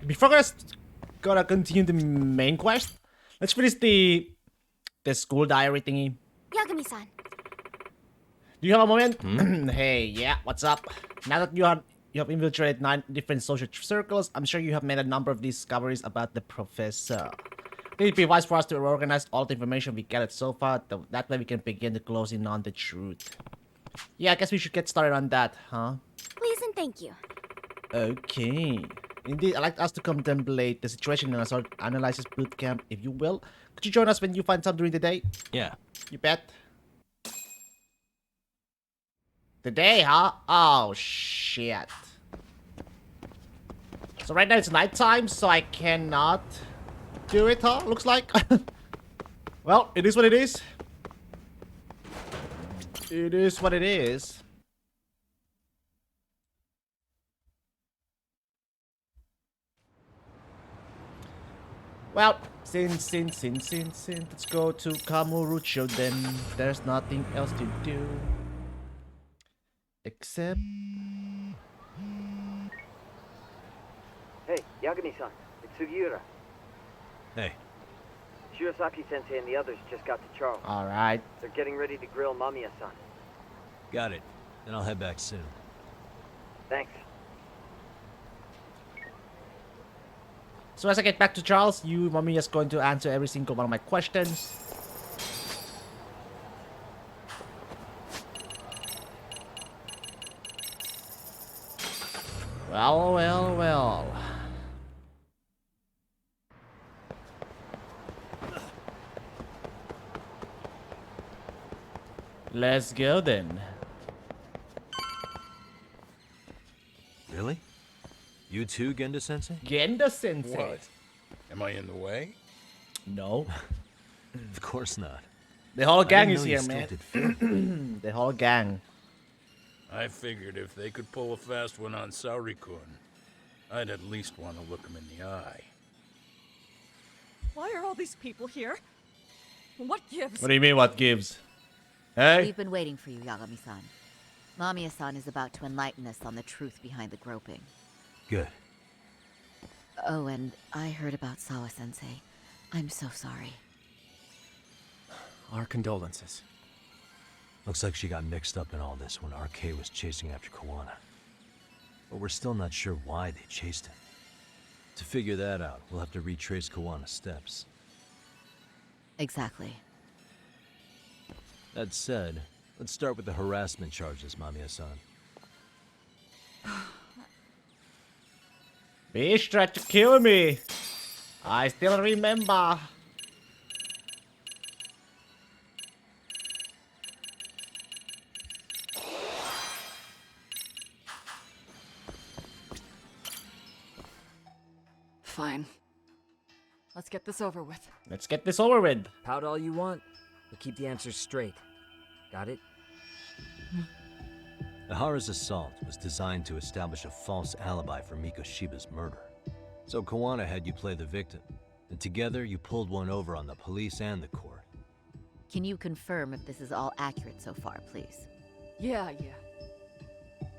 before us gonna continue the main quest, let's finish the school diary thingy. Yagami-san. Do you have a moment? Hey, yeah, what's up? Now that you have infiltrated 9 different social circles, I'm sure you have made a number of discoveries about the professor. I think it'd be wise for us to organize all the information we gathered so far. That way we can begin to close in on the truth. Yeah, I guess we should get started on that, huh? Please and thank you. Okay. Indeed, I'd like us to contemplate the situation in a sort of analysis boot camp, if you will. Could you join us when you find some during the day? Yeah. You bet. Today, huh? Oh, shit. So right now it's nighttime, so I cannot do it, huh? Looks like. Well, it is what it is. It is what it is. Well, since, let's go to Kamurocho then. There's nothing else to do. Except... Hey, Yagami-san, it's Sugiura. Hey. Shirosaki-sensei and the others just got to Charles. Alright. They're getting ready to grill Mamiya-san. Got it. Then I'll head back soon. Thanks. So as I get back to Charles, Mommy is going to answer every single one of my questions. Well, well, well. Let's go then. Really? You too, Genda-sensei? Genda-sensei. What? Am I in the way? No. Of course not. The whole gang I is didn't know here, you still man. did film. The whole gang. I figured if they could pull a fast one on Saori-kun, I'd at least want to look him in the eye. Why are all these people here? What gives? What do you mean, what gives? Hey? We've been waiting for you, Yagami-san. Mamiya-san is about to enlighten us on the truth behind the groping. Good. Oh, and I heard about Sawa-sensei. I'm so sorry. Our condolences. Looks like she got mixed up in all this when RK was chasing after Kawana. But we're still not sure why they chased him. To figure that out, we'll have to retrace Kawana's steps. Exactly. That said, let's start with the harassment charges, Mamiya-san. Bitch tried to kill me. I still remember. Fine. Let's get this over with. Let's get this over with. Pout all you want, but keep the answers straight. Got it? Ihara's assault was designed to establish a false alibi for Miko Shiba's murder. So Kawana had you play the victim, and together you pulled one over on the police and the court. Can you confirm if this is all accurate so far, please? Yeah.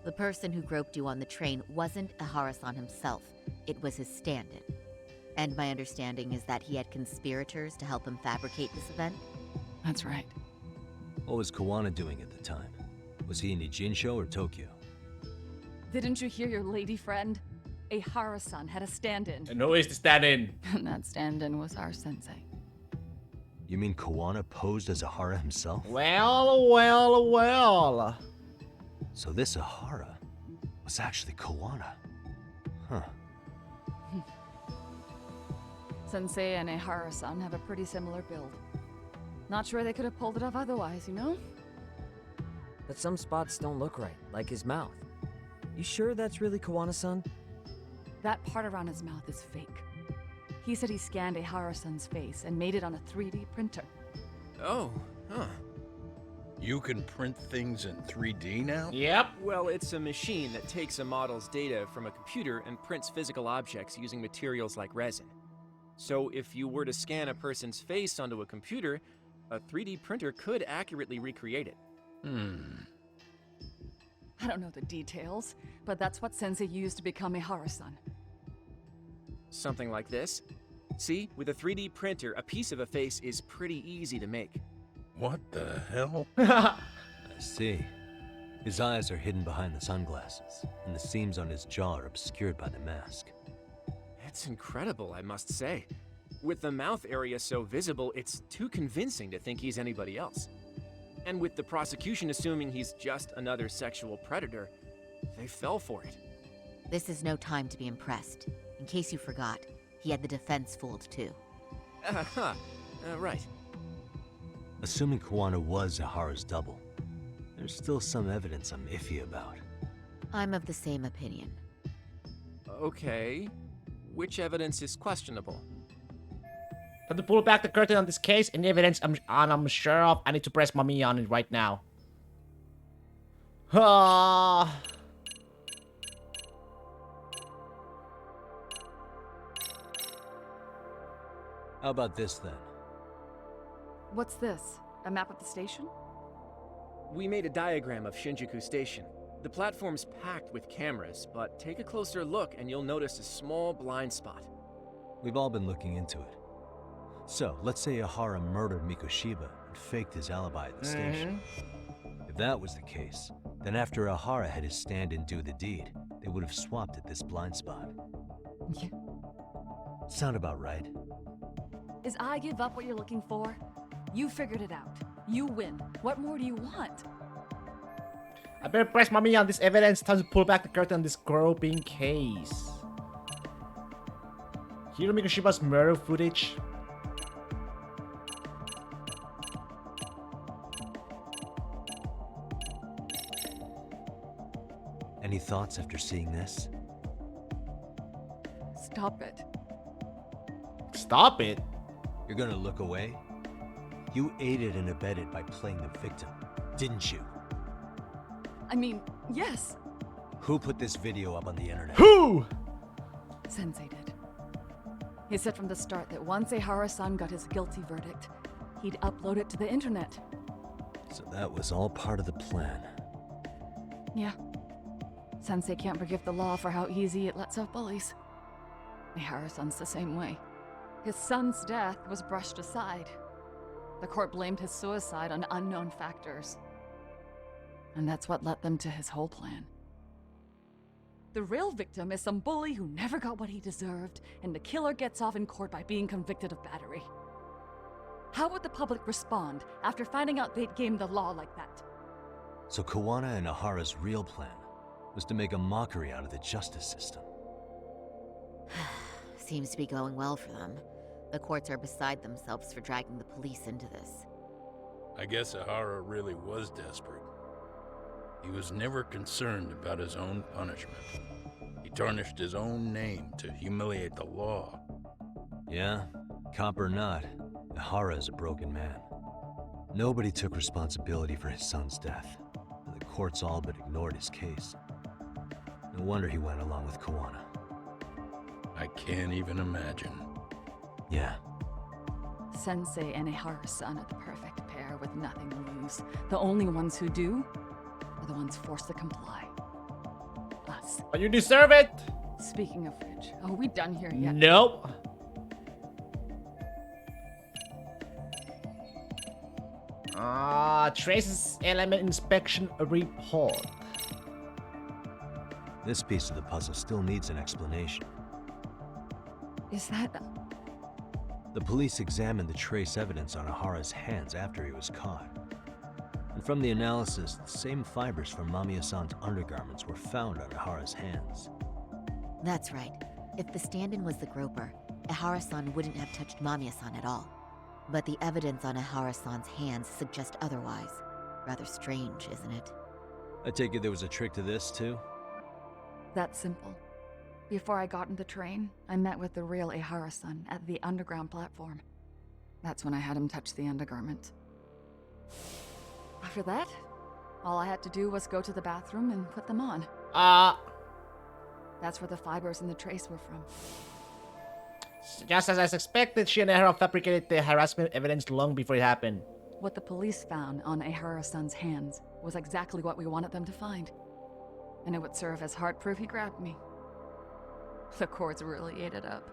The person who groped you on the train wasn't Ihara-san himself. It was his stand-in. And my understanding is that he had conspirators to help him fabricate this event? That's right. What was Kawana doing at the time? Was he in Ijinsho or Tokyo? Didn't you hear your lady friend? Ihara-san had a stand-in. And who is the stand-in? And that stand-in was our sensei. You mean Kawana posed as Ihara himself? Well. So this Ihara was actually Kawana. Huh. Sensei and Ihara-san have a pretty similar build. Not sure they could have pulled it off otherwise, you know? But some spots don't look right, like his mouth. You sure that's really Kawana-san? That part around his mouth is fake. He said he scanned Ihara-san's face and made it on a 3D printer. Oh, huh. You can print things in 3D now? Yep. Well, it's a machine that takes a model's data from a computer and prints physical objects using materials like resin. So if you were to scan a person's face onto a computer, a 3D printer could accurately recreate it. I don't know the details, but that's what Sensei used to become Ihara-san. Something like this. See, with a 3D printer, a piece of a face is pretty easy to make. What the hell? I see. His eyes are hidden behind the sunglasses, and the seams on his jaw are obscured by the mask. It's incredible, I must say. With the mouth area so visible, it's too convincing to think he's anybody else. And with the prosecution assuming he's just another sexual predator, they fell for it. This is no time to be impressed. In case you forgot, he had the defense fooled too. Right. Assuming Kuwana was Ihara's double, there's still some evidence I'm iffy about. I'm of the same opinion. Okay. Which evidence is questionable? Time to pull back the curtain on this case. Any evidence I'm sure of, I need to press mommy on it right now. Ah. How about this then? What's this? A map of the station? We made a diagram of Shinjuku Station. The platform's packed with cameras, but take a closer look and you'll notice a small blind spot. We've all been looking into it. So, let's say Ihara murdered Mikoshiba and faked his alibi at the station. If that was the case, then after Ihara had his stand-in do the deed, they would have swapped at this blind spot. Yeah. Sound about right? Is I give up what you're looking for? You figured it out. You win. What more do you want? I better press mommy on this evidence. Time to pull back the curtain on this groping case. Hiro Mikoshiba's murder footage. Any thoughts after seeing this? Stop it. Stop it. You're gonna look away? You aided and abetted by playing the victim, didn't you? I mean, yes. Who put this video up on the internet? Who? Sensei did. He said from the start that once Ihara-san got his guilty verdict, he'd upload it to the internet. So that was all part of the plan. Yeah. Sensei can't forgive the law for how easy it lets off bullies. Ihara-san's the same way. His son's death was brushed aside. The court blamed his suicide on unknown factors. And that's what led them to his whole plan. The real victim is some bully who never got what he deserved, and the killer gets off in court by being convicted of battery. How would the public respond after finding out they'd gamed the law like that? So Kuwana and Ihara's real plan was to make a mockery out of the justice system. Seems to be going well for them. The courts are beside themselves for dragging the police into this. I guess Ihara really was desperate. He was never concerned about his own punishment. He tarnished his own name to humiliate the law. Yeah, cop or not, Ihara is a broken man. Nobody took responsibility for his son's death, and the courts all but ignored his case. No wonder he went along with Kuwana. I can't even imagine. Yeah. Sensei and Ihara-san are the perfect pair with nothing to lose. The only ones who do are the ones forced to comply. Us. But you deserve it. Speaking of which, are we done here yet? Nope. Traces element inspection report. This piece of the puzzle still needs an explanation. Is that... The police examined the trace evidence on Ihara's hands after he was caught. And from the analysis, the same fibers from Mamiya-san's undergarments were found on Ihara's hands. That's right. If the stand-in was the groper, Ihara-san wouldn't have touched Mamiya-san at all. But the evidence on Ihara-san's hands suggests otherwise. Rather strange, isn't it? I take it there was a trick to this, too? That's simple. Before I got in the train, I met with the real Ihara-san at the underground platform. That's when I had him touch the undergarment. After that, all I had to do was go to the bathroom and put them on. That's where the fibers in the trace were from. Just as I suspected, she and Ihara fabricated the harassment evidence long before it happened. What the police found on Ihara-san's hands was exactly what we wanted them to find. And it would serve as hard proof he grabbed me. The courts really ate it up.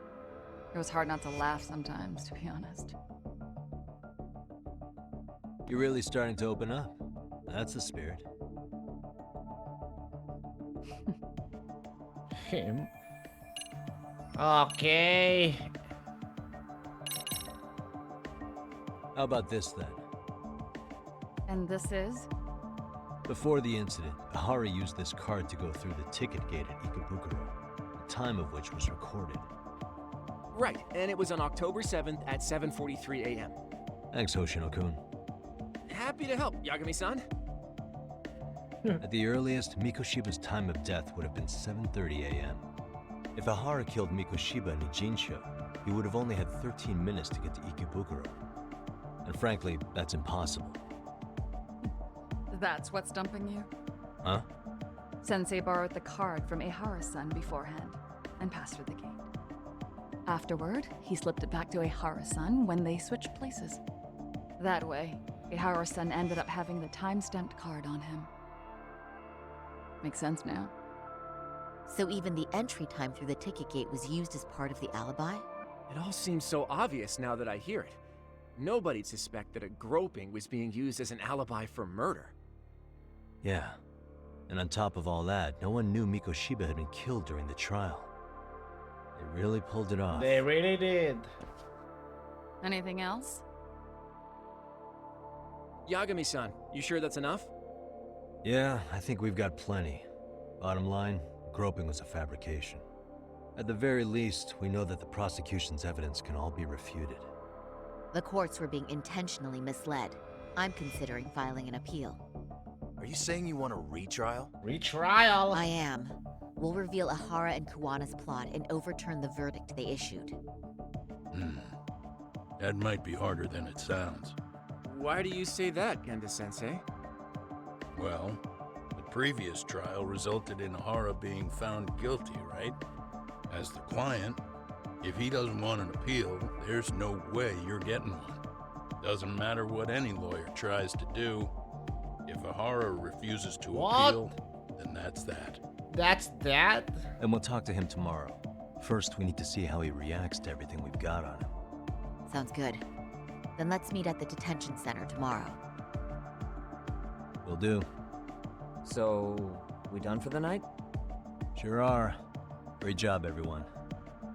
It was hard not to laugh sometimes, to be honest. You're really starting to open up. That's the spirit. Him. Okay. How about this then? And this is? Before the incident, Ahara used this card to go through the ticket gate at Ikebukuro, the time of which was recorded. Right, and it was on October 7th at 7:43 a.m. Thanks, Hoshino-kun. Happy to help, Yagami-san. At the earliest, Mikoshiba's time of death would have been 7:30 a.m. If Ahara killed Mikoshiba in Nijinsha, he would have only had 13 minutes to get to Ikebukuro. And frankly, that's impossible. That's what's stumping you? Huh? Sensei borrowed the card from Ehara-san beforehand and passed through the gate. Afterward, he slipped it back to Ehara-san when they switched places. That way, Ehara-san ended up having the time-stamped card on him. Makes sense now. So even the entry time through the ticket gate was used as part of the alibi? It all seems so obvious now that I hear it. Nobody'd suspect that a groping was being used as an alibi for murder. Yeah. And on top of all that, no one knew Mikoshiba had been killed during the trial. They really pulled it off. They really did. Anything else? Yagami-san, you sure that's enough? Yeah, I think we've got plenty. Bottom line, groping was a fabrication. At the very least, we know that the prosecution's evidence can all be refuted. The courts were being intentionally misled. I'm considering filing an appeal. Are you saying you want a retrial? Retrial. I am. We'll reveal Ahara and Kuwana's plot and overturn the verdict they issued. That might be harder than it sounds. Why do you say that, Genda-sensei? Well, the previous trial resulted in Ahara being found guilty, right? As the client, if he doesn't want an appeal, there's no way you're getting one. Doesn't matter what any lawyer tries to do. If Ahara refuses to appeal, then that's that. That's that? And we'll talk to him tomorrow. First, we need to see how he reacts to everything we've got on him. Sounds good. Then let's meet at the detention center tomorrow. Will do. So, we done for the night? Sure are. Great job, everyone.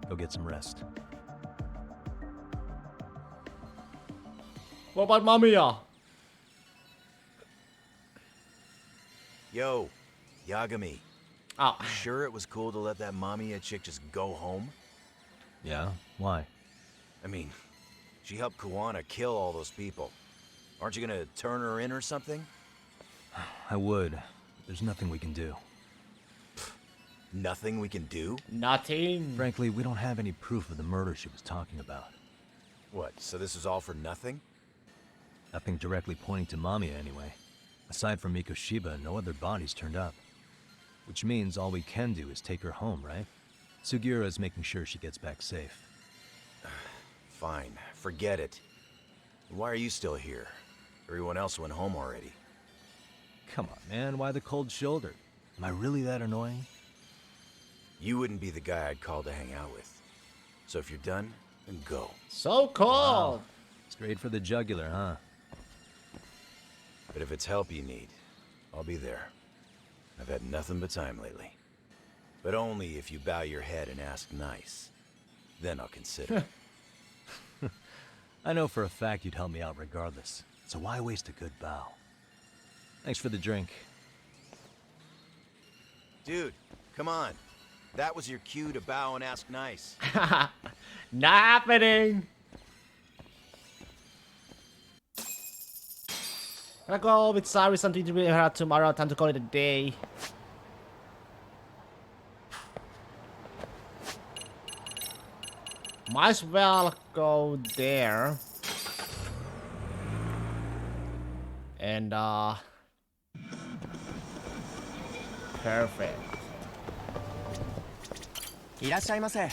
Go get some rest. What about Mamiya? Yo, Yagami. Oh. Sure it was cool to let that Mamiya chick just go home? Yeah? Why? I mean, she helped Kuwana kill all those people. Aren't you gonna turn her in or something? I would. There's nothing we can do. Nothing we can do? Nothing. Frankly, we don't have any proof of the murder she was talking about. What, so this is all for nothing? Nothing directly pointing to Mamiya anyway. Aside from Mikoshiba, no other bodies turned up. Which means all we can do is take her home, right? Sugiura is making sure she gets back safe. Fine, forget it. Why are you still here? Everyone else went home already. Come on, man, why the cold shoulder? Am I really that annoying? You wouldn't be the guy I'd call to hang out with. So if you're done, then go. So cold. Wow. Straight for the jugular, huh? But if it's help you need, I'll be there. I've had nothing but time lately. But only if you bow your head and ask nice. Then I'll consider. I know for a fact you'd help me out regardless, so why waste a good bow? Thanks for the drink. Dude, come on. That was your cue to bow and ask nice. Not happening. Gonna go with sorry, something to be heard tomorrow. Time to call it a day. Might as well go there. And perfect. いらっしゃいませ。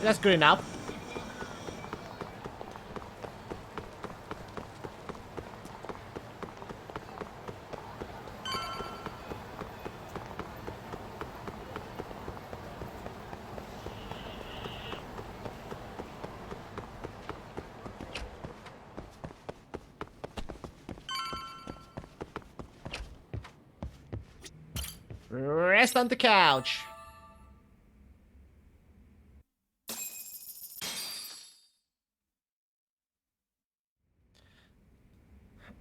That's good enough. Rest on the couch.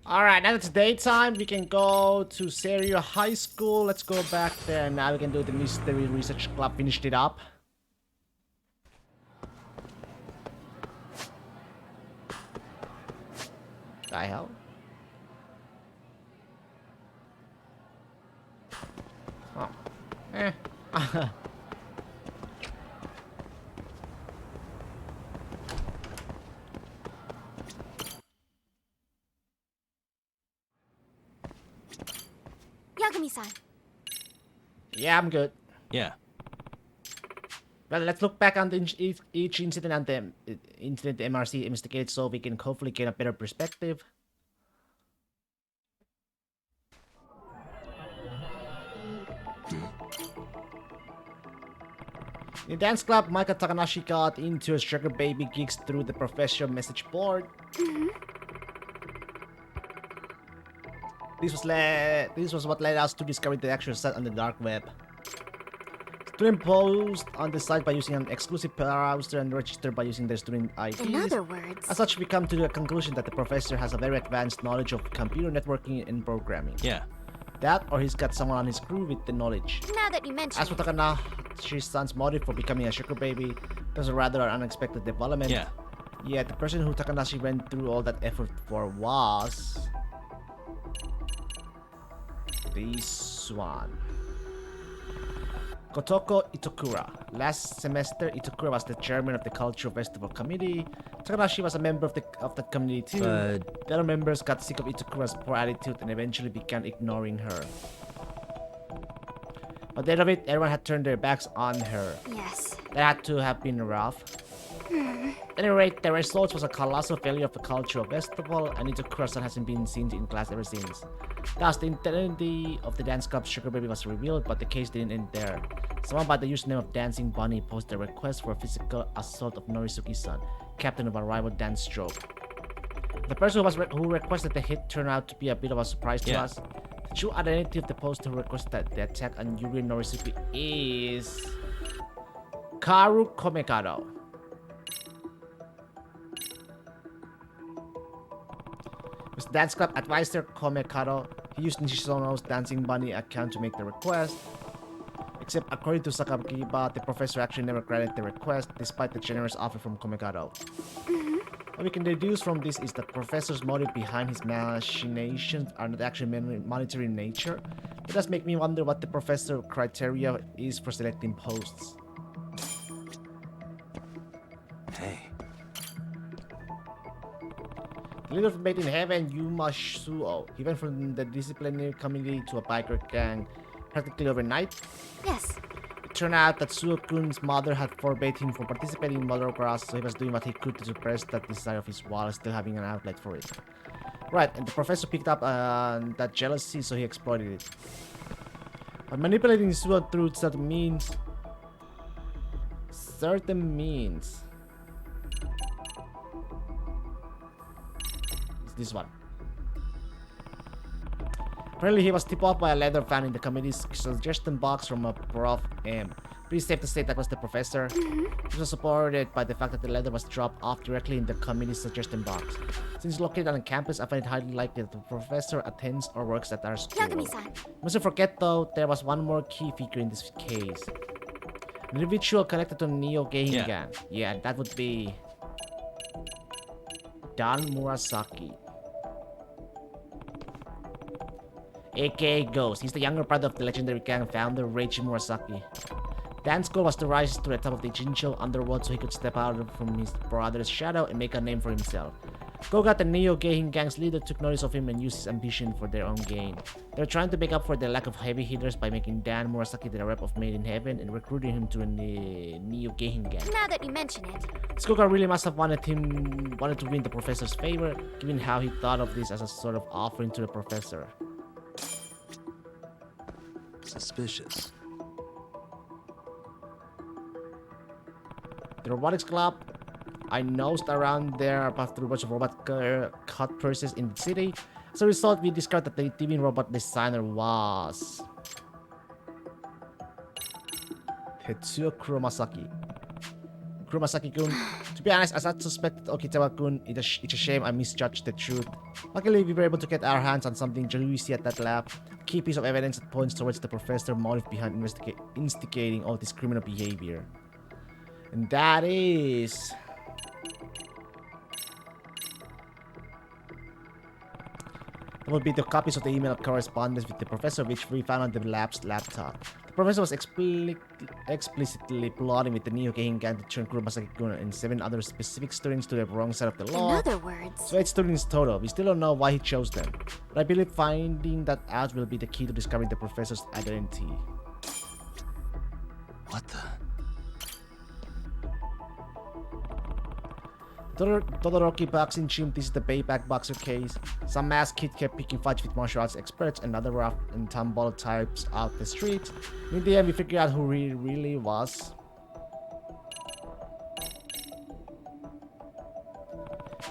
Alright, now it's daytime. We can go to Serio High School. Let's go back there. Now we can do the Mystery Research Club. Finished it up. The hell? Oh. Eh. Yagami-san. Yeah, I'm good. Yeah. Well, let's look back on each incident and the incident the MRC investigated so we can hopefully get a better perspective. In the dance club, Maika Takanashi got into his sugar baby gigs through the professional message board. This was what led us to discover the actual site on the dark web. Student post on the site by using an exclusive browser and register by using their student IDs. In other words, As such, we come to the conclusion that the professor has a very advanced knowledge of computer networking and programming. Yeah. That, or he's got someone on his crew with the knowledge. now that you mention As for Takanashi's son's motive for becoming a sugar baby, that was a rather unexpected development. Yeah. Yet, the person who Takanashi went through all that effort for was... this one. Kotoko Itokura. Last semester, Itokura was the chairman of the Cultural Festival Committee. Takanashi was a member of that committee too. But The other members got sick of Itokura's poor attitude and eventually began ignoring her. By the end of it, everyone had turned their backs on her. yes. That had to have been rough. At any rate, the result was a colossal failure of the cultural festival, and Itokura-san hasn't been seen in class ever since. Thus, the identity of the dance club Sugar Baby was revealed, but the case didn't end there. Someone by the username of Dancing Bunny posted a request for a physical assault of Norisuki-san, captain of a rival dance troupe. The person who requested the hit turned out to be a bit of a surprise to us. The true identity of the poster who requested the attack on Yuri Norisuki is... Karu Komekado. With the dance club advisor Komekado, he used Nishizono's Dancing Bunny account to make the request. Except according to Sakakiba, the professor actually never granted the request, despite the generous offer from Komekado. What we can deduce from this is that the professor's motive behind his machinations are not actually monetary in nature. It does make me wonder what the professor's criteria is for selecting posts. hey, The leader of Made in Heaven, Yuma Suo, he went from the disciplinary committee to a biker gang practically overnight. Yes. It turned out that Suo-kun's mother had forbade him from participating in motocross, so he was doing what he could to suppress that desire of his while still having an outlet for it. Right, and the professor picked up that jealousy, so he exploited it. But manipulating Suo through certain means... It's this one. Apparently he was tipped off by a leather fan in the committee's suggestion box from a Prof M. Pretty safe to say that was the professor. This was supported by the fact that the letter was dropped off directly in the committee's suggestion box. Since it's located on campus, I find it highly likely that the professor attends or works at our school. Yagami-san. Mustn't forget though, there was one more key figure in this case. An individual connected to Neo Geigen. Yeah, that would be... Dan Murasaki. aka Ghost. He's the younger brother of the legendary gang founder Reichi Murasaki. Dan's goal was to rise to the top of the Ichincho underworld so he could step out from his brother's shadow and make a name for himself. Koga, the Neo-Geihin gang's leader, took notice of him and used his ambition for their own gain. They were trying to make up for the lack of heavy hitters by making Dan Murasaki the rep of Made in Heaven and recruiting him to a Neo-Geihin gang. Now that you mention it. Koga really must have wanted to win the professor's favor, given how he thought of this as a sort of offering to the professor. Suspicious. The robotics club I nosed around there after a bunch of robot cut purses in the city. As a result, we discovered that the TV robot designer was Tetsuo Kuromasaki. Kuromasaki-kun. To be honest, as I suspected Okitawa-kun, it's a shame I misjudged the truth. Luckily, we were able to get our hands on something juicy at that lab. A key piece of evidence that points towards the professor's motive behind instigating all this criminal behavior. And that is... That would be the copies of the email correspondence with the professor which we found on the lab's laptop. The professor was explicitly plotting with the Neo-Geihin gang to turn Kuromasaki-kun and 7 other specific students to the wrong side of the law. In other words... So 8 students total. We still don't know why he chose them. But I believe finding that out will be the key to discovering the professor's identity. What the? Todoroki boxing gym, this is the payback boxer case. Some masked kid kept picking fights with martial arts experts and other rough and tumble types out the street. In the end, we figured out who he really was.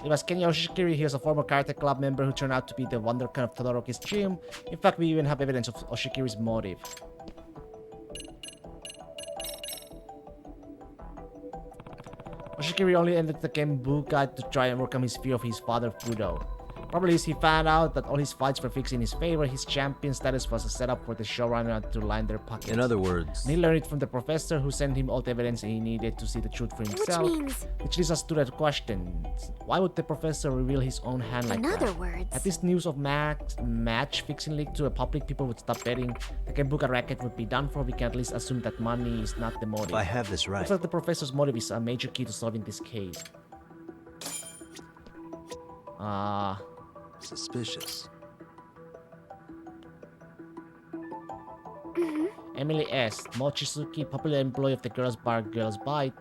It was Kenya Oshikiri. He was a former karate club member who turned out to be the wonderkind of Todoroki's gym. In fact, we even have evidence of Oshikiri's motive. Oshikiri only entered the Kenbukai to try and overcome his fear of his father Fudo. Probably as he found out that all his fights were fixed in his favor, his champion status was a setup for the showrunner to line their pockets. In other words... And he learned it from the professor who sent him all the evidence he needed to see the truth for himself. Which leads us to that question. Why would the professor reveal his own hand like that? In other words... Had this news of match fixing leaked to the public, people would stop betting. The Kenbuka racket would be done for. We can at least assume that money is not the motive. If I have this right... Looks like the professor's motive is a major key to solving this case. Suspicious. Emily S. Mochizuki, popular employee of the girls bar Girls Bite.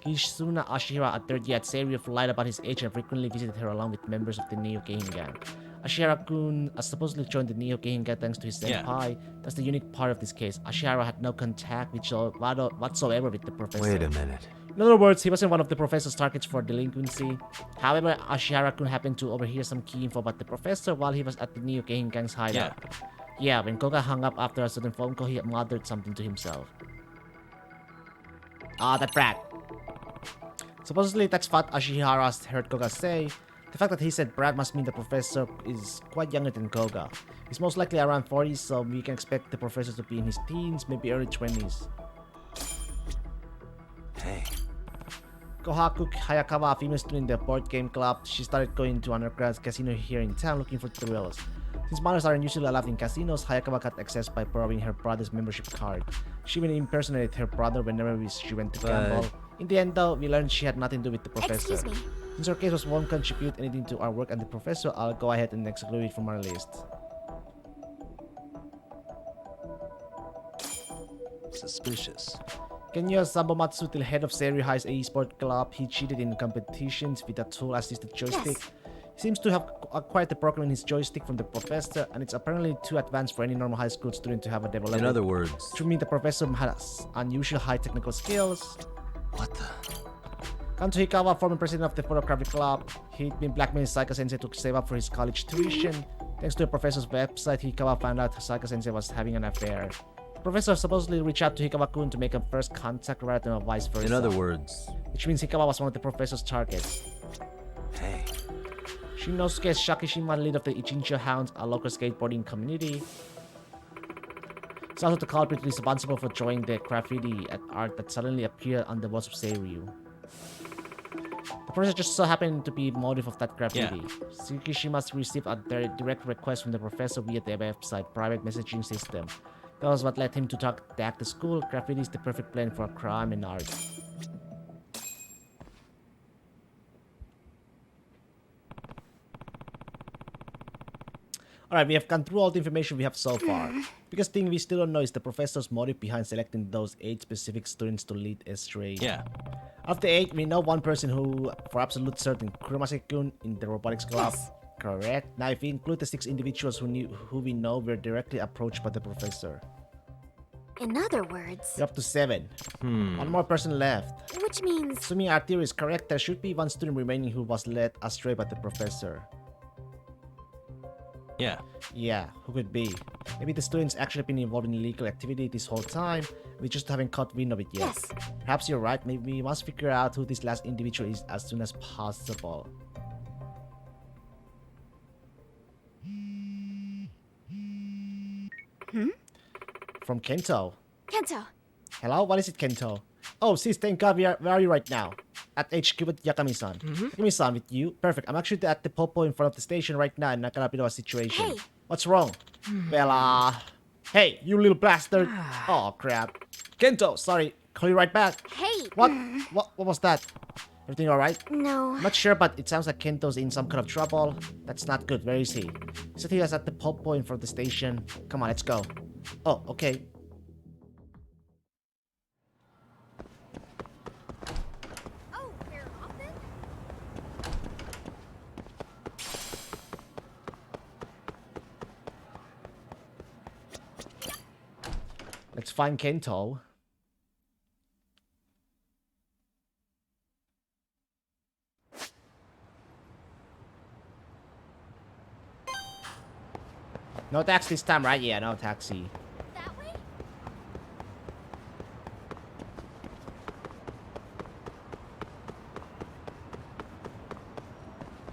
Kishuna Ashihara, a third year at Seiryu, lied about his age and frequently visited her along with members of the Neo-Geihin gang. Ashihara-kun supposedly joined the Neo-Geihin gang thanks to his senpai. That's the unique part of this case. Ashihara had no contact whatsoever with the professor. Wait a minute. In other words, he wasn't one of the professor's targets for delinquency. However, Ashihara-kun happened to overhear some key info about the professor while he was at the Neo-Geihin gang's hideout. Yeah, when Koga hung up after a sudden phone call, he muttered something to himself. That brat. Supposedly, that's what Ashihara heard Koga say. The fact that he said brat must mean the professor is quite younger than Koga. He's most likely around 40, so we can expect the professor to be in his teens, maybe early 20s. Hey. Kohaku Hayakawa, a female student in the board game club, she started going to undergrad casino here in town looking for thrills. Since minors aren't usually allowed in casinos, Hayakawa got access by borrowing her brother's membership card. She even impersonated her brother whenever she went to gamble. In the end though, we learned she had nothing to do with the professor. Excuse me. Since her case won't contribute anything to our work and the professor, I'll go ahead and exclude it from our list. Suspicious. Kenya Sabomatsu, the head of Seiryu High's e-sport club, he cheated in competitions with a tool-assisted joystick. Yes. He seems to have acquired the program in his joystick from the professor, and it's apparently too advanced for any normal high school student to have a developed. In other words... Which means the professor has unusual high technical skills. What the... Kanto Hikawa, former president of the photography club, he'd been blackmailing Saika Sensei to save up for his college tuition. Thanks to the professor's website, Hikawa found out Saika Sensei was having an affair. Professor supposedly reached out to Hikawa-kun to make a first contact rather than vice versa. In other words... Which means Hikawa was one of the professor's targets. Hey. Shinosuke Shakishima, leader of the Ichincho Hounds, a local skateboarding community. He's also the culprit responsible for drawing the graffiti at art that suddenly appeared on the walls of Seiryu. The professor just so happened to be the motive of that graffiti. Shakishima received a direct request from the professor via the website private messaging system. That was what led him to attack the school. Graffiti is the perfect plan for crime and art. Alright, we have gone through all the information we have so far. Biggest thing we still don't know is the professor's motive behind selecting those 8 specific students to lead Astray. Yeah. Of the 8, we know one person who, for absolute certain, Kuromase-kun in the robotics club. Yes. Correct. Now, if we include the 6 individuals who we know were directly approached by the professor, In other words, we're up to 7. One more person left. which means Assuming our theory is correct, there should be one student remaining who was led astray by the professor. Yeah. Yeah, who could be? Maybe the student's actually been involved in illegal activity this whole time. We just haven't caught wind of it yet. yes. Perhaps you're right. Maybe we must figure out who this last individual is as soon as possible. From Kento. Kento, Hello, what is it, Kento? Oh, sis, thank God. Where are you right now? At HQ with Yakami-san. Yakami-san, with you? Perfect. I'm actually at the popo in front of the station right now and I got a bit of a situation. Hey. What's wrong? Well, hey, you little bastard. Oh, crap. Kento, sorry. Call you right back. hey. What? What was that? Everything alright? No. I'm not sure, but it sounds like Kento's in some kind of trouble. That's not good. Where is he? He said he was at the popo in front of the station. Come on, let's go. Oh, okay. Oh, we're off then? Let's find Kento. No taxi this time, right? Yeah, no taxi. That way?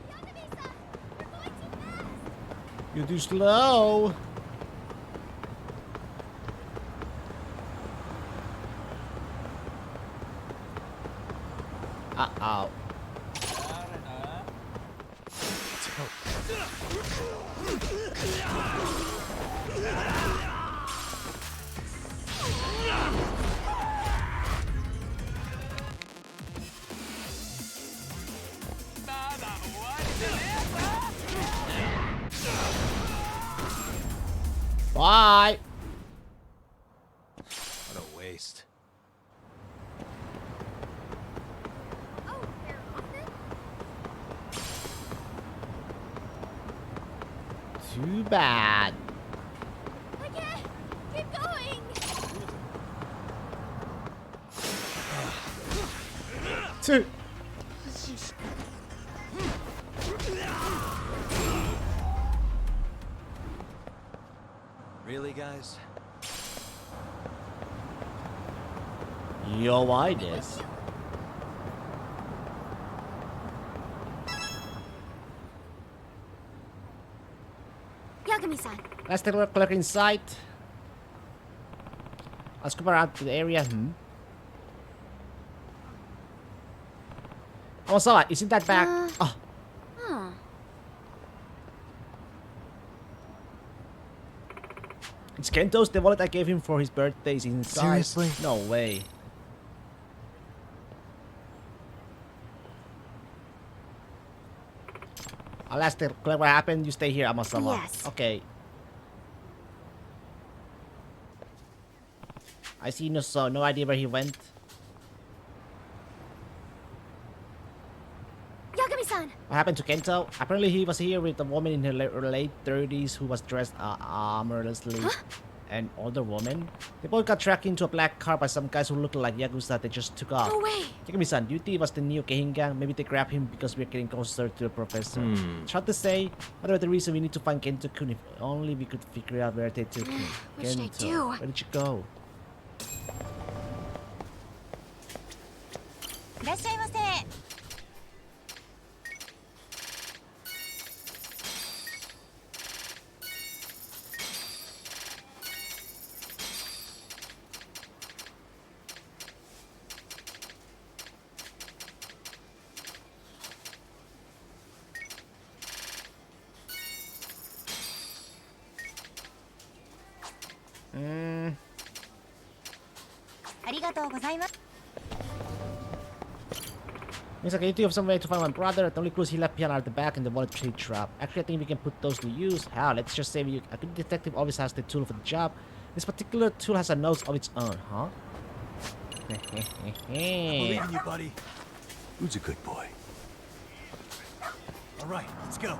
Yanami-san, you're going too fast. You're too slow. Uh-oh. Bye. What a waste. Oh, we're off then? Too bad. Okay, keep going. Two. Really, guys? Yo, why this? Yagami-san, Let's take a look inside. Let's come around to the area. Oh, so isn't that back? Oh, huh. it's Kento's. The wallet I gave him for his birthday is inside. Seriously? No way. I'll ask the clerk what happened. You stay here, Amasama. Yes. Okay. I see no idea where he went. Yagami-san, What happened to Kento? Apparently he was here with a woman in her late 30s who was dressed armorlessly. An older woman. They both got tracked into a black car by some guys who looked like Yakuza. They just took off. no way. Yagami-san, do you think it was the new Keihin gang? Maybe they grabbed him because we're getting closer to the professor. It's hard to say. Whatever the reason, we need to find Kento-kun. If only we could figure out where they took him. What should I Kento, do? where did you go? いらっしゃいませ。ありがとうございます。 Means like, I need to have some way to find my brother. The only clues he left behind are at the back and the wallet tree trap. Actually, I think we can put those to use. Hell, let's just say a good detective always has the tool for the job. This particular tool has a nose of its own, huh? Believe in you, buddy. Who's a good boy? All right, let's go.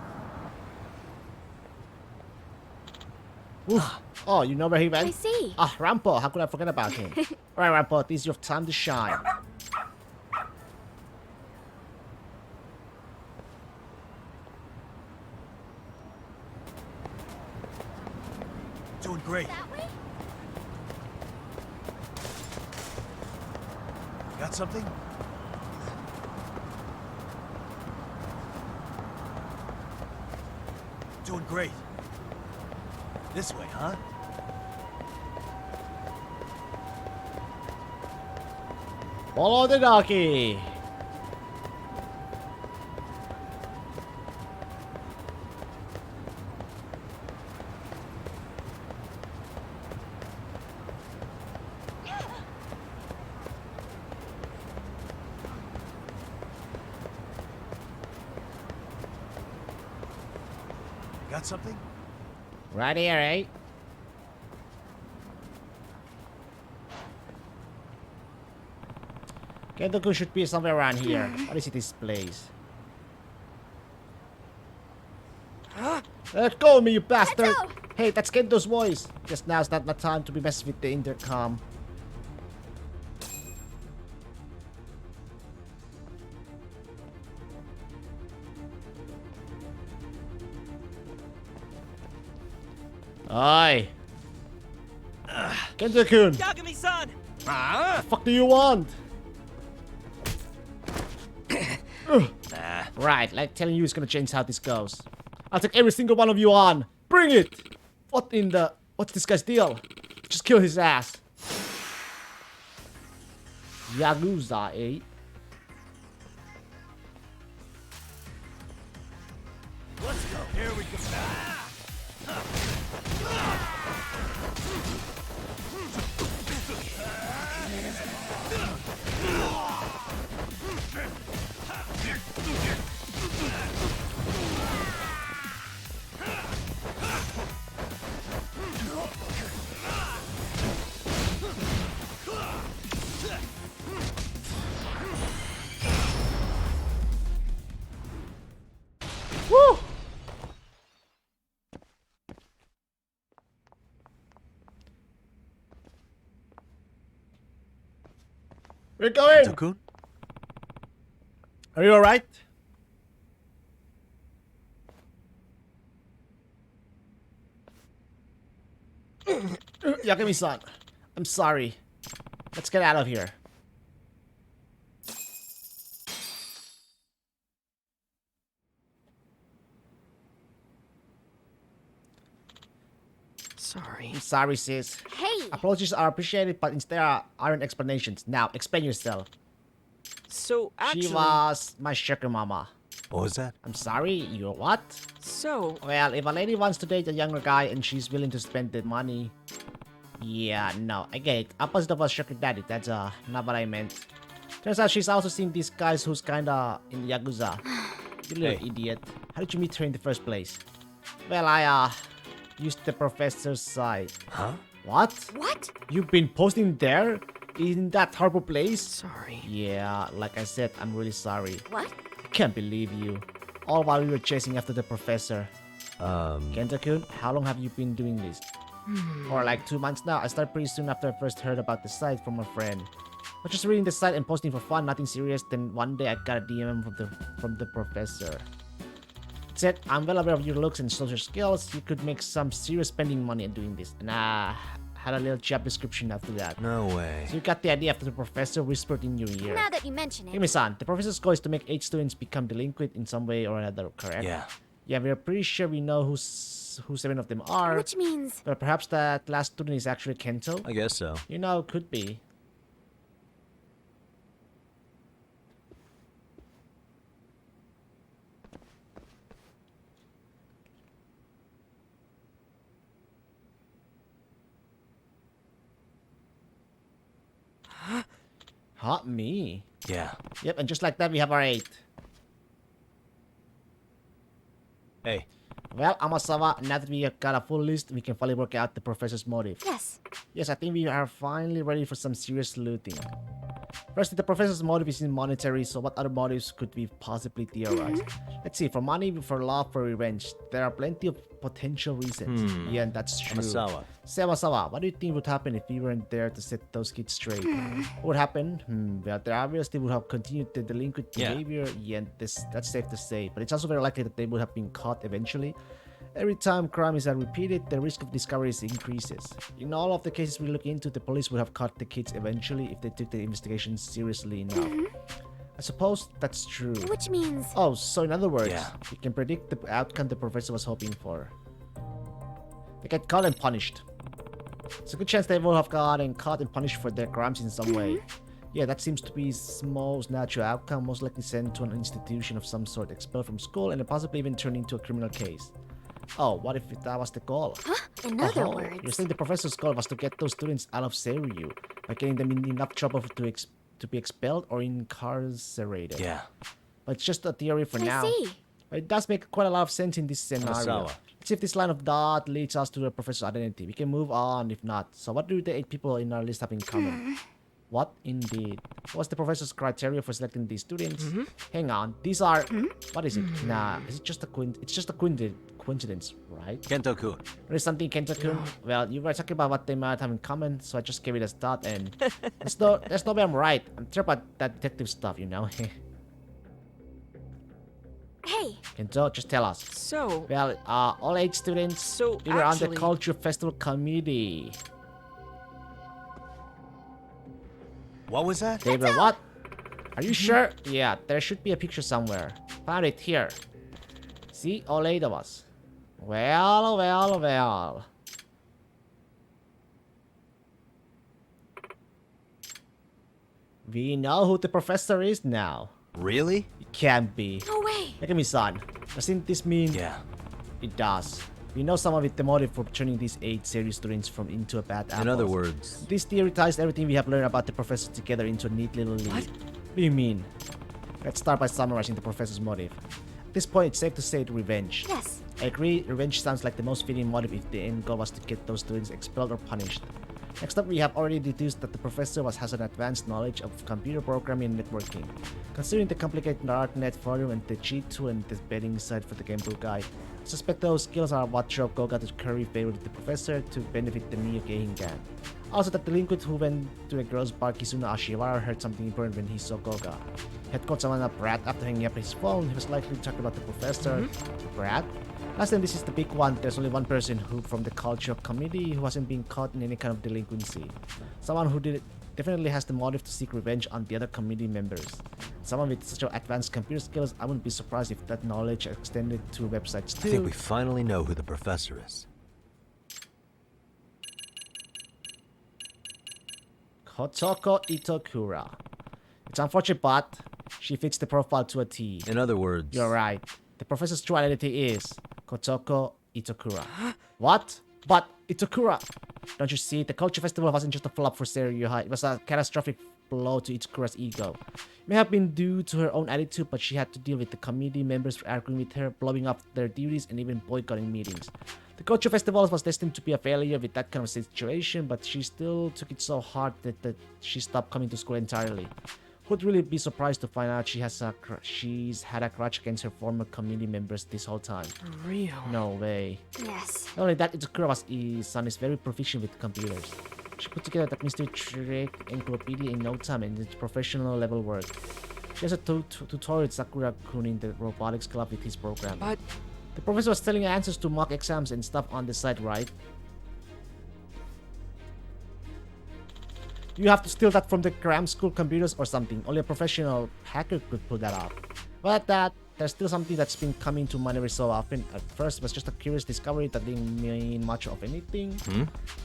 Oof. Oh, you know where he went? I see. Ah, Rampo, how could I forget about him? Alright, Rampo, this is your time to shine. Doing great. That way? Got something? Doing great. This way, huh? Follow the donkey. Got something? Right here, eh? Kentoku should be somewhere around here. What is it, this place? Let go of me, you bastard! Kento! Hey, that's Kento's voice. Just now's not the time to be messing with the intercom. Oi! Kento-kun! Yagami-san! The fuck do you want? Right, like telling you is gonna change how this goes. I'll take every single one of you on. Bring it! What in the... What's this guy's deal? Just kill his ass. Yakuza, eh? Let's go. Here we go. Woo! We're going! Kento-kun? Are you alright? Yakami-san, I'm sorry. Let's get out of here. Sorry. I'm sorry, sis. Hey! Apologies are appreciated, but instead aren't explanations. Now, explain yourself. So, actually... She was my sugar mama. What was that? I'm sorry, you're what? So, Well, if a lady wants to date a younger guy and she's willing to spend the money... Yeah, no, I get it. Opposite of a sugar daddy, that's not what I meant. Turns out she's also seen these guys who's kinda in Yakuza. You little Hey. idiot. How did you meet her in the first place? Well, I used the professor's side. Huh? What? What? You've been posting there? In that horrible place? sorry. Yeah, like I said, I'm really sorry. What? I can't believe you. All while we were chasing after the professor. Kento-kun, how long have you been doing this? For like 2 months now. I started pretty soon after I first heard about the site from a friend. I was just reading the site and posting for fun, nothing serious. Then one day I got a DM from the professor. It said, I'm well aware of your looks and social skills. You could make some serious spending money in doing this. And had a little job description after that. No way. So you got the idea after the professor whispered in your ear. Now that you mention it. Hime-san, the professor's goal is to make 8 students become delinquent in some way or another, correct? Yeah. Yeah, we're pretty sure we know who 7 of them are. Which means... But perhaps that last student is actually Kento? I guess so. You know, could be. Huh? Me? Yeah. Yep, and just like that, we have our 8. Hey, Well, Amasawa, now that we have got a full list, we can finally work out the professor's motive. Yes. Yes, I think we are finally ready for some serious looting. Firstly, the professor's motive is monetary, so what other motives could we possibly theorize? Let's see, for money, for love, for revenge. There are plenty of potential reasons. Yeah, and that's true. Amasawa. Say, Amasawa, what do you think would happen if we weren't there to set those kids straight? What would happen? Well, they obviously would have continued the delinquent behavior. Yeah, and that's safe to say. But it's also very likely that they would have been caught eventually. Every time crime is repeated, the risk of discovery increases. In all of the cases we look into, the police would have caught the kids eventually if they took the investigation seriously enough. I suppose that's true. Which means... Oh, so in other words, Yeah. we can predict the outcome the professor was hoping for. They get caught and punished. It's a good chance they will have gotten caught and punished for their crimes in some way. Yeah, that seems to be his most natural outcome, most likely sent to an institution of some sort, expelled from school, and possibly even turned into a criminal case. Oh, what if that was the goal? In other You're words... saying the professor's goal was to get those students out of Seiryu by getting them in enough trouble to be expelled or incarcerated. Yeah. But it's just a theory for I now. see. But it does make quite a lot of sense in this scenario. Amasawa. Let's see if this line of thought leads us to the professor's identity. We can move on if not. So what do the 8 people in our list have in common? What indeed? What's the professor's criteria for selecting these students? Hang on, these are... What is it? Nah, it's just a coincidence, right? Kento-kun. There's something, Kento-kun. Well, you were talking about what they might have in common, so I just gave it a thought, and there's no way I'm right. I'm sure about that detective stuff, you know. Hey, Kento, just tell us. So, Well, all 8 students, So, we were on the actually- Culture Festival Committee. What was that? They were what? Are you sure? Yeah, there should be a picture somewhere. Found it here. See, all 8 of us. Well, well, well. We know who the professor is now. Really? It can't be. no way. Look at me, son. Doesn't this mean... Yeah. It does. We know someone with the motive for turning these 8 serious students into a bad apple. In other words, This theory ties everything we have learned about the professor together into a neat little lead. What do you mean? Let's start by summarizing the professor's motive. At this point, it's safe to say it's revenge. Yes. I agree, revenge sounds like the most fitting motive if the end goal was to get those students expelled or punished. Next up, we have already deduced that the professor has an advanced knowledge of computer programming and networking. Considering the complicated darknet forum and the cheat tool and the betting site for the Gamebrew guide, I suspect those skills are what drove Goga to curry favor with the professor to benefit the Neo Geihingan. Also, that delinquent who went to a girl's bar Kizuna Ashiwara heard something important when he saw Goga. He had called someone a brat after hanging up his phone. He was likely to talk about the professor. Brat? Last time, this is the big one. There's only one person who from the culture committee who hasn't been caught in any kind of delinquency. Someone who definitely has the motive to seek revenge on the other committee members. Someone with such advanced computer skills, I wouldn't be surprised if that knowledge extended to websites too. I think we finally know who the professor is. Kotoko Itokura. It's unfortunate, but she fits the profile to a T. In other words, You're right. The professor's true identity is Kotoko Itokura. What? But Itokura! Don't you see? The culture festival wasn't just a flop for Seiryu High. It was a catastrophic blow to Itokura's ego. It may have been due to her own attitude, but she had to deal with the committee members for arguing with her, blowing up their duties, and even boycotting meetings. The culture festival was destined to be a failure with that kind of situation, but she still took it so hard that she stopped coming to school entirely. Who'd really be surprised to find out she's had a grudge against her former committee members this whole time? real. No way. Yes. Not only that, Itokura's son is very proficient with computers. She put together that mystery trick encyclopedia in no time and it's professional level work. She has a tutorial with Sakura-kun in the robotics club with his program. But The professor was telling answers to mock exams and stuff on the side, right? You have to steal that from the cram school computers or something. Only a professional hacker could pull that off. But there's still something that's been coming to mind every so often. At first, it was just a curious discovery that didn't mean much of anything.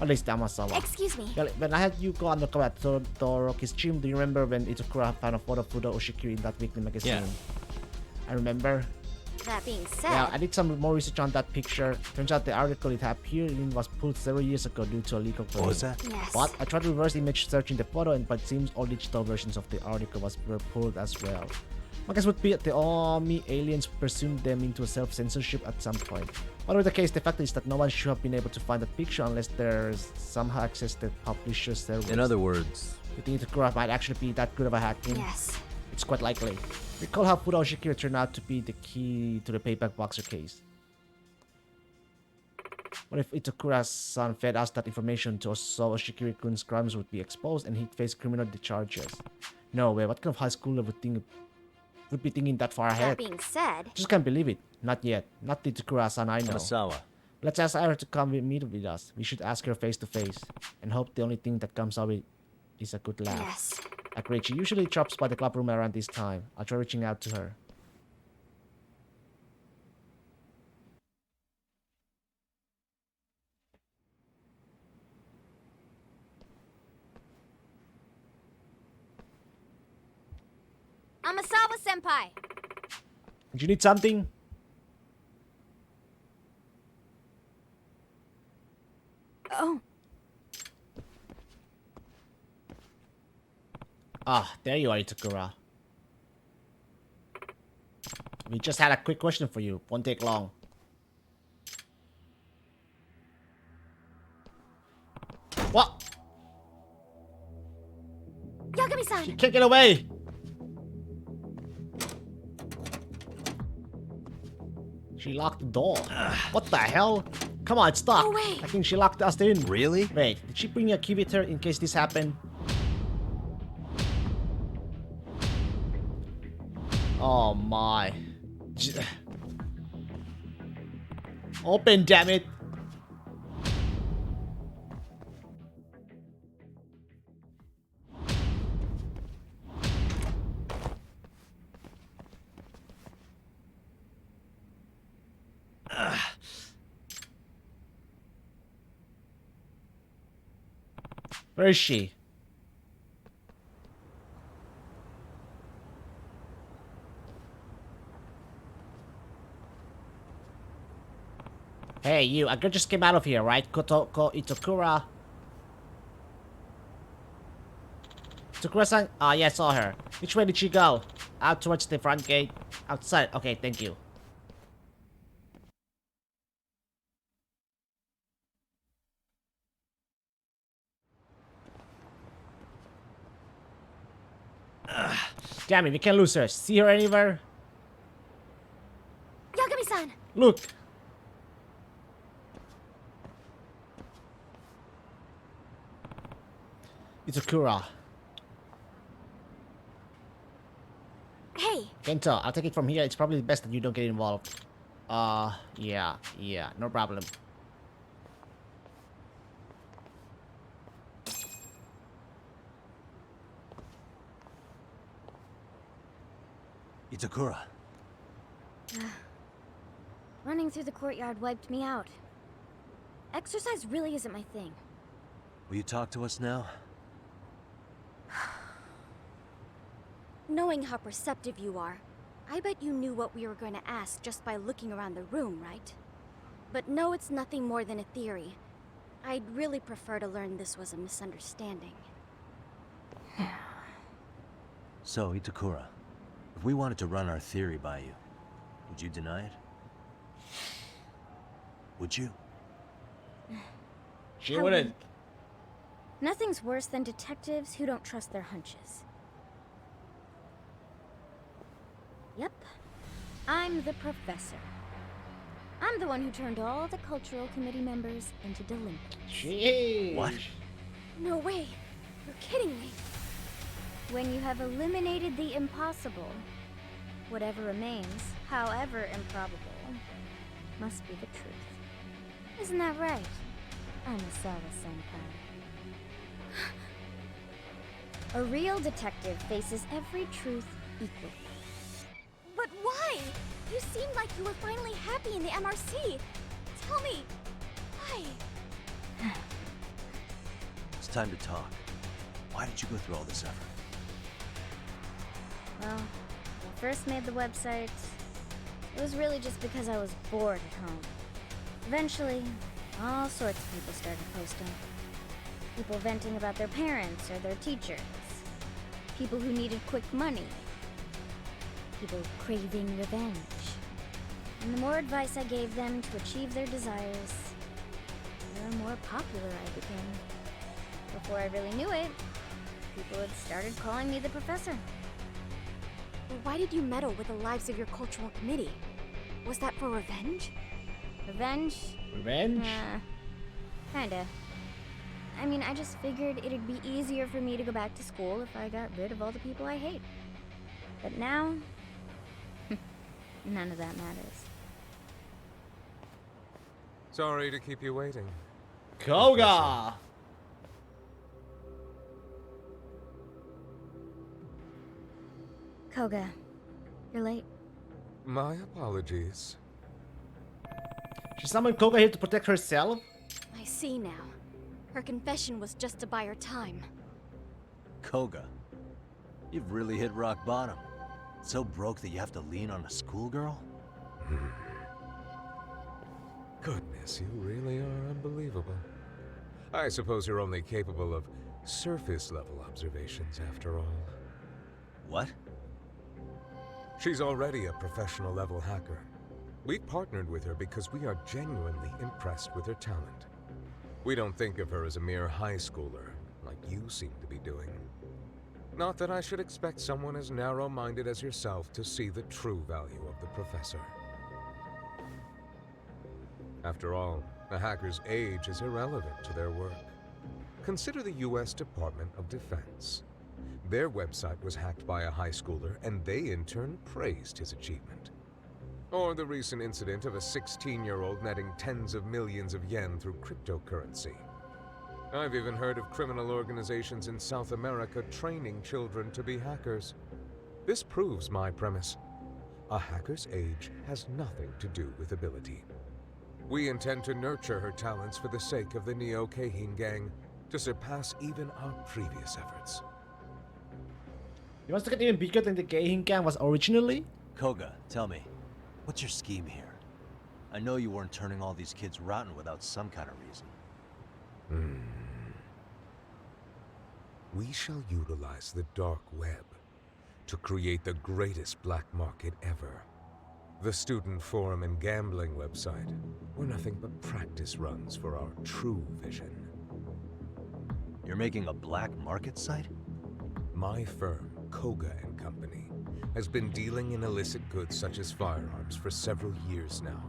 At least Amasawa. Excuse me. Well, when I had you go undercover at Todoroki's gym, do you remember when Itokura found a photo of Fudo Oshikiri in that weekly magazine? Yeah. I remember. That being said, Yeah, I did some more research on that picture. Turns out the article it appeared in was pulled several years ago due to a legal claim. What was that? yes. But I tried to reverse image searching the photo, but it seems all digital versions of the article were pulled as well. My guess would be that the army aliens presumed them into self-censorship at some point. Whatever the case, the fact is that no one should have been able to find that picture unless there's somehow access to the publisher's servers. In other words, You think Itakura might actually be that good of a hacking? Yes. It's quite likely. Recall how Furo Shikiri turned out to be the key to the Payback Boxer case. What if Itakura's son fed us that information to us so Shikiri-kun's crimes would be exposed and he'd face criminal charges? No way, what kind of high schooler would be thinking that far That ahead? being said, Just can't believe it. Not yet. Not the Itakura-san I know. Amasawa. Let's ask her to come meet with us. We should ask her face to face. And hope the only thing that comes out is a good laugh. yes. Agreed. She usually drops by the club room around this time. I'll try reaching out to her. Amasawa senpai. Do you need something? Oh, Ah, there you are, Itakura. We just had a quick question for you. Won't take long. What? Yagami-san. You can't get away! She locked the door. What the hell? Come on, it's stuck. No way. I think she locked us in. Really? Wait, did she bring a key with her in case this happened? Oh my. Open, damn it. Where is she? Hey, you, I just came out of here, right? Kotoko Itakura. Itakura-san? Ah, yeah, I saw her. Which way did she go? Out towards the front gate? Outside. Okay, thank you. Damn it, we can't lose her. See her anywhere? Yagami-san. Look! Itakura. Hey, Kento, I'll take it from here. It's probably best that you don't get involved. Yeah, no problem. Itakura. running through the courtyard wiped me out. Exercise really isn't my thing. Will you talk to us now? Knowing how perceptive you are, I bet you knew what we were going to ask just by looking around the room, right? But no, it's nothing more than a theory. I'd really prefer to learn this was a misunderstanding. So, Itakura, if we wanted to run our theory by you, would you deny it? Would you? She How wouldn't. weak. Nothing's worse than detectives who don't trust their hunches. Yep. I'm the professor. I'm the one who turned all the cultural committee members into delinquents. Jeez. What? No way. You're kidding me. When you have eliminated the impossible, whatever remains, however improbable, must be the truth. Isn't that right? Amasawa-senpai. A real detective faces every truth equally. But why? You seemed like you were finally happy in the MRC. Tell me, why? It's time to talk. Why did you go through all this effort? Well, I first made the website, It was really just because I was bored at home. Eventually, all sorts of people started posting. People venting about their parents or their teachers. People who needed quick money. People craving revenge. And the more advice I gave them to achieve their desires, the more popular I became. Before I really knew it, people had started calling me the professor. Well, why did you meddle with the lives of your cultural committee? Was that for revenge? Revenge? Revenge? Kinda. I mean, I just figured it'd be easier for me to go back to school if I got rid of all the people I hate. But now, none of that matters. Sorry to keep you waiting. Koga! Koga, you're late. My apologies. She summoned Koga here to protect herself? I see now. Her confession was just to buy her time. Koga, you've really hit rock bottom. So broke that you have to lean on a schoolgirl? Goodness, you really are unbelievable. I suppose you're only capable of surface-level observations after all. What? She's already a professional-level hacker. We partnered with her because we are genuinely impressed with her talent. We don't think of her as a mere high schooler, like you seem to be doing. Not that I should expect someone as narrow-minded as yourself to see the true value of the professor. After all, a hacker's age is irrelevant to their work. Consider the US Department of Defense. Their website was hacked by a high schooler, and they in turn praised his achievement. Or the recent incident of a 16-year-old netting tens of millions of yen through cryptocurrency. I've even heard of criminal organizations in South America training children to be hackers. This proves my premise. A hacker's age has nothing to do with ability. We intend to nurture her talents for the sake of the Neo Keihin gang, to surpass even our previous efforts. You want to get even bigger than the Keihin gang was originally? Koga, tell me, what's your scheme here? I know you weren't turning all these kids rotten without some kind of reason. We shall utilize the dark web to create the greatest black market ever. The student forum and gambling website were nothing but practice runs for our true vision. You're making a black market site? My firm, Koga & Company, has been dealing in illicit goods such as firearms for several years now.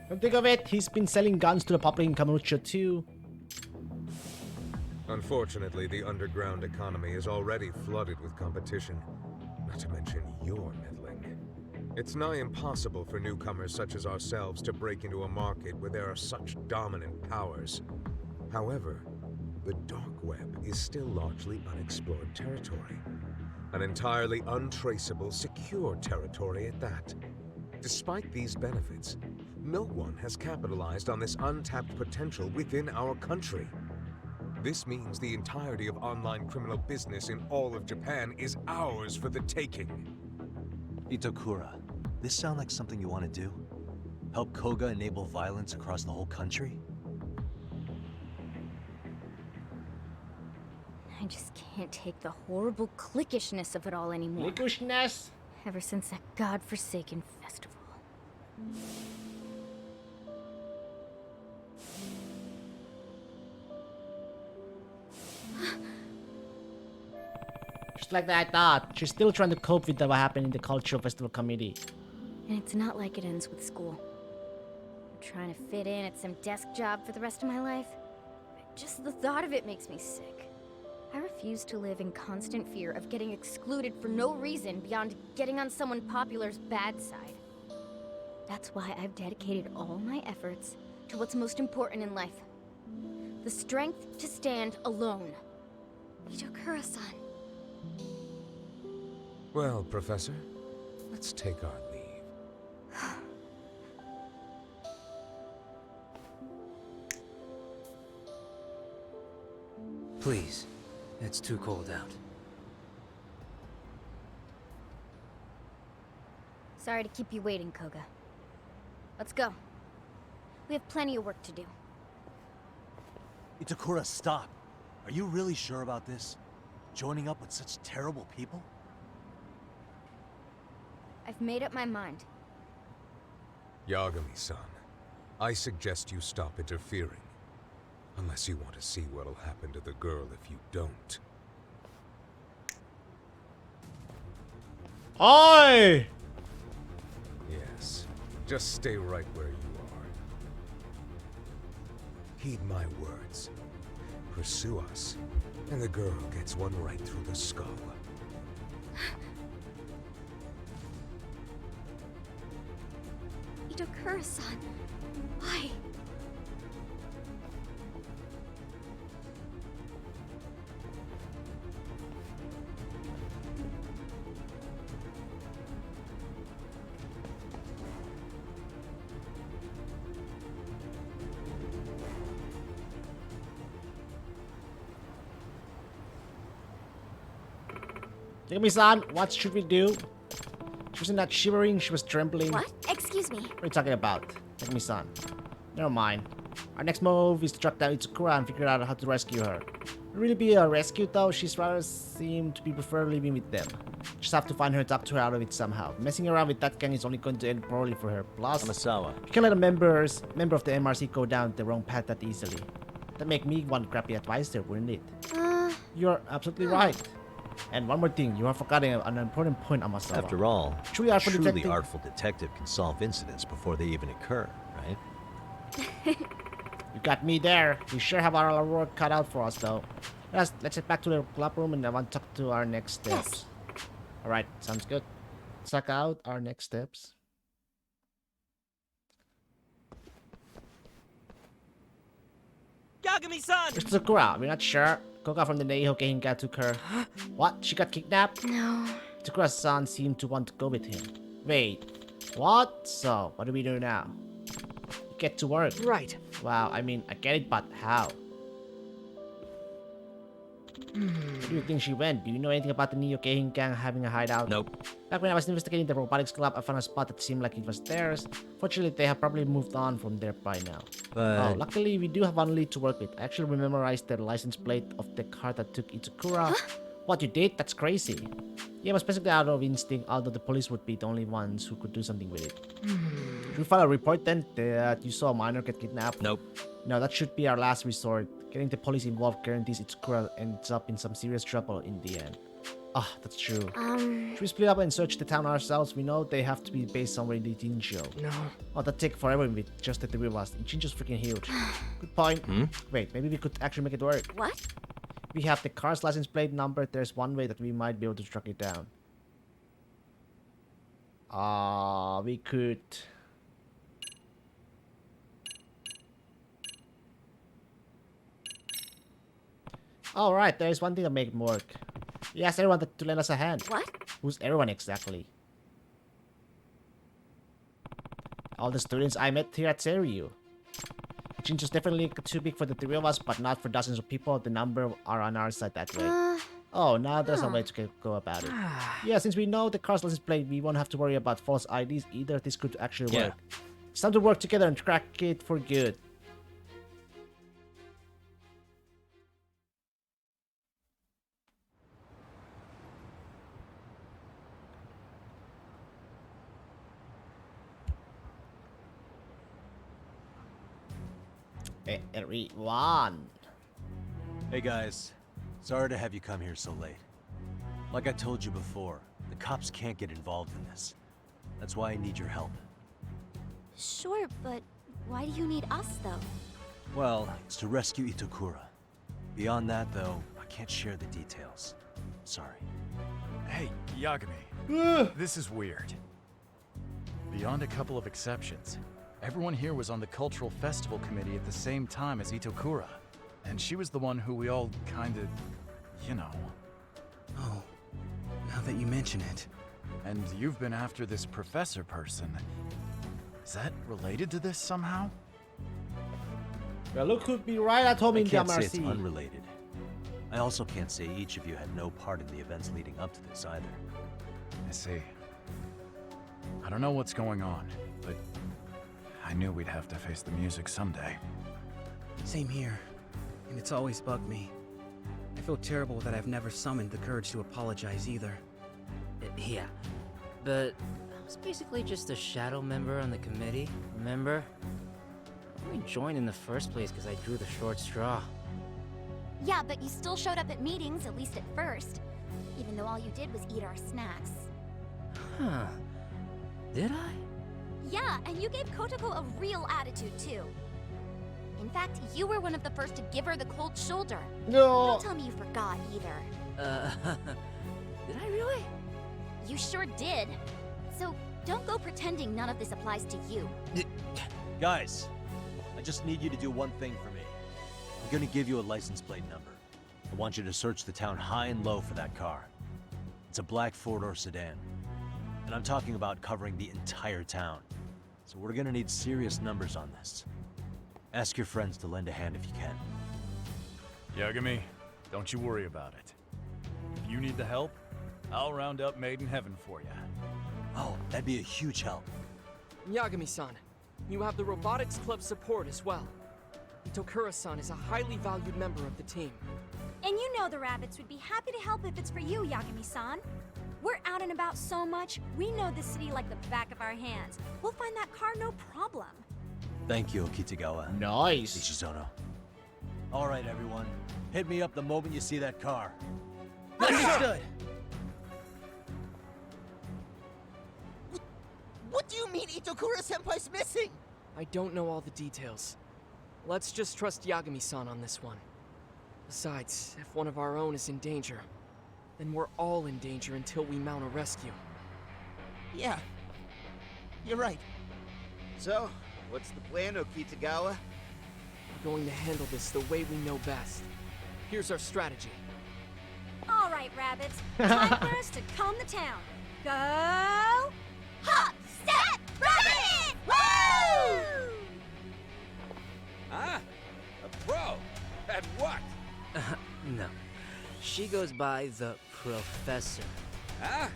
Don't think of it, he's been selling guns to the public in Kamurocho too. Unfortunately, the underground economy is already flooded with competition, not to mention your meddling. It's nigh impossible for newcomers such as ourselves to break into a market where there are such dominant powers. However, the dark web is still largely unexplored territory. An entirely untraceable, secure territory at that. Despite these benefits, no one has capitalized on this untapped potential within our country. This means the entirety of online criminal business in all of Japan is ours for the taking. Itokura, this sound like something you want to do? Help Koga enable violence across the whole country? I just can't take the horrible cliquishness of it all anymore. Cliquishness? Ever since that godforsaken festival. Just like that I thought, she's still trying to cope with what happened in the Cultural Festival Committee. And it's not like it ends with school. I'm trying to fit in at some desk job for the rest of my life. Just the thought of it makes me sick. I refuse to live in constant fear of getting excluded for no reason beyond getting on someone popular's bad side. That's why I've dedicated all my efforts to what's most important in life. The strength to stand alone. Itokura-san. Well, Professor, let's take our leave. Please, it's too cold out. Sorry to keep you waiting, Koga. Let's go. We have plenty of work to do. Itakura, stop. Are you really sure about this? Joining up with such terrible people? I've made up my mind. Yagami-san, I suggest you stop interfering. Unless you want to see what'll happen to the girl if you don't. Oi! Yes, just stay right where you are. Heed my words. Pursue us, and the girl gets one right through the skull. Itakura-san, why? Yagami-san, what should we do? She wasn't that shivering, she was trembling. What? Excuse me. What are you talking about? Yagami-san. Never mind. Our next move is to track down Itakura and figure out how to rescue her. It will really be a rescue though, she's rather seem to be prefer living with them. Just have to find her and talk to her out of it somehow. Messing around with that gang is only going to end poorly for her. Plus, Amasawa. you can't let a member of the MRC go down the wrong path that easily. That'd make me one crappy advisor, wouldn't it? You're absolutely right. And one more thing, you are forgetting an important point, Amasawa. After all, truly artful detective can solve incidents before they even occur, right? You got me there. We sure have our work cut out for us, though. Let's head back to the club room and I want to talk to our next steps. Alright, sounds good. Check out our next steps. Yagami-san! It's Sakura. We're not sure. Koga from the Neiho Gehinga took her. What? She got kidnapped? No. Sakura-san seemed to want to go with him. Wait. What? So, what do we do now? Get to work. Right. Wow, I mean, I get it, but how? Where do you think she went? Do you know anything about the Neo Gehin gang having a hideout? Nope. Back when I was investigating the robotics club, I found a spot that seemed like it was theirs. Fortunately, they have probably moved on from there by now. But... Oh, luckily, we do have one lead to work with. I actually memorized the license plate of the car that took Itakura. What, you did? That's crazy. Yeah, it was basically out of instinct, although the police would be the only ones who could do something with it. Should we file a report then that you saw a minor get kidnapped? Nope. No, that should be our last resort. Getting the police involved guarantees Itakura ends up in some serious trouble in the end. Ah, that's true. Should we split up and search the town ourselves? We know they have to be based somewhere in the Jinjo. No. Oh, that'd take forever with just the three of us. Jinjo's freaking huge. Good point. Wait, maybe we could actually make it work. What? We have the car's license plate number. There's one way that we might be able to track it down. We could... Alright, there's one thing that make it work. We asked everyone to lend us a hand. What? Who's everyone exactly? All the students I met here at Seiryu. Jinjo's definitely too big for the three of us, but not for dozens of people. The number are on our side that way. Oh, now there's a way to go about it. Yeah, since we know the car's license plate, we won't have to worry about false IDs either. This could actually work. It's time to work together and crack it for good. Everyone. Hey guys, sorry to have you come here so late. Like I told you before, the cops can't get involved in this. That's why I need your help. Sure, but why do you need us, though? Well, it's to rescue Itakura. Beyond that, though, I can't share the details. Sorry. Hey, Yagami. This is weird. Beyond a couple of exceptions, everyone here was on the Cultural Festival Committee at the same time as Itakura. And she was the one who we all kinda, you know. Oh, now that you mention it. And you've been after this professor person. Is that related to this somehow? Well, look who'd be right at home in the I can't say it's MRC. unrelated. I also can't say each of you had no part in the events leading up to this either. I see. I don't know what's going on, but I knew we'd have to face the music someday. Same here. And it's always bugged me. I feel terrible that I've never summoned the courage to apologize either. Yeah, but I was basically just a shadow member on the committee, remember? I only joined in the first place because I drew the short straw. Yeah, but you still showed up at meetings, at least at first. Even though all you did was eat our snacks. Huh. Did I? Yeah, and you gave Kotoko a real attitude, too. In fact, you were one of the first to give her the cold shoulder. No. Don't tell me you forgot, either. Did I really? You sure did. So, don't go pretending none of this applies to you. Guys, I just need you to do one thing for me. I'm gonna give you a license plate number. I want you to search the town high and low for that car. It's a black four-door sedan. And I'm talking about covering the entire town. So we're gonna need serious numbers on this. Ask your friends to lend a hand if you can. Yagami, don't you worry about it. If you need the help, I'll round up Made in Heaven for you. Oh, that'd be a huge help. Yagami-san, you have the Robotics Club support as well. Itokura-san is a highly valued member of the team. And you know the rabbits would be happy to help if it's for you, Yagami-san. We're out and about so much, we know the city like the back of our hands. We'll find that car no problem. Thank you, Kitagawa. Nice. Shizuno. All right, everyone. Hit me up the moment you see that car. Understood. What do you mean Itokura-senpai's missing? I don't know all the details. Let's just trust Yagami-san on this one. Besides, if one of our own is in danger, then we're all in danger until we mount a rescue. Yeah, you're right. So, what's the plan, Okitagawa? We're going to handle this the way we know best. Here's our strategy. All right, rabbits. Time for us to calm the town. Go! Hop, set, rabbit! Woo! Huh? A pro? At what? No. She goes by the Professor. Huh?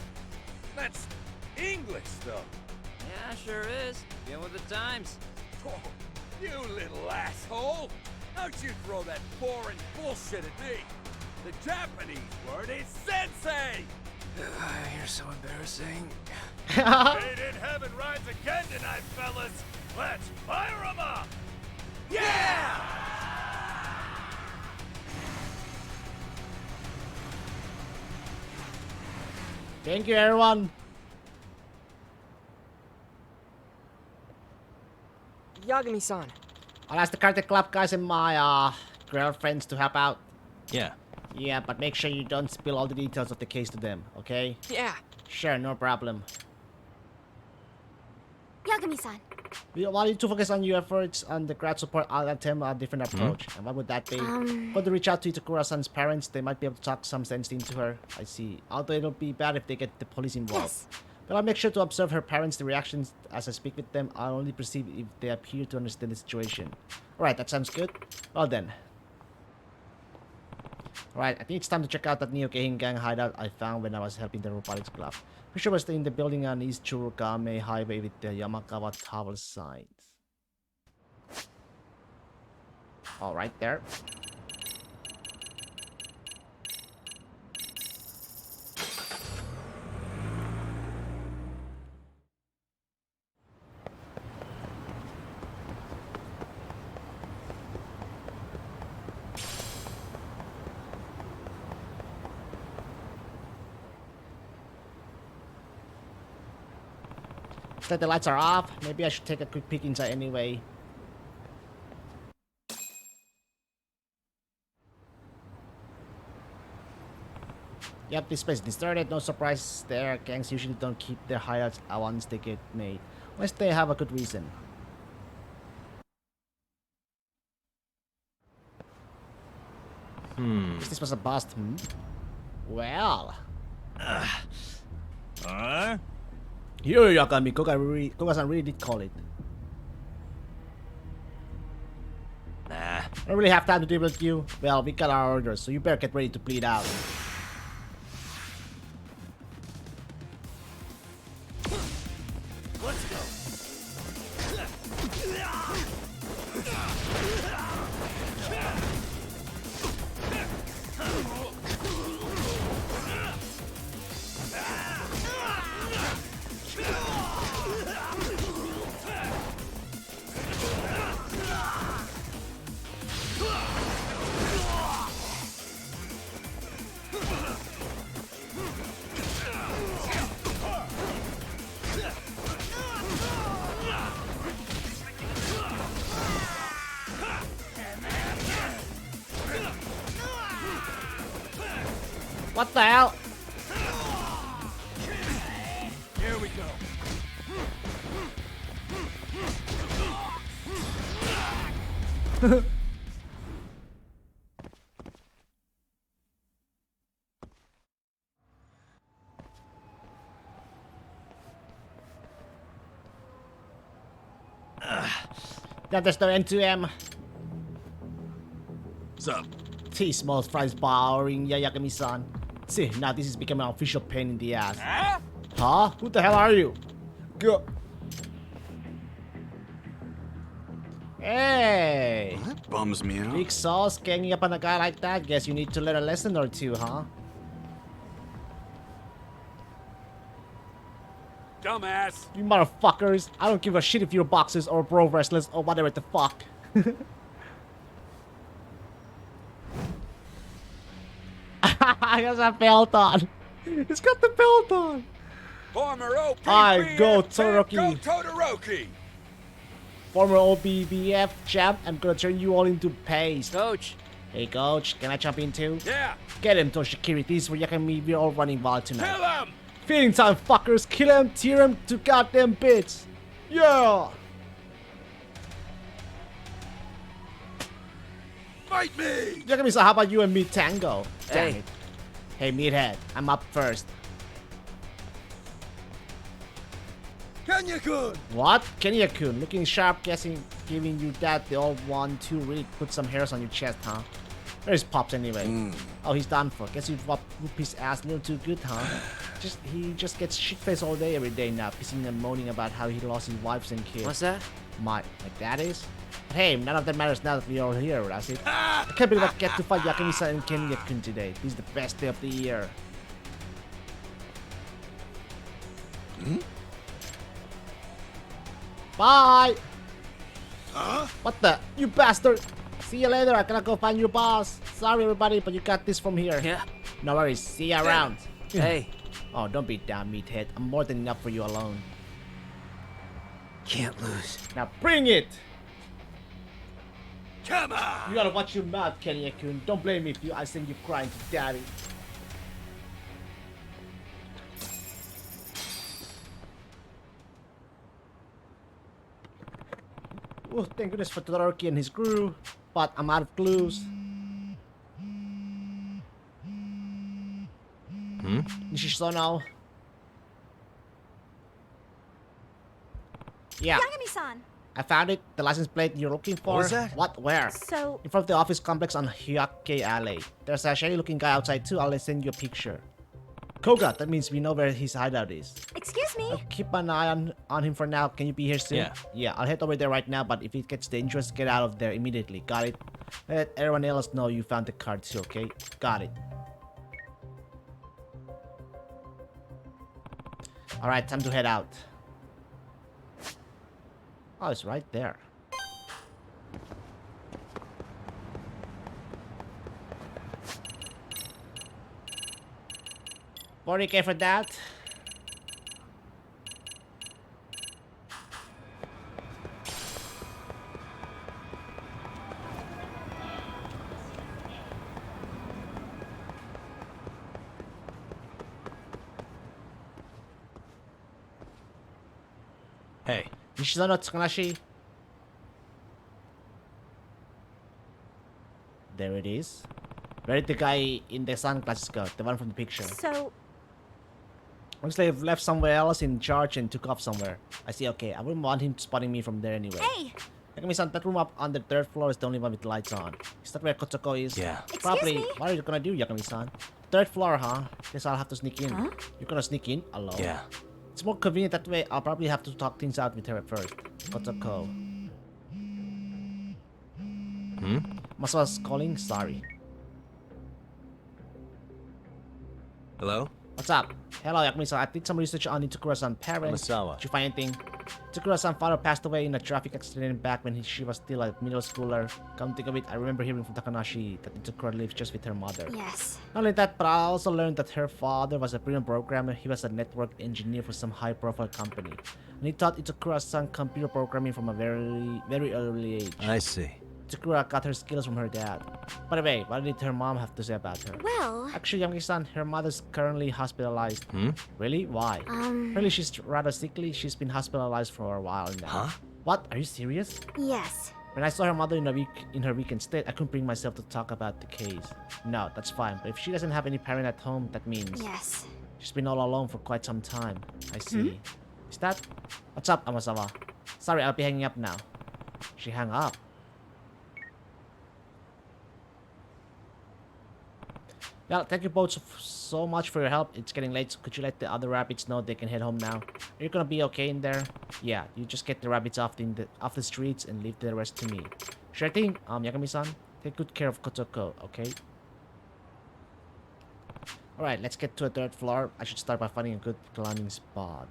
That's English, though. Yeah, sure is. Get with the times. Oh, you little asshole! Don't you throw that boring bullshit at me! The Japanese word is sensei! You're so embarrassing. Made in Heaven rides again tonight, fellas! Let's fire 'em up! Yeah! Thank you, everyone. Yagami-san. I'll ask the Karate Club guys and my girlfriends to help out. Yeah. Yeah, but make sure you don't spill all the details of the case to them, okay? Yeah. Sure, no problem. Yagami-san. We want you to focus on your efforts on the crowd support. I'll attempt a different approach. And what would that be? Want to reach out to Itakura-san's parents? They might be able to talk some sense into her. I see. Although it'll be bad if they get the police involved. Yes. But I'll make sure to observe her parents' reactions as I speak with them. I'll only perceive if they appear to understand the situation. Alright, that sounds good. Well then. Alright, I think it's time to check out that Neo Keihin gang hideout I found when I was helping the Robotics Club. Pretty sure was in the building on East Churukame Highway with the Yamakawa Tower signs. Alright, there. Looks like the lights are off. Maybe I should take a quick peek inside anyway. Yep, this place is deserted. No surprise there. Gangs usually don't keep their hideouts once they get made. Unless they have a good reason. Guess this was a bust, Well. Here, Yagami. Koga-san really did call it. Nah. I don't really have time to deal with you. Well, we got our orders, so you better get ready to bleed out. Let's go. What the hell? Here we go. Now there's no N2M. What's up? T-small fries powering Yagami-san. See, now this is becoming an official pain in the ass. Huh? Who the hell are you? Go. Hey! That bums me out. Big sauce ganging up on a guy like that? Guess you need to learn a lesson or two, huh? Dumbass. You motherfuckers! I don't give a shit if you're boxers or pro wrestlers or whatever the fuck. He has a belt on. He's got the belt on. Former OPBF Hi, go champ, Todoroki. Go Todoroki. Former OBBF champ, I'm gonna turn you all into paste. Coach. Hey, coach, can I jump in too? Yeah. Get him, Toshikiri. This is where Yakami, we're all running wild tonight. Kill him. Feeding time, fuckers. Kill him, tear him to goddamn bits. Yeah. Fight me. Yakami-san, how about you and me tango? Damn Hey. it. Hey, meathead, I'm up first. Kenya-kun. What? Kenya-kun, looking sharp, guessing, giving you that the old 1-2 really put some hairs on your chest, huh? Where's Pops anyway? Oh, he's done for. Guess you whoop his ass a little too good, huh? He just gets shit-faced all day every day now, pissing and moaning about how he lost his wives and kids. What's that? Like that is? But hey, none of that matters now that we're all here, that's it. I can't believe I get to fight Yakami-san and Kenya-kun today. This is the best day of the year. Bye! Huh? What the? You bastard! See you later, I gotta go find your boss. Sorry everybody, but you got this from here. Yeah. No worries, see you around. Hey. Oh, don't be down, meathead. I'm more than enough for you alone. Can't lose. Now bring it! Come on. You gotta watch your mouth, Kenya-kun. Don't blame me if I send you crying to daddy. Oh, thank goodness for Todoroki and his crew, but I'm out of clues. Nishisono. Yeah, Yagami-san. I found it. The license plate you're looking for. What was that? What? Where? So, In front of the office complex on Hyake Alley. There's a shady looking guy outside too. I'll send you a picture. Koga, that means we know where his hideout is. excuse me. I'll keep an eye on him for now. Can you be here soon? Yeah. Yeah, I'll head over there right now, but if it gets dangerous, get out of there immediately. Got it? Let everyone else know you found the card too, okay? Got it. Alright, time to head out. Oh, it's right there. $40K for that. Hey. Nishizono Tsukunashi. There it is. Where did the guy in the sunglasses go? The one from the picture. So, Looks like they've left somewhere else in charge and took off somewhere. I see, okay. I wouldn't want him spotting me from there anyway. hey, Yakami-san, that room up on the 3rd floor is the only one with lights on. Is that where Kotsoko is? Yeah. Probably. me? What are you gonna do, Yakami-san? 3rd floor, huh? Guess I'll have to sneak in. Huh? You're gonna sneak in alone? Yeah. It's more convenient that way. I'll probably have to talk things out with her first. Kotoko. Masawa's calling? Sorry. Hello? What's up? Hello, Yakuza. I did some research on Itakura-san's parents. Masawa. Did you find anything? Itakura-san's father passed away in a traffic accident back when she was still a middle schooler. Come to think of it, I remember hearing from Takanashi that Itakura lives just with her mother. Yes. Not only that, but I also learned that her father was a brilliant programmer. He was a network engineer for some high-profile company. And he taught Itakura-san computer programming from a very early age. I see. Itakura got her skills from her dad. By the way, what did her mom have to say about her? Well... Actually, Yami-san, her mother's currently hospitalized. Really? Why? Really, she's rather sickly. She's been hospitalized for a while now. Huh? What? Are you serious? Yes. When I saw her mother in her weakened state, I couldn't bring myself to talk about the case. No, that's fine. But if she doesn't have any parent at home, that means... Yes. She's been all alone for quite some time. I see. Is that... What's up, Amasawa? Sorry, I'll be hanging up now. She hung up. Well, thank you both so much for your help. It's getting late, so could you let the other rabbits know they can head home now? Are you gonna be okay in there? Yeah, you just get the rabbits off the streets and leave the rest to me. Sure thing, Yakami-san. Take good care of Kotoko, okay? Alright, let's get to a third floor. I should start by finding a good climbing spot.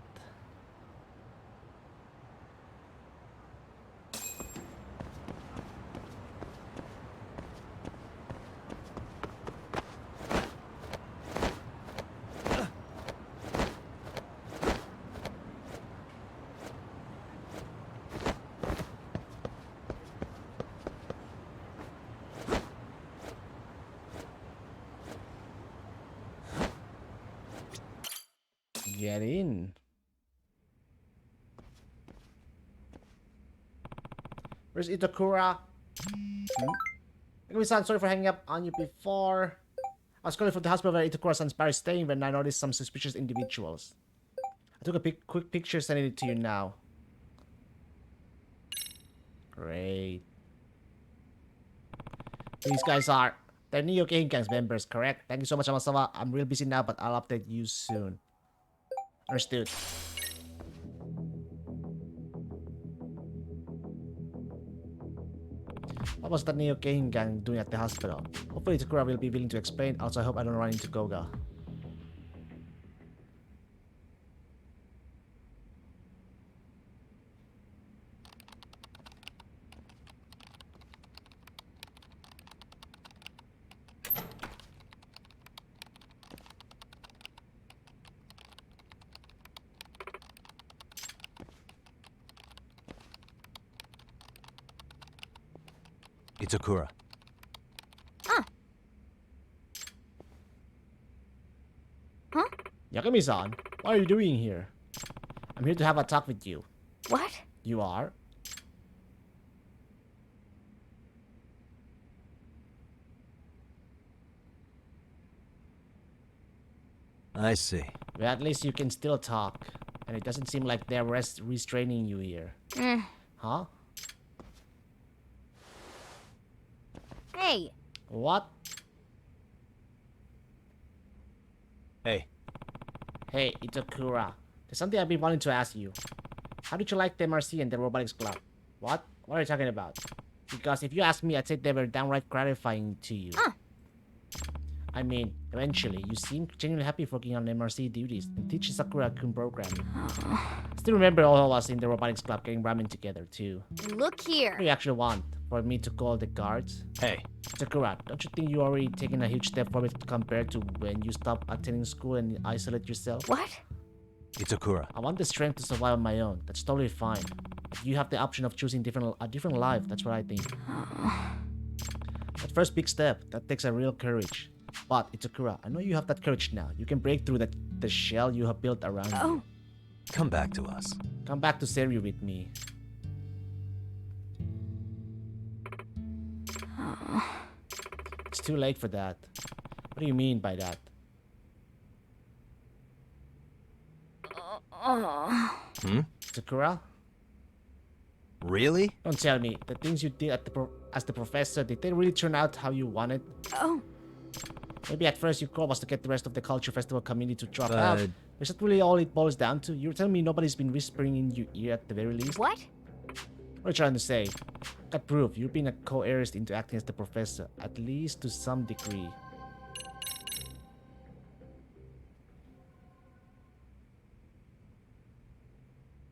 Get in. Where's Itakura? Yakami-san, sorry for hanging up on you before. I was calling from the hospital where Itakura-san's parents staying when I noticed some suspicious individuals. I took a quick picture, sending it to you now. Great. These guys are... They're Neo Game Gangs members, correct? Thank you so much, Amasawa. I'm real busy now, but I'll update you soon. Understood. What was the Neo Game Gang doing at the hospital? Hopefully Takura will be willing to explain. Also, I hope I don't run into Goga. Itakura. Huh? Yakami-san, what are you doing here? I'm here to have a talk with you. What? You are? I see. Well, at least you can still talk. And it doesn't seem like they're restraining you here. Huh? Hey. What? Hey. Hey, Itakura. There's something I've been wanting to ask you. How did you like the MRC and the Robotics Club? What? What are you talking about? Because if you ask me, I'd say they were downright gratifying to you. I mean, eventually, you seem genuinely happy working on MRC duties and teaching Sakura-kun programming. Still remember all of us in the Robotics Club getting ramen together, too. Look here. What do you actually want? For me to call the guards? Hey. Sakura, don't you think you already taken a huge step forward compared to when you stopped attending school and isolate yourself? What? Itakura. I want the strength to survive on my own. That's totally fine. If you have the option of choosing a different life, that's what I think. That first big step, that takes a real courage. But, Itakura, I know you have that courage now. You can break through the shell you have built around you. Come back to us. Come back to Seiryu with me. It's too late for that. What do you mean by that? Sakura? Really? Don't tell me. The things you did at as the professor, did they really turn out how you wanted? Maybe at first your goal was to get the rest of the culture festival community to drop out. Is that really all it boils down to? You're telling me nobody's been whispering in your ear at the very least? What? What are you trying to say? Got proof. You've been a coerced into acting as the professor, at least to some degree.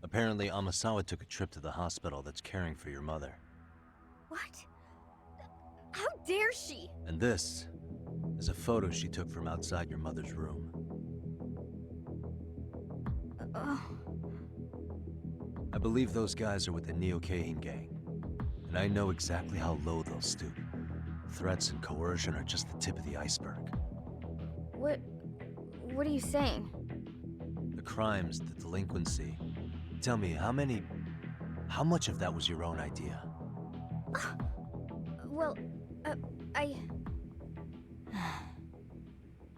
Apparently, Amasawa took a trip to the hospital that's caring for your mother. What? How dare she? And this is a photo she took from outside your mother's room. I believe those guys are with the Neo-Kahin gang. And I know exactly how low they'll stoop. Threats and coercion are just the tip of the iceberg. What are you saying? The crimes, the delinquency. Tell me, how much of that was your own idea? Well,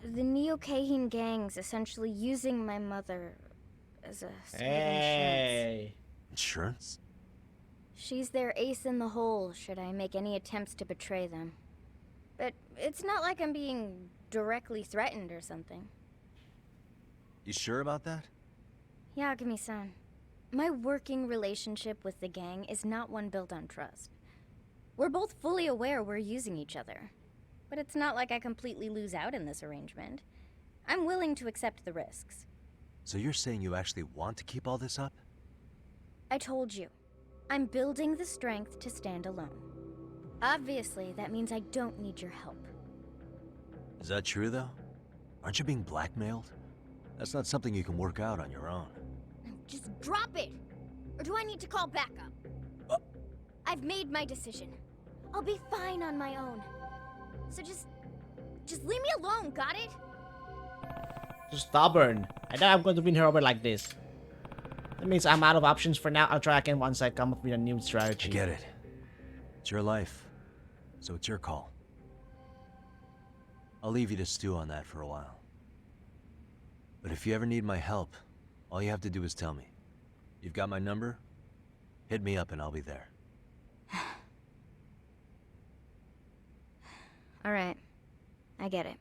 the Neo-Kahin gang's essentially using my mother as a sort of insurance. Insurance? She's their ace in the hole should I make any attempts to betray them. But it's not like I'm being directly threatened or something. You sure about that? Yagami-san, my working relationship with the gang is not one built on trust. We're both fully aware we're using each other. But it's not like I completely lose out in this arrangement. I'm willing to accept the risks. So you're saying you actually want to keep all this up? I told you. I'm building the strength to stand alone. Obviously, that means I don't need your help. Is that true, though? Aren't you being blackmailed? That's not something you can work out on your own. Just drop it! Or do I need to call backup? I've made my decision. I'll be fine on my own. So just leave me alone, got it? Just stubborn. I doubt I'm going to win her over like this. That means I'm out of options for now. I'll try again once I come up with a new strategy. I get it. It's your life, so it's your call. I'll leave you to stew on that for a while. But if you ever need my help, all you have to do is tell me. You've got my number? Hit me up and I'll be there. Alright. I get it.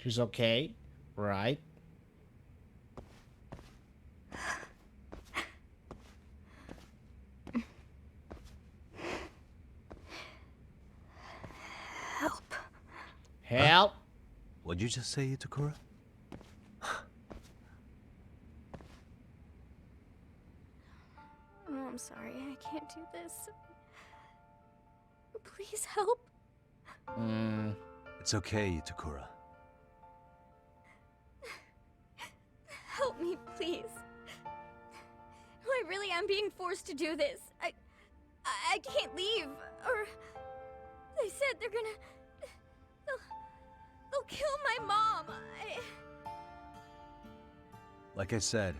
She's okay, right? Help. Help? What'd you just say, Itakura? Oh, I'm sorry. I can't do this. Please help. It's okay, Itakura. Help me, please. I really am being forced to do this. I can't leave. Or they said they'll kill my mom. Like I said,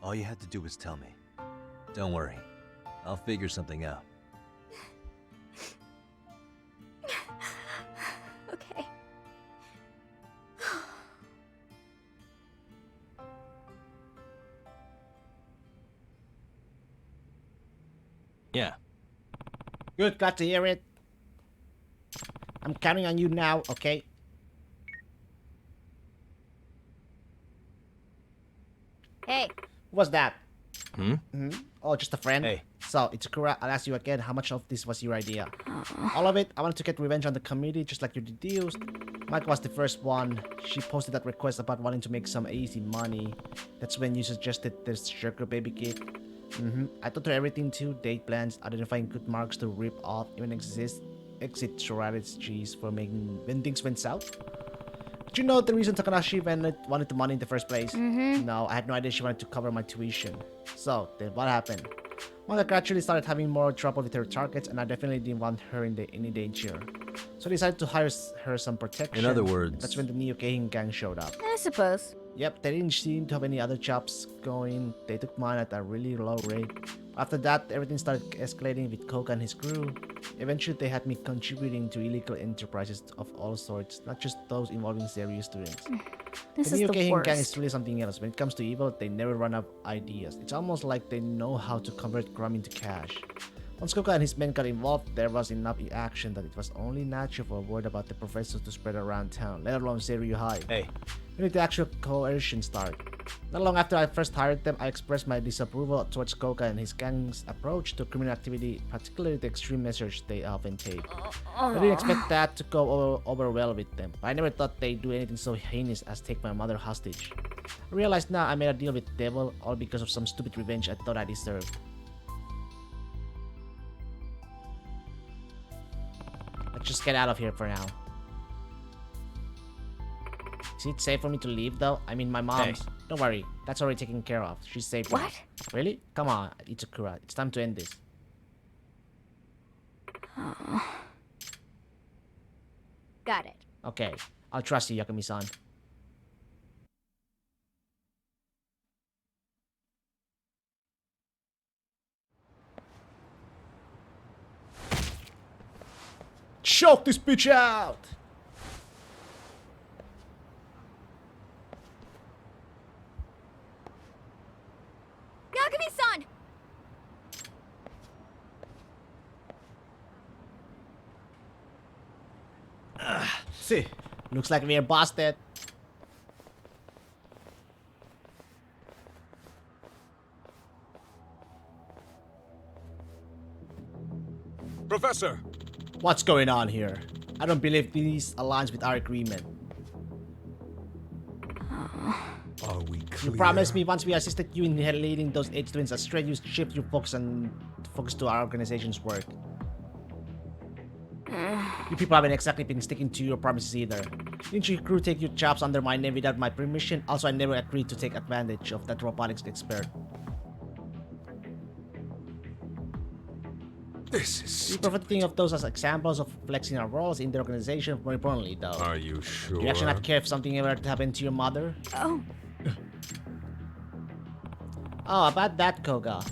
all you had to do was tell me. Don't worry. I'll figure something out. Okay. Yeah. Good, glad to hear it. I'm counting on you now, okay? Hey. What's that? Hmm? Oh, just a friend? Hey. So, Itakura, I'll ask you again, how much of this was your idea? All of it. I wanted to get revenge on the committee, just like you deduced. Mike was the first one. She posted that request about wanting to make some easy money. That's when you suggested this sugar baby kid. I thought her everything too. Date plans, identifying good marks to rip off, even exit strategies for making when things went south. Did you know the reason Takanashi wanted the money in the first place? No, I had no idea she wanted to cover my tuition. So, then what happened? Manga gradually started having more trouble with her targets, and I definitely didn't want her in any danger. So I decided to hire her some protection. In other words... That's when the Neo-Kahin gang showed up. I suppose. Yep, they didn't seem to have any other jobs going. They took mine at a really low rate. After that, everything started escalating with Koga and his crew. Eventually, they had me contributing to illegal enterprises of all sorts, not just those involving serious students. The Neo-Kahin gang is really something else. When it comes to evil, they never run out of ideas. It's almost like they know how to convert crime into cash. Once Koga and his men got involved, there was enough action that it was only natural for word about the professor to spread around town, let alone Seiryu High. Hey. When did the actual coercion start? Not long after I first hired them, I expressed my disapproval towards Koga and his gang's approach to criminal activity, particularly the extreme measures they often take. I didn't expect that to go over well with them, but I never thought they'd do anything so heinous as take my mother hostage. I realize now I made a deal with the devil, all because of some stupid revenge I thought I deserved. Let's just get out of here for now. Is it safe for me to leave though? I mean, my mom's... Hey. Don't worry, that's already taken care of. She's safe now. What? Really? Come on, Itakura. It's time to end this. Got it. Okay, I'll trust you, Yakami-san. Choke this bitch out! Yagami-san! See, looks like we're busted. Professor! What's going on here? I don't believe this aligns with our agreement. Are we clear? You promised me once we assisted you in leading those 8 twins astray, you shift your focus to our organization's work. You people haven't exactly been sticking to your promises either. Didn't your crew take your jobs under my name without my permission? Also, I never agreed to take advantage of that robotics expert. This is... We prefer to think of those as examples of flexing our roles in the organization, more importantly though. Are you sure? Do you actually not care if something ever happened to your mother? Oh. Oh, about that, Koga.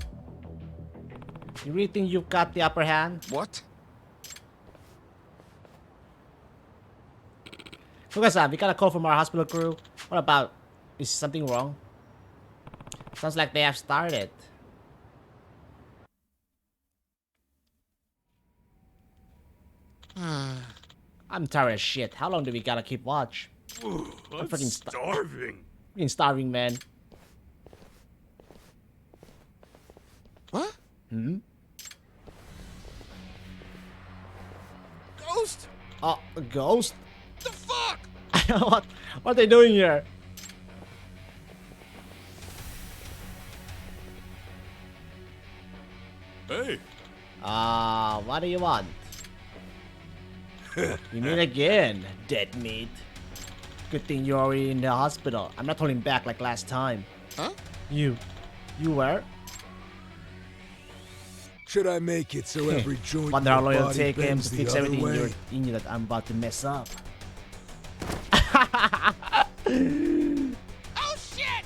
You really think you've got the upper hand? What? Koga-san, we got a call from our hospital crew. What about? Is something wrong? Sounds like they have started. I'm tired as shit. How long do we gotta keep watch? Ooh, I'm freaking starving. Freaking starving, man. What? Hmm? Ghost? Oh, a ghost? The fuck? What are they doing here? Hey. What do you want? You meet again, dead meat. Good thing you're already in the hospital. I'm not holding back like last time. Huh? You were? Should I make it so every joint Wonder how in long your it'll body take him bends to the fix other everything way? in you that I'm about to mess up. Oh shit!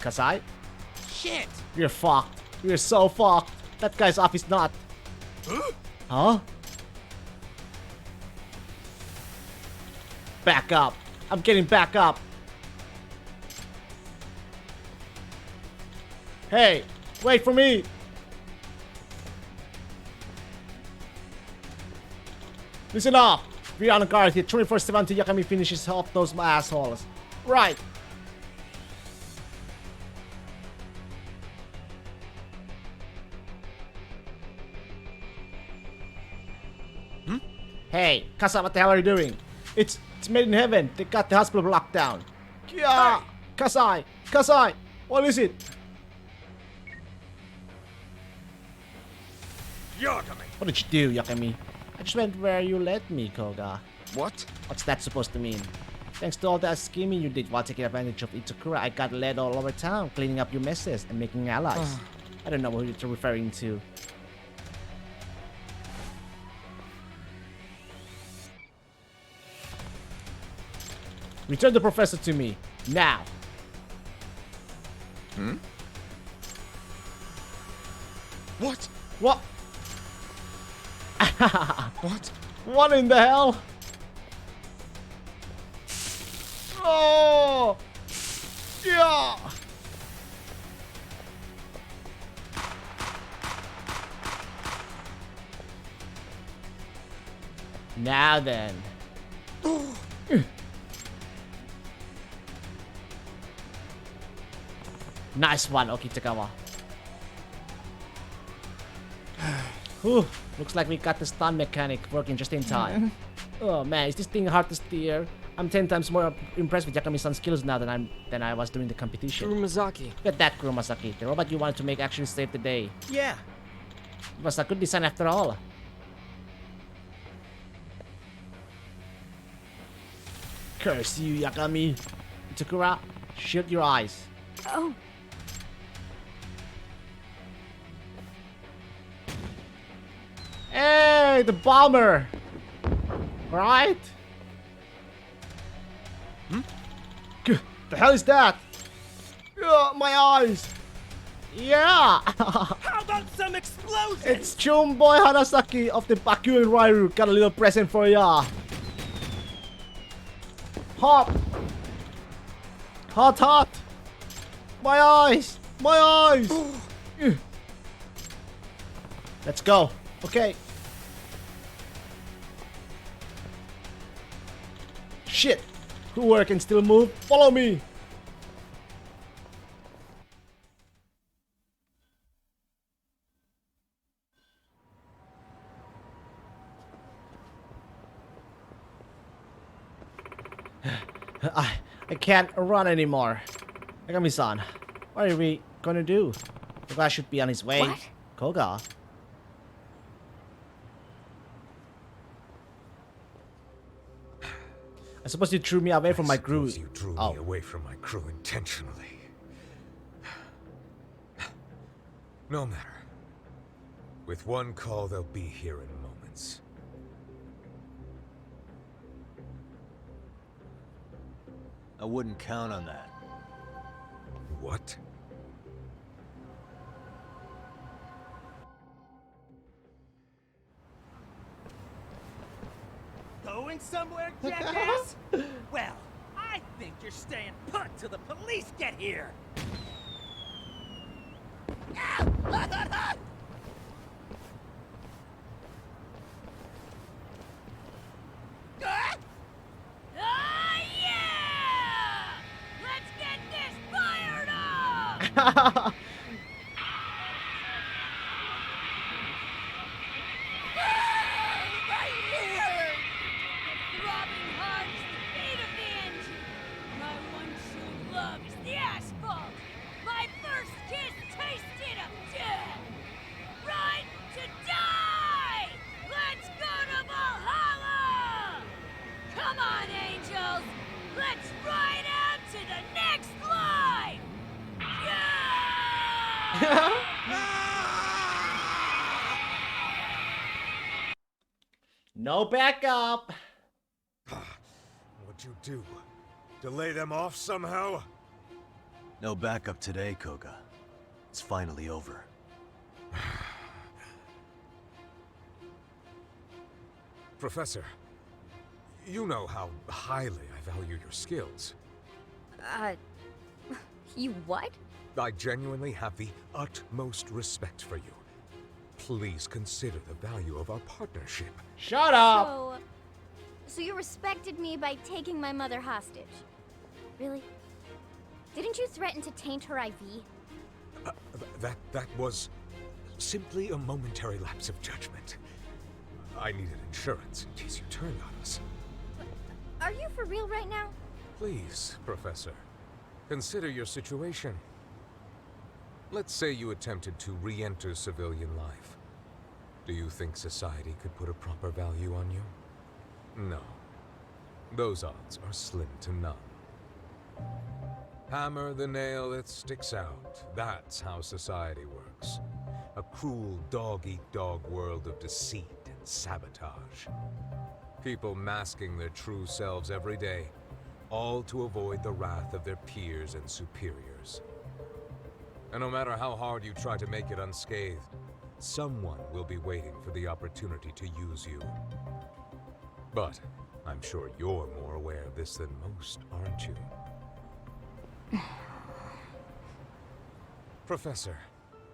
Kasai? Shit! You're fucked. You're so fucked. That guy's off his nut. Huh? Back up. I'm getting back up. Hey, wait for me. Listen up. We're on guard here 24/7 until Yakami finishes off those assholes. Right. Hey, Kasa, what the hell are you doing? It's made in heaven. They got the hospital locked down. Yeah, Kasai, what is it? Yagami. What did you do, Yakami? I just went where you led me, Koga. What? What's that supposed to mean? Thanks to all that scheming you did while taking advantage of Itakura, I got led all over town, cleaning up your messes and making allies. I don't know who you're referring to. Return the professor to me, now. What? What? What? What in the hell? Oh! Yeah! Now then. Nice one, Okitagawa. Whew, looks like we got the stun mechanic working just in time. Oh man, is this thing hard to steer? I'm 10 times more impressed with Yakami-san's skills now than I was during the competition. Kurumazaki. Look at that, Kurumazaki. The robot you wanted to make actually saved the day. Yeah. It was a good design after all. Curse you, Yakami. Itakura, shield your eyes. Oh. Hey, the bomber! Right? The hell is that? My eyes! Yeah! How about some explosions? It's Chumboy Hanasaki of the Bakugan Rairu. Got a little present for ya. Hot! Hot, hot! My eyes! My eyes! Let's go. Okay. Shit! Whoever can still move, follow me! I can't run anymore. Yakami-san, what are we gonna do? Koga should be on his way. What? Koga? I suppose you threw me away from my crew. You drew me away from my crew intentionally. No matter. With one call, they'll be here in moments. I wouldn't count on that. What? Going somewhere, jackass? Well, I think you're staying put till the police get here. Yeah! Let's get this fired up! Right here! The throbbing heart is the beat of the engine. My one true love is the asphalt. My first kiss tasted of death. Right to die! Let's go to Valhalla! Come on, angels! Let's ride out to the next life! Yeah! No backup! What'd you do? Delay them off somehow? No backup today, Koga. It's finally over. Professor, you know how highly I value your skills. You what? I genuinely have the utmost respect for you. Please consider the value of our partnership. Shut up! So you respected me by taking my mother hostage? Really? Didn't you threaten to taint her IV? That was simply a momentary lapse of judgment. I needed insurance in case you turned on us. Are you for real right now? Please, Professor, consider your situation. Let's say you attempted to re-enter civilian life. Do you think society could put a proper value on you? No. Those odds are slim to none. Hammer the nail that sticks out. That's how society works. A cruel dog-eat-dog world of deceit and sabotage. People masking their true selves every day, all to avoid the wrath of their peers and superiors. And no matter how hard you try to make it unscathed, someone will be waiting for the opportunity to use you. But I'm sure you're more aware of this than most, aren't you? Professor,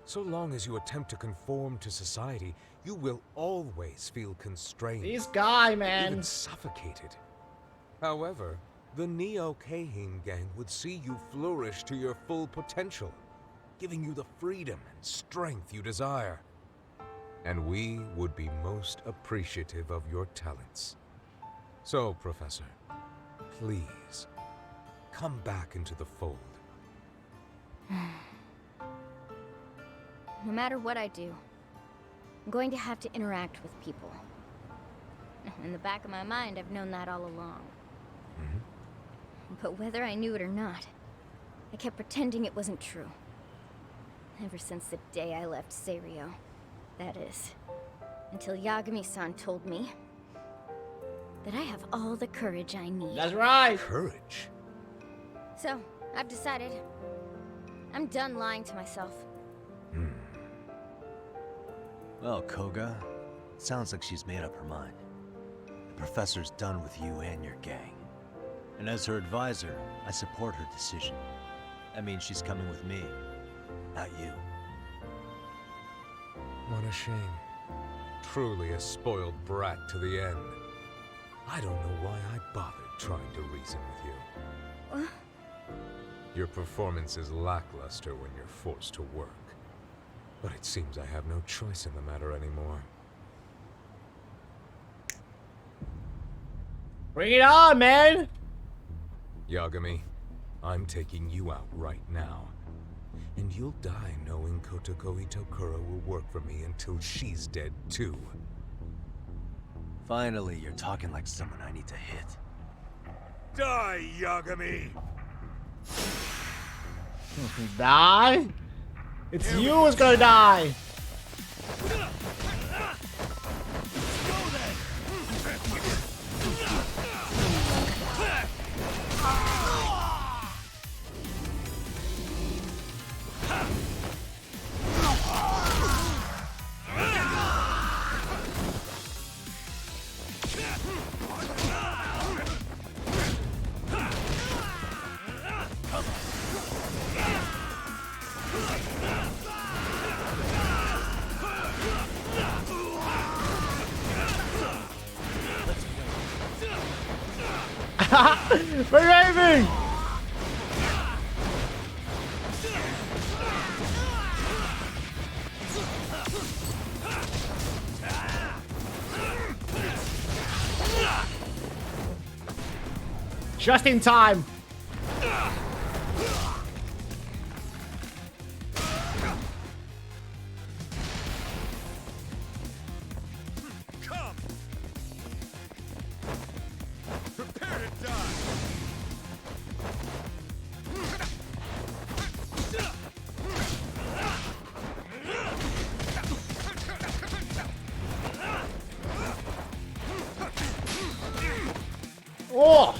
So long as you attempt to conform to society, you will always feel constrained. This guy, man. Even suffocated. However, the Neo Keihin gang would see you flourish to your full potential, giving you the freedom and strength you desire. And we would be most appreciative of your talents. So, Professor, please, come back into the fold. No matter what I do, I'm going to have to interact with people. In the back of my mind, I've known that all along. But whether I knew it or not, I kept pretending it wasn't true. Ever since the day I left Serio. That is, until Yagami-san told me that I have all the courage I need. That's right! Courage? So, I've decided. I'm done lying to myself. Well, Koga, sounds like she's made up her mind. The professor's done with you and your gang. And as her advisor, I support her decision. That means she's coming with me, not you. What a shame. Truly a spoiled brat to the end. I don't know why I bothered trying to reason with you. What? Your performance is lackluster when you're forced to work. But it seems I have no choice in the matter anymore. Bring it on, man! Yagami, I'm taking you out right now. And you'll die knowing Kotoko Itokura will work for me until she's dead too. Finally, you're talking like someone I need to hit. Die, Yagami! Die? It's you who's gonna die! We're raving! Just in time. Come! Prepare to die! Oh!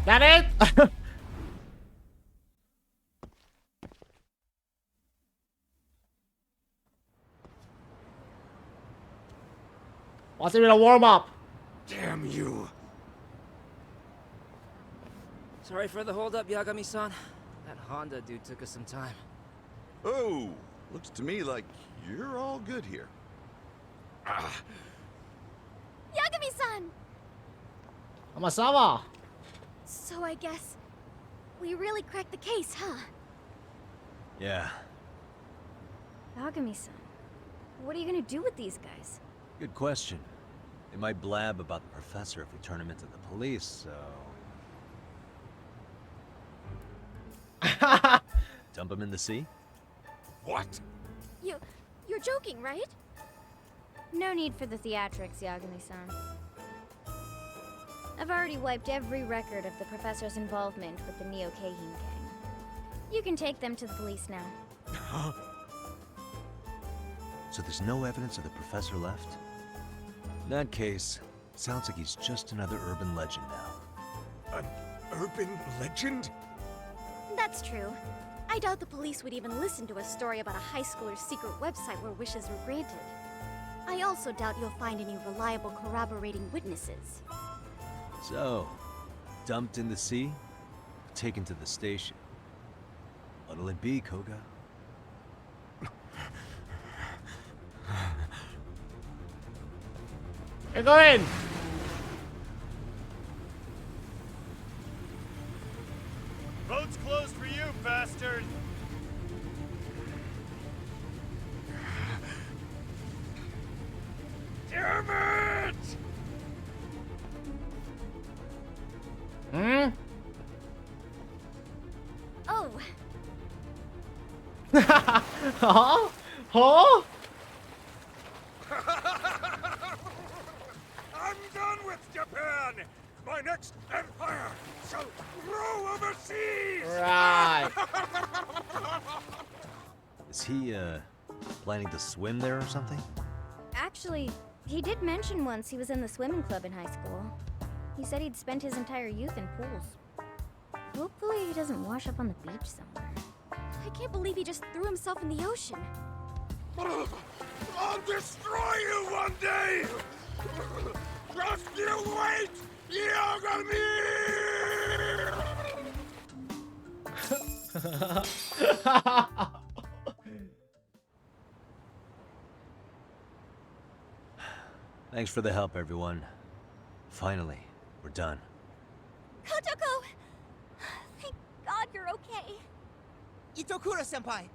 That it? What's even a warm up? Damn you! Sorry for the holdup, Yagami-san. That Honda dude took us some time. Oh, looks to me like you're all good here. Yagami-san! Amasama! So I guess we really cracked the case, huh? Yeah, Yagami-san, what are you gonna do with these guys? good question. They might blab about the professor if we turn him into the police, so... Dump him in the sea? What? You're joking, right? No need for the theatrics, Yagami-san. I've already wiped every record of the professor's involvement with the Neo Keihin gang. You can take them to the police now. So there's no evidence of the professor left? In that case, sounds like he's just another urban legend now. An urban legend? That's true. I doubt the police would even listen to a story about a high schooler's secret website where wishes were granted. I also doubt you'll find any reliable corroborating witnesses. So, dumped in the sea? taken to the station. What'll it be, Koga? You're going! Road's closed for you, bastard! Damn it! Hmm? Oh, Huh? Huh? I'm done with Japan! My next empire shall grow overseas! Right. Is he, planning to swim there or something? actually, he did mention once he was in the swimming club in high school. He said he'd spent his entire youth in pools. Hopefully he doesn't wash up on the beach somewhere. I can't believe he just threw himself in the ocean. I'll destroy you one day! Just you wait! Yagami! Thanks for the help, everyone. Finally, we're done. Kotoko! Thank God you're okay. Itokura-senpai,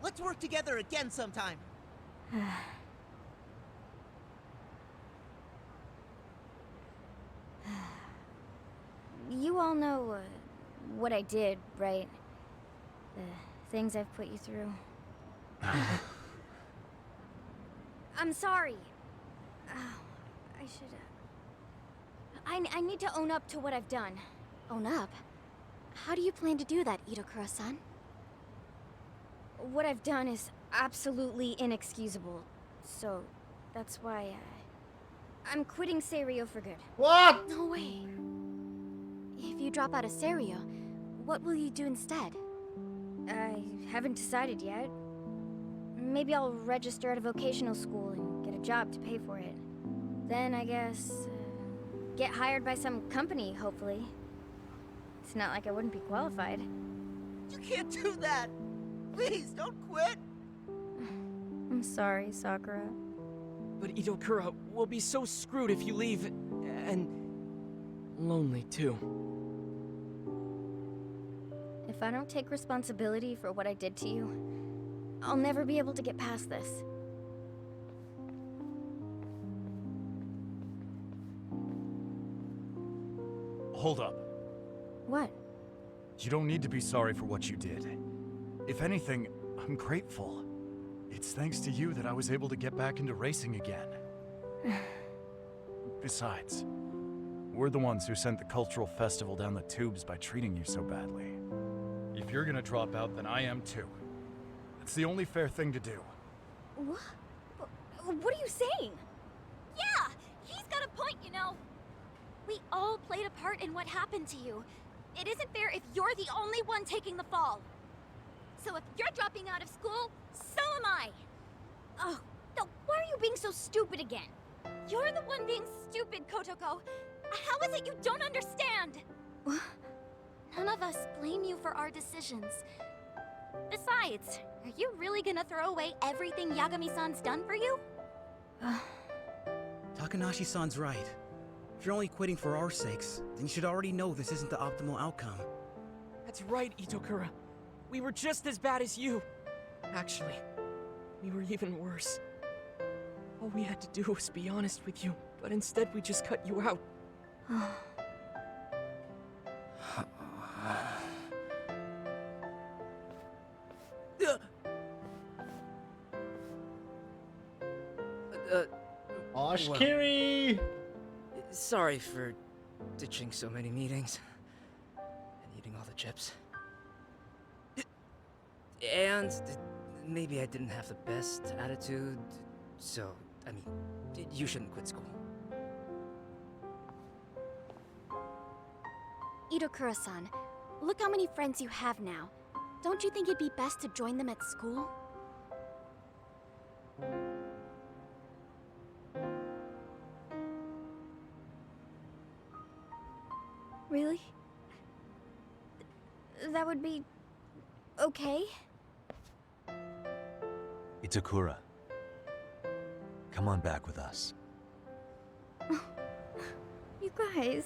let's work together again sometime. You all know what I did, right? The things I've put you through. I'm sorry. I should. I need to own up to what I've done. Own up? How do you plan to do that, Itokura-san? What I've done is absolutely inexcusable. So, that's why I'm quitting Seiryo for good. What? No way. If you drop out of Seiryo, what will you do instead? I haven't decided yet. Maybe I'll register at a vocational school and get a job to pay for it. Then I guess get hired by some company, hopefully. It's not like I wouldn't be qualified. You can't do that! Please, don't quit! I'm sorry, Sakura. But Itokura, we'll be so screwed if you leave, and lonely too. If I don't take responsibility for what I did to you, I'll never be able to get past this. Hold up. What? You don't need to be sorry for what you did. If anything, I'm grateful. It's thanks to you that I was able to get back into racing again. Besides, we're the ones who sent the cultural festival down the tubes by treating you so badly. If you're gonna drop out, then I am too. It's the only fair thing to do. What? What are you saying? Yeah, he's got a point, you know. We all played a part in what happened to you. It isn't fair if you're the only one taking the fall. So if you're dropping out of school, so am I. Oh, no, why are you being so stupid again? You're the one being stupid, Kotoko. How is it you don't understand? None of us blame you for our decisions. Besides, are you really gonna throw away everything Yagami-san's done for you? Takanashi-san's right. If you're only quitting for our sakes, then you should already know this isn't the optimal outcome. That's right, Itokura. We were just as bad as you. Actually, we were even worse. All we had to do was be honest with you, but instead we just cut you out. Oshikiri! Sorry for ditching so many meetings and eating all the chips. And maybe I didn't have the best attitude, so, I mean, you shouldn't quit school. Itokura-san, look how many friends you have now. Don't you think it'd be best to join them at school? Really? that would be okay? Itakura, come on back with us. You guys.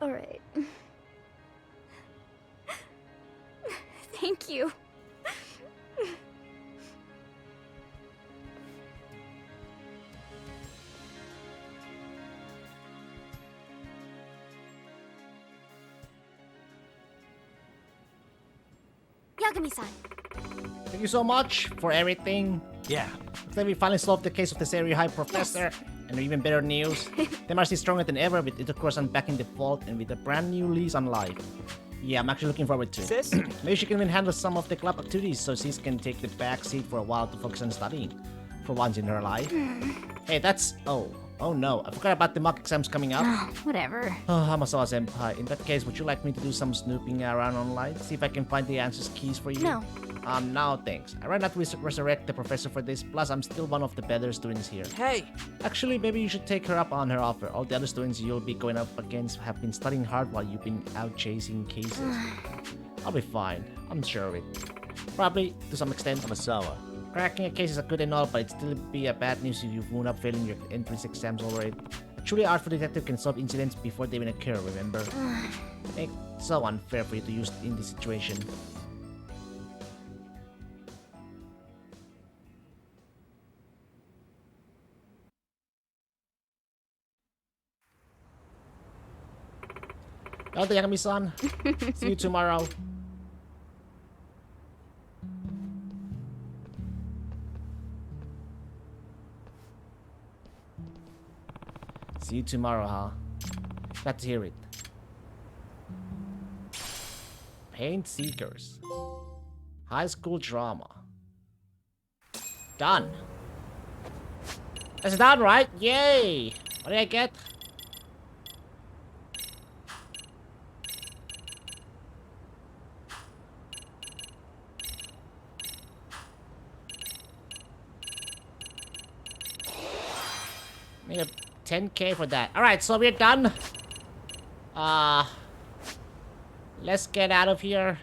All right. Thank you. Yagami-san. Thank you so much for everything. Yeah. Looks like we finally solved the case of the Seiryu High Professor. And even better news, the MRC is stronger than ever with Itakura-san back in the vault and with a brand new lease on life. Yeah, I'm actually looking forward to it. Sis? Maybe she can even handle some of the club activities so Sis can take the back seat for a while to focus on studying. For once in her life. Hey, that's... Oh no, I forgot about the mock exams coming up. Whatever. Oh, Hamasawa-senpai, in that case, would you like me to do some snooping around online? See if I can find the answers keys for you? No. No thanks. I'd rather not resurrect the professor for this, plus I'm still one of the better students here. Hey! Actually, maybe you should take her up on her offer. All the other students you'll be going up against have been studying hard while you've been out chasing cases. I'll be fine. I'm sure of it. Probably, to some extent. Hamasawa. Cracking a case is a good and all, but it'd still be a bad news if you've wound up failing your entrance exams already. A truly artful detective can solve incidents before they even occur, remember? It's so unfair for you to use in this situation. Hello, Yagami-san. See you tomorrow. See you tomorrow, huh? Glad to hear it. Paint Seekers. High school drama. Done. That's done, right? Yay! What did I get? Need a 10k for that. Alright, so we're done. Let's get out of here.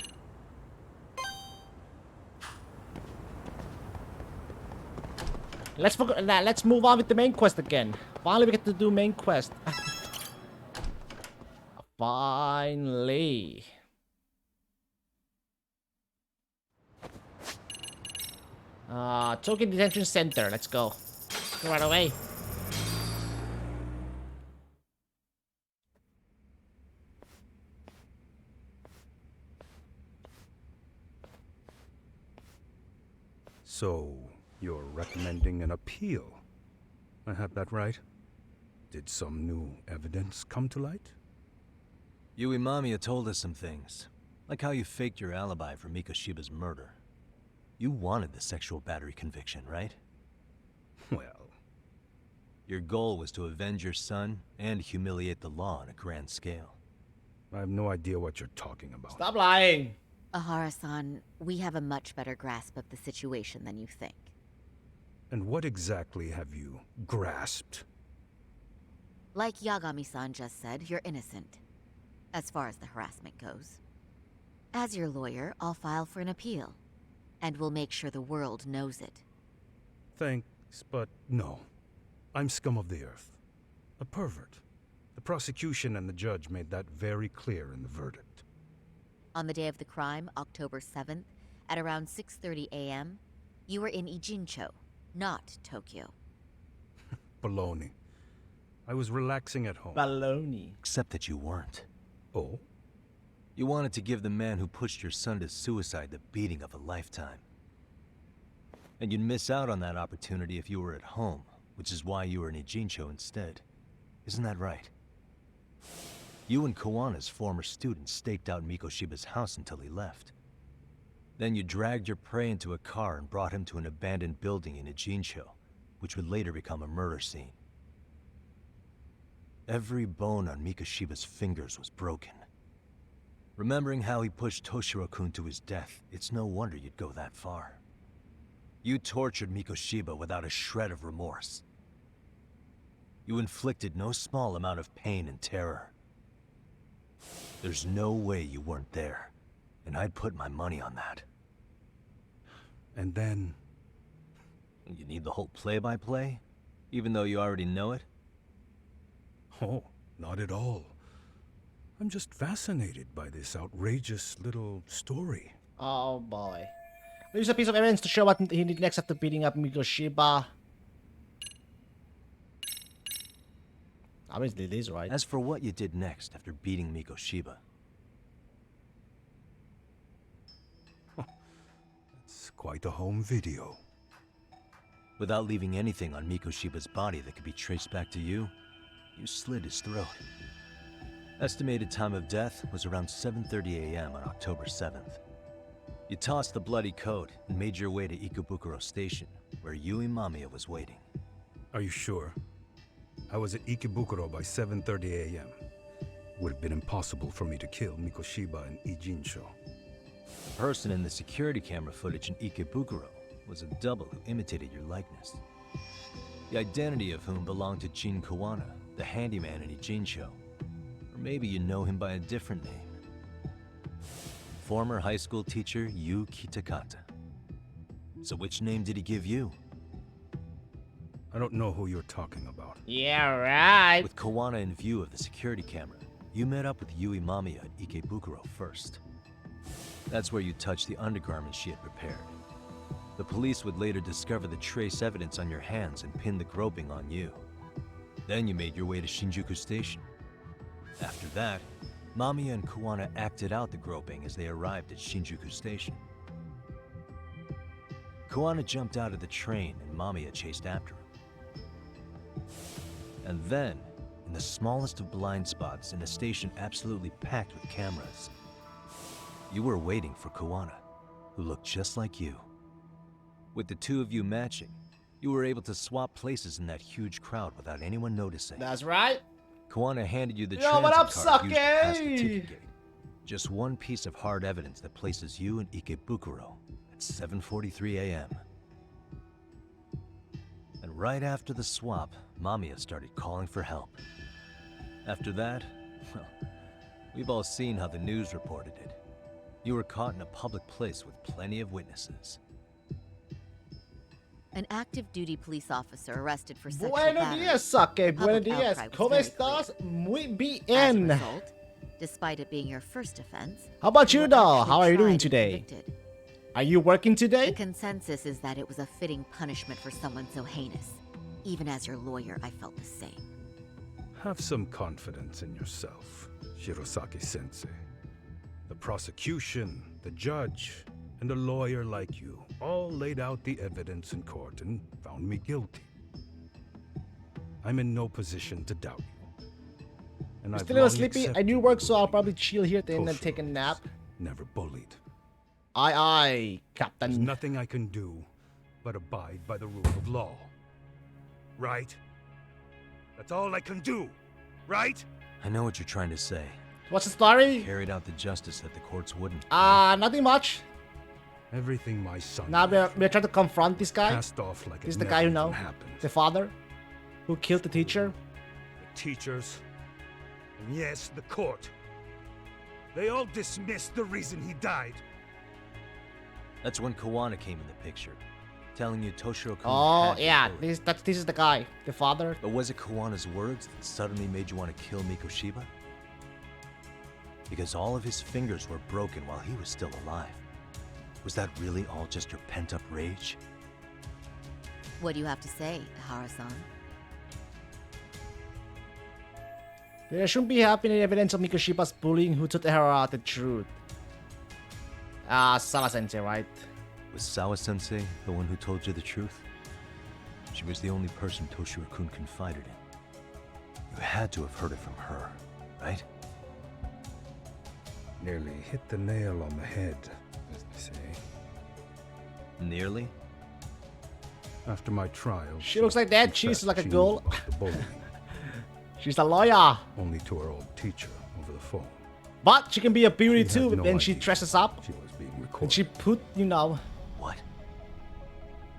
Let's move on with the main quest again. Finally we get to do main quest. Finally. Tokyo Detention Center. Let's go. Go right away. So, you're recommending an appeal? I have that right? Did some new evidence come to light? Yui Mamiya told us some things, like how you faked your alibi for Mikoshiba's murder. You wanted the sexual battery conviction, right? Well... Your goal was to avenge your son and humiliate the law on a grand scale. I have no idea what you're talking about. Stop lying! Ahara-san, we have a much better grasp of the situation than you think. And what exactly have you grasped? Like Yagami-san just said, you're innocent. As far as the harassment goes. As your lawyer, I'll file for an appeal. And we'll make sure the world knows it. Thanks, but no. I'm scum of the earth. A pervert. The prosecution and the judge made that very clear in the verdict. On the day of the crime, October 7th, at around 6:30 a.m., you were in Ijincho, not Tokyo. Baloney. I was relaxing at home. Baloney. Except that you weren't. Oh? You wanted to give the man who pushed your son to suicide the beating of a lifetime. And you'd miss out on that opportunity if you were at home, which is why you were in Ijincho instead. Isn't that right? You and Kawana's former student staked out Mikoshiba's house until he left. Then you dragged your prey into a car and brought him to an abandoned building in Ijincho, which would later become a murder scene. Every bone on Mikoshiba's fingers was broken. Remembering how he pushed Toshiro-kun to his death, it's no wonder you'd go that far. You tortured Mikoshiba without a shred of remorse. You inflicted no small amount of pain and terror. There's no way you weren't there, and I'd put my money on that. And then... You need the whole play-by-play? Even though you already know it? Oh, not at all. I'm just fascinated by this outrageous little story. Oh boy. Use a piece of evidence to show what he did next after beating up Mikoshiba. Obviously this, right? As for what you did next after beating Mikoshiba. It's quite a home video. Without leaving anything on Mikoshiba's body that could be traced back to you, you slit his throat. Estimated time of death was around 7:30 a.m. on October 7th. You tossed the bloody coat and made your way to Ikebukuro Station, where Yui Mamiya was waiting. Are you sure? I was at Ikebukuro by 7:30 a.m. Would have been impossible for me to kill Mikoshiba and Ijinsho. The person in the security camera footage in Ikebukuro was a double who imitated your likeness. The identity of whom belonged to Jin Kawana, the handyman in Ijinsho. Or maybe you know him by a different name. Former high school teacher Yu Kitakata. So which name did he give you? I don't know who you're talking about. Yeah, right. With Kawana in view of the security camera, you met up with Yui Mamiya at Ikebukuro first. That's where you touched the undergarments she had prepared. The police would later discover the trace evidence on your hands and pin the groping on you. Then you made your way to Shinjuku Station. After that, Mamiya and Kawana acted out the groping as they arrived at Shinjuku Station. Kawana jumped out of the train and Mamiya chased after him. And then, in the smallest of blind spots in a station absolutely packed with cameras, you were waiting for Kawana, who looked just like you. With the two of you matching, you were able to swap places in that huge crowd without anyone noticing. That's right. Kawana handed you the Yo, transit what up, card used to pass the Sake? ticket gate. Just one piece of hard evidence that places you in Ikebukuro at 7:43 a.m. And right after the swap, Mamiya started calling for help. After that, well, we've all seen how the news reported it. You were caught in a public place with plenty of witnesses. An active duty police officer arrested for sexual Buenos battery. dias, Sake. Buenos Public dias. outcry was ¿Cómo very estás? clear. Muy As a bien. result, despite it being your first offense, How about you, were though? actually How are you doing tried and today? convicted. Are you working The today? consensus is that it was a fitting punishment for someone so heinous. Even as your lawyer, I felt the same. Have some confidence in yourself, Shirosaki-sensei. The prosecution, the judge, and a lawyer like you all laid out the evidence in court and found me guilty. I'm in no position to doubt you. And I'm I've still a little long sleepy. I accepted do work, so I'll probably chill here at the end and Toshiro take a nap. never bullied. Aye, There's Captain. nothing I can do but abide by the rule of law. Right? That's all I can do, right? I know what you're trying to say. What's the story? Carried out the justice that the courts wouldn't. Nothing much. Everything my son Now we're trying to confront this guy. passed off like This is it the never guy who even know, happened. the father, who killed the teacher. The teachers, and yes, the court. They all dismissed the reason he died. That's when Kawana came in the picture, telling you Toshiro-kun Oh had yeah, your this is the guy, the father. But was it Kawana's words that suddenly made you want to kill Mikoshiba? Because all of his fingers were broken while he was still alive. Was that really all just your pent-up rage? What do you have to say, Hara-san? There shouldn't be any evidence of Mikoshiba's bullying who told her the truth. Sawa-sensei, right? Was Sawa-sensei the one who told you the truth? She was the only person Toshiro-kun confided in. You had to have heard it from her, right? Nearly hit the nail on the head, as they say. Nearly? After my trial, She looks like that. She's confessed like a she girl. knew about the bullying, She's a lawyer. only to her old teacher over the phone. But she can be a beauty She had too no when she idea dresses up. She was being And recorded. she put, What?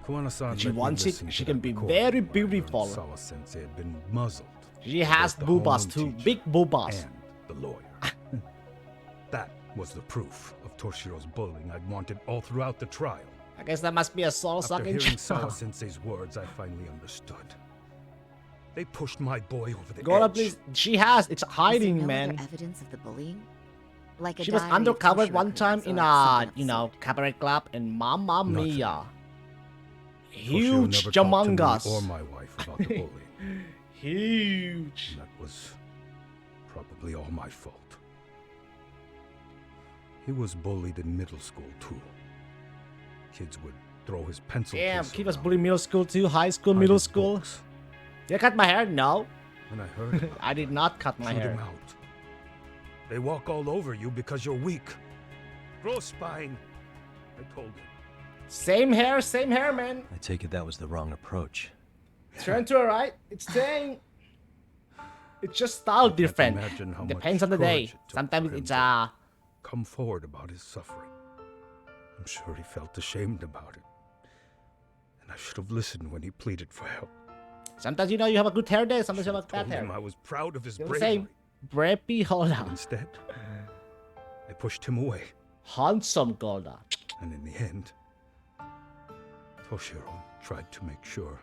Kuwana-san If she let me wants it, listen she to can that be recording very where beautiful. Sawa-sensei had been muzzled. She has Both the boobas homeroom too, teacher big boobas. And the lawyer. That was the proof of Toshiro's bullying I'd wanted all throughout the trial. I guess that must be a soul After sucking hearing shit. Sawa-sensei's words, I finally understood. They pushed my boy over the Gola, edge. please. She has. It's hiding, Is there no man. other evidence of the bullying? Like a She was diary of undercover Toshiro one time Kun's in or a, something of the cabaret club, and Mamma Nothing. Mia. Toshiro Huge never talked to me Jamungas. or my wife about the bullying. Huge. And that was probably all my fault. He was bullied in middle school too. Kids would throw his pencil Damn, case kid was around. bullied middle school too, high school, Hide middle his school. books. Did I cut my hair? No. When I heard about I did not cut my shoot hair. him out. They walk all over you because you're weak. Grow spine, I told him. Same hair, man. I take it that was the wrong approach. Turn to a right. It's saying. It's just style different. imagine how Depends much on the day. courage it took Sometimes for him it's to come forward about his suffering. I'm sure he felt ashamed about it. And I should have listened when he pleaded for help. Sometimes you have a good hair day. Sometimes you have a bad Told him hair. I was proud of his Still the bravery. same. Brappy Golda. Instead, I pushed him away. Handsome Golda. And in the end, Toshiro tried to make sure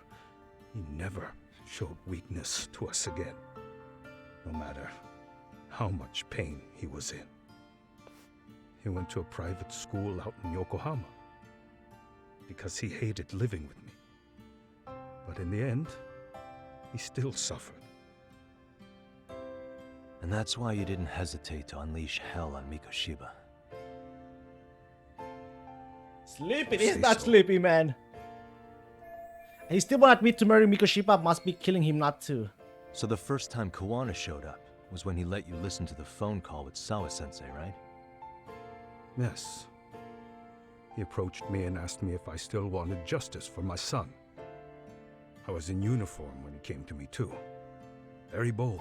he never showed weakness to us again, no matter how much pain he was in. He went to a private school out in Yokohama because he hated living with me. But in the end, he still suffered. And that's why you didn't hesitate to unleash hell on Mikoshiba. Sleepy. He's not sleepy, man. He still wanted me to marry Mikoshiba. Must be killing him not to. So the first time Kawana showed up was when he let you listen to the phone call with Sawa-sensei, right? Yes. He approached me and asked me if I still wanted justice for my son. I was in uniform when he came to me too. Very bold.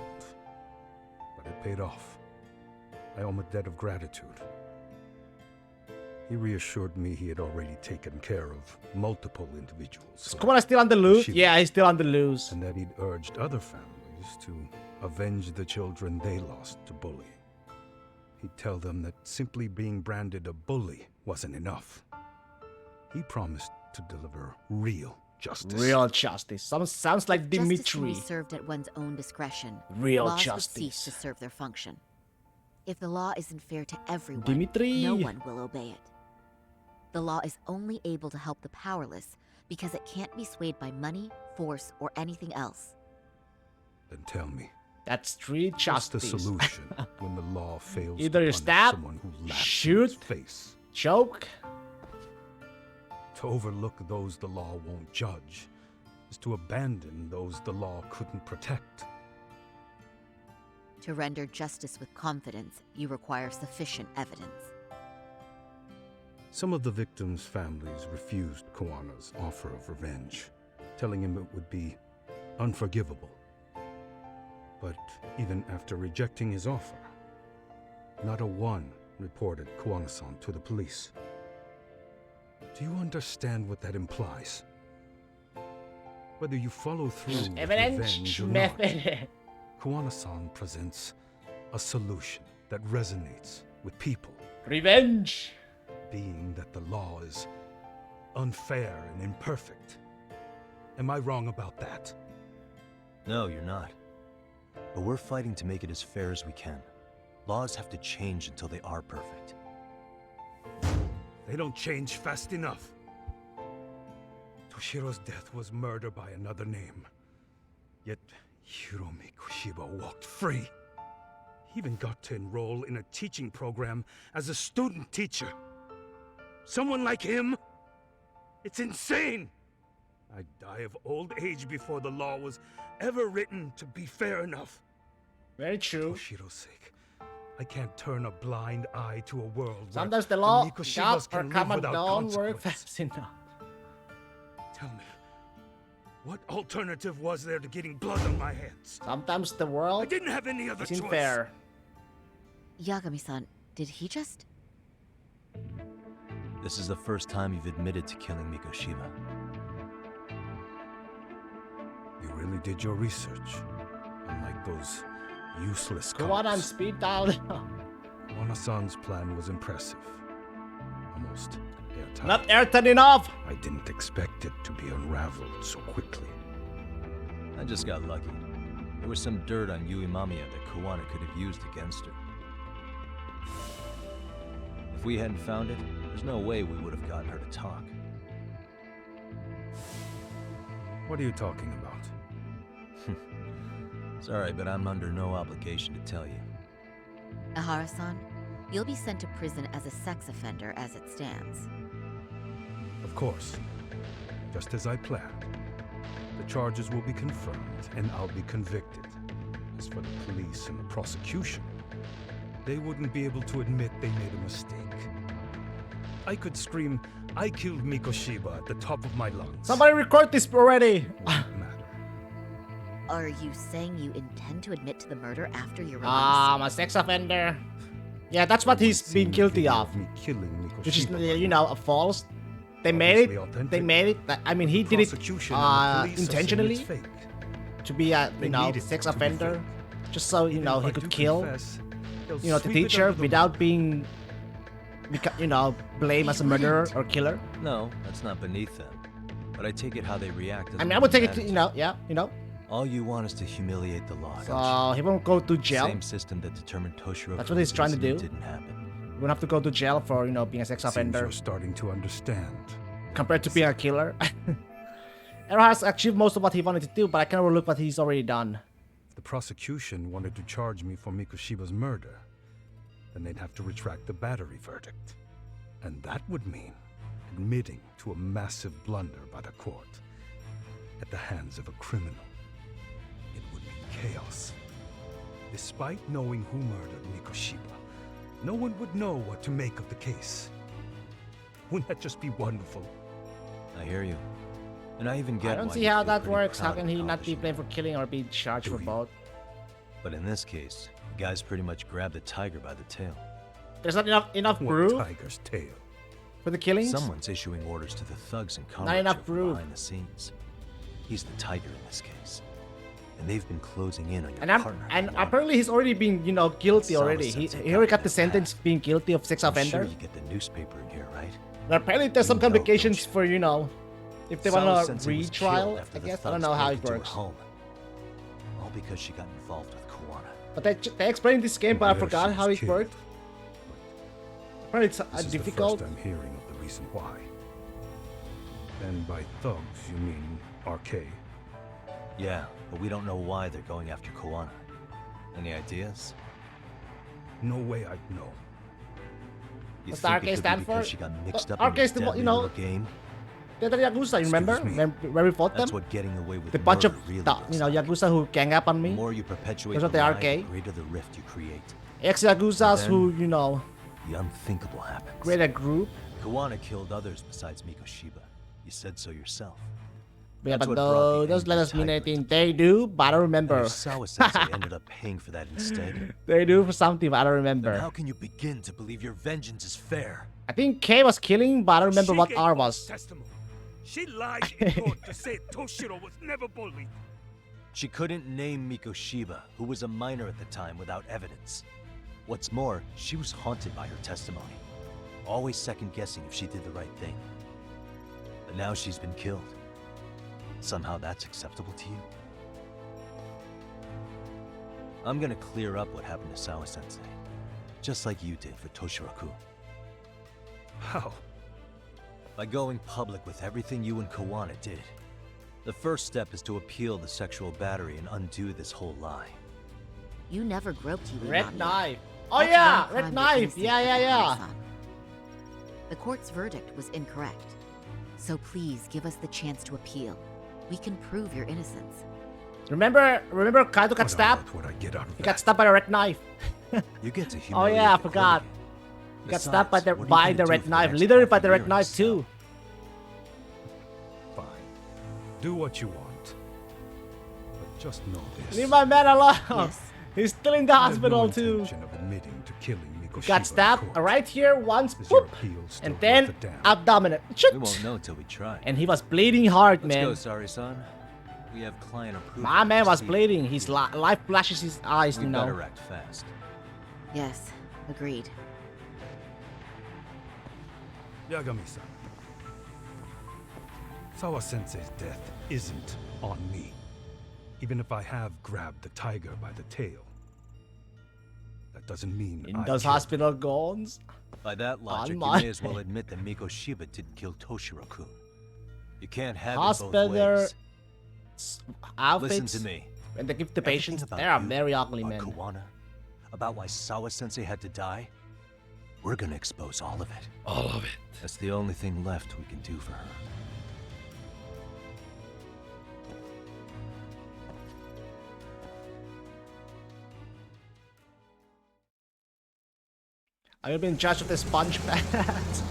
But it paid off. I owe him a debt of gratitude. He reassured me he had already taken care of multiple individuals. Is Kawana still on the loose? Toshiba, Yeah, he's still on the loose. And that he'd urged other families to avenge the children they lost to bullying. He'd tell them that simply being branded a bully wasn't enough. He promised to deliver real justice. Real justice. Sounds like Justice can be Dimitri. served at one's own discretion. Real Laws justice. would cease to serve their function. If the law isn't fair to everyone, Dimitri. no one will obey it. The law is only able to help the powerless because it can't be swayed by money, force, or anything else. Then tell me, That's street what's justice. the solution when the law fails Either to you punish stab, someone who laughs in shoot, its face? choke. To overlook those the law won't judge is to abandon those the law couldn't protect. To render justice with confidence, you require sufficient evidence. Some of the victims' families refused Kawana's offer of revenge, telling him it would be unforgivable. But even after rejecting his offer, not a one reported Kawana-san to the police. Do you understand what that implies? Whether you follow through with Evidence revenge or not, method. Kawana-san presents a solution that resonates with people. Revenge. Being that the law is unfair and imperfect. Am I wrong about that? No, you're not. But we're fighting to make it as fair as we can. Laws have to change until they are perfect. They don't change fast enough. Toshiro's death was murder by another name. Yet Hiromi Kushiba walked free. He even got to enroll in a teaching program as a student teacher. Someone like him? It's insane! I'd die of old age before the law was ever written to be fair enough. Very true. Toshiro's sake, I can't turn a blind eye to a world Sometimes the where law Mikoshibas does or can live common without don't work consequence. fast enough. Tell me, what alternative was there to getting blood on my hands? Sometimes the world I didn't have any other isn't choice. fair. Yagami-san, did he just... This is the first time you've admitted to killing Mikoshiba. really did your research. Unlike those useless Go on cops. speed dial. Kowana-san's plan was impressive. Almost airtight. Not airtight enough. I didn't expect it to be unraveled so quickly. I just got lucky. There was some dirt on Yui Mamiya that Kowana could have used against her. If we hadn't found it, there's no way we would have gotten her to talk. What are you talking about? Sorry, but I'm under no obligation to tell you. Ahara-san, you'll be sent to prison as a sex offender as it stands. Of course. Just as I planned. The charges will be confirmed, and I'll be convicted. As for the police and the prosecution, they wouldn't be able to admit they made a mistake. I could scream, "I killed Mikoshiba" at the top of my lungs. Somebody record this already. Are you saying you intend to admit to the murder after your release? I'm a sex offender. Yeah, that's what he's been guilty of. Me killing Mikoshiba. Which is, you know, a false. They made it. They made it. I mean, he did it intentionally to be a, you know, sex offender, just so you know he could kill, you know, the teacher without being, you know, blamed as a murderer or killer. No, that's not beneath them. But I take it how they react. I mean, I would take it, to, you know, yeah, you know. All you want is to humiliate the law. So he won't go to jail. Same system that determined Toshiro. That's what he's trying to do. Didn't happen. You won't have to go to jail for, you know, being a sex offender. You're starting to understand. Compared to being a killer. Ero has achieved most of what he wanted to do, but I can overlook what he's already done. If the prosecution wanted to charge me for Mikoshiba's murder, then they'd have to retract the battery verdict. And that would mean admitting to a massive blunder by the court at the hands of a criminal. It would be chaos. Despite knowing who murdered Mikoshiba, no one would know what to make of the case. Wouldn't that just be wonderful? I hear you. And I even get I don't why see you how feel that pretty works. How proud can of he the not be blamed for killing or be charged for both? But in this case, the guys pretty much grabbed the tiger by the tail. There's not enough proof tiger's tail? for the killings? Someone's issuing orders to the thugs and Not enough Kamurocho proof. behind the scenes. He's the tiger in this case. And they've been closing in on your And, partner. apparently he's already been, you know, guilty already. He already got the sentence being guilty of sex I'm offender. sure you get the newspaper in here, right? And apparently there's some complications for, you know, if they want to Sawa-sensei was retrial, killed after I the guess. I don't thugs know how broke it into her works. home. All because she got involved with Kowana. But they explained this game, but I Yeah, forgot she how was it killed. worked. Apparently it's This is difficult. the first I'm hearing of the reason why. And by thugs, you mean RK? Yeah, but we don't know why they're going after Kowana. Any ideas? No way I'd know. You What's the think it RK could be stand because for? she got mixed up RK in is the the, you deadly know, little game? they're the Yakuza, you remember? Where we fought them? That's what getting away with The bunch of, murder really you know, Yakuza who gang up on me. The more you perpetuate That's what the they lie, RK. the greater the rift you create. Ex-Yakuzas And who, then you know, The unthinkable happens. create a group. Kawana killed others besides Mikoshiba. You said so yourself. Yeah, That's but what brought the those angry letters mean tiger. anything. They do, but I don't remember. And if Sawa-sensei ended up paying for that instead, They do for something, but I don't remember. then how can you begin to believe your vengeance is fair? I think K was killing, but I don't remember She what gave R false was. testimony. She lied in court to say Toshiro was never bullied. She couldn't name Mikoshiba, who was a minor at the time, without evidence. What's more, she was haunted by her testimony, always second-guessing if she did the right thing. But now she's been killed. Somehow that's acceptable to you? I'm gonna clear up what happened to Sawa-sensei, just like you did for Toshiro-kun. How? By going public with everything you and Kawana did. The first step is to appeal the sexual battery and undo this whole lie. You never groped Yui Red Mamiya. knife. Oh That's yeah, one crime red you're knife. innocent Yeah, of, yeah, yeah. Ahara-san. The court's verdict was incorrect. So please give us the chance to appeal. We can prove your innocence. Remember Kaido got stabbed? What I get out of He got stabbed by a red knife. You get to Oh humiliate yeah, I the forgot. court He got stabbed by the Besides, what are you gonna do red for the knife. next Literally half by a the year red in knife this too. Fine. Do what you want. But just know this. Leave my man alone. Yes. He's still in the I have hospital no too. intention of admitting to killing Mikoshiba He got in stabbed court. right here once, Is your boop, appeal still and worth then a damn? abdomen. We won't know till we try. And he was bleeding hard, Let's man. go, Sari-san. We have client approval. My man was proceed. bleeding. His life flashes his eyes, We you know. better act fast. Yes, agreed. Yagami-san. Sawa-sensei's death isn't on me. Even if I have grabbed the tiger by the tail. That doesn't mean In I those killed hospital gowns. By that logic, you my may as well admit that Miko Shiba didn't kill Toshiro-kun. You can't have it Hospital both ways. outfits. Listen to me. When they give the Everything patients, about they are you, very ugly, about man. Kawana, about why Sawa-sensei had to die, we're gonna expose all of it. All of it. That's the only thing left we can do for her. Are you being judged with the sponge pads?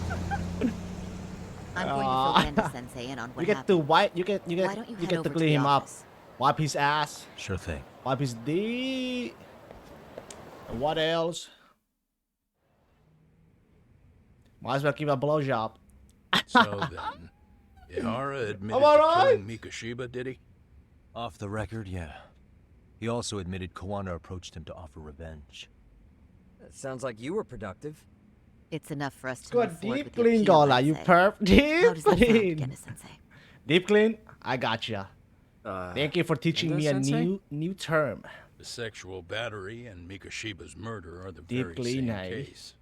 I'm going to fill Panda Sensei in on what You get happened. to wipe. You get. Why don't you head get over to to clean the him up. office? Wipe his ass. Sure thing. Wipe his D. And what else? Might as well give a blowjob. So then, Ihara admitted Am I to right? killing Mikoshiba, did he? Off the record, yeah. He also admitted Kawana approached him to offer revenge. That sounds like you were productive. It's enough for us to Good move forward deep with the clean, appeal, Gola. I'd You say. perp. How Deep does that sound, clean. Panda Sensei? Deep clean. I gotcha. Thank you for teaching me a Panda-sensei? new term. The sexual battery and Mikoshiba's murder are the Deep very clean, same eh? case.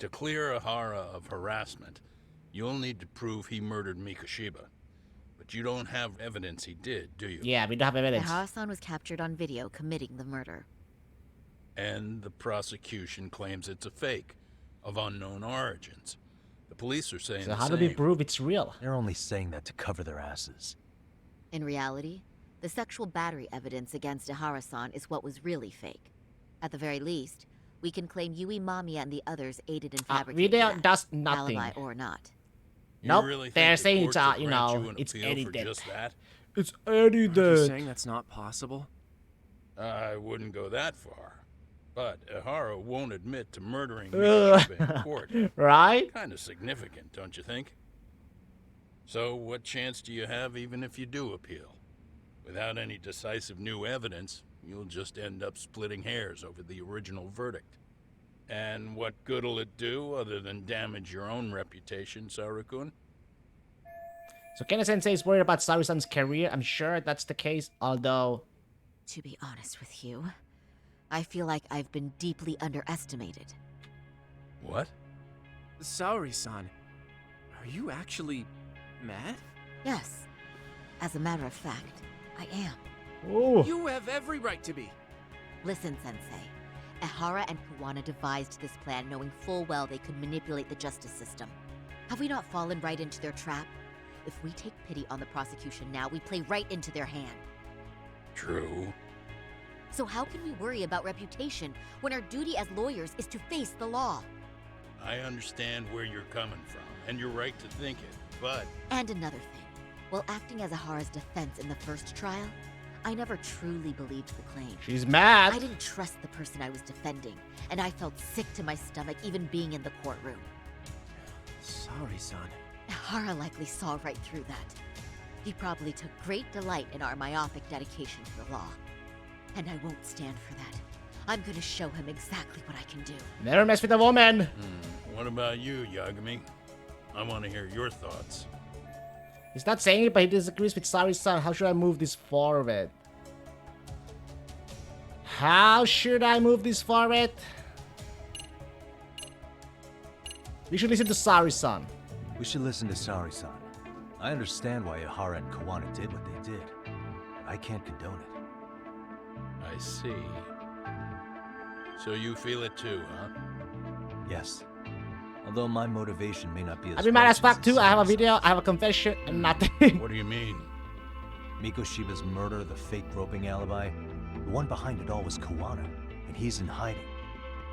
To clear Ihara of harassment, you'll need to prove he murdered Mikoshiba. But you don't have evidence he did, do you? Yeah, we don't have evidence. Ihara-san was captured on video committing the murder. And the prosecution claims it's a fake, of unknown origins. The police are saying So the how do same. we prove it's real? They're only saying that to cover their asses. In reality, the sexual battery evidence against Ihara-san is what was really fake. At the very least, we can claim Yui Mamiya and the others aided in fabricating video that, does nothing. alibi or not. You Nope, really think they're the saying it's, courts will you grant know, you an it's appeal for edited. just that? It's Are you edited. saying that's not possible? I wouldn't go that far. But Ihara won't admit to murdering Ugh. Mikoshiba in court. Right? Kind of significant, don't you think? So what chance do you have even if you do appeal? Without any decisive new evidence, you'll just end up splitting hairs over the original verdict. And what good'll it do other than damage your own reputation, Saru-kun? So Kena-sensei is worried about Saru-san's career. I'm sure that's the case, although... To be honest with you, I feel like I've been deeply underestimated. What? Saori-san, are you actually mad? Yes. As a matter of fact, I am. Ooh. You have every right to be. Listen, Sensei. Ihara and Kawana devised this plan knowing full well they could manipulate the justice system. Have we not fallen right into their trap? If we take pity on the prosecution now, we play right into their hand. True. So how can we worry about reputation when our duty as lawyers is to face the law? I understand where you're coming from, and you're right to think it, but... And another thing. While acting as Ihara's defense in the first trial, I never truly believed the claim. She's mad. I didn't trust the person I was defending, and I felt sick to my stomach even being in the courtroom. Saori-san. Ihara likely saw right through that. He probably took great delight in our myopic dedication to the law. And I won't stand for that. I'm gonna show him exactly what I can do. Never mess with a woman. What about you, Yagami? I want to hear your thoughts. He's not saying it, but he disagrees with Saori-san. How should I move this forward? How should I move this forward? We should listen to Saori-san. We should listen to Saori-san. I understand why Ihara and Kawana did what they did. I can't condone it. I see. So you feel it too, huh? Yes. Although my motivation may not be as I'd be mad as righteous fuck too. I have a video, I have a confession, and nothing. What do you mean? Mikoshiba's murder, the fake groping alibi, the one behind it all was Kawana, and he's in hiding.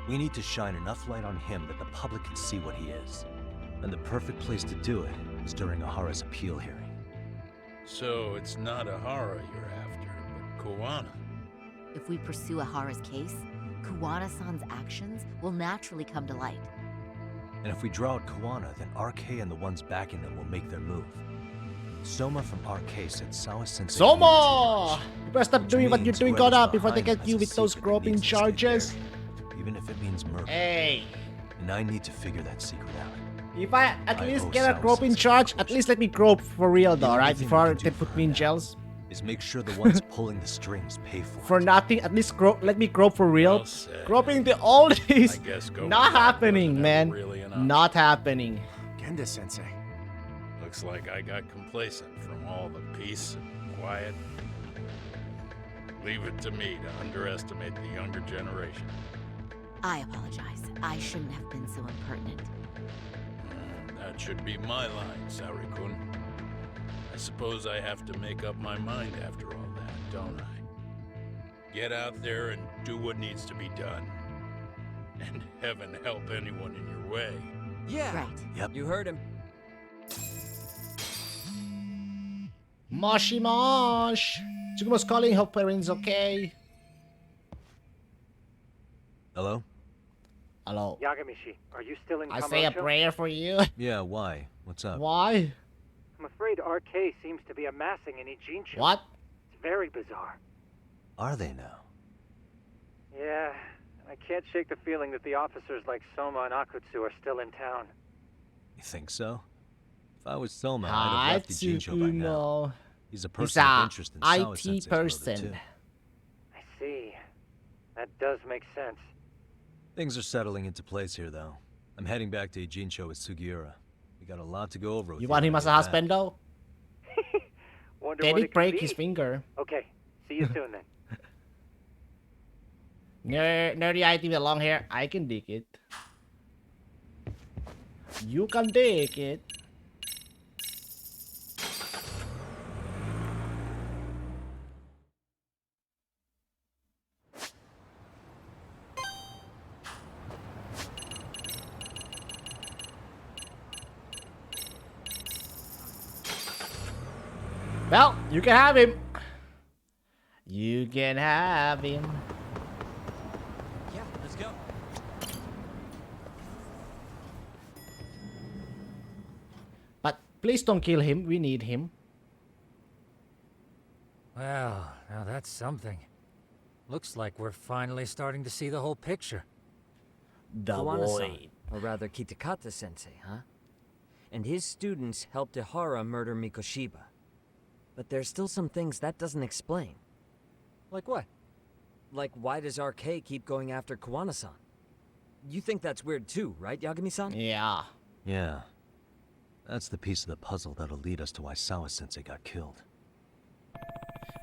We need to shine enough light on him that the public can see what he is. And the perfect place to do it is during Ihara's appeal hearing. So it's not Ihara you're after, but Kawana. If we pursue Ihara's case, Kawana-san's actions will naturally come to light. And if we draw out Kawana, then RK and the ones backing them will make their move. Soma from RK said Sawa Sensei. Soma! You better stop doing what you're means doing, whoever's Koda, before they behind get has you a with those secret that groping needs to stay charges. buried, even if it means murder. Hey. And I need to figure that secret out. If I at least owe get a Sawa groping Sensei charge, at least let me grope for real though, The right? only thing Before we can they do put for me in her jails. Is make sure the ones pulling the strings pay for it. For nothing, at least let me grope for real. Well said. Groping the oldies. I guess go Not with that happening, wasn't man. ever really enough. Not happening. Genda Sensei. Looks like I got complacent from all the peace and quiet. Leave it to me to underestimate the younger generation. I apologize. I shouldn't have been so impertinent. That should be my line, Saori-kun. I suppose I have to make up my mind after all that, don't I? Get out there and do what needs to be done. And heaven help anyone in your way. Yeah. Right. Yep. You heard him. Moshi Mosh! Tsukumo's calling, hope everything's okay. Hello? Hello. Yagamishi, are you still in I Kamurocho? say a prayer for you. Yeah, why? What's up? Why? I'm afraid RK seems to be amassing in Ijincho. What? It's very bizarre. Are they now? Yeah, I can't shake the feeling that the officers like Soma and Akutsu are still in town. You think so? If I was Soma, I'd have left Ijincho by now. Hatsukumo. He's a He's person of a interest in Sawa IT Sensei's murder, person. too. I see. That does make sense. Things are settling into place here, though. I'm heading back to Ijincho with Sugiura. We got a lot to go over with You want him when as I a get husband back. though? Wonder Did what he it could break be. his finger? Okay, see you soon then. Nerdy IT with long hair, I can dig it. You can dig it. Well, you can have him. You can have him. Yeah, let's go. But please don't kill him. We need him. Well, now that's something. Looks like we're finally starting to see the whole picture. The Kawana-san, void. or rather Kitakata-sensei, huh? And his students helped Ihara murder Mikoshiba. But there's still some things that doesn't explain. Like what? Like, why does RK keep going after Kawana-san? You think that's weird too, right, Yagami-san? Yeah. Yeah. That's the piece of the puzzle that'll lead us to why Sawa Sensei got killed.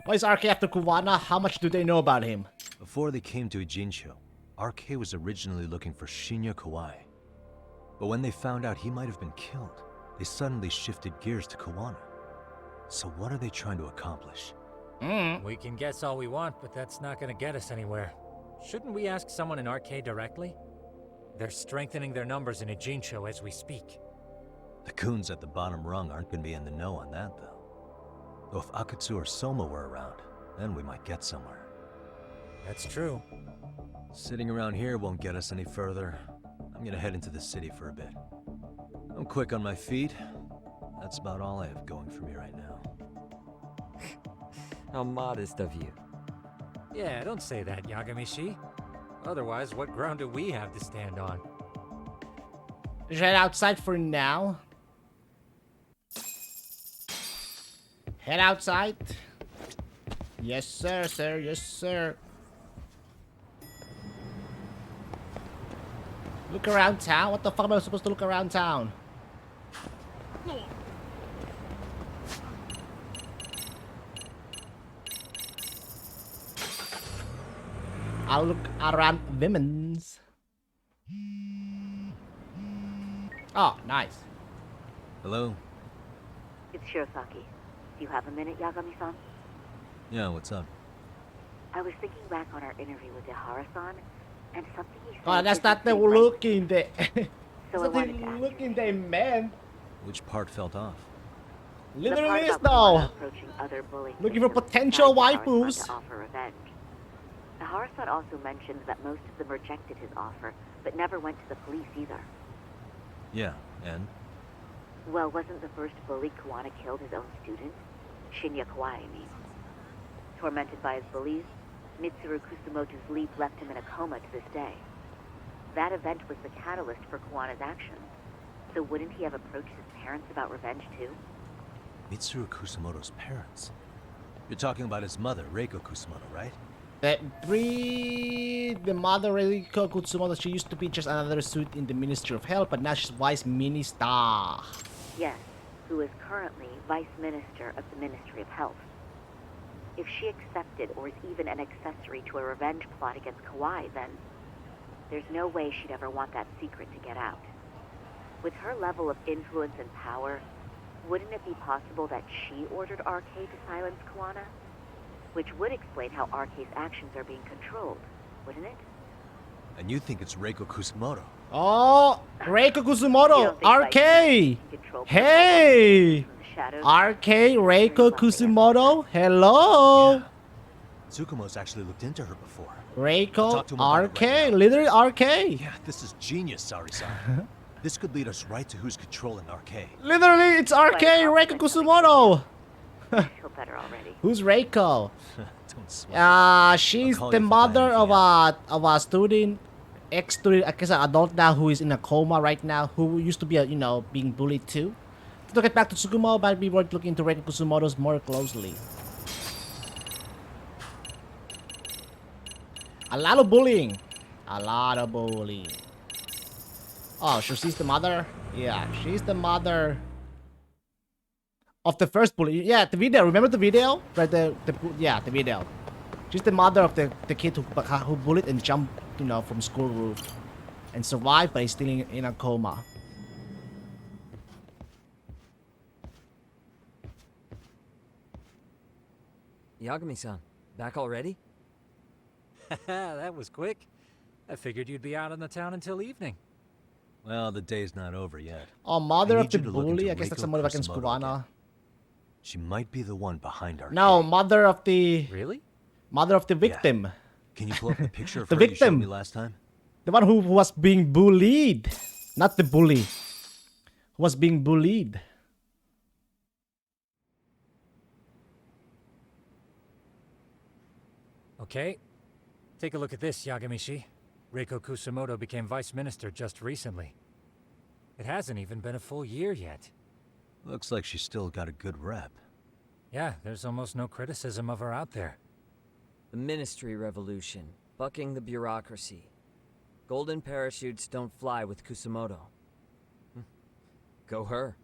Why is RK after Kuwana? How much do they know about him? Before they came to Ijincho, RK was originally looking for Shinya Kawai. But when they found out he might have been killed, they suddenly shifted gears to Kawana. So what are they trying to accomplish? We can guess all we want, but that's not gonna get us anywhere. Shouldn't we ask someone in RK directly? They're strengthening their numbers in Ijincho as we speak. The goons at the bottom rung aren't going to be in the know on that, though. Though if Akutsu or Soma were around, then we might get somewhere. That's true. Sitting around here won't get us any further. I'm gonna head into the city for a bit. I'm quick on my feet. That's about all I have going for me right now. How modest of you. Yeah, don't say that, Yagami-shi. Otherwise, what ground do we have to stand on? Just head outside for now. Head outside. Yes, sir, sir. Yes, sir. Look around town? What the fuck am I supposed to look around town? I'll look around women's. Oh, nice. Hello? It's Shirosaki. Do you have a minute, Yagami-san? Yeah, what's up? I was thinking back on our interview with Ihara-san, and something he said... Oh, that's isn't not the quite right. looking that... So I that's wanted not to the ask looking they meant. Which part felt off? Literally is the part about Kawana though. approaching other bullying Looking for victims potential besides Ihara-san waifus. to offer revenge. Ihara-san also mentioned that most of them rejected his offer, but never went to the police either. Yeah, and? Well, wasn't the first bully Kuwana killed his own student? Shinya Kawai, I mean. Tormented by his bullies, Mitsuru Kusumoto's leap left him in a coma to this day. That event was the catalyst for Kawana's actions. So wouldn't he have approached his parents about revenge too? Mitsuru Kusumoto's parents? You're talking about his mother, Reiko Kusumoto, right? The mother Reiko Kusumoto, she used to be just another suit in the Ministry of Health, but now she's Vice Minister. Yes, who is currently Vice Minister of the Ministry of Health. If she accepted or is even an accessory to a revenge plot against Kawai, then there's no way she'd ever want that secret to get out. With her level of influence and power, wouldn't it be possible that she ordered RK to silence Kuwana? Which would explain how RK's actions are being controlled, wouldn't it? And you think it's Reiko Kusumoto? Oh, Reiko Kusumoto, RK! Hey! RK, Reiko Kusumoto, hello! Yeah. Tsukumo's actually looked into her before. Reiko, RK, literally RK. Yeah, this is genius, Sari-san. This could lead us right to who's controlling RK. Literally, it's RK, Reiko Kusumoto. Feel better already. Who's Reiko? Don't sweat. She's the mother of a student, ex-student, I guess an adult now who is in a coma right now, who used to be, being bullied too. To get back to Tsukumo, but we were looking into Reiko Kusumoto's more closely. A lot of bullying. A lot of bullying. Oh, so she's the mother? Yeah, she's the mother of the first bully. Yeah, the video. Remember the video? Right, the video. She's the mother of the kid who bullied and jumped, from school roof and survived, but he's still in a coma. Yagami-san, back already? That was quick. I figured you'd be out in the town until evening. Well, the day's not over yet. Oh, mother of the bully? I guess that's the mother against Kuwana. She might be the one behind our... No, mother of the... Really? Mother of the victim. Yeah. Can you pull up the picture of the her victim. you showed me last time? The one who was being bullied. Not the bully. Who was being bullied. Okay. Take a look at this, Yagamishi. Reiko Kusumoto became vice minister just recently. It hasn't even been a full year yet. Looks like she's still got a good rep. Yeah, there's almost no criticism of her out there. The Ministry Revolution, bucking the bureaucracy. Golden parachutes don't fly with Kusumoto. Go her.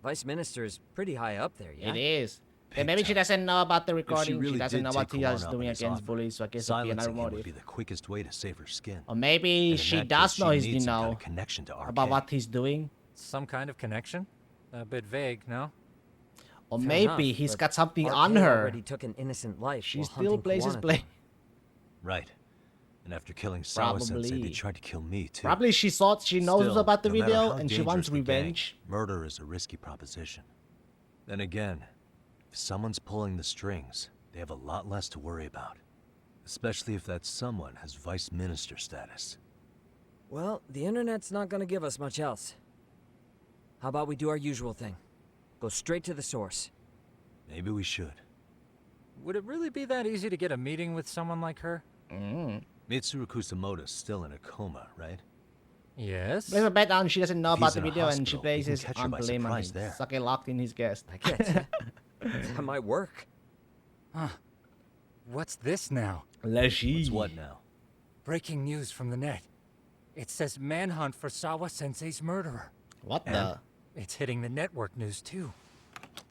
Vice Minister is pretty high up there, yeah? It is. And maybe she doesn't know about the recording. Really she doesn't know what he is doing against against bullies, so I guess it'd be another motive. would be the quickest way to save her skin. Or maybe she does know he's, kind of connection to RK. about what he's doing. Some kind of connection? A bit vague, no? Or Fair maybe enough, he's but got something RK on her. already took an innocent life. She while still hunting plays his Kuwana. blame. Right. And after killing Sawa-sensei, they Probably. tried to kill me, too. Probably she thought she knows Still, about the no matter video how and she dangerous wants the gang, revenge. Murder is a risky proposition. Then again, if someone's pulling the strings, they have a lot less to worry about. Especially if that someone has vice minister status. Well, the internet's not gonna give us much else. How about we do our usual thing? Go straight to the source. Maybe we should. Would it really be that easy to get a meeting with someone like her? Mitsuru Kusumoto's still in a coma, right? Yes. Place a bet on she doesn't know If about he's the in a video and she hospital, we can places catch her by unblame on surprise there. Sake locked in his guest. I get that might work. Huh. What's this now? What's what now? Breaking news from the net. It says manhunt for Sawa-sensei's murderer. What the? It's hitting the network news too.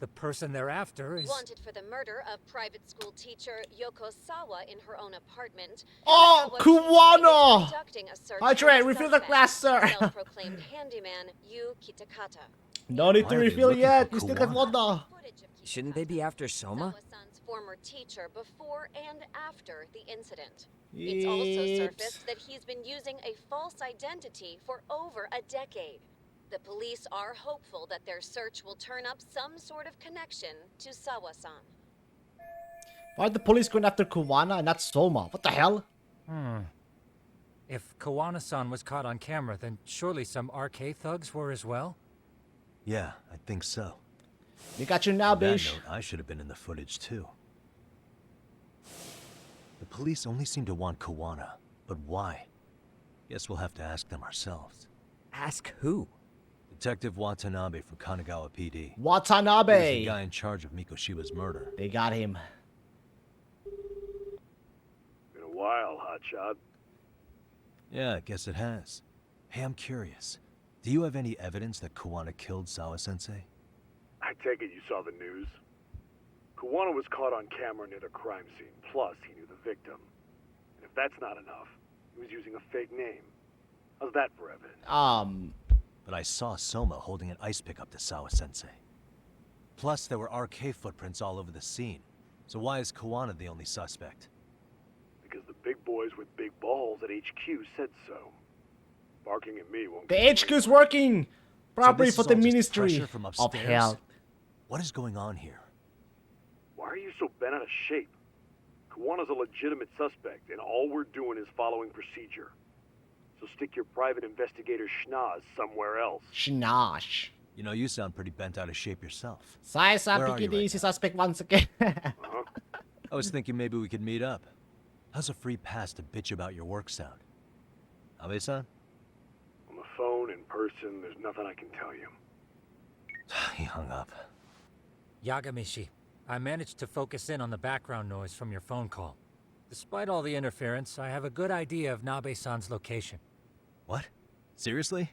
The person they're after is... Wanted for the murder of private school teacher Yoko Sawa in her own apartment. Oh, Kuwana! Conducting a search That's for right, the refill the suspect, glass, sir. Self-proclaimed handyman Yu Kitakata. No need to Why are they refill looking yet. for You still got water. Shouldn't they be after Soma? Sawa-san's former teacher before and after the incident. It's also surfaced that he's been using a false identity for over a decade. The police are hopeful that their search will turn up some sort of connection to Sawa-san. Why are the police going after Kuwana and not Soma? What the hell? If Kawana-san was caught on camera, then surely some RK thugs were as well? Yeah, I think so. We got you now, On that bitch. note, I should have been in the footage too. The police only seem to want Kawana, but why? Guess we'll have to ask them ourselves. Ask who? Detective Watanabe from Kanagawa PD. Watanabe! He was the guy in charge of Mikoshiba's murder. They got him. Been a while, hotshot. Yeah, I guess it has. Hey, I'm curious. Do you have any evidence that Kawana killed Sawa-sensei? I take it you saw the news. Kawana was caught on camera near the crime scene, plus he knew the victim. And if that's not enough, he was using a fake name. How's that for evidence? But I saw Soma holding an ice pick up to Sawa-sensei. Plus, there were RK footprints all over the scene. So why is Kawana the only suspect? Because the big boys with big balls at HQ said so. Barking at me won't The get HQ's working properly So for this the is all just Ministry pressure from of upstairs? Health. What is going on here? Why are you so bent out of shape? Kawana's a legitimate suspect, and all we're doing is following procedure. So stick your private investigator schnoz somewhere else. Schnoz. You know, you sound pretty bent out of shape yourself. Sai-san, Where are pick you it right easy, suspect once again. I was thinking maybe we could meet up. How's a free pass to bitch about your work sound? Abe-san? On the phone, in person, there's nothing I can tell you. He hung up. Yagamishi, I managed to focus in on the background noise from your phone call. Despite all the interference, I have a good idea of Nabe-san's location. What? Seriously?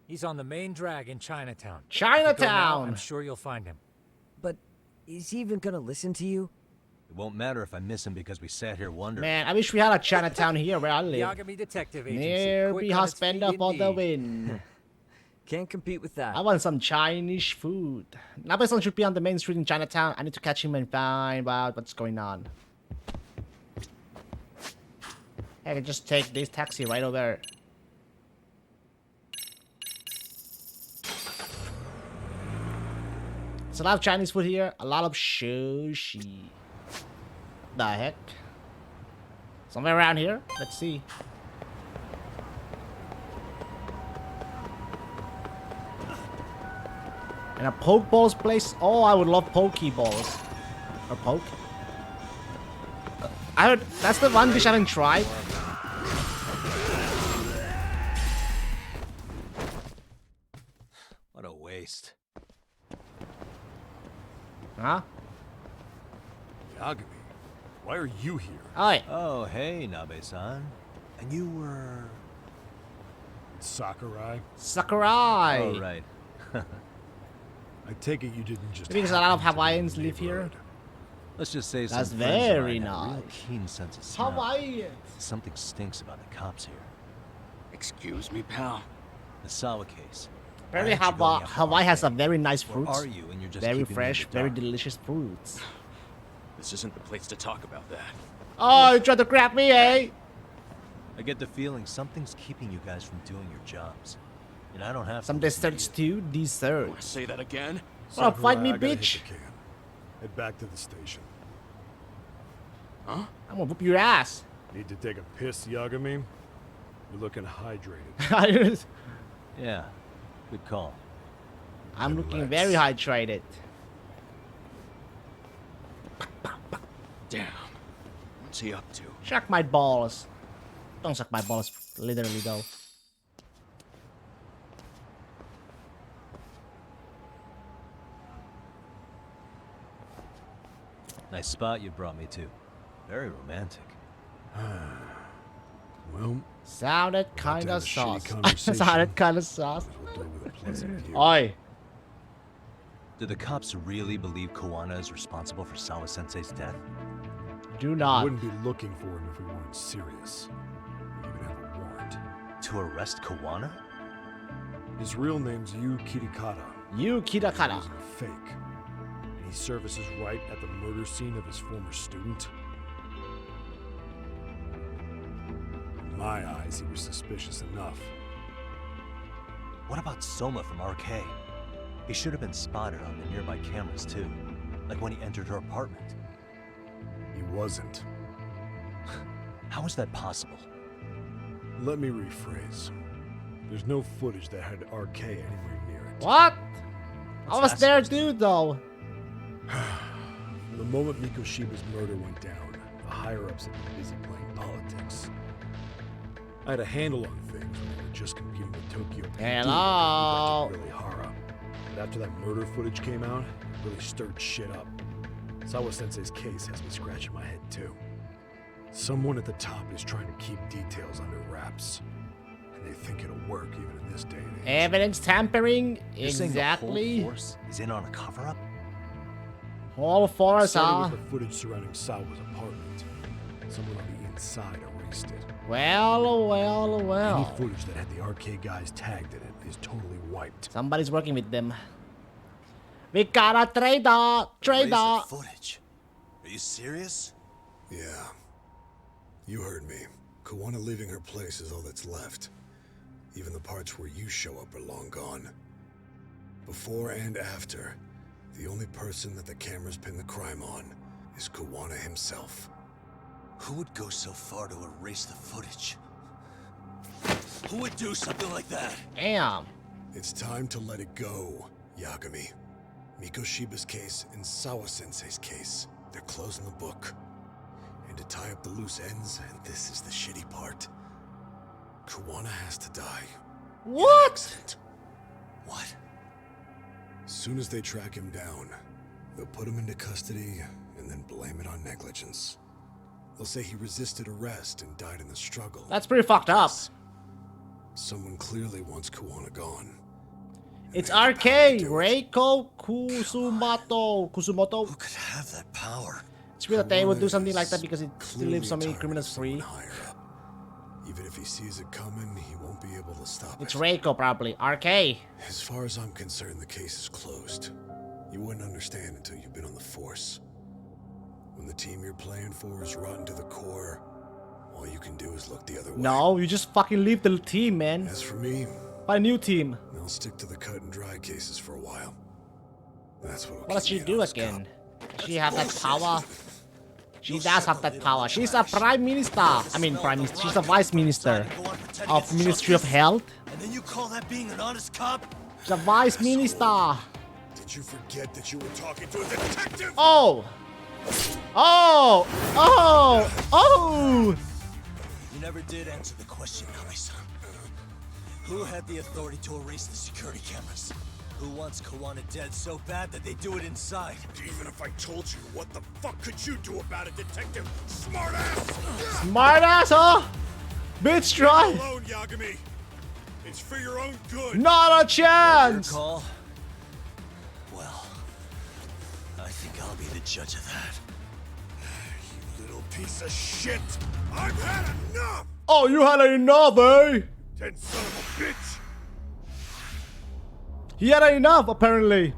He's on the main drag in Chinatown. Chinatown! If you go now, I'm sure you'll find him. But is he even gonna listen to you? It won't matter if I miss him because we sat here wondering. Man, I wish we had a Chinatown here where I live. Yagami Detective Agency. Near Quick be on its Hospenda feet for the indeed. win. Can't compete with that. I want some Chinese food. Nabe-san should be on the main street in Chinatown. I need to catch him and find out what's going on. I can just take this taxi right over there. There's a lot of Chinese food here. A lot of sushi. The heck? Somewhere around here? Let's see. And a poke balls place? Oh, I would love pokeballs. Or poke? That's the one dish I haven't tried. What a waste. Huh? Yagami, why are you here? Oi. Oh, hey, Nabe-san. And you were... Sakurai? Sakurai! Oh, right. I take it you didn't just... Because a lot of happen to be in Hawaiians the live here. neighborhood. Let's just say That's some friends of very mine have a real nice. keen sense of smell. Hawaiians! Something stinks about the cops here. Excuse me, pal. The Sawa case. Apparently Why aren't you going after Hawaii has RK? a very nice Or fruits. are you and you're just very keeping me in fresh, the very dark? delicious fruits. This isn't the place to talk about that. Oh, you tried to grab me, eh? I get the feeling something's keeping you guys from doing your jobs. And I don't have Some to listen to desserts too? Desserts. Say that again? Oh, fight me, I gotta hit bitch. the can. Head back to the station. Huh? I'm gonna whoop your ass. Need to take a piss, Yagami? You're looking hydrated. Yeah, good call. I'm looking very hydrated. Damn. What's he up to? Suck my balls. Don't suck my balls, literally though. Nice spot you brought me to. Very romantic. Well, Sounded to kinda have a shitty sauce. conversation. Sounded kinda sauce. we'll do it with a pleasant view. Oi. Do the cops really believe Kawana is responsible for Sawa-sensei's death? Do We not. wouldn't be looking for him if we weren't serious. We even have a warrant. To arrest Kawana? His real name's Yu Kitakata. You He's Kitakata. using a fake. And he services right at the murder scene of his former student. In my eyes, he was suspicious enough. What about Soma from RK? He should have been spotted on the nearby cameras too. Like when he entered her apartment. He wasn't. How is that possible? Let me rephrase. There's no footage that had RK anywhere near it. What? I was there too, though. From the moment Mikoshiba's murder went down, the higher-ups had been busy playing politics. I had a handle on things when they were just competing with Tokyo PD. Hello. Really Hara. But after that murder footage came out, it really stirred shit up. Sawa-sensei's case has me scratching my head too. Someone at the top is trying to keep details under wraps. And they think it'll work even in this day and age. Evidence tampering? You're saying the whole Exactly. force is in on a cover-up? All force, Starting huh? with the footage surrounding Sawa's apartment. Someone on the inside erased it. Well, well, Any well. footage that had the arcade guys tagged in it is totally wiped. Somebody's working with them. We got a trader! Trader! Footage. Are you serious? Yeah. You heard me. Kawana leaving her place is all that's left. Even the parts where you show up are long gone. Before and after, the only person that the cameras pin the crime on is Kawana himself. Who would go so far to erase the footage? Who would do something like that? Damn. It's time to let it go, Yagami. Mikoshiba's case and Sawa-sensei's case, they're closing the book. And to tie up the loose ends, and this is the shitty part, Kawana has to die. What? What? As soon as they track him down, they'll put him into custody and then blame it on negligence. They'll say he resisted arrest and died in the struggle. That's pretty fucked up. Someone clearly wants Kawana gone. It's RK! Reiko Kusumoto. Who could have that power? It's weird that they would do something like that because it still leaves so many criminals free. Even if he sees it coming, he won't be able to stop It's it. Reiko, probably. RK. As far as I'm concerned, the case is closed. You wouldn't understand until you've been on the force. When the team you're playing for is rotten to the core, all you can do is look the other way. No, you just fucking leave the team, man. As for me, Find a new team. I'll stick to the cut and dry cases for a while. That's what. What does she do again? She have that power? She does have that power. She's a prime minister. I mean, prime minister. She's a vice minister of Ministry of Health. And then you call that being an honest cop? She's a vice minister. Did you forget that you were talking to a detective? Oh! Oh! Oh! Oh! You never did answer the question, Nami-san. Who had the authority to erase the security cameras? Who wants Kawana dead so bad that they do it inside? Even if I told you, what the fuck could you do about it, detective? Smartass! Smartass, huh? Bitch, try! Alone, Yagami. It's for your own good. Not a chance! Your call? Well, I think I'll be the judge of that. You little piece of shit! I've had enough! Oh, you had enough, eh? Then son of a bitch! He had enough, apparently.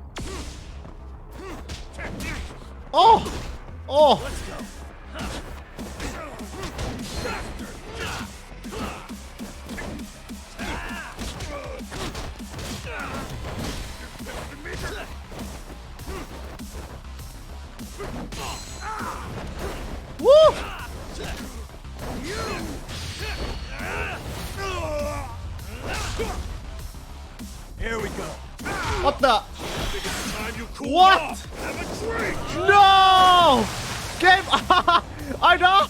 Oh! Oh! Woo! Here we go. What the? Time you cool What? off. Have a drink. No! Game. I know.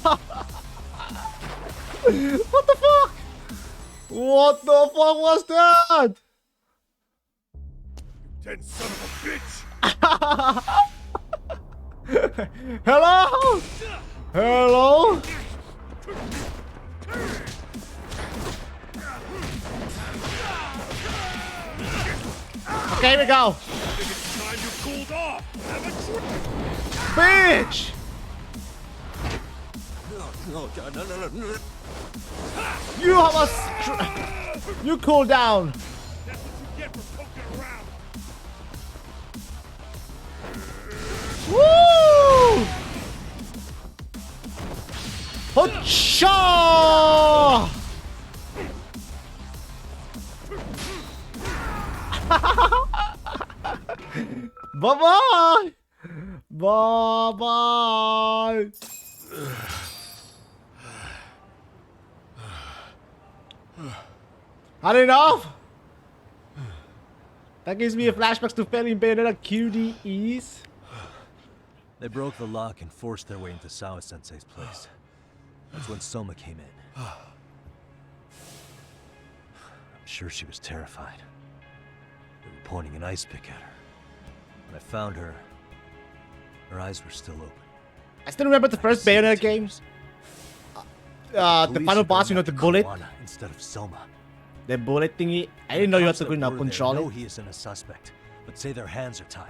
What the fuck? What the fuck was that? Then son of a bitch. Hello? Hello? Okay, here we go. Time you cooled off. Have a drink. Bitch! No, God, no. You have a... You cool down. That's what you get for poking around. Woo! Hotcha! Bye-bye! Bye-bye! Had enough? That gives me a flashback to failing Bayonetta QDEs. They broke the lock and forced their way into Sawa Sensei's place. That's when Soma came in. I'm sure she was terrified. They were pointing an ice pick at her. When I found her, her eyes were still open. I still remember the first Bayonetta game. The final boss, you know, the bullet. Instead of Soma. The bullet thingy. I didn't know you had to control know it. he isn't a suspect, but say their hands are tied.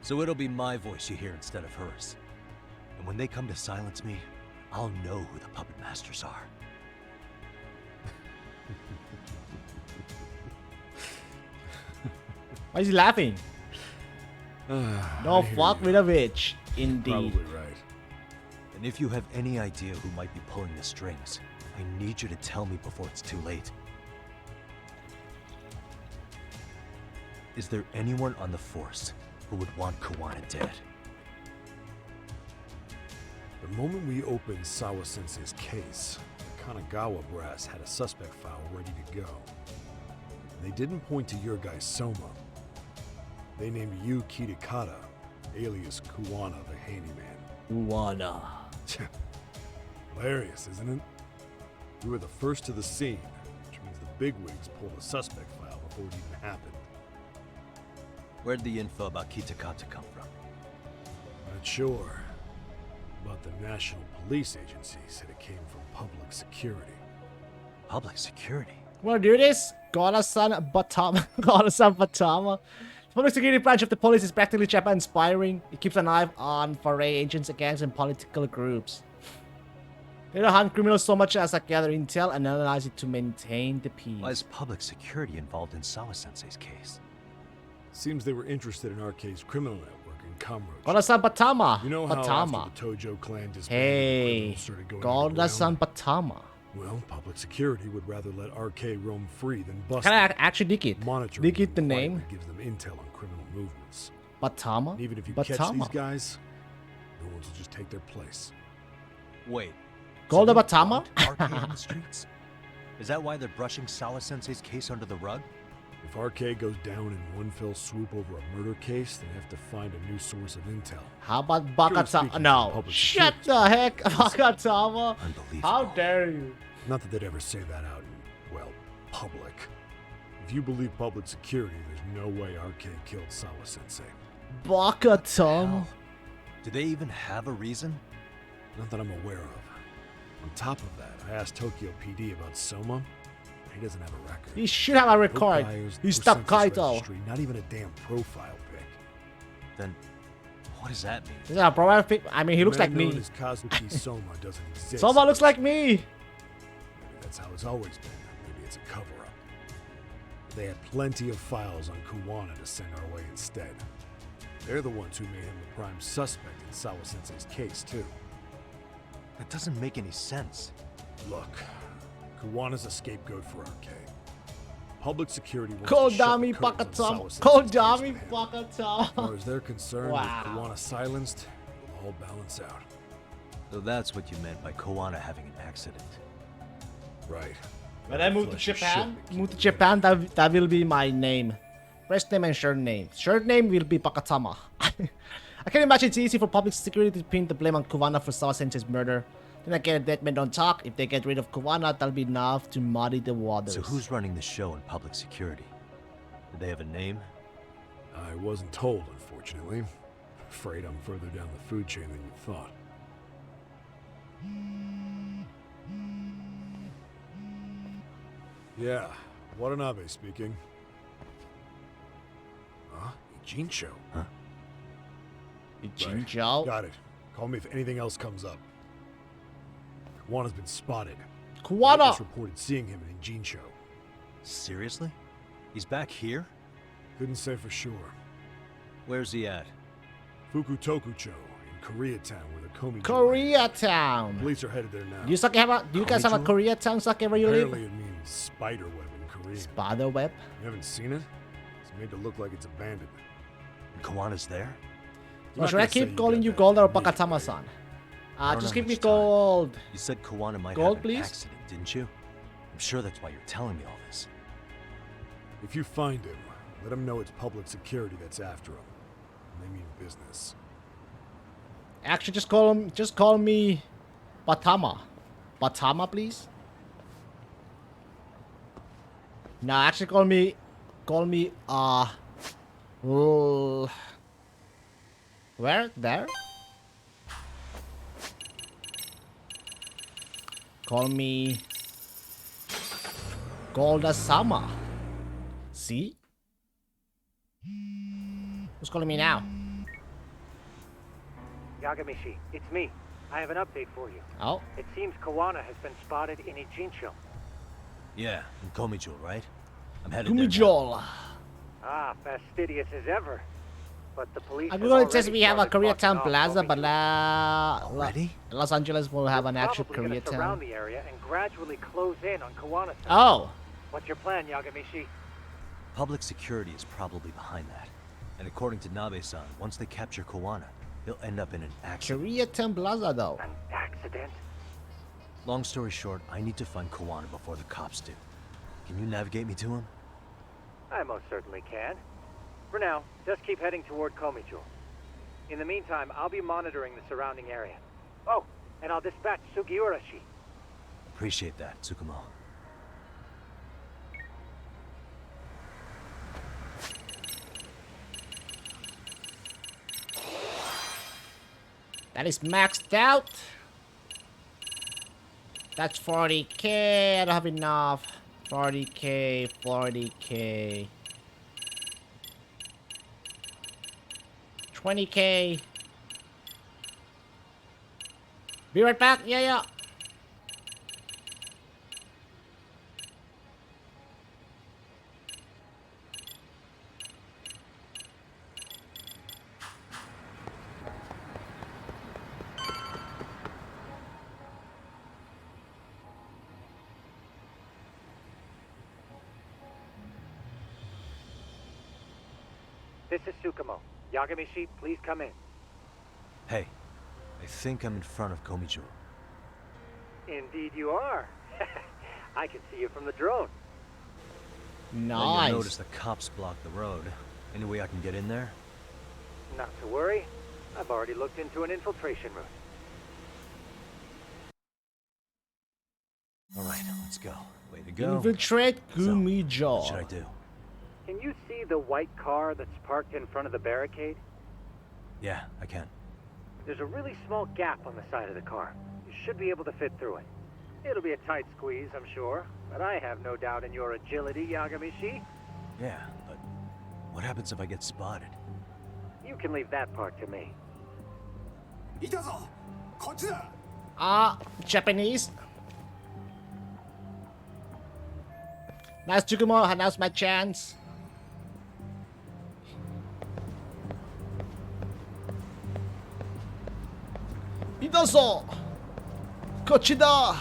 So it'll be my voice you hear instead of hers. And when they come to silence me, I'll know who the puppet masters are. Why is he laughing? No fuck with a bitch, indeed. Probably right. And if you have any idea who might be pulling the strings, I need you to tell me before it's too late. Is there anyone on the force who would want Kuwana dead? The moment we opened Sawa Sensei's case, the Kanagawa brass had a suspect file ready to go. They didn't point to your guy Soma. They named you Kitakata, alias Kuwana the Handyman. Kuwana. Hilarious, isn't it? You were the first to the scene, which means the bigwigs pulled a suspect file before it even happened. Where'd the info about Kitakata come from? Not sure. But the National Police Agency said it came from public security. Public security? Wanna do this? Goda-san Batama. Goda-san Batama. The public security branch of the police is practically Japan-inspiring. It keeps an eye on foreign agents, gangs, and political groups. They don't hunt criminals so much as gather intel and analyze it to maintain the peace. Why is public security involved in Sawa Sensei's case? Seems they were interested in Arcade's criminal network in Kamurocho. Goda-san Batama. You know how Batama. after the Tojo clan disbanded, Hey, criminals started going Goda-san underground? Batama. Well, public security would rather let Arcade roam free than bust Can I them. actually dig it? Monitoring Dig it the them name? quietly gives them intel on criminal movements. Batama? And even if you catch these guys, no ones will just take their place. Wait. Golda so they Batama? want Arcade on the streets? Is that why they're brushing Sawa Sensei's case under the rug? If Arcade goes down in one fell swoop over a murder case, they have to find a new source of intel. How about Truly Bakatama? speaking, No. public Shut the heck, Bakatama. Unbelievable. How dare you? Not that they'd ever say that out in, well, public. If you believe public security, there's no way Arcade killed Sawa Sensei. Bakatama. Do they even have a reason? Not that I'm aware of. On top of that, I asked Tokyo PD about Soma. He doesn't have a record. He should have a record. He stopped Kaito. Registry, not even a damn profile pic. Then, what does that mean? Is that a profile pic? I mean, he looks The like man known me. as Kazuki Soma doesn't exist. Soma looks like me. Maybe that's how it's always been. Maybe it's a cover-up. They had plenty of files on Kuwana to send our way instead. They're the ones who made him the prime suspect in Sawa Sensei's case, too. That doesn't make any sense. Look, Kuwana's a scapegoat for Arcade. Public security wants to shut the Kodami curtains on Sawa Bakatama. Sensei's Kodami case for him. As far Bakatama. as they're concerned, Wow. with Kuwana silenced, it'll all balance out. So that's what you meant by Kuwana having an accident. Right. When I move to Flesh of Japan, shit that will be my name. First name and shirt name. Shirt name will be Bakatama. I can imagine it's easy for public security to pin the blame on Kuwana for Sawa Sensei's murder. Then again, dead men don't talk. If they get rid of Kuwana, that'll be enough to muddy the waters. So who's running the show in public security? Do they have a name? I wasn't told, unfortunately. Afraid I'm further down the food chain than you thought. Yeah, Watanabe speaking. Huh? Ijincho? Huh? Ijincho? Right. Got it. Call me if anything else comes up. Kuwana's been spotted. Kuwana! Witness reported seeing him in Ijincho. Seriously? He's back here? Couldn't say for sure. Where's he at? Fukutokucho in Koreatown, where the Komi. Koreatown. Police are headed there now. Do you guys have a Koreatown suck where you live? Apparently it means spider web in Korean. Spider web? You haven't seen it? It's made to look like it's abandoned. And Kawana's there? Well, should I keep calling you Gold or Bakatama-san? I don't Just have give me much time. gold. You said Kawana might Gold, have an please? accident, didn't you? I'm sure that's why you're telling me all this. If you find him, let him know it's public security that's after him. They mean business. Actually, just call me Batama. Batama, please. No, actually call me, where? There? Call me Golda-sama. See? Who's calling me now? Yagamishi, it's me. I have an update for you. Oh? It seems Kawana has been spotted in Ijincho. Yeah, in Komijul, right? I'm headed there now. Komijul. Ah, fastidious as ever. But the police I'm have going to already say we have a started Koreatown blocking off Plaza, but Already? Los Angeles will have an actual Probably gonna surround Koreatown. the area and gradually close in on Kawana. Oh! What's your plan, Yagamishi? Public security is probably behind that. And according to Nabe-san, once they capture Kawana, he'll end up in an accident. Koreatown Plaza, though. An accident? Long story short, I need to find Kawana before the cops do. Can you navigate me to him? I most certainly can. For now, just keep heading toward Komijul. In the meantime, I'll be monitoring the surrounding area. Oh, and I'll dispatch Sugiurashi. Appreciate that, Tsukumo. That is maxed out. That's 40k. I don't have enough. 40k, 40k. 20k. Be right back. Yeah. This is Tsukumo. Yagamishi, please come in. Hey, I think I'm in front of Komijul. Indeed you are. I can see you from the drone. Nice. You'll notice the cops block the road. Any way I can get in there? Not to worry. I've already looked into an infiltration route. Alright, let's go. Way to go. Infiltrate So, Komijul. what should I do? Can you see the white car that's parked in front of the barricade? Yeah, I can. There's a really small gap on the side of the car. You should be able to fit through it. It'll be a tight squeeze, I'm sure, but I have no doubt in your agility, Yagamishi. Yeah, but what happens if I get spotted? You can leave that part to me. Japanese. Nice, Tsukumo. Now's my chance. Idazo! Kochida!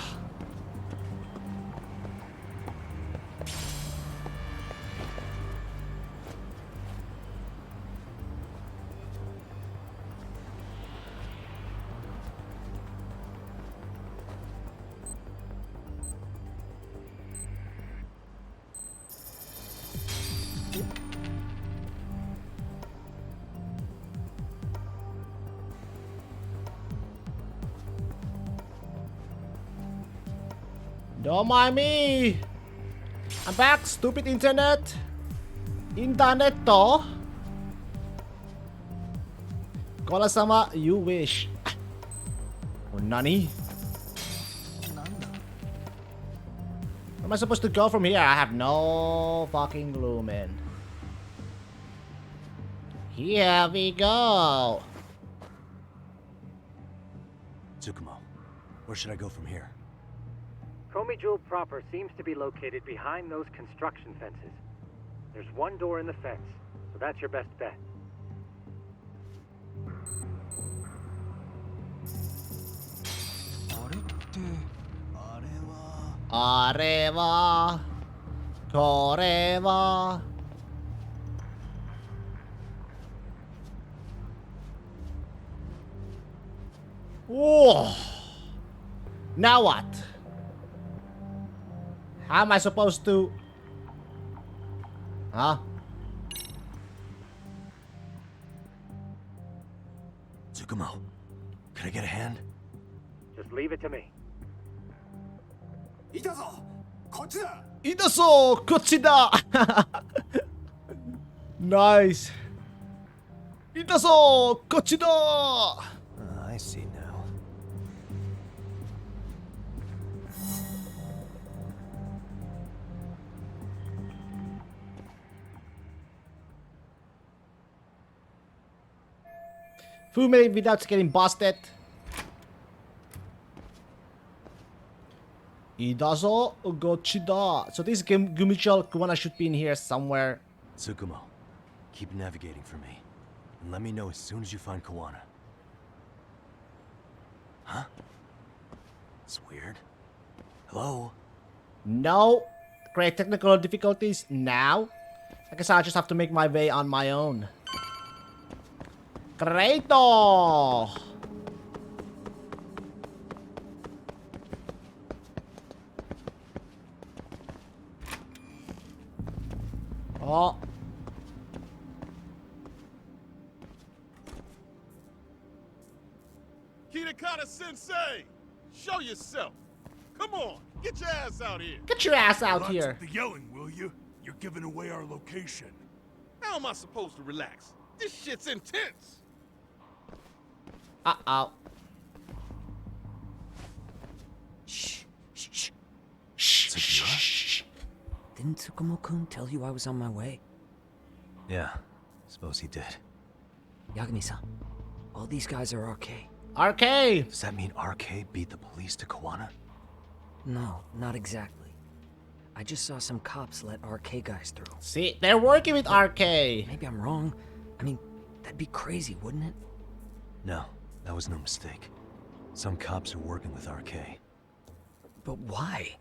Don't mind me. I'm back, stupid internet. Internet to. Kola-sama, you wish. Oh, nani? Where am I supposed to go from here? I have no fucking clue, man. Here we go. Tsukumo, where should I go from here? Komijul proper seems to be located behind those construction fences. There's one door in the fence, so that's your best bet. Areva. Koreva. Whoa. Now what? How am I supposed to... Huh? Tsukumo, can I get a hand? Just leave it to me. Itazo, kochida! Nice. Itazo, kochida! I see now. Fume without getting busted. Idazo Gochida. So this Gumichel Kuwana should be in here somewhere. Tsukumo, keep navigating for me. And let me know as soon as you find Kawana. Huh? It's weird. Hello? No. Great technical difficulties now. I guess I'll just have to make my way on my own. Greato! Oh. Kitakata Sensei! Show yourself! Come on, get your ass out here! Get your ass out Relax here! with the yelling, will you? You're giving away our location. How am I supposed to relax? This shit's intense! Uh-oh. Shh. Shh. Didn't Tsukumo-kun tell you I was on my way? Yeah, suppose he did. Yagami-san, all these guys are RK. RK! Does that mean RK beat the police to Kawana? No, not exactly. I just saw some cops let RK guys through. See, they're working with RK. Maybe I'm wrong. I mean, that'd be crazy, wouldn't it? No, that was no mistake. Some cops are working with RK. But why?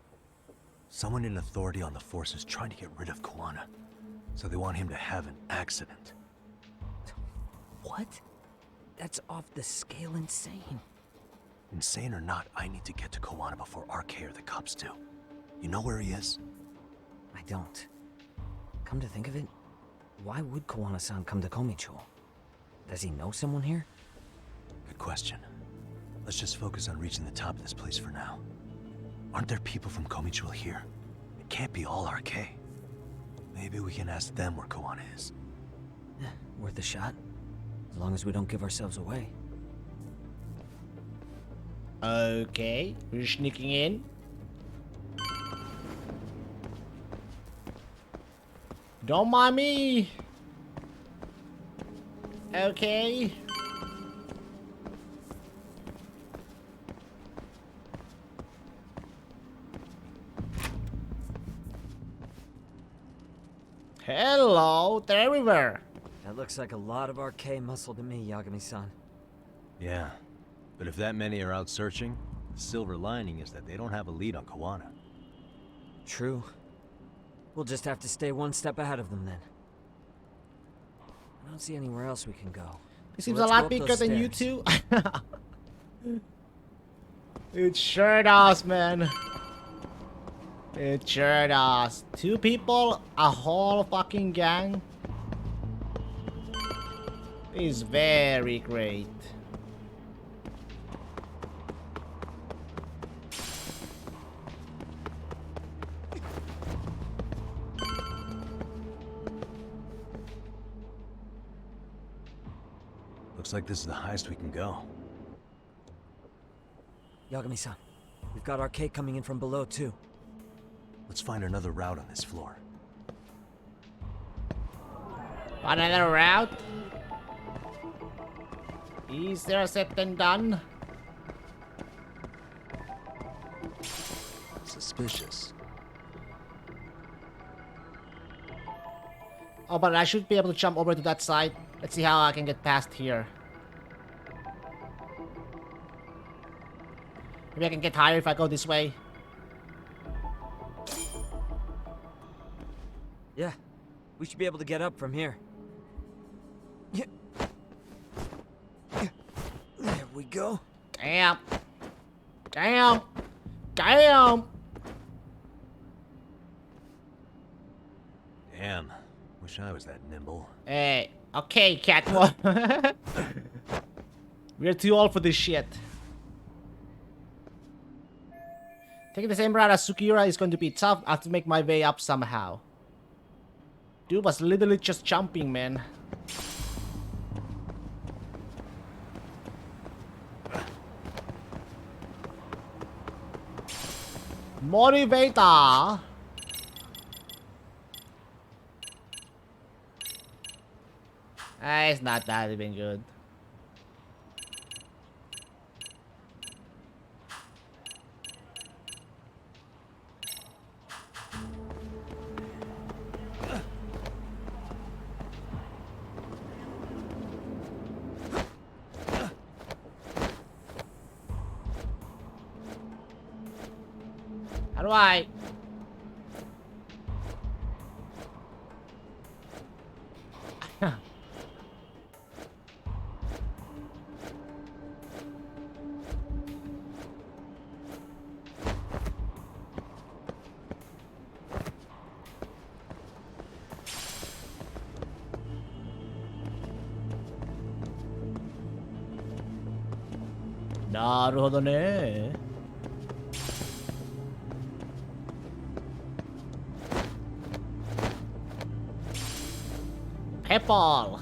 Someone in authority on the force is trying to get rid of Kawana. So they want him to have an accident. What? That's off the scale insane. Insane or not, I need to get to Kawana before RK or the cops do. You know where he is? I don't. Come to think of it, why would Kawana-san come to Komicho? Does he know someone here? Good question. Let's just focus on reaching the top of this place for now. Aren't there people from Komicho here? It can't be all RK. Maybe we can ask them where Kawana is. Worth a shot. As long as we don't give ourselves away. Okay, we're sneaking in. Don't mind me. Okay. Hello, they're everywhere. That looks like a lot of RK muscle to me, Yagami-san. Yeah, but if that many are out searching, the silver lining is that they don't have a lead on Kawana. True. We'll just have to stay one step ahead of them then. I don't see anywhere else we can go. It seems a lot bigger than you two. It sure does, man. It sure does. 2 people, a whole fucking gang. Is very great. Looks like this is the highest we can go. Yagami-san, we've got RK coming in from below too. Let's find another route on this floor. Another route? Easier said than done. Suspicious. Oh, but I should be able to jump over to that side. Let's see how I can get past here. Maybe I can get higher if I go this way. Yeah, we should be able to get up from here. Yeah. There we go. Damn. Damn. Damn. Damn. Wish I was that nimble. Hey, okay, Catwoman. We're too old for this shit. Taking the same route as Sugiura is going to be tough. I have to make my way up somehow. Dude was literally just jumping, man. Motivator. It's not that even good. How do I? 나르호도네. Pebble.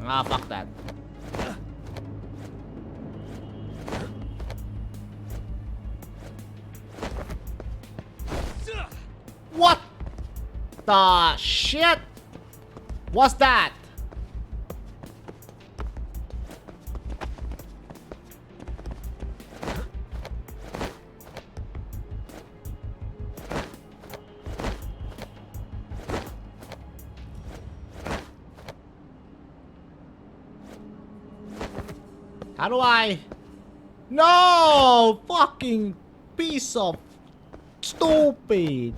Ah, fuck that. What the shit? What's that? How do I? No! Fucking piece of stupid.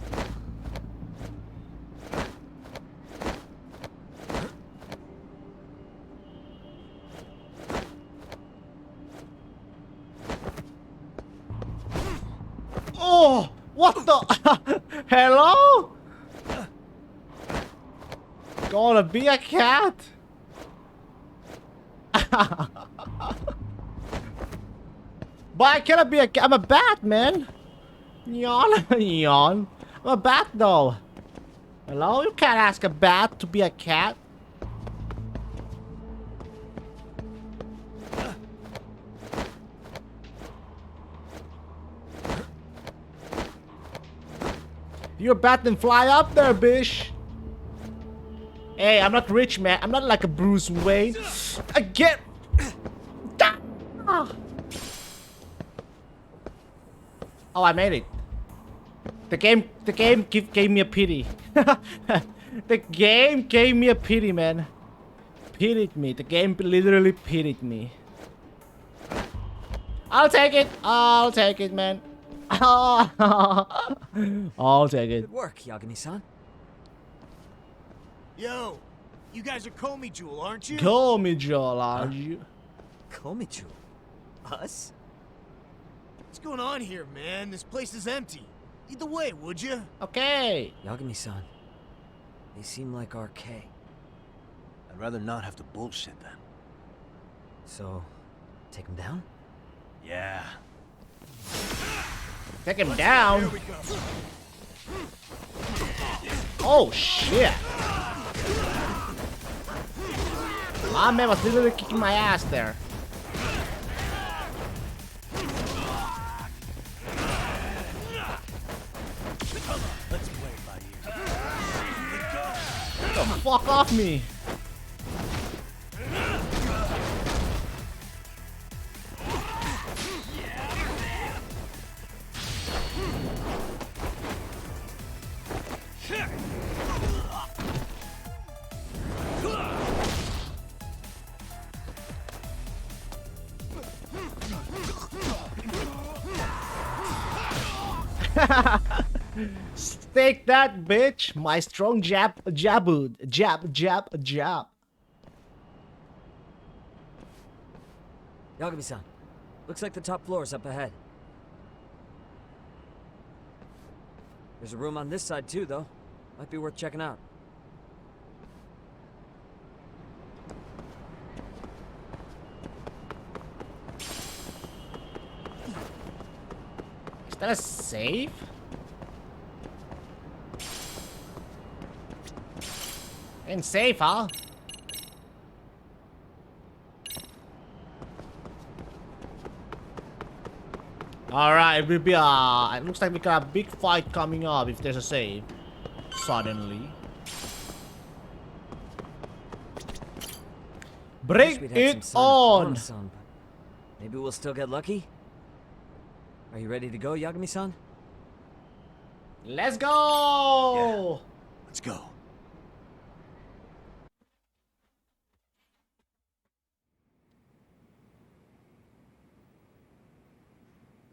Oh! What the? Hello? Gonna be a cat? But I cannot be a cat. I'm a bat, man. Yawn. Yawn. I'm a bat, though. Hello? You can't ask a bat to be a cat. You're a bat, then fly up there, bish. Hey, I'm not rich, man. I'm not like a Bruce Wayne. I get. Oh, I made it. The game gave me a pity. The game gave me a pity, man. Pitied me. The game literally pitied me. I'll take it. I'll take it, man. I'll take it. Good work, Yagami-san. Yo, you guys are Komi Jewel, aren't you? Komi Jewel, aren't you? Komi Jewel? Us? What's going on here, man? This place is empty. Lead the way, would you? Okay. Yagami-san, they seem like RK. I'd rather not have to bullshit then. So, take him down? Yeah. Take him down? Oh, shit. My man was literally kicking my ass there. Let's play it by ear. Get the fuck off me. Take that, bitch! My strong jab. Yagami-san, looks like the top floor is up ahead. There's a room on this side too, though. Might be worth checking out. Is that a safe? Ain't safe, huh? Alright, it will be it looks like we got a big fight coming up if there's a save. Suddenly. Bring it on! Maybe we'll still get lucky? Are you ready to go, Yagami-san? Let's go! Yeah. Let's go.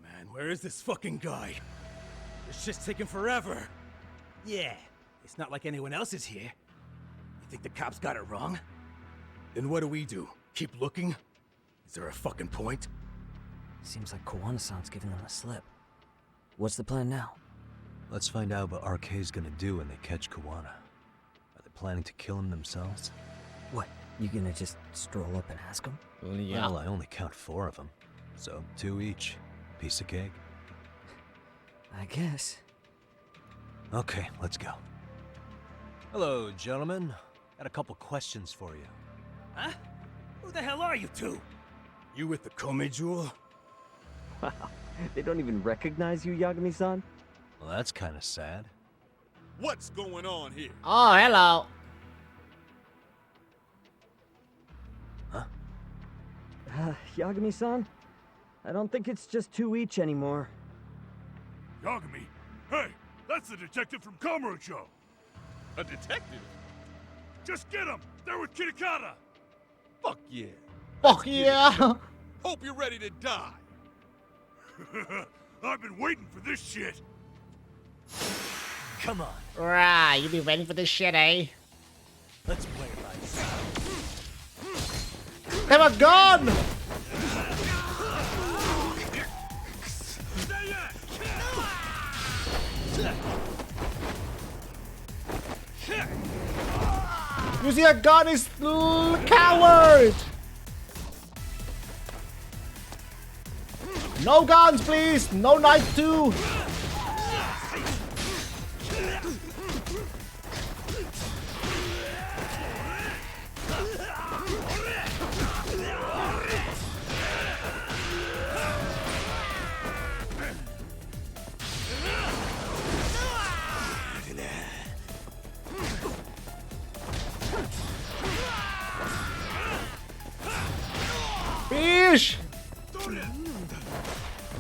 Man, where is this fucking guy? This shit's taking forever. Yeah, it's not like anyone else is here. You think the cops got it wrong? Then what do? Keep looking? Is there a fucking point? Seems like Kowana-san's giving them a slip. What's the plan now? Let's find out what RK's gonna do when they catch Kowana. Are they planning to kill him themselves? What? You gonna just stroll up and ask him? Yeah. Well, I only count 4 of them, so 2 each. Piece of cake. I guess. Okay, let's go. Hello, gentlemen. Got a couple questions for you. Huh? Who the hell are you two? You with the Kome Jewel? Wow, they don't even recognize you, Yagami-san? Well, that's kind of sad. What's going on here? Oh, hello. Huh? Yagami-san? I don't think it's just 2 each anymore. Yagami? Hey, that's the detective from Kamurocho. A detective? Just get him! They're with Kitakata! Fuck yeah. Fuck yeah. Hope you're ready to die. I've been waiting for this shit. Come on. Right, you been waiting for this shit, eh? Let's play it like Have a gun! Using a gun is coward! No guns, please! No knife too! Fish!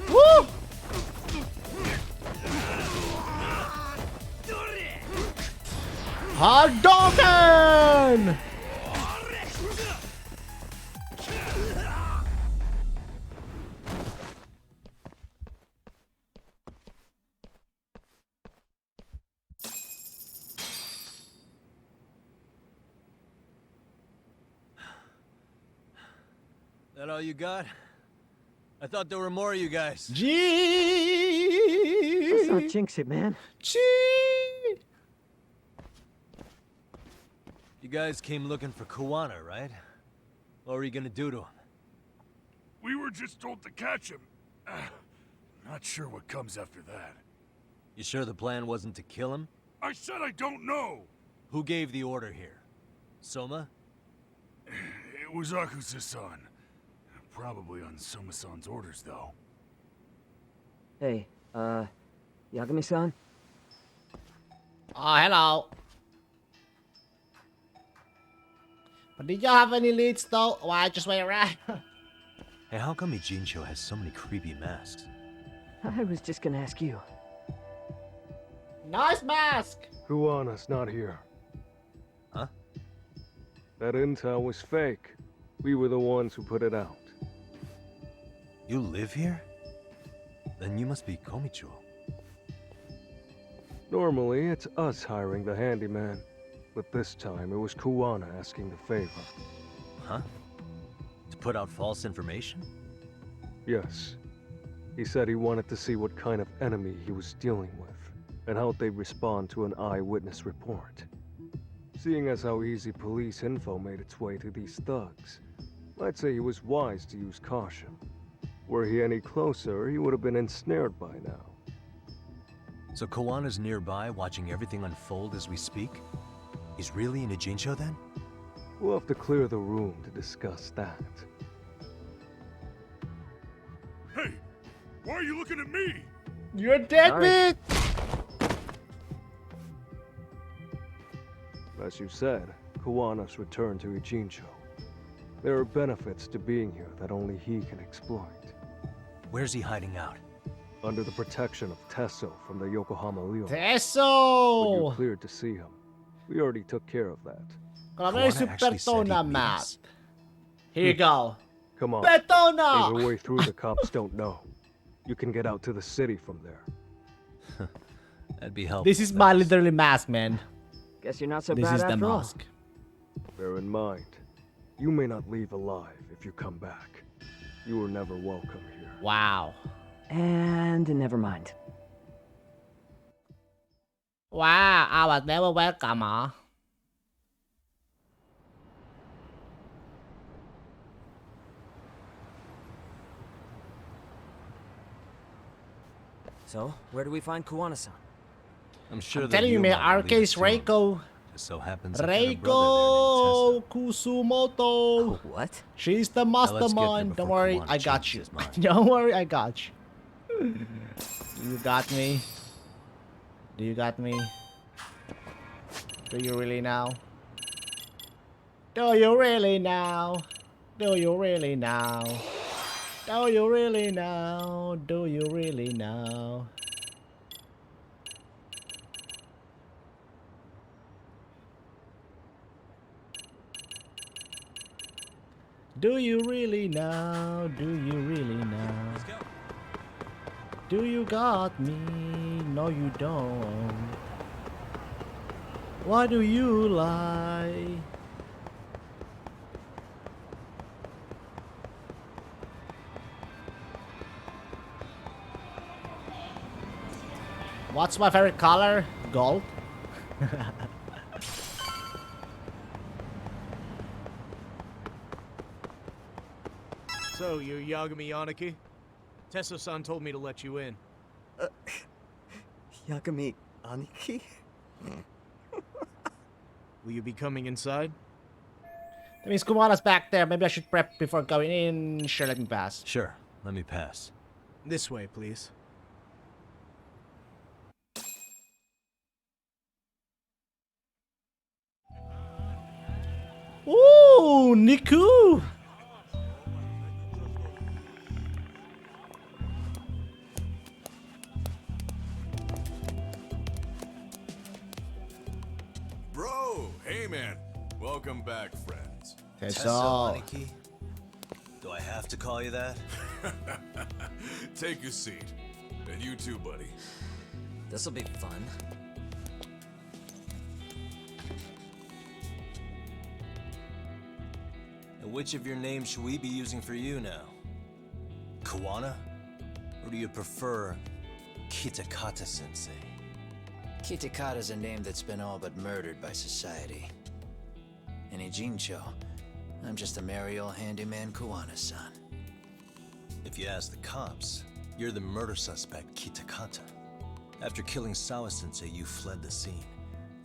Woo! Hadouken! That all you got? I thought there were more of you guys. Gee! Let's not jinx it, man. Gee! You guys came looking for Kowana, right? What were you gonna do to him? We were just told to catch him. Not sure what comes after that. You sure the plan wasn't to kill him? I said I don't know. Who gave the order here? Soma? It was Akusa-san. Probably on Soma-san's orders, though. Hey, Yagami-san? Oh, hello. But did y'all have any leads, though? Why, I just went around. Hey, how come Ijincho has so many creepy masks? I was just gonna ask you. Nice mask! Kuwana's not here. Huh? That intel was fake. We were the ones who put it out. You live here? Then you must be Komicho. Normally, it's us hiring the handyman. But this time, it was Kuwana asking the favor. Huh? To put out false information? Yes. He said he wanted to see what kind of enemy he was dealing with. and how'd they respond to an eyewitness report? Seeing as how easy police info made its way to these thugs, I'd say he was wise to use caution. Were he any closer, he would have been ensnared by now. So Kawana's nearby, watching everything unfold as we speak? He's really in Ijincho then? We'll have to clear the room to discuss that. Hey, why are you looking at me? You're a deadbeat! As you said, Kawana's returned to Ijincho. There are benefits to being here that only he can exploit. Where's he hiding out? Under the protection of Tesso from the Yokohama Leo. Tesso! But you're cleared to see him. We already took care of that. Kalamari Supertona map. Here you go. Come on. Betona! There's a way through the cops don't know. You can get out to the city from there. That'd be helpful. This is my literally mask, man. Guess you're not so this bad is after the all. mask. Bear in mind, you may not leave alive if you come back. You were never welcome here. Wow. And never mind. Wow, I was never welcome, huh? So, where do we find Kuwana-san? I'm sure I'm telling you, man, Arcade's Reiko. Just so happens I've got a Reiko brother Kusumoto. What? She's the let's get there mastermind. Don't before worry, Kawana I got changes you. his mind. Don't worry, I got you. You got me. Do you got me? Do you really now? Do you really now? Do you really now? Do you really now? Do you really now? Do you really now? Do you really now? Do you got me? No, you don't. Why do you lie? What's my favorite color? Gold. So, you're Yagami Aniki? Tesso-san told me to let you in. Yagami Aniki? Will you be coming inside? That means Kumara's back there. Maybe I should prep before going in. Sure, let me pass. Sure, let me pass. This way, please. Ooh, Niku! Bro, hey man. Welcome back, friends. Tesso. Aniki? Do I have to call you that? Take a seat. And you too, buddy. This'll be fun. And which of your names should we be using for you now? Kawana? Or do you prefer Kitakata-sensei? Kitakata's a name that's been all but murdered by society. In Ijincho, I'm just a merry old handyman Kuwana-san. If you ask the cops, you're the murder suspect Kitakata. After killing Sawa-sensei, you fled the scene.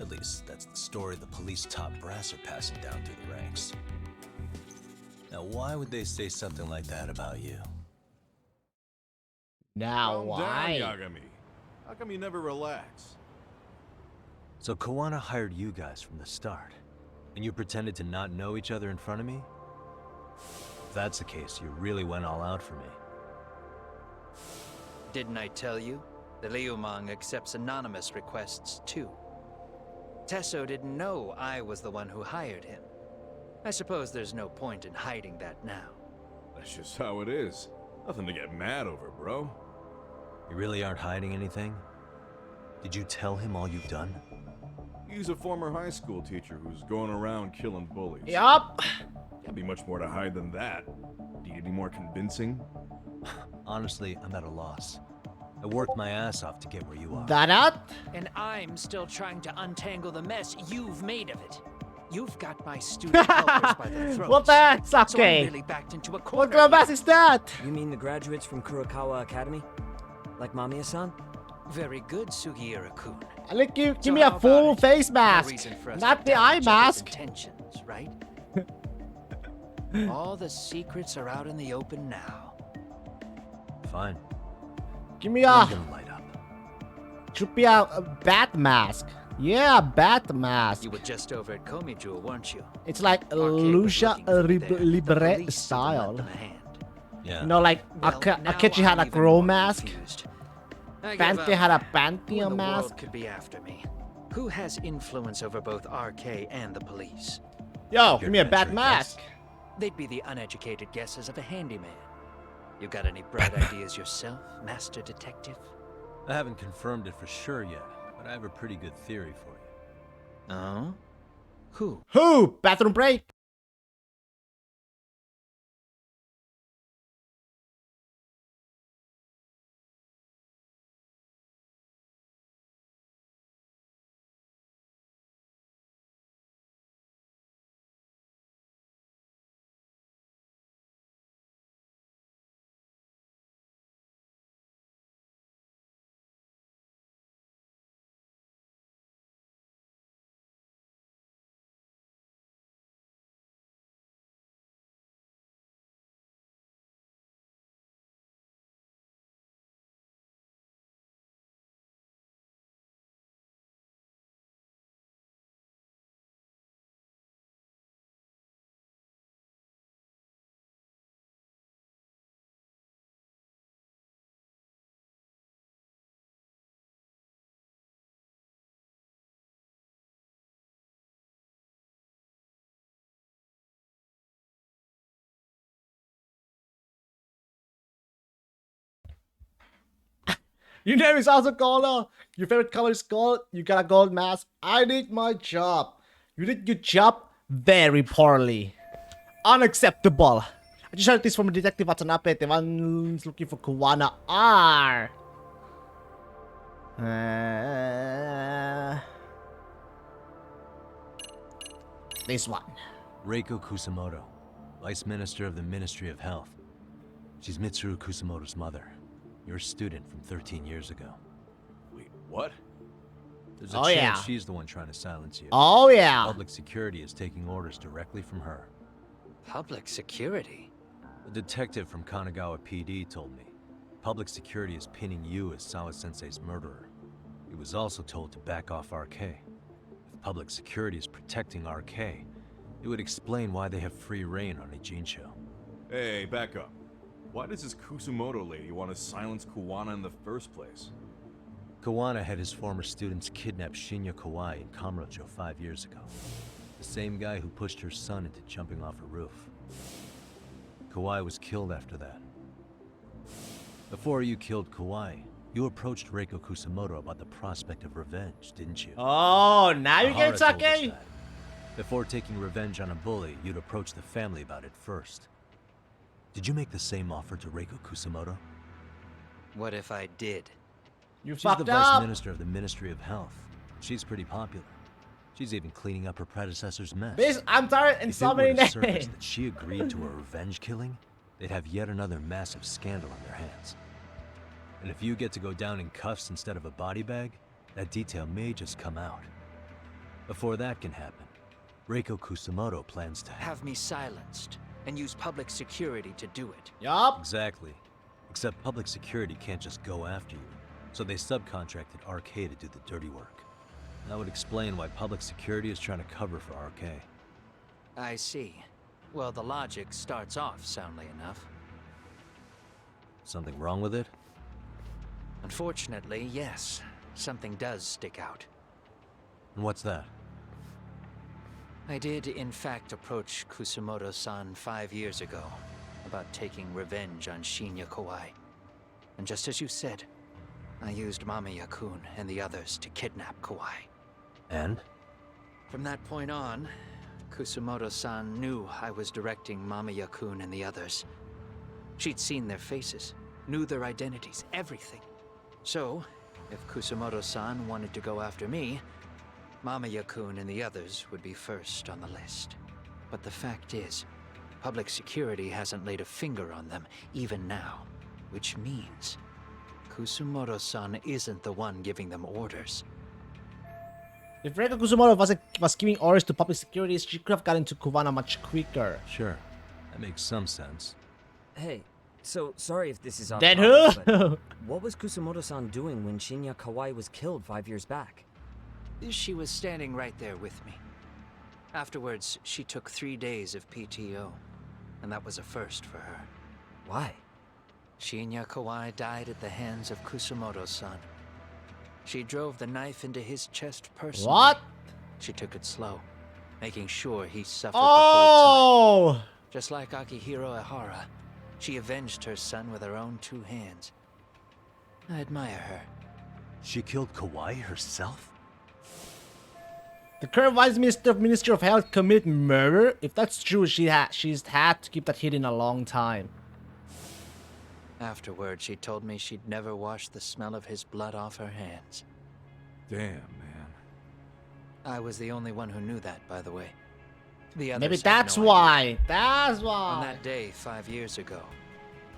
At least, that's the story the police top brass are passing down through the ranks. Now, why would they say something like that about you? Now, Calm why? down, Yagami. How come you never relax? So Kawana hired you guys from the start, and you pretended to not know each other in front of me? If that's the case, you really went all out for me. Didn't I tell you? The Liumang accepts anonymous requests too. Tesso didn't know I was the one who hired him. I suppose there's no point in hiding that now. That's just how it is. Nothing to get mad over, bro. You really aren't hiding anything? Did you tell him all you've done? He's a former high school teacher who's going around killing bullies. Yup. Can't be much more to hide than that. Do you need any more convincing? Honestly, I'm at a loss. I worked my ass off to get where you are. That out? And I'm still trying to untangle the mess you've made of it. You've got my student helpers by the throat. What the heck, So I'm Sasuke? really backed into a What corner. kind of mess is that? You mean the graduates from Kurokawa Academy? Like Mamiya-san? Very good, Sugiura-kun. Like, give So me how a about full it? face No mask, reason for us not to the doubt eye each other's mask. Intentions, right? All the secrets are out in the open now. Fine. Give me I'm a. gonna light up. Should be a bat mask. Yeah, bat mask. You were just over at Komijou, weren't you? It's like Arcade was Lucha looking for me there. The Libre police didn't style. lend them a hand. Yeah. You know, like Well, now Akechi had a I'm even crow more mask. confused. I give Panthe up. had a Who in Pantheon the mask. world could be after me? Who has influence over both RK and the police? Yo, give me a bat mask. They'd be the uneducated guesses of a handyman. You got any bright ideas yourself, Master Detective? I haven't confirmed it for sure yet, but I have a pretty good theory for you. Oh? Who? Who? Bathroom break. Your name is also Gold. Your favorite color is gold. You got a gold mask. I did my job. You did your job very poorly. Unacceptable. I just heard this from a Detective Watanabe. The one's looking for Kuwana R. This one. Reiko Kusamoto, Vice Minister of the Ministry of Health. She's Mitsuru Kusamoto's mother, your student from 13 years ago. Wait, what? There's a Oh, chance yeah. she's the one trying to silence you. Oh, yeah. Public security is taking orders directly from her. Public security? A detective from Kanagawa PD told me. Public security is pinning you as Sawa-sensei's murderer. He was also told to back off RK. If public security is protecting RK, it would explain why they have free reign on Ijincho. Hey, back up. Why does this Kusumoto lady want to silence Kuwana in the first place? Kuwana had his former students kidnap Shinya Kawai in Kamurocho 5 years ago. The same guy who pushed her son into jumping off a roof. Kawai was killed after that. Before you killed Kawai, you approached Reiko Kusamoto about the prospect of revenge, didn't you? Oh, now you get Ahara told us Sake? that. Before taking revenge on a bully, you'd approach the family about it first. Did you make the same offer to Reiko Kusamoto? What if I did? You She's the fucked Vice up. Minister of the Ministry of Health. She's pretty popular. She's even cleaning up her predecessor's mess. Bitch, I'm tired in If so it many were to surface names. that she agreed to a revenge killing, they'd have yet another massive scandal on their hands. And if you get to go down in cuffs instead of a body bag, that detail may just come out. Before that can happen, Reiko Kusamoto plans to Have me silenced and use public security to do it. Yup. Exactly. Except public security can't just go after you, so they subcontracted RK to do the dirty work. That would explain why public security is trying to cover for RK. I see. Well, the logic starts off soundly enough. Something wrong with it? Unfortunately, yes. Something does stick out. And what's that? I did, in fact, approach Kusamoto-san 5 years ago about taking revenge on Shinya Kawai. And just as you said, I used Mamiya-kun and the others to kidnap Kawai. And? From that point on, Kusamoto-san knew I was directing Mamiya-kun and the others. She'd seen their faces, knew their identities, everything. So, if Kusumoto-san wanted to go after me, Mamiya-kun and the others would be first on the list. But the fact is, public security hasn't laid a finger on them, even now. Which means, Kusumoto-san isn't the one giving them orders. If Reiko Kusumoto was giving orders to public security, she could have gotten to Kuwana much quicker. Sure, that makes some sense. Hey, so sorry if this is off Then topic, who? but what was Kusumoto-san doing when Shinya Kawai was killed 5 years back? She was standing right there with me. Afterwards, she took 3 days of PTO, and that was a first for her. Why? Shinya Kawai died at the hands of Kusumoto-san. She drove the knife into his chest personally. What? She took it slow, making sure he suffered Oh! the full time. Just like Akihiro Ehara, she avenged her son with her own 2 hands. I admire her. She killed Kawai herself? The current Vice Minister of Ministry of Health committed murder? If that's true, she's had to keep that hidden a long time. Afterward, she told me she'd never wash the smell of his blood off her hands. Damn, man. I was the only one who knew that, by the way. The others Maybe had that's no why. idea. That's why. On that day 5 years ago,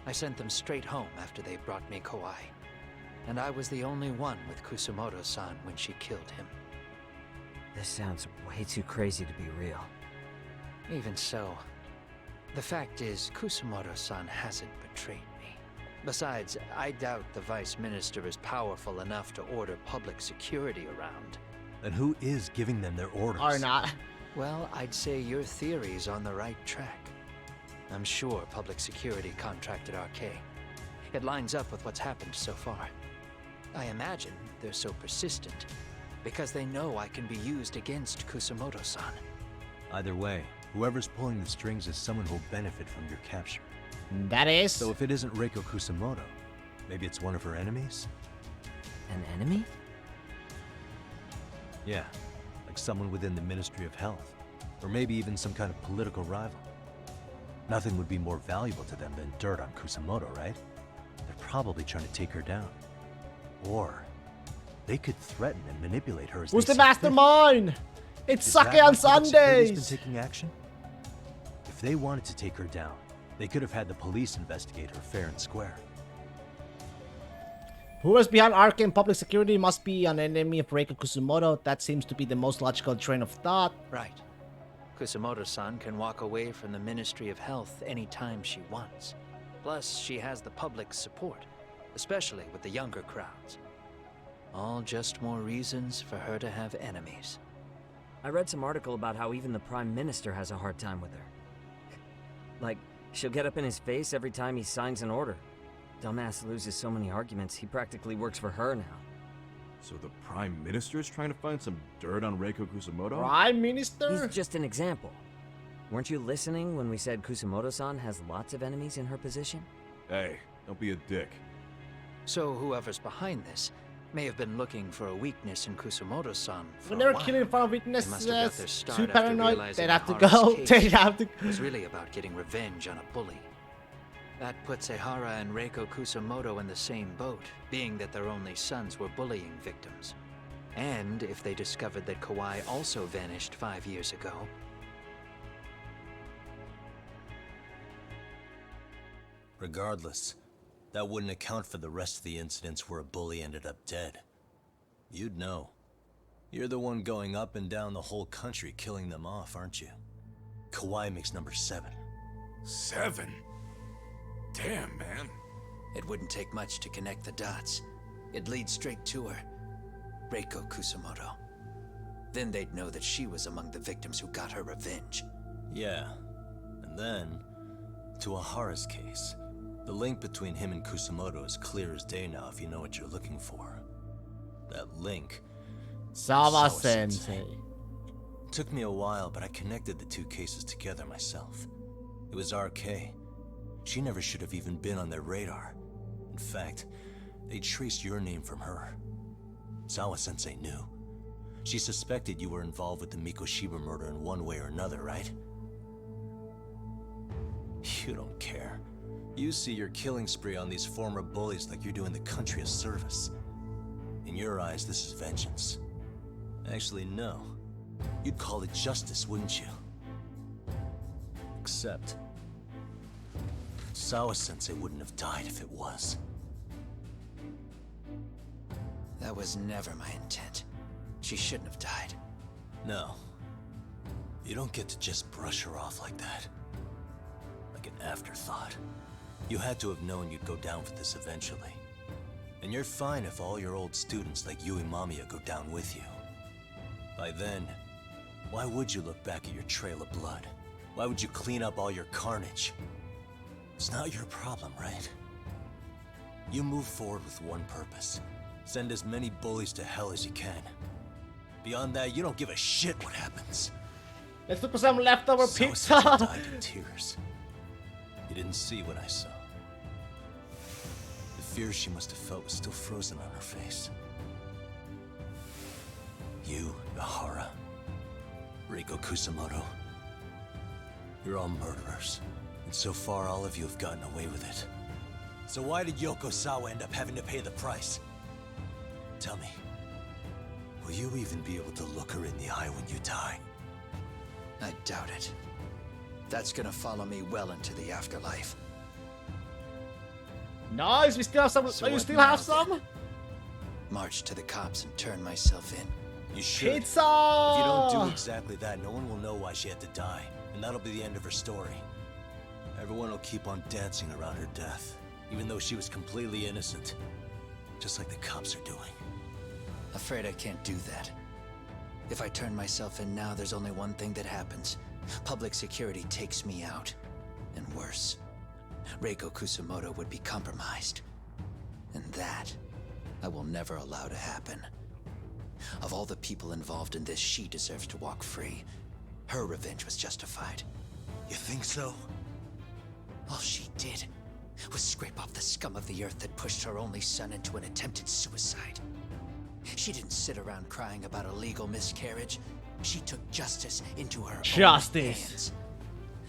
I sent them straight home after they brought me Kawai. And I was the only one with Kusumoto-san when she killed him. This sounds way too crazy to be real. Even so, the fact is, Kusumoto-san hasn't betrayed me. Besides, I doubt the Vice Minister is powerful enough to order public security around. Then who is giving them their orders? Or not. Well, I'd say your theory's on the right track. I'm sure public security contracted RK. It lines up with what's happened so far. I imagine they're so persistent because they know I can be used against Kusumoto-san. Either way, whoever's pulling the strings is someone who'll benefit from your capture. That is. So if it isn't Reiko Kusumoto, maybe it's one of her enemies? An enemy? Yeah, like someone within the Ministry of Health. Or maybe even some kind of political rival. Nothing would be more valuable to them than dirt on Kusumoto, right? They're probably trying to take her down. Or they could threaten and manipulate her as Who's they the see fit. mastermind? It's Is Sake that why on public security's Sundays. been taking action? If they wanted to take her down, they could have had the police investigate her fair and square. Whoever's behind Arcane Public Security must be an enemy of Reiko Kusumoto. That seems to be the most logical train of thought. Right. Kusumoto-san can walk away from the Ministry of Health anytime she wants. Plus, she has the public's support, especially with the younger crowds. All just more reasons for her to have enemies. I read some article about how even the Prime Minister has a hard time with her. Like, she'll get up in his face every time he signs an order. Dumbass loses so many arguments, he practically works for her now. So the Prime Minister is trying to find some dirt on Reiko Kusumoto? Prime Minister? He's just an example. Weren't you listening when we said Kusumoto-san has lots of enemies in her position? Hey, don't be a dick. So whoever's behind this may have been looking for a weakness in Kusumoto-san for When a they were while. killing in front of They must have got their witnesses, start too after paranoid, realizing they'd have to Ehara's go. case They'd have to. was really about getting revenge on a bully. That puts Ehara and Reiko Kusumoto in the same boat, being that their only sons were bullying victims. And if they discovered that Kawai also vanished 5 years ago, Regardless, that wouldn't account for the rest of the incidents where a bully ended up dead. You'd know. You're the one going up and down the whole country killing them off, aren't you? Kawai makes number 7. 7? Damn, man. it wouldn't take much to connect the dots. It'd lead straight to her. Reiko Kusumoto. Then they'd know that she was among the victims who got her revenge. Yeah. And then, to Ehara's case. The link between him and Kusumoto is clear as day now if you know what you're looking for. That link... Sawa-sensei. Took me a while, but I connected the two cases together myself. It was RK. She never should have even been on their radar. In fact, they traced your name from her. Sawa-sensei knew. She suspected you were involved with the Mikoshiba murder in one way or another, right? You don't care. You see your killing spree on these former bullies like you're doing the country a service. In your eyes, this is vengeance. Actually, no. You'd call it justice, wouldn't you? Except... Sawa-sensei wouldn't have died if it was. That was never my intent. She shouldn't have died. No. You don't get to just brush her off like that. Like an afterthought. You had to have known you'd go down for this eventually. And you're fine if all your old students like Yui Mamiya go down with you. By then, why would you look back at your trail of blood? Why would you clean up all your carnage? It's not your problem, right? You move forward with one purpose. Send as many bullies to hell as you can. Beyond that, you don't give a shit what happens. Let's look for some leftover pizza. Died in tears. You didn't see what I saw. The fear she must have felt was still frozen on her face. You, Ihara, Reiko Kusamoto, you're all murderers. And so far, all of you have gotten away with it. So why did Yoko Sawa end up having to pay the price? Tell me, will you even be able to look her in the eye when you die? I doubt it. That's gonna follow me well into the afterlife. Nice, we still have some. So you what still now, have some? March to the cops and turn myself in. You should. Pizza! If you don't do exactly that, no one will know why she had to die. And that'll be the end of her story. Everyone will keep on dancing around her death, even though she was completely innocent. Just like the cops are doing. Afraid I can't do that. If I turn myself in now, there's only one thing that happens. Public security takes me out. And worse, Reiko Kusamoto would be compromised. And that, I will never allow to happen. Of all the people involved in this, she deserves to walk free. Her revenge was justified. You think so? All she did was scrape off the scum of the earth that pushed her only son into an attempted suicide. She didn't sit around crying about a legal miscarriage. She took justice into her own hands.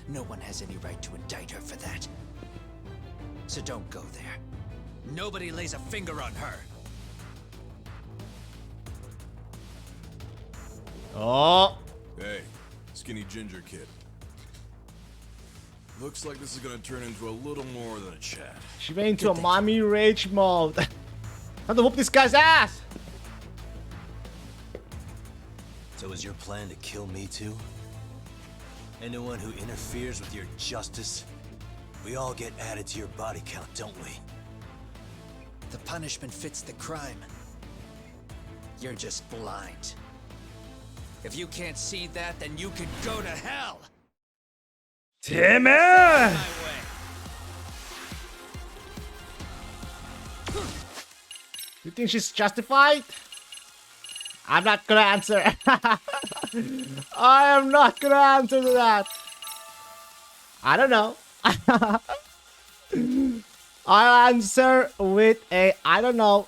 No one has any right to indict her for that. So don't go there. Nobody lays a finger on her. Oh. Hey, skinny ginger kid. Looks like this is gonna turn into a little more than a chat. She went into a mommy rage mode. Time to whoop this guy's ass. So is your plan to kill me too? Anyone who interferes with your justice? We all get added to your body count, don't we? The punishment fits the crime. You're just blind. If you can't see that, then you can go to hell! Timmy! You think she's justified? I'm not gonna answer. I am not gonna answer to that. I don't know. I'll answer with a I don't know.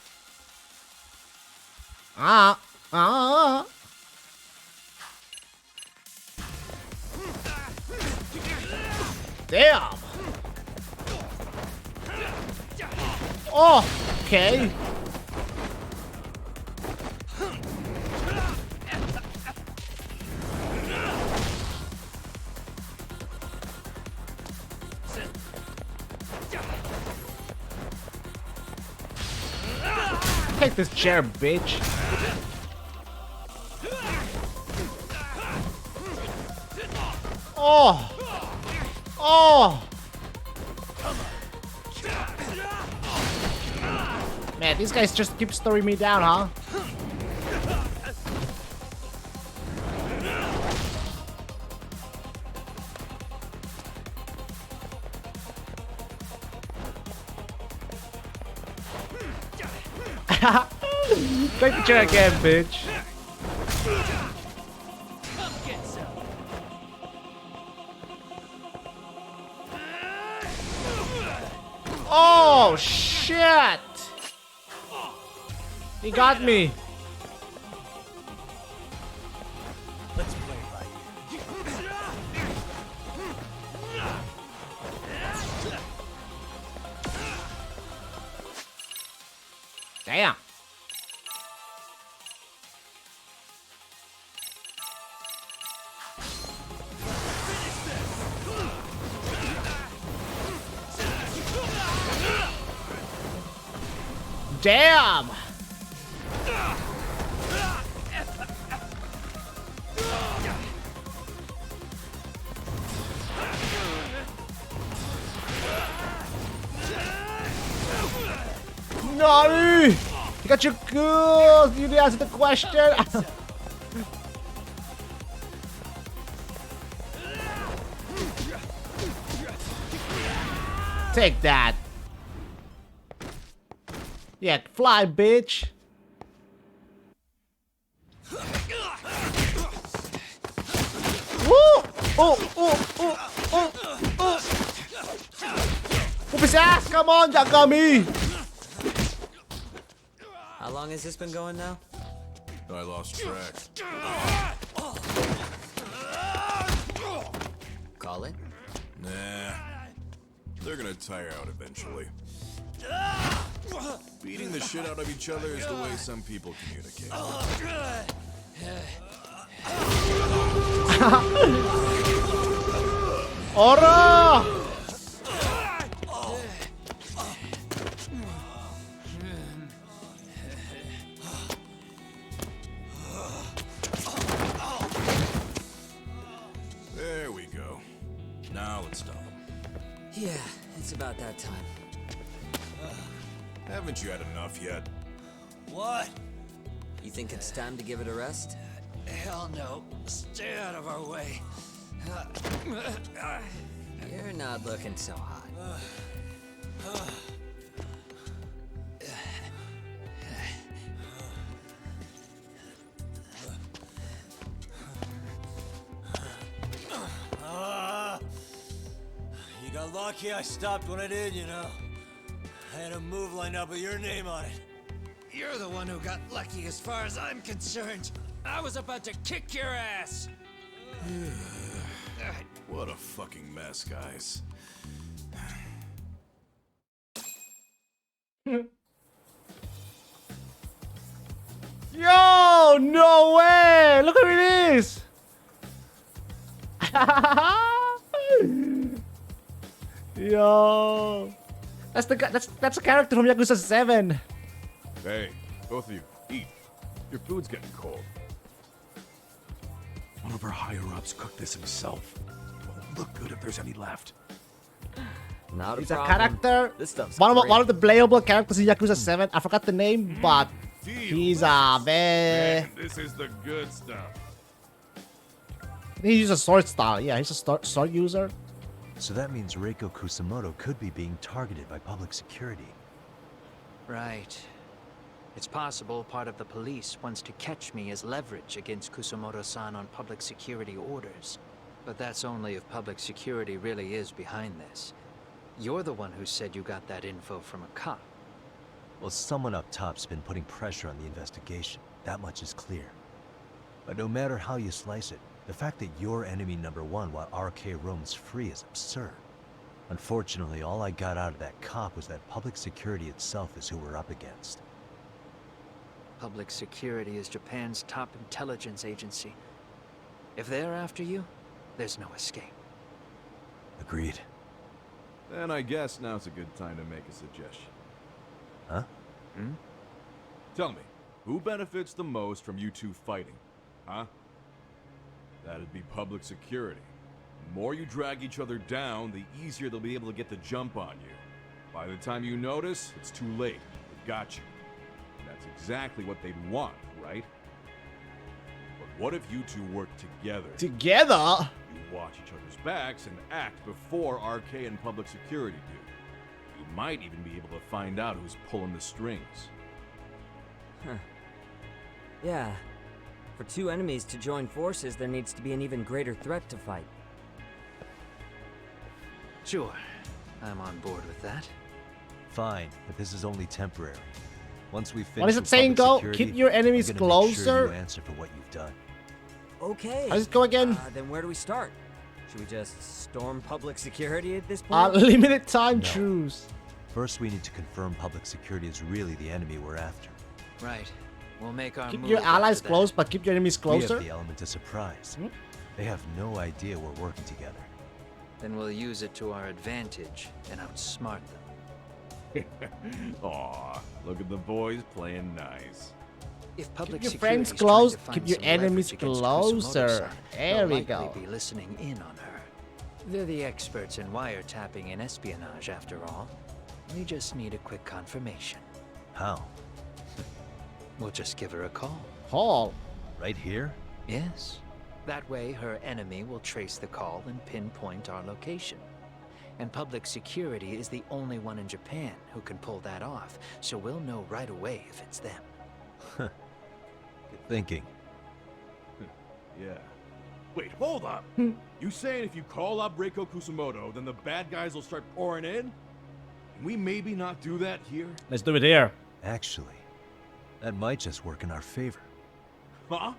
Damn. Oh, okay. Take this chair, bitch. Oh. Oh. Man, these guys just keep throwing me down, huh? Take the chair again, bitch. Oh, shit! He got me. Let's play by ear. Damn. Damn. No! You got your good! You didn't answer the question! Take that! Yeah, fly, bitch! Woo! Oh, oh, oh, oh, oh! Whoop his ass! Come on, Yagami! How long has this been going now? I lost track. Call it? Nah. They're gonna tire out eventually. Beating the shit out of each other is the way some people communicate. Ora! There we go. Now let's stop them. Yeah, it's about that time. Haven't you had enough yet? What? You think it's time to give it a rest? Hell no. Stay out of our way. You're not looking so hot. You got lucky I stopped when I did, you know. I had a move lined up with your name on it. You're the one who got lucky as far as I'm concerned. I was about to kick your ass. What a fucking mess, guys. Yo! No way! Look who it is! Yo! That's the guy. That's a character from Yakuza 7. Hey, both of you, eat. Your food's getting cold. One of our higher-ups cooked this himself. It won't look good if there's any left. Not a He's a problem. character. This stuff's one great. of the playable characters in Yakuza 7. I forgot the name, but he's a very. Man, this is the good stuff. He uses a sword style. Yeah, he's a sword user. So that means Reiko Kusamoto could be being targeted by public security. Right. It's possible part of the police wants to catch me as leverage against Kusamoto-san on public security orders. But that's only if public security really is behind this. You're the one who said you got that info from a cop. Well, someone up top's been putting pressure on the investigation. That much is clear. But no matter how you slice it, the fact that you're enemy number one while RK roams free is absurd. Unfortunately, all I got out of that cop was that public security itself is who we're up against. Public security is Japan's top intelligence agency. If they're after you, there's no escape. Agreed. Then I guess now's a good time to make a suggestion. Huh? Tell me, who benefits the most from you two fighting? Huh? That'd be public security. The more you drag each other down, the easier they'll be able to get the jump on you. By the time you notice, it's too late. They've got you. That's exactly what they'd want, right? But what if you two work together? Together? You watch each other's backs and act before RK and public security do. You might even be able to find out who's pulling the strings. Huh. Yeah. For two enemies to join forces, there needs to be an even greater threat to fight. Sure. I'm on board with that. Fine, but this is only temporary. Once we finish What is it with saying, public go? security, Keep your enemies I'm gonna make sure closer? you answer for what you've done. Okay. How does it go again? Then where do we start? Should we just storm public security at this point? Limited time truce. First, we need to confirm public security is really the enemy we're after. Right. We'll make our Keep move your allies after that. close, but keep your enemies We closer. have the element of surprise. They have no idea we're working together. Then we'll use it to our advantage and outsmart them. Aw, look at the boys playing nice. If public Keep your security friends is trying close, to find keep your some enemies leverage against closer. Kusumoto-san, There they'll we likely go. be listening in on her. They're the experts in wiretapping and espionage, after all. We just need a quick confirmation. How? We'll just give her a call. Call? Right here? Yes. That way, her enemy will trace the call and pinpoint our location. And public security is the only one in Japan who can pull that off, so we'll know right away if it's them. Good thinking. Yeah. Wait, hold up. You saying if you call up Reiko Kusumoto, then the bad guys will start pouring in? Can we maybe not do that here? Let's do it here. Actually, that might just work in our favor. Huh?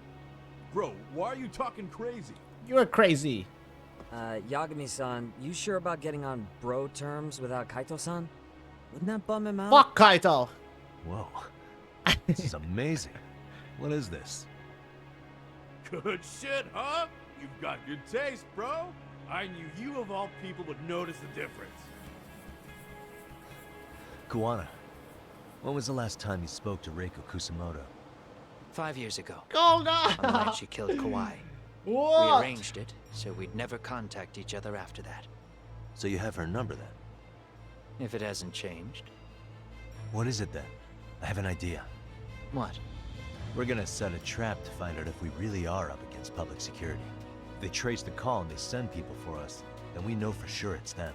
Bro, why are you talking crazy? You're crazy. Yagami-san, you sure about getting on bro terms without Kaito-san? Wouldn't that bum him out? Fuck Kaito. Whoa. This is amazing. What is this? Good shit, huh? You've got good taste, bro. I knew you of all people would notice the difference. Kuwana, when was the last time you spoke to Reiko Kusumoto? 5 years ago. Gold. On the night she killed Kawhi. What? We arranged it, so we'd never contact each other after that. So you have her number then? If it hasn't changed. What is it then? I have an idea. What? We're gonna set a trap to find out if we really are up against public security. If they trace the call and they send people for us, then we know for sure it's them.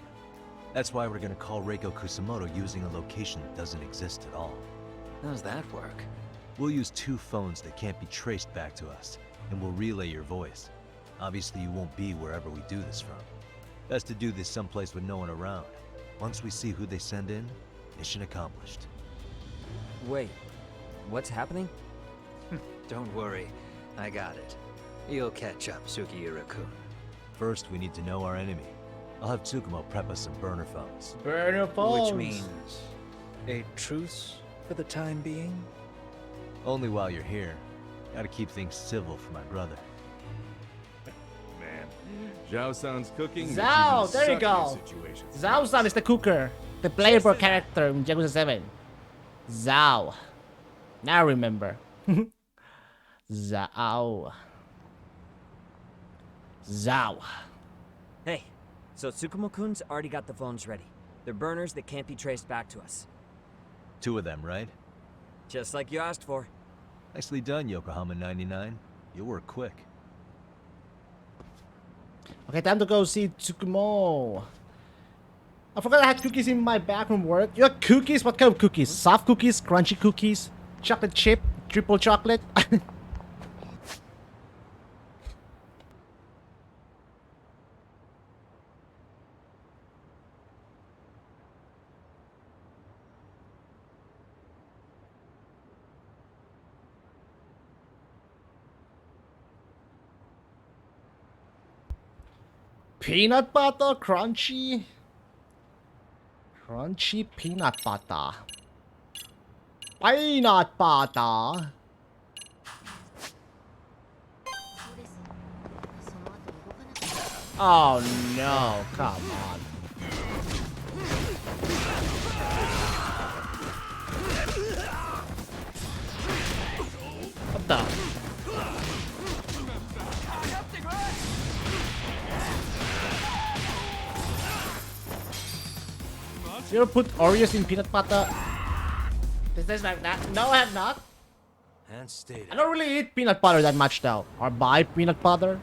That's why we're gonna call Reiko Kusumoto using a location that doesn't exist at all. How's that work? We'll use 2 phones that can't be traced back to us, and we'll relay your voice. Obviously, you won't be wherever we do this from. Best to do this someplace with no one around. Once we see who they send in, mission accomplished. Wait, what's happening? Don't worry, I got it. You'll catch up, Sugiura-kun. First, we need to know our enemy. I'll have Tsukumo prep us some burner phones. Burner phones. Which means a truce for the time being? Only while you're here. Gotta keep things civil for my brother. Man, Zhao-san's cooking. Zhao, there you go. Zhao-san is the cooker. The playable character in Yakuza 7. Zhao. Now I remember. Zhao. Zhao. Hey, so Tsukumo-kun's already got the phones ready. They're burners that can't be traced back to us. 2 of them, right? Just like you asked for. Nicely done, Yokohama 99. You'll work quick. Okay, time to go see Tsukumo. I forgot I had cookies in my backroom work. You have cookies? What kind of cookies? Soft cookies? Crunchy cookies? Chocolate chip? Triple chocolate? Peanut butter? Crunchy? Crunchy peanut butter. Peanut butter. Oh no, come on. What the? You ever put Oreos in peanut butter? Does this like that? No, I have not. And stay I don't really eat peanut butter that much though. Or buy peanut butter.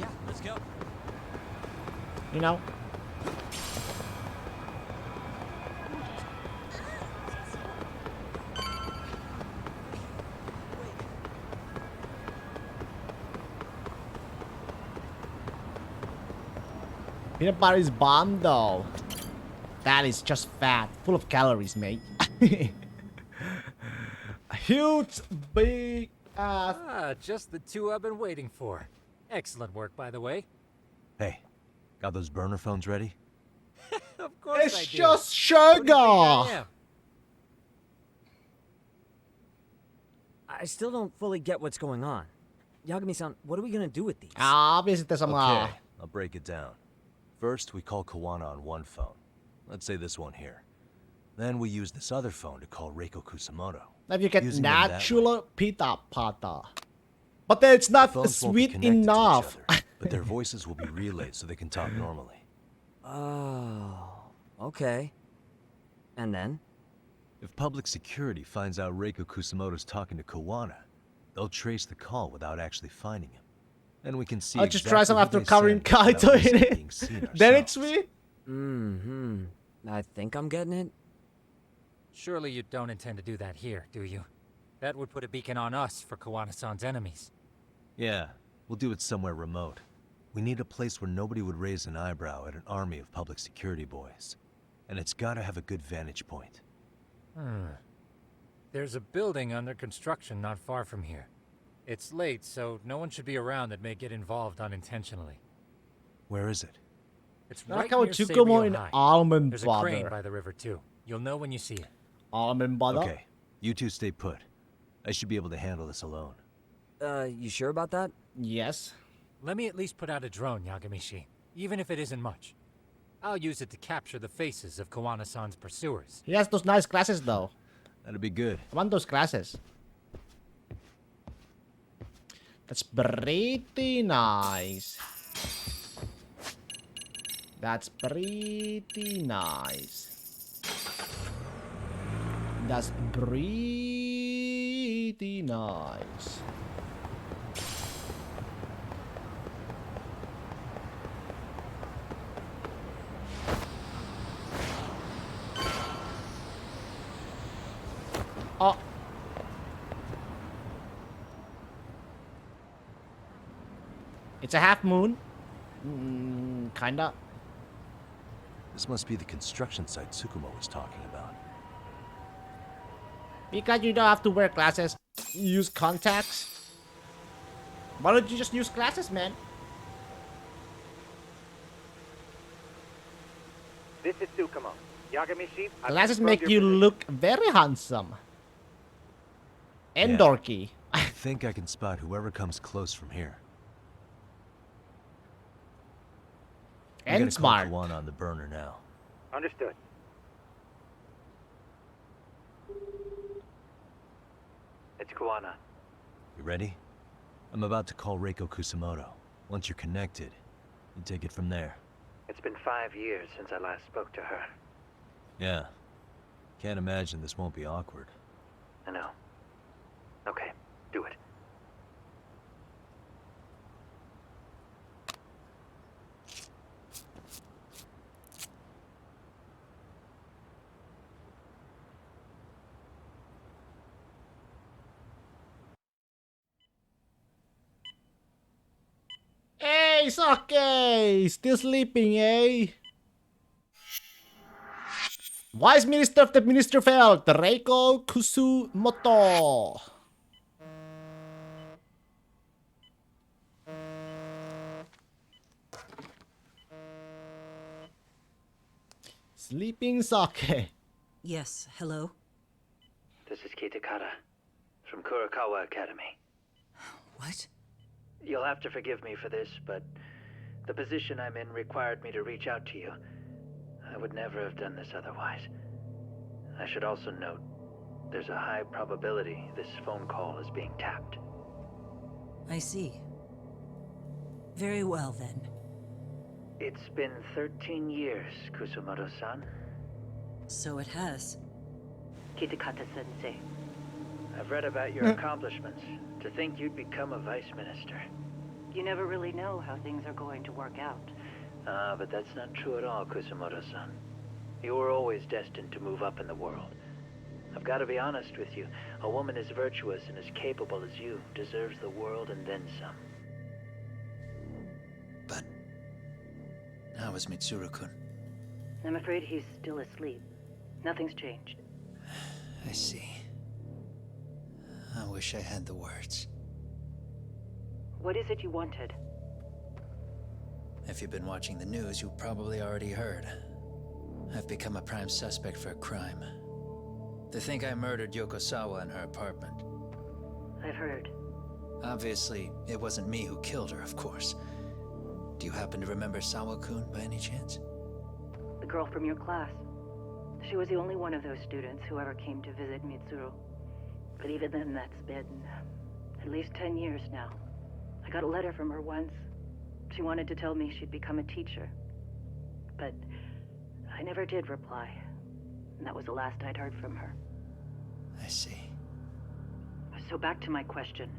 Yeah, let's go. You know? Peanut butter is bomb though. That is just fat. Full of calories, mate. A huge, big ass. Just the 2 I've been waiting for. Excellent work, by the way. Hey, got those burner phones ready? Of course I It's do. just Who do you think I sugar. am? I still don't fully get what's going on. Yagami-san, what are we gonna do with these? Obviously, there's some. Okay, I'll break it down. First, we call Kawana on one phone. Let's say this one here. Then we use this other phone to call Reiko Kusamoto. If you get Using them that natural pita pata. But then it's not Phones won't be sweet connected to each enough. other, but their voices will be relayed so they can talk normally. Oh, okay. And then? If public security finds out Reiko Kusamoto's talking to Kawana, they'll trace the call without actually finding him. And we can see I'll just try some who after they covering sent without Kaito in risking it. being seen Then it's ourselves. sweet. Mm-hmm. I think I'm getting it. Surely you don't intend to do that here, do you? That would put a beacon on us for Kawana-san's enemies. Yeah, we'll do it somewhere remote. We need a place where nobody would raise an eyebrow at an army of public security boys. And it's gotta have a good vantage point. There's a building under construction not far from here. It's late, so no one should be around that may get involved unintentionally. Where is it? It's I right like how near it took him Seiryō in High. almond There's butter. a crane by the river too. You'll know when you see it. Almond butter? Okay, you two stay put. I should be able to handle this alone. You sure about that? Yes. Let me at least put out a drone, Yagamishi, even if it isn't much. I'll use it to capture the faces of Kawana-san's pursuers. He has those nice glasses though. That'd be good. I want those glasses. That's pretty nice. That's pretty nice. That's pretty nice. Oh. It's a half moon. Kinda. This must be the construction site Tsukumo was talking about. Because you don't have to wear glasses, use contacts. Why don't you just use glasses, man? This is Tsukumo. Yagami-shi, I've Glasses confirmed make your you position. look very handsome. And Yeah. dorky. I think I can spot whoever comes close from here. And I'm smart. Call Kawana on the burner now. Understood. It's Kawana. You ready? I'm about to call Reiko Kusamoto. Once you're connected, you take it from there. It's been 5 years since I last spoke to her. Yeah. Can't imagine this won't be awkward. I know. Okay, do it. Hey, Sake! Still sleeping, eh? Vice Minister of the Ministerfeld, Reiko Kusumoto. Sleeping Sake. Yes, hello? This is Kitakata from Kurakawa Academy. What? You'll have to forgive me for this, but the position I'm in required me to reach out to you. I would never have done this otherwise. I should also note, there's a high probability this phone call is being tapped. I see. Very well, then. It's been 13 years, Kusumoto-san. So it has. Kitakata-sensei. I've read about your accomplishments. To think you'd become a vice minister. You never really know how things are going to work out. But that's not true at all, Kusumoto-san. You were always destined to move up in the world. I've got to be honest with you. A woman as virtuous and as capable as you deserves the world and then some. How is Mitsuru-kun? I'm afraid he's still asleep. Nothing's changed. I see. I wish I had the words. What is it you wanted? If you've been watching the news, you probably already heard. I've become a prime suspect for a crime. They think I murdered Yokosawa in her apartment. I've heard. Obviously, it wasn't me who killed her, of course. Do you happen to remember Sawa-kun by any chance? The girl from your class. She was the only one of those students who ever came to visit Mitsuru. But even then, that's been at least 10 years now. I got a letter from her once. She wanted to tell me she'd become a teacher. But I never did reply. And that was the last I'd heard from her. I see. So back to my question.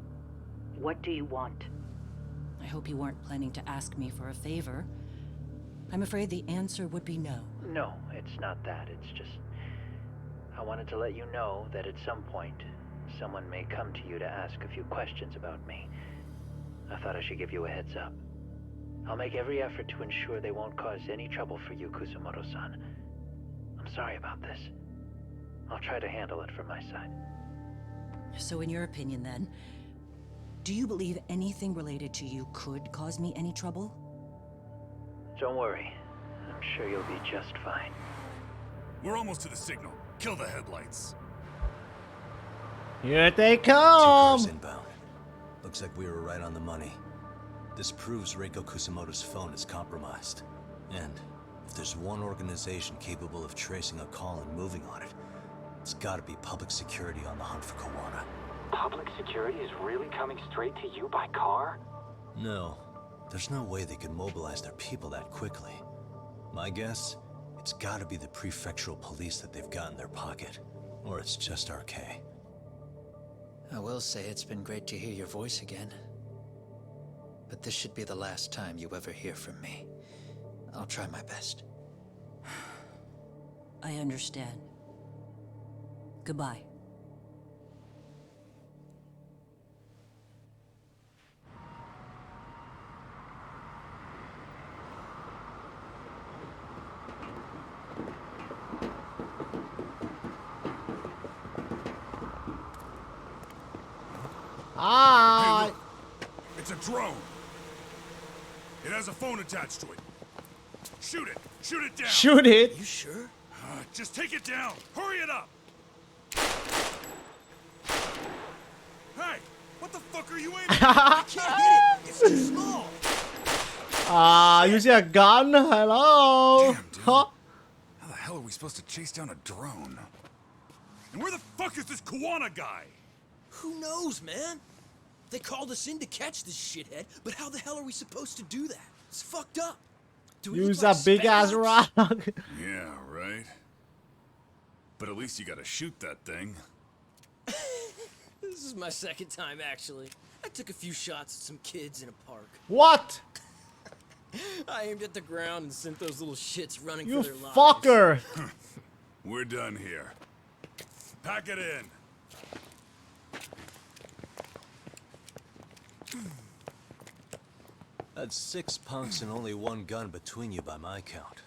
What do you want? I hope you weren't planning to ask me for a favor. I'm afraid the answer would be no. No, it's not that. It's just... I wanted to let you know that at some point, someone may come to you to ask a few questions about me. I thought I should give you a heads up. I'll make every effort to ensure they won't cause any trouble for you, Kusumoto-san. I'm sorry about this. I'll try to handle it from my side. So in your opinion then, do you believe anything related to you could cause me any trouble? Don't worry. I'm sure you'll be just fine. We're almost to the signal. Kill the headlights. Here they 2 come! cars inbound. Looks like we were right on the money. This proves Reiko Kusumoto's phone is compromised. And if there's one organization capable of tracing a call and moving on it, it's gotta be public security on the hunt for Kawana. Public security is really coming straight to you by car? No. There's no way they could mobilize their people that quickly. My guess, it's gotta be the prefectural police that they've got in their pocket. Or it's just RK. I will say it's been great to hear your voice again. But this should be the last time you ever hear from me. I'll try my best. I understand. Goodbye. Hey, look. It's a drone. It has a phone attached to it. Shoot it! Shoot it down! Shoot it! You sure? Just take it down! Hurry it up! Hey! What the fuck are you aiming at? I can't hit it! It's too small! Using a gun? Hello? Damn, dude. Huh? How the hell are we supposed to chase down a drone? And where the fuck is this Kawana guy? Who knows, man? They called us in to catch this shithead, but how the hell are we supposed to do that? It's fucked up. Do we Use look a like big ass spec ops? rock. Yeah, right? But at least you gotta shoot that thing. This is my second time, actually. I took a few shots at some kids in a park. What? I aimed at the ground and sent those little shits running You for their lives. fucker! We're done here. Pack it in. That's 6 punks and only 1 gun between you by my count.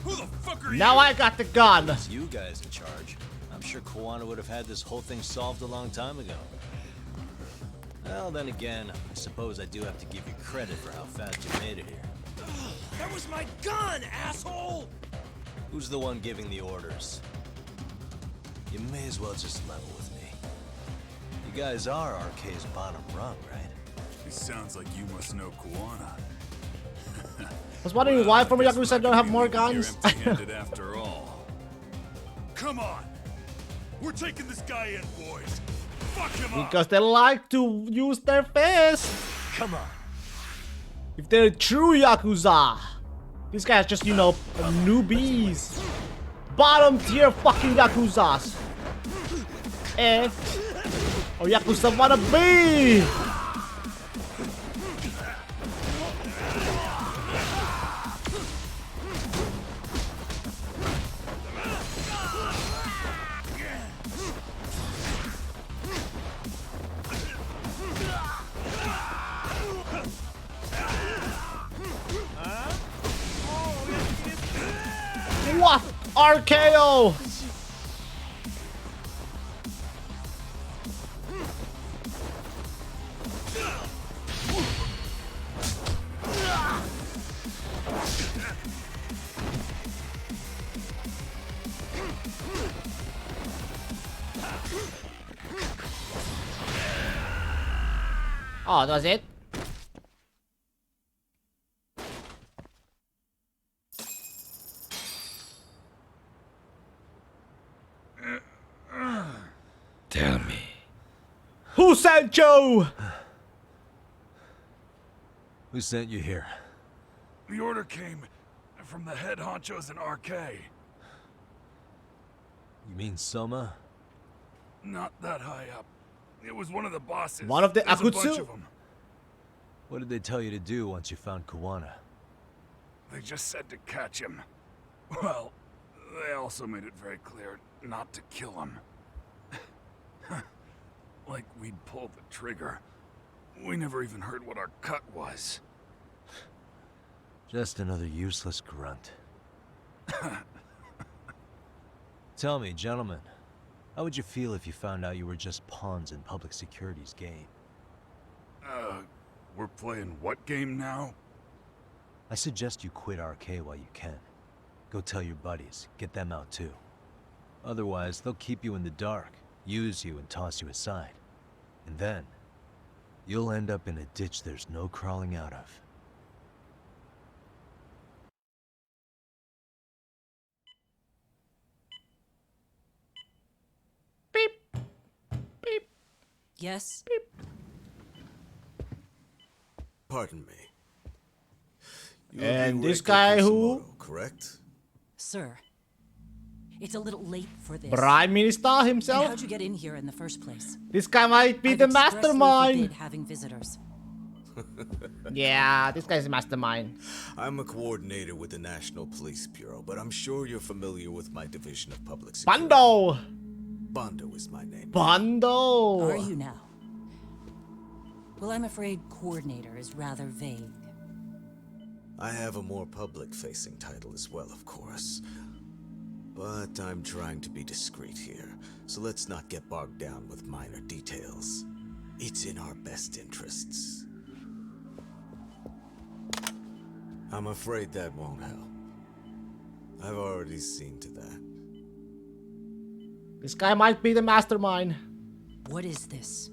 Who the fuck are you? Now I got the gun! It's you guys in charge. I'm sure Kawana would have had this whole thing solved a long time ago. Well, then again, I suppose I do have to give you credit for how fast you made it here. That was my gun, asshole! Who's the one giving the orders? You may as well just level with me. You guys are RK's bottom rung, right? It sounds like you must know Kawana. I was wondering why former Yakuza don't have more guns. You're empty-handed after all. Come on! We're taking this guy in, boys! Fuck him up! Because they like to use their fists. Come on. If they're true Yakuza. These guys just, you know, newbies. Bottom tier fucking Yakuzas. Or Yakuza wannabe. What? RKO! Oh, that was it? Tell me. Who sent you? Who sent you here? The order came from the head honchos in RK. You mean Soma? Not that high up. It was one of the bosses. One of the There's a bunch Akutsu? of them. What did they tell you to do once you found Kuwana? They just said to catch him. Well, they also made it very clear not to kill him. Like we'd pulled the trigger. We never even heard what our cut was. Just another useless grunt. Tell me, gentlemen, how would you feel if you found out you were just pawns in public security's game? We're playing what game now? I suggest you quit RK while you can. Go tell your buddies, get them out too. Otherwise, they'll keep you in the dark, use you and toss you aside. And then, you'll end up in a ditch there's no crawling out of. Yes? Pardon me. You And would be this Reiko guy who? Kusumoto, correct? Sir, it's a little late for this. Prime Minister And himself? how'd you get in here in the first place? This guy might be I've the expressly mastermind. forbid having visitors. Yeah, this guy's the mastermind. I'm a coordinator with the National Police Bureau, but I'm sure you're familiar with my division of public security. Bando! Bando is my name. Bando! Are you now? Well, I'm afraid coordinator is rather vague. I have a more public-facing title as well, of course. But I'm trying to be discreet here, so let's not get bogged down with minor details. It's in our best interests. I'm afraid that won't help. I've already seen to that. This guy might be the mastermind. What is this?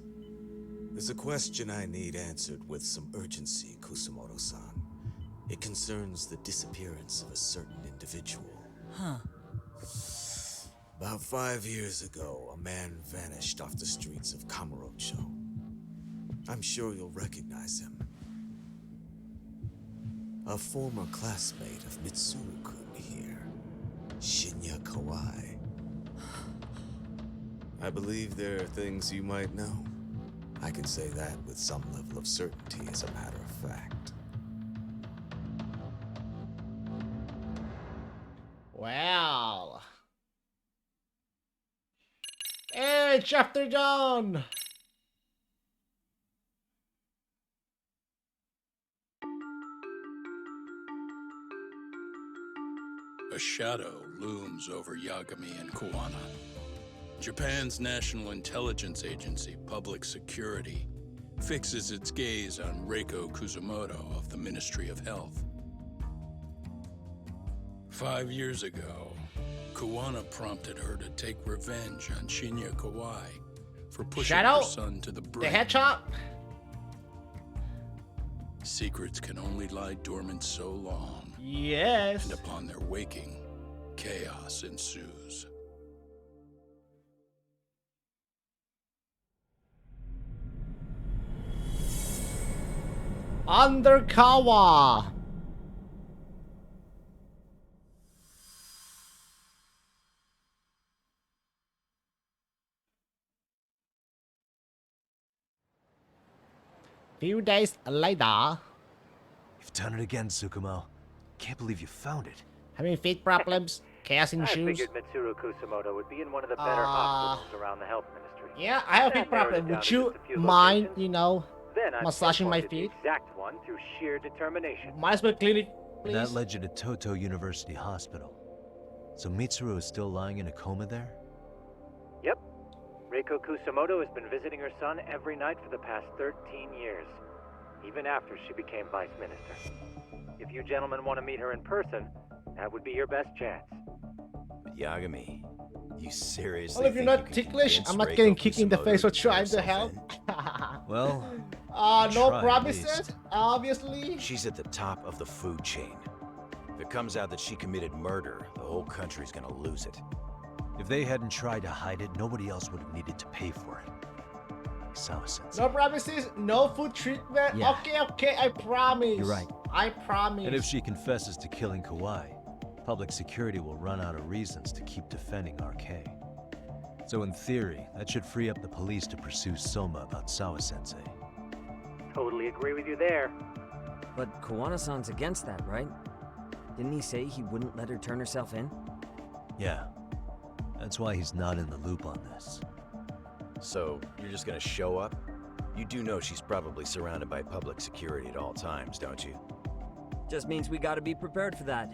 There's a question I need answered with some urgency, Kusumoto-san. It concerns the disappearance of a certain individual. Huh. About 5 years ago, a man vanished off the streets of Kamurocho. I'm sure you'll recognize him. A former classmate of Mitsuru-kun here, Shinya Kawai. I believe there are things you might know. I can say that with some level of certainty as a matter of fact. Well. Hey, chapter done! A shadow looms over Yagami and Kuwana. Japan's National Intelligence Agency, Public Security, fixes its gaze on Reiko Kusumoto of the Ministry of Health. 5 years ago, Kuwana prompted her to take revenge on Shinya Kawai for pushing Shadow? her son to the brink. The headshot? Secrets can only lie dormant so long. Yes. And upon their waking, chaos ensues. Undercover. Few days later. You've done it again, Tsukumo. Can't believe you found it. Having feet problems, chaos in I shoes. figured Mitsuru Kusumoto would be in one of the better hospitals around the health ministry. Yeah, I have a That feet narrowed problem. it down Would to you just a few mind, locations. you know, Then I massaging my pinpointed feet? the exact one through sheer determination. Might as well clean it, please. That led you to Toto University Hospital. So Mitsuru is still lying in a coma there? Yep. Reiko Kusumoto has been visiting her son every night for the past 13 years, even after she became vice minister. If you gentlemen want to meet her in person, that would be your best chance. Yagami, You seriously Well, if you're think not you can ticklish, convince I'm not Reiko getting kicked in the Kusumoto face for to trying to herself help. in? Well, No try at promises, least. obviously. She's at the top of the food chain. If it comes out that she committed murder, the whole country's gonna lose it. If they hadn't tried to hide it, nobody else would have needed to pay for it. Sawa-sensei. No promises, no food treatment. Yeah. Okay, I promise. You're right. I promise. And if she confesses to killing Kawhi, public security will run out of reasons to keep defending RK. So in theory, that should free up the police to pursue Soma about Sawa-sensei. Totally agree with you there. But Kuwana-san's against that, right? Didn't he say he wouldn't let her turn herself in? Yeah. That's why he's not in the loop on this. So, you're just gonna show up? You do know she's probably surrounded by public security at all times, don't you? Just means we gotta be prepared for that.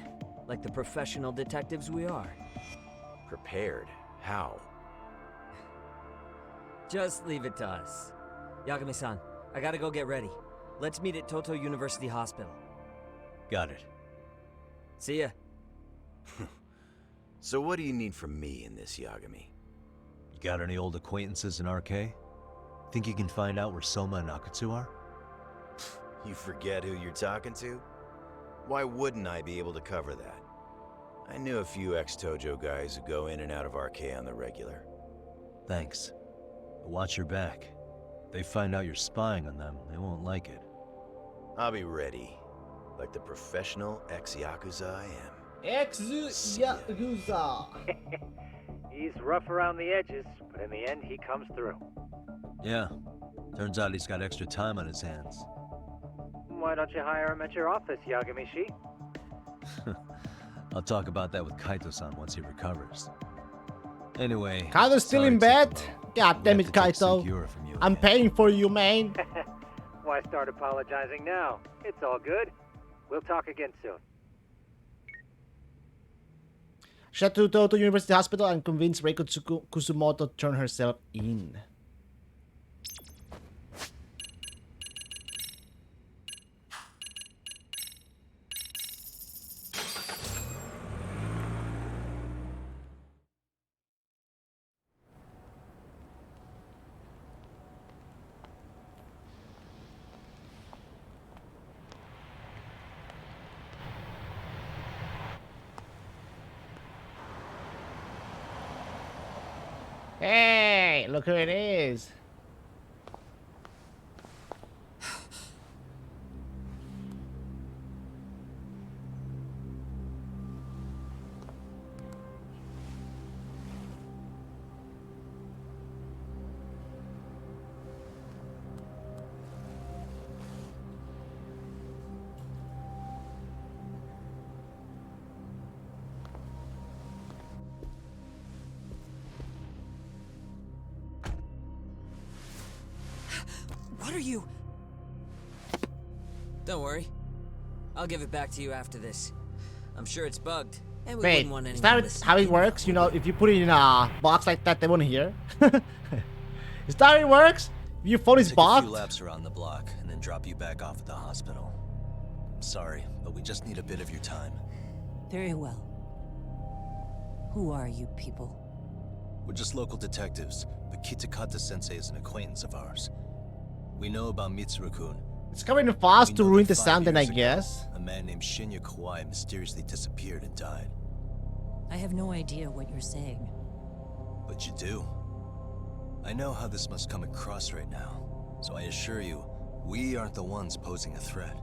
Like the professional detectives we are. Prepared? How? Just leave it to us. Yagami-san, I gotta go get ready. Let's meet at Toto University Hospital. Got it. See ya. So what do you need from me in this, Yagami? You got any old acquaintances in RK? Think you can find out where Soma and Akutsu are? You forget who you're talking to? Why wouldn't I be able to cover that? I knew a few ex-Tojo guys who go in and out of RK on the regular. Thanks. But watch your back. If they find out you're spying on them, they won't like it. I'll be ready, like the professional ex-Yakuza I am. Ex-Yakuza. He's rough around the edges, but in the end, he comes through. Yeah. Turns out he's got extra time on his hands. Why don't you hire him at your office, Yagami-shi? I'll talk about that with Kaito-san once he recovers. Anyway... Kaito's still in bed? God damn it, Kaito. I'm paying for you, man. Why start apologizing now? It's all good. We'll talk again soon. Shut to Toto University Hospital and convince Reiko Kusumoto to turn herself in. Hey, look who it is. What are you? Don't worry. I'll give it back to you after this. I'm sure it's bugged, and we Wait, wouldn't want is anyone that listening. how it works? You know, if you put it in a box like that, they won't hear. Is that how it works? If your phone is Take a bugged? few laps around the block and then drop you back off at the hospital. Sorry, but we just need a bit of your time. Very well. Who are you people? We're just local detectives, but Kitakata-sensei is an acquaintance of ours. We know about Mitsuru-kun. It's coming fast to We know ruin that the 5 sound then, I years ago, guess. A man named Shinya Kawai mysteriously disappeared and died. I have no idea what you're saying. But you do. I know how this must come across right now, so I assure you, we aren't the ones posing a threat.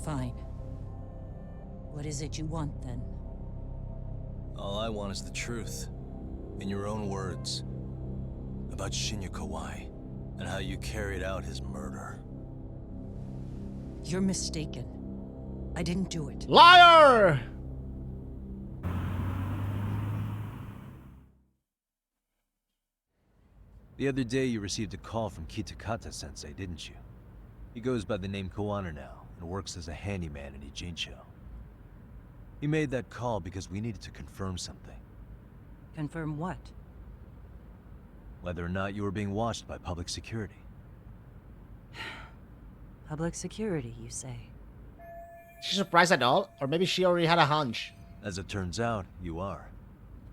Fine. What is it you want, then? All I want is the truth. In your own words. About Shinya Kawai, and how you carried out his murder. You're mistaken. I didn't do it. Liar! The other day you received a call from Kitakata-sensei, didn't you? He goes by the name Koano now, and works as a handyman in Ijincho. He made that call because we needed to confirm something. Confirm what? Whether or not you were being watched by public security. Public security, you say? She's surprised at all? Or maybe she already had a hunch? As it turns out, you are.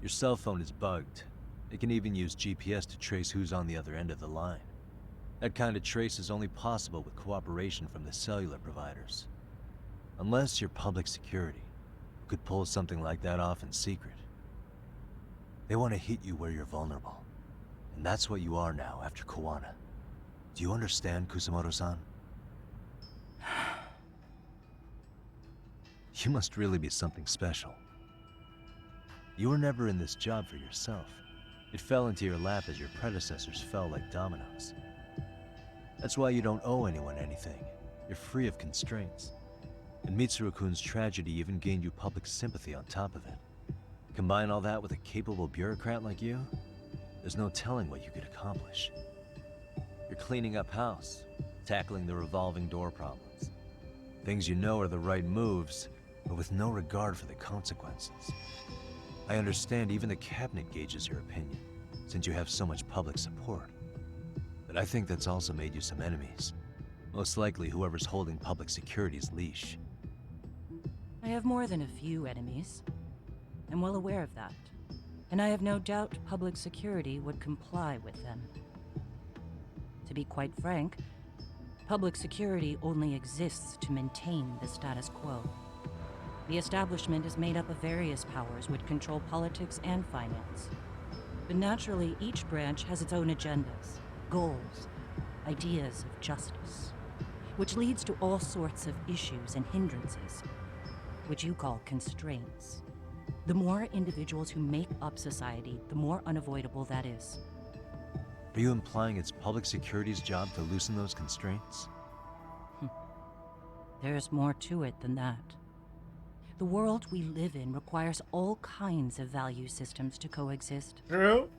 Your cell phone is bugged. It can even use GPS to trace who's on the other end of the line. That kind of trace is only possible with cooperation from the cellular providers. Unless you're public security, who could pull something like that off in secret. They want to hit you where you're vulnerable. And that's what you are now after Kuwana. Do you understand, Kusamoto-san? You must really be something special. You were never in this job for yourself. It fell into your lap as your predecessors fell like dominoes. That's why you don't owe anyone anything. You're free of constraints. And Mitsuru-kun's tragedy even gained you public sympathy on top of it. Combine all that with a capable bureaucrat like you, there's no telling what you could accomplish. You're cleaning up house, tackling the revolving door problems. Things you know are the right moves, but with no regard for the consequences. I understand even the cabinet gauges your opinion, since you have so much public support. But I think that's also made you some enemies. Most likely whoever's holding public security's leash. I have more than a few enemies. I'm well aware of that. And I have no doubt public security would comply with them. To be quite frank, public security only exists to maintain the status quo. The establishment is made up of various powers which control politics and finance. But naturally, each branch has its own agendas, goals, ideas of justice, which leads to all sorts of issues and hindrances, which you call constraints. The more individuals who make up society, the more unavoidable that is. Are you implying it's public security's job to loosen those constraints? There's more to it than that. The world we live in requires all kinds of value systems to coexist. True.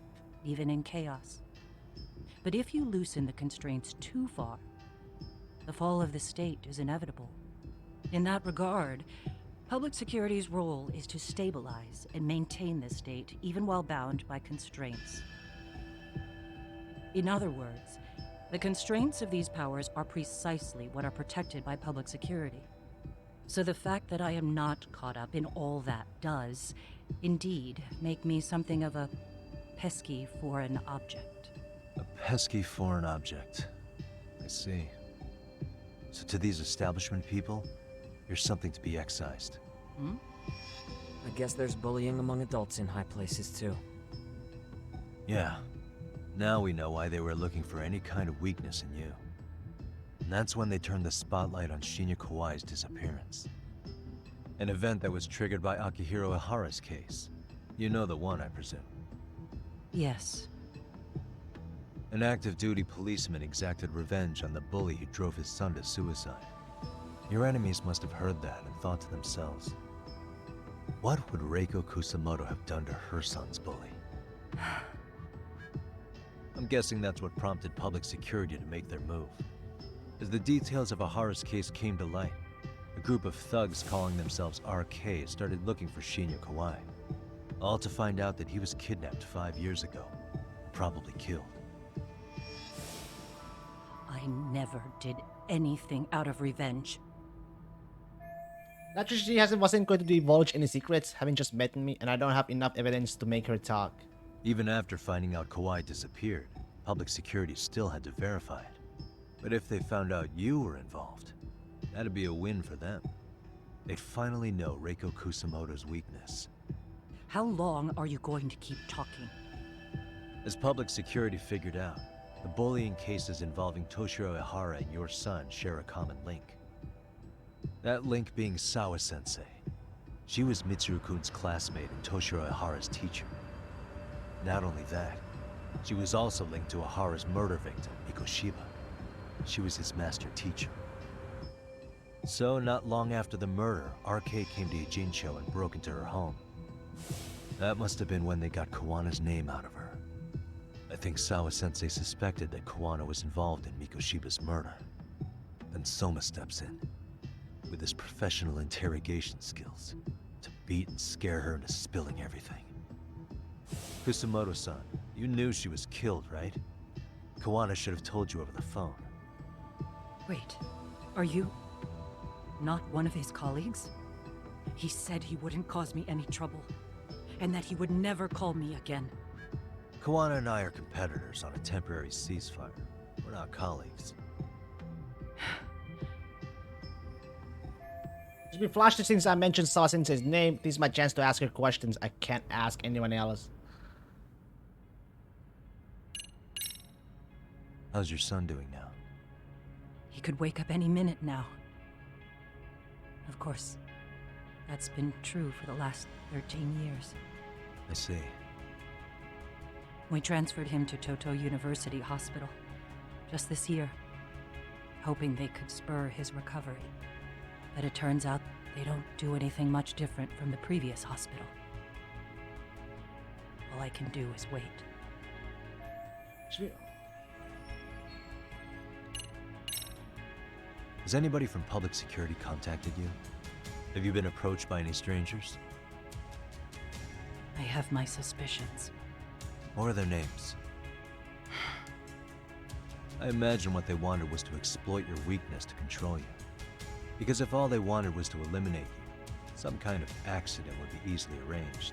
Even in chaos. But if you loosen the constraints too far, the fall of the state is inevitable. In that regard, public security's role is to stabilize and maintain the state, even while bound by constraints. In other words, the constraints of these powers are precisely what are protected by public security. So the fact that I am not caught up in all that does, indeed, make me something of a pesky foreign object. A pesky foreign object. I see. So to these establishment people, you're something to be excised. I guess there's bullying among adults in high places too. Yeah. Now we know why they were looking for any kind of weakness in you. And that's when they turned the spotlight on Shinya Kawai's disappearance. An event that was triggered by Akihiro Ihara's case. You know the one, I presume. Yes. An active duty policeman exacted revenge on the bully who drove his son to suicide. Your enemies must have heard that and thought to themselves, what would Reiko Kusamoto have done to her son's bully? I'm guessing that's what prompted public security to make their move. As the details of Ihara's case came to light, a group of thugs calling themselves RK started looking for Shinya Kawai. All to find out that he was kidnapped 5 years ago, probably killed. I never did anything out of revenge. Naturally, she wasn't going to divulge any secrets, having just met me, and I don't have enough evidence to make her talk. Even after finding out Kawai disappeared, public security still had to verify it. But if they found out you were involved, that'd be a win for them. They'd finally know Reiko Kusamoto's weakness. How long are you going to keep talking? As public security figured out, the bullying cases involving Toshiro Ihara and your son share a common link. That link being Sawa-sensei. She was Mitsuru-kun's classmate and Toshiro Ihara's teacher. Not only that, she was also linked to Ihara's murder victim, Mikoshiba. She was his master teacher. So, not long after the murder, RK came to Ijincho and broke into her home. That must have been when they got Kawana's name out of her. I think Sawa-sensei suspected that Kawana was involved in Mikoshiba's murder. Then Soma steps in, with his professional interrogation skills, to beat and scare her into spilling everything. Kusamoto-san, you knew she was killed, right? Kawana should have told you over the phone. Wait, are you not one of his colleagues? He said he wouldn't cause me any trouble. and that he would never call me again. Koana and I are competitors on a temporary ceasefire. We're not colleagues. Just be flashed since I mentioned Saw Sensei's name. This is my chance to ask her questions I can't ask anyone else. How's your son doing now? He could wake up any minute now. Of course, that's been true for the last 13 years. I see. We transferred him to Toto University Hospital just this year, hoping they could spur his recovery. But it turns out they don't do anything much different from the previous hospital. All I can do is wait. Has anybody from public security contacted you? Have you been approached by any strangers? I have my suspicions. What are their names? I imagine what they wanted was to exploit your weakness to control you. Because if all they wanted was to eliminate you, some kind of accident would be easily arranged.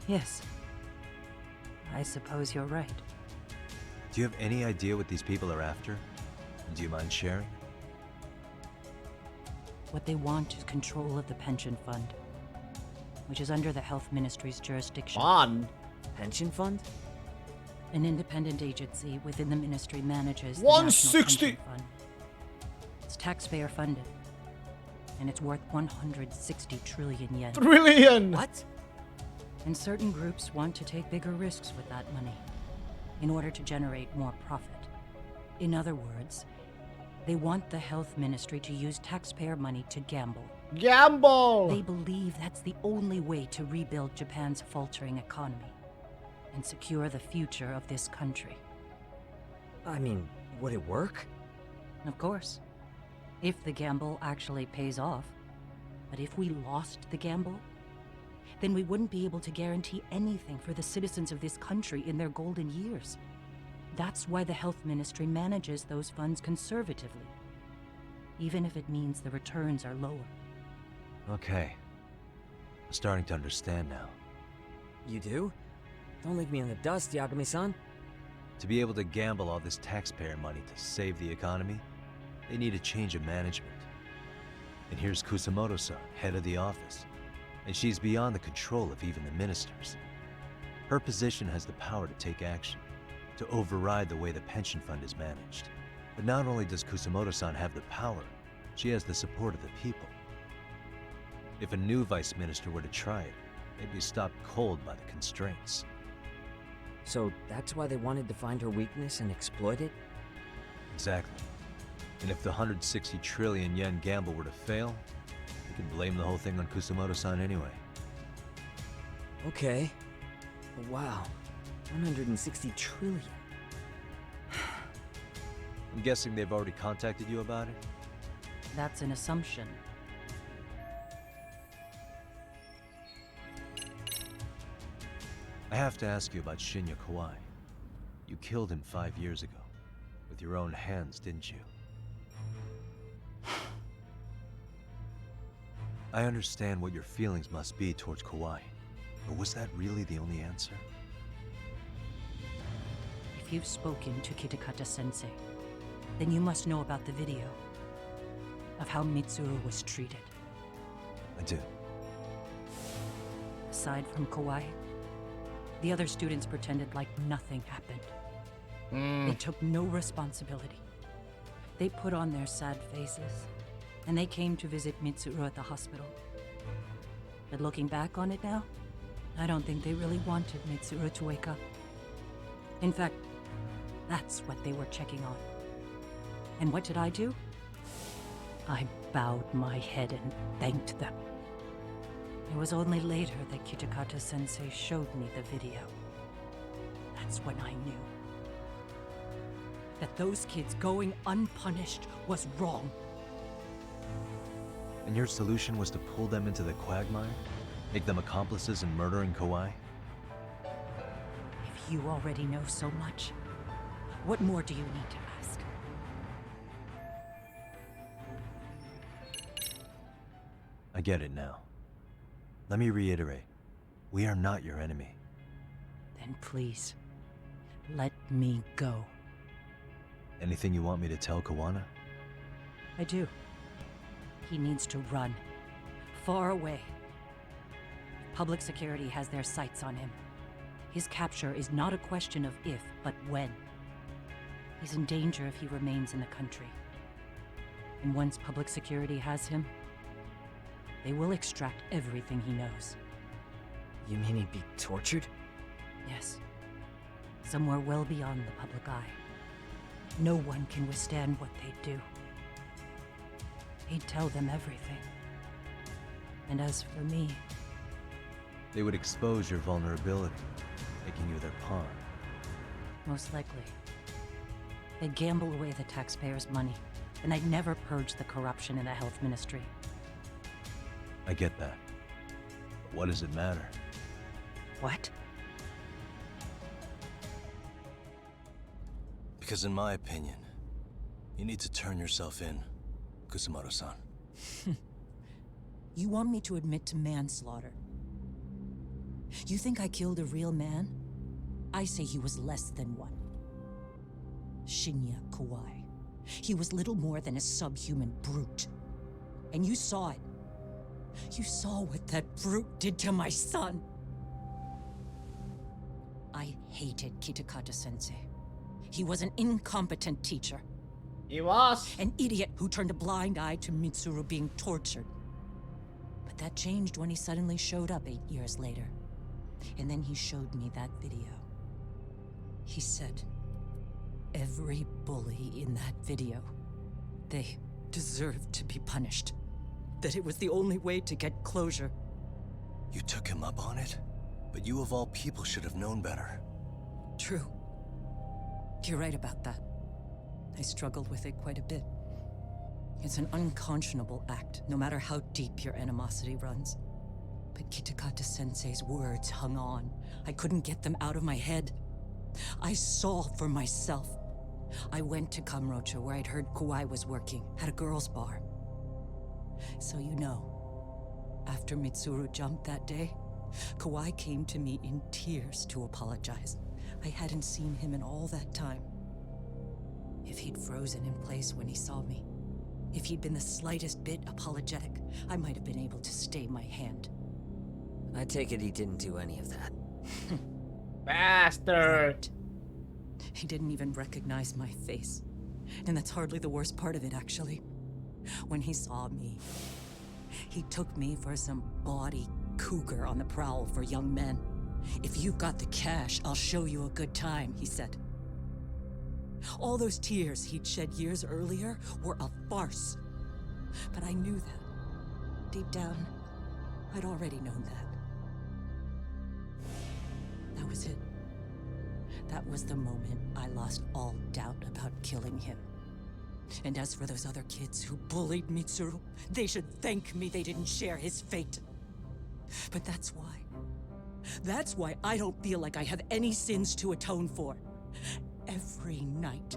Yes. I suppose you're right. Do you have any idea what these people are after? And do you mind sharing? What they want is control of the pension fund, which is under the Health Ministry's jurisdiction. Fund? Pension fund? An independent agency within the ministry manages the 160. National Pension Fund. It's taxpayer funded, and it's worth 160 trillion yen. Trillion! What? And certain groups want to take bigger risks with that money in order to generate more profit. In other words, they want the health ministry to use taxpayer money to gamble. Gamble! They believe that's the only way to rebuild Japan's faltering economy and secure the future of this country. I mean, would it work? Of course. If the gamble actually pays off. But if we lost the gamble, then we wouldn't be able to guarantee anything for the citizens of this country in their golden years. That's why the health ministry manages those funds conservatively, even if it means the returns are lower. Okay. I'm starting to understand now. You do? Don't leave me in the dust, Yagami-san. To be able to gamble all this taxpayer money to save the economy, they need a change of management. And here's Kusamoto-san, head of the office, and she's beyond the control of even the ministers. Her position has the power to take action, to override the way the pension fund is managed. But not only does Kusamoto-san have the power, she has the support of the people. If a new vice minister were to try it, they'd be stopped cold by the constraints. So that's why they wanted to find her weakness and exploit it? Exactly. And if the 160 trillion yen gamble were to fail, they could blame the whole thing on Kusamoto-san anyway. Okay. Wow. 160 trillion. I'm guessing they've already contacted you about it? That's an assumption. I have to ask you about Shinya Kawai. You killed him 5 years ago. With your own hands, didn't you? I understand what your feelings must be towards Kawai, but was that really the only answer? If you've spoken to Kitakata-sensei, then you must know about the video of how Mitsuru was treated. I do. Aside from Kawai, the other students pretended like nothing happened. They took no responsibility. They put on their sad faces, and they came to visit Mitsuru at the hospital. But looking back on it now, I don't think they really wanted Mitsuru to wake up. In fact, that's what they were checking on. And what did I do? I bowed my head and thanked them. It was only later that Kitakata-sensei showed me the video. That's when I knew that those kids going unpunished was wrong. And your solution was to pull them into the quagmire? Make them accomplices in murdering Kawai? If you already know so much, what more do you need to ask? I get it now. Let me reiterate. We are not your enemy. Then please, let me go. Anything you want me to tell Kawana? I do. He needs to run. Far away. Public security has their sights on him. His capture is not a question of if, but when. He's in danger if he remains in the country. And once public security has him, they will extract everything he knows. You mean he'd be tortured? Yes. Somewhere well beyond the public eye. No one can withstand what they do. He'd tell them everything. And as for me... They would expose your vulnerability, making you their pawn. Most likely. They'd gamble away the taxpayers' money, and I'd never purge the corruption in the health ministry. I get that. But what does it matter? What? Because in my opinion, you need to turn yourself in, Kusumoto-san. You want me to admit to manslaughter? You think I killed a real man? I say he was less than one. Shinya Kawai. He was little more than a subhuman brute. And you saw it. You saw what that brute did to my son. I hated Kitakata-sensei. He was an incompetent teacher. He was. An idiot who turned a blind eye to Mitsuru being tortured. But that changed when he suddenly showed up 8 years later. And then he showed me that video. He said, every bully in that video, they deserved to be punished. That it was the only way to get closure. You took him up on it? But you of all people should have known better. True. You're right about that. I struggled with it quite a bit. It's an unconscionable act, no matter how deep your animosity runs. But Kitakata-sensei's words hung on. I couldn't get them out of my head. I saw for myself. I went to Kamurocho, where I'd heard Kawai was working, at a girls' bar. So you know, after Mitsuru jumped that day, Kawai came to me in tears to apologize. I hadn't seen him in all that time. If he'd frozen in place when he saw me, if he'd been the slightest bit apologetic, I might have been able to stay my hand. I take it he didn't do any of that. Bastard! He didn't even recognize my face. And that's hardly the worst part of it, actually. When he saw me, he took me for some bawdy cougar on the prowl for young men. If you've got the cash, I'll show you a good time, he said. All those tears he'd shed years earlier were a farce. But I knew that. Deep down, I'd already known that. That was it. That was the moment I lost all doubt about killing him. And as for those other kids who bullied Mitsuru, they should thank me they didn't share his fate. But that's why. That's why I don't feel like I have any sins to atone for. Every night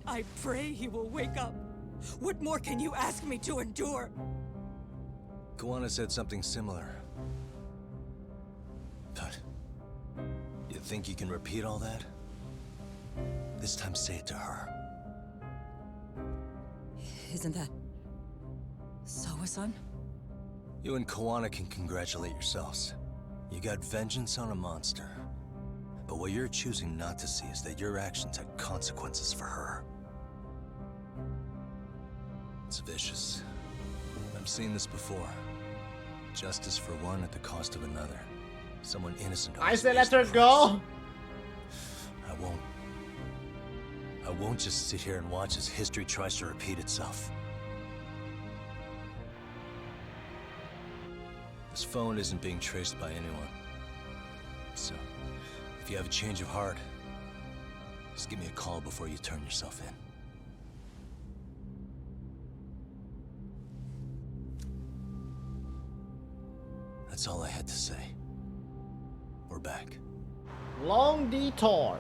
I pray he will wake up. What more can you ask me to endure? Kawana said something similar. But you think you can repeat all that? This time say it to her. Isn't that Sawa-san? You and Kawana can congratulate yourselves. You got vengeance on a monster. But what you're choosing not to see is that your actions had consequences for her. It's vicious. I've seen this before. Justice for one at the cost of another. Someone innocent. I said let her go! I won't just sit here and watch as history tries to repeat itself. This phone isn't being traced by anyone. So, if you have a change of heart, just give me a call before you turn yourself in. That's all I had to say. We're back. Long detour.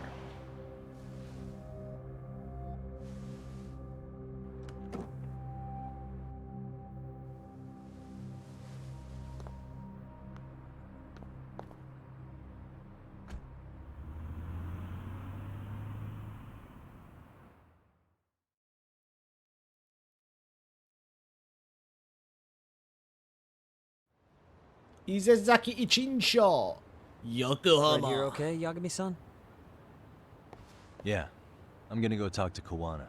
Izezaki Ichinsho. Right Yokohama. here, okay, Yagami-san? Yeah. I'm gonna go talk to Kawana.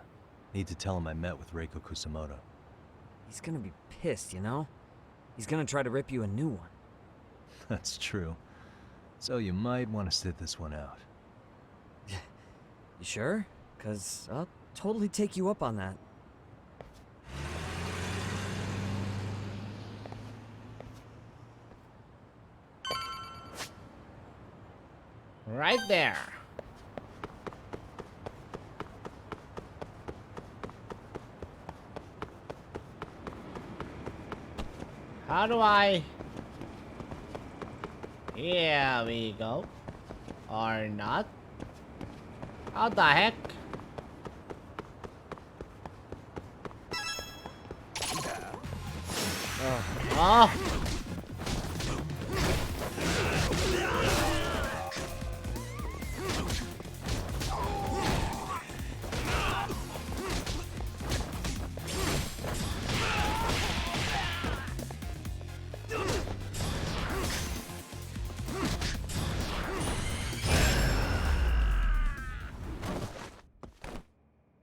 Need to tell him I met with Reiko Kusamoto. He's gonna be pissed, you know? He's gonna try to rip you a new one. That's true. So you might want to sit this one out. You sure? 'Cause I'll totally take you up on that. Right there. How do I... Here we go. Or not. How the heck? Oh.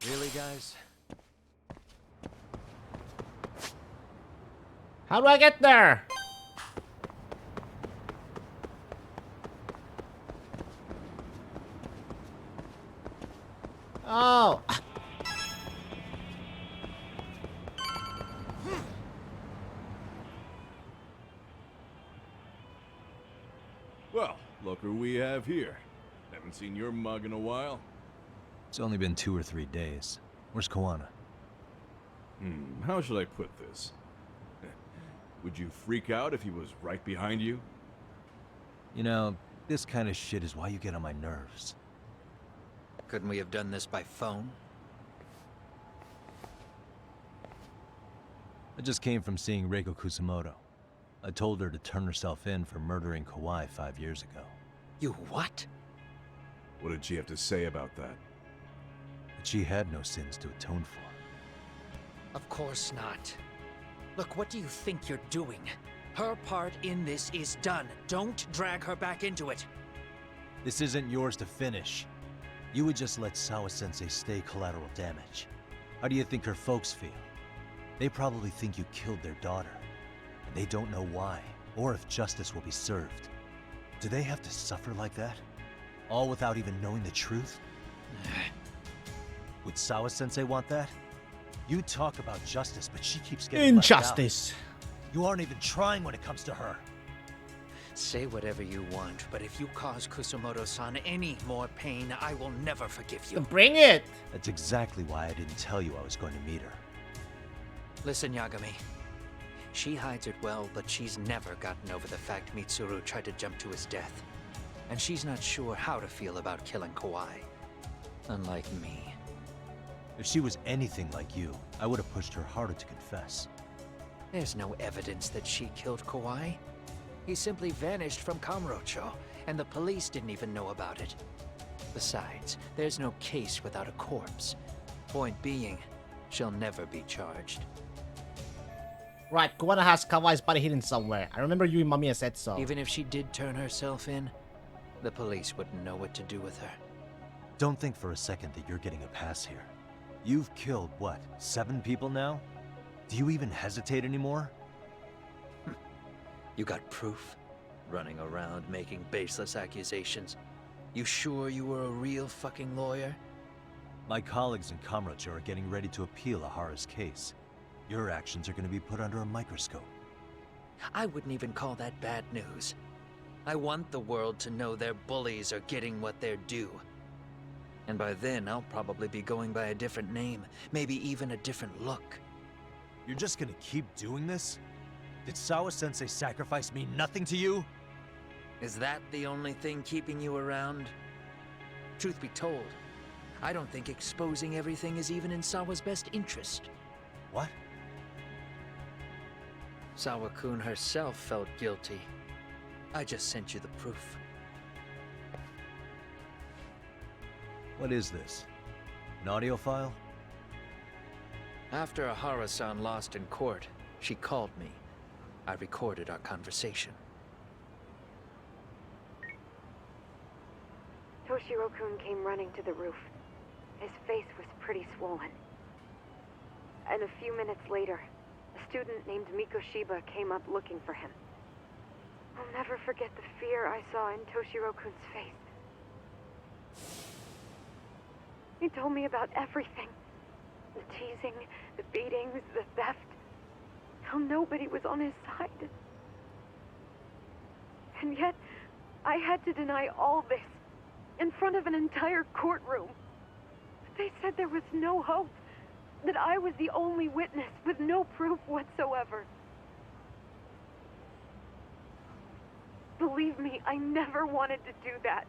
Really, guys? How do I get there? Oh. Well, look who we have here. Haven't seen your mug in a while. It's only been 2 or 3 days. Where's Kawana? How should I put this? Would you freak out if he was right behind you? You know, this kind of shit is why you get on my nerves. Couldn't we have done this by phone? I just came from seeing Reiko Kusamoto. I told her to turn herself in for murdering Kawai 5 years ago. You what? What did she have to say about that? That she had no sins to atone for. Of course not. Look, what do you think you're doing? Her part in this is done. Don't drag her back into it. This isn't yours to finish. You would just let Sawa-sensei stay collateral damage. How do you think her folks feel? They probably think you killed their daughter. And they don't know why, or if justice will be served. Do they have to suffer like that? All without even knowing the truth? Would Sawa-sensei want that? You talk about justice, but she keeps getting left out. Injustice. You aren't even trying when it comes to her. Say whatever you want, but if you cause Kusamoto-san any more pain, I will never forgive you. Bring it! That's exactly why I didn't tell you I was going to meet her. Listen, Yagami. She hides it well, but she's never gotten over the fact Mitsuru tried to jump to his death. And she's not sure how to feel about killing Kawai. Unlike me. If she was anything like you, I would have pushed her harder to confess. There's no evidence that she killed Kawai. He simply vanished from Kamurocho, and the police didn't even know about it. Besides, there's no case without a corpse. Point being, she'll never be charged. Right, Kawana has Kawai's body hidden somewhere. I remember you and Mamiya said so. Even if she did turn herself in, the police wouldn't know what to do with her. Don't think for a second that you're getting a pass here. You've killed, what, 7 people now? Do you even hesitate anymore? You got proof? Running around making baseless accusations. You sure you were a real fucking lawyer? My colleagues in Kamurocho are getting ready to appeal Ahara's case. Your actions are going to be put under a microscope. I wouldn't even call that bad news. I want the world to know their bullies are getting what they're due. And by then, I'll probably be going by a different name, maybe even a different look. You're just gonna keep doing this? Did Sawa-sensei sacrifice mean nothing to you? Is that the only thing keeping you around? Truth be told, I don't think exposing everything is even in Sawa's best interest. What? Sawa-kun herself felt guilty. I just sent you the proof. What is this? An audio file? After Ahara-san lost in court, she called me. I recorded our conversation. Toshiro-kun came running to the roof. His face was pretty swollen. And a few minutes later, a student named Mikoshiba came up looking for him. I'll never forget the fear I saw in Toshiro-kun's face. He told me about everything. The teasing, the beatings, the theft. How nobody was on his side. And yet, I had to deny all this in front of an entire courtroom. They said there was no hope, that I was the only witness with no proof whatsoever. Believe me, I never wanted to do that.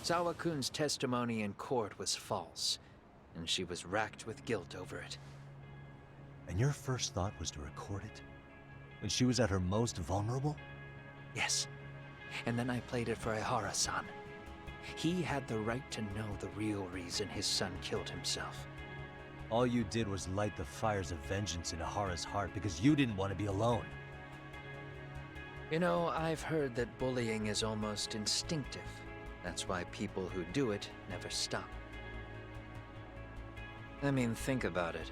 Sawa-kun's testimony in court was false, and she was racked with guilt over it. And your first thought was to record it? When she was at her most vulnerable? Yes. And then I played it for Ihara-san. He had the right to know the real reason his son killed himself. All you did was light the fires of vengeance in Ihara's heart because you didn't want to be alone. You know, I've heard that bullying is almost instinctive. That's why people who do it never stop. I mean, think about it.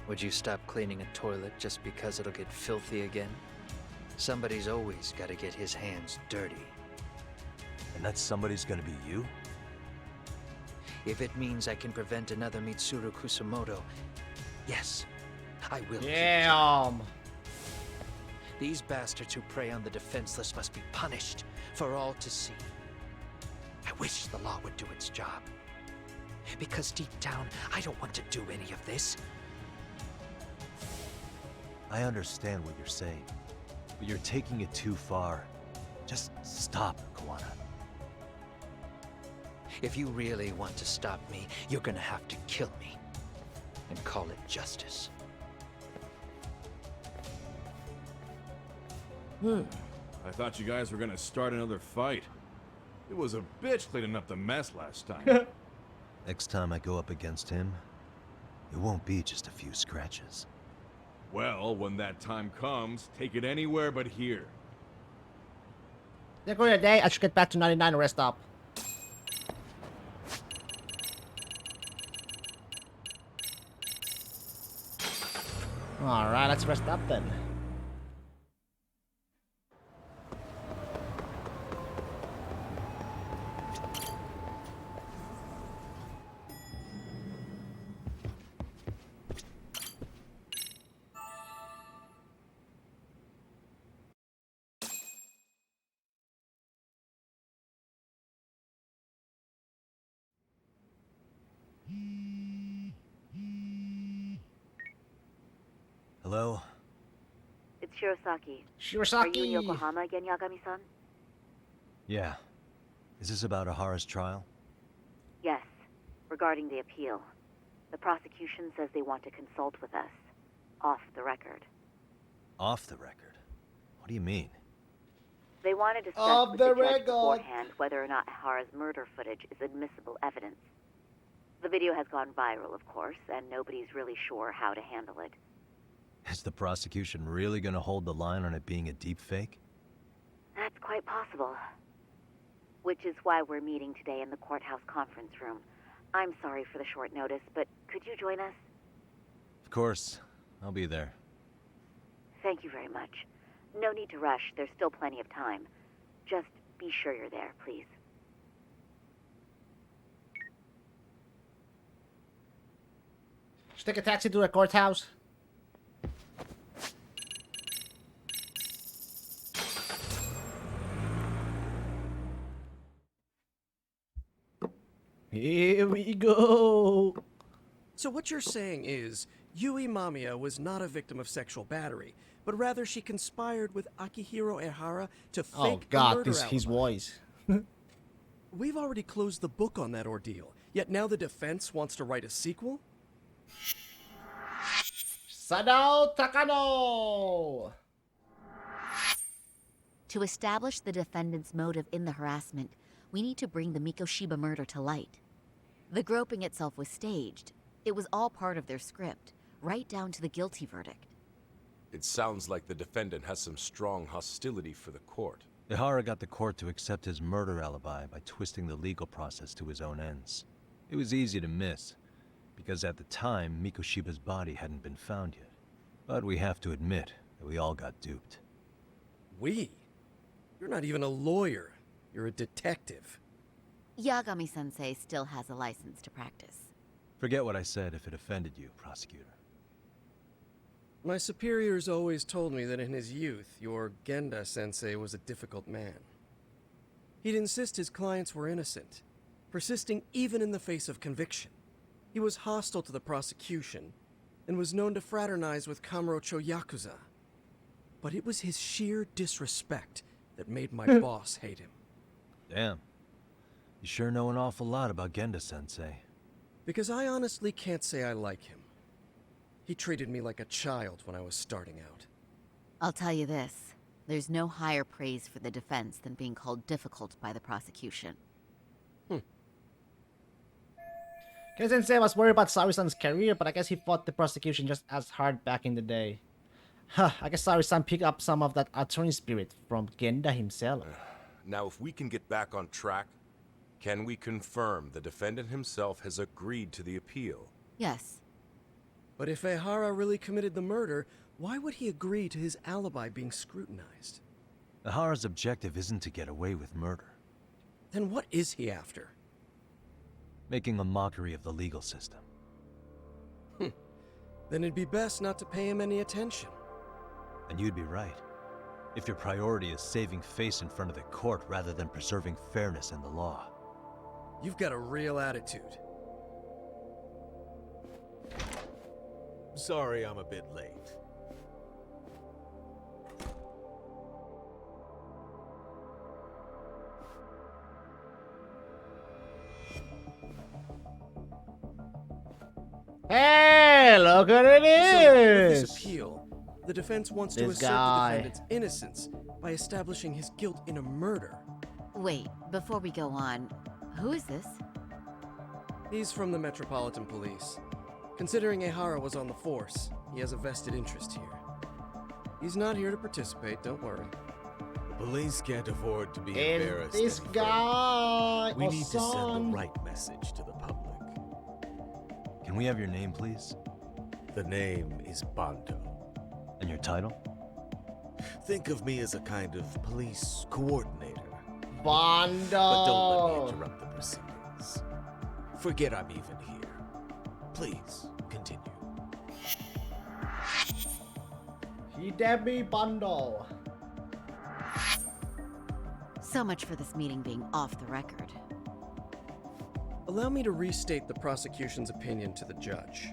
Would you stop cleaning a toilet just because it'll get filthy again? Somebody's always got to get his hands dirty. And that somebody's gonna be you? If it means I can prevent another Mitsuru Kusamoto, yes, I will. Damn. These bastards who prey on the defenseless must be punished for all to see. I wish the law would do its job. Because deep down, I don't want to do any of this. I understand what you're saying, but you're taking it too far. Just stop, Kuwana. If you really want to stop me, you're gonna have to kill me. And call it justice. I thought you guys were gonna start another fight. It was a bitch cleaning up the mess last time. Next time I go up against him, it won't be just a few scratches. Well, when that time comes, take it anywhere but here. There go your day. I should get back to 99 and rest up. Alright, let's rest up then. Hello? It's Shirosaki. Shirosaki! Are you in Yokohama again, Yagami-san? Yeah. Is this about Ihara's trial? Yes. Regarding the appeal. The prosecution says they want to consult with us. Off the record. Off the record? What do you mean? They want to discuss Off with the the judge record. beforehand whether or not Ihara's murder footage is admissible evidence. The video has gone viral, of course, and nobody's really sure how to handle it. Is the prosecution really gonna hold the line on it being a deepfake? That's quite possible. Which is why we're meeting today in the courthouse conference room. I'm sorry for the short notice, but could you join us? Of course. I'll be there. Thank you very much. No need to rush. There's still plenty of time. Just be sure you're there, please. Should take a taxi to the courthouse. Here we go. So what you're saying is, Yui Mamiya was not a victim of sexual battery, but rather she conspired with Akihiro Ehara to fake Oh a god, murder this his alibi. voice. We've already closed the book on that ordeal, yet now the defense wants to write a sequel? Sadao Takano! To establish the defendant's motive in the harassment, we need to bring the Mikoshiba murder to light. The groping itself was staged. It was all part of their script, right down to the guilty verdict. It sounds like the defendant has some strong hostility for the court. Ihara got the court to accept his murder alibi by twisting the legal process to his own ends. It was easy to miss, because at the time, Mikoshiba's body hadn't been found yet. But we have to admit that we all got duped. We? You're not even a lawyer. You're a detective. Yagami-sensei still has a license to practice. Forget what I said if it offended you, prosecutor. My superiors always told me that in his youth, your Genda-sensei was a difficult man. He'd insist his clients were innocent, persisting even in the face of conviction. He was hostile to the prosecution, and was known to fraternize with Kamurocho Yakuza. But it was his sheer disrespect that made my boss hate him. Damn. You sure know an awful lot about Genda-sensei. Because I honestly can't say I like him. He treated me like a child when I was starting out. I'll tell you this. There's no higher praise for the defense than being called difficult by the prosecution. Ken-sensei was worried about Saori-san's career, but I guess he fought the prosecution just as hard back in the day. Huh, I guess Saori-san picked up some of that attorney spirit from Genda himself. Now, if we can get back on track, can we confirm the defendant himself has agreed to the appeal? Yes. But if Ehara really committed the murder, why would he agree to his alibi being scrutinized? Ihara's objective isn't to get away with murder. Then what is he after? Making a mockery of the legal system. Then it'd be best not to pay him any attention. And you'd be right. If your priority is saving face in front of the court rather than preserving fairness in the law. You've got a real attitude. Sorry I'm a bit late. Hey, look what it So, with is! this appeal, the defense wants to This assert guy. the defendant's innocence by establishing his guilt in a murder. Wait, before we go on, who is this? He's from the Metropolitan Police. Considering Ehara was on the force, he has a vested interest here. He's not here to participate, don't worry. The police can't afford to be And embarrassed this any guy, further. We need to send Osan. the right message to the public. Can we have your name, please? The name is Bando. And your title? Think of me as a kind of police coordinator. Bando! But don't let me interrupt the proceedings. Forget I'm even here. Please, continue. Hidemi Bando. So much for this meeting being off the record. Allow me to restate the prosecution's opinion to the judge.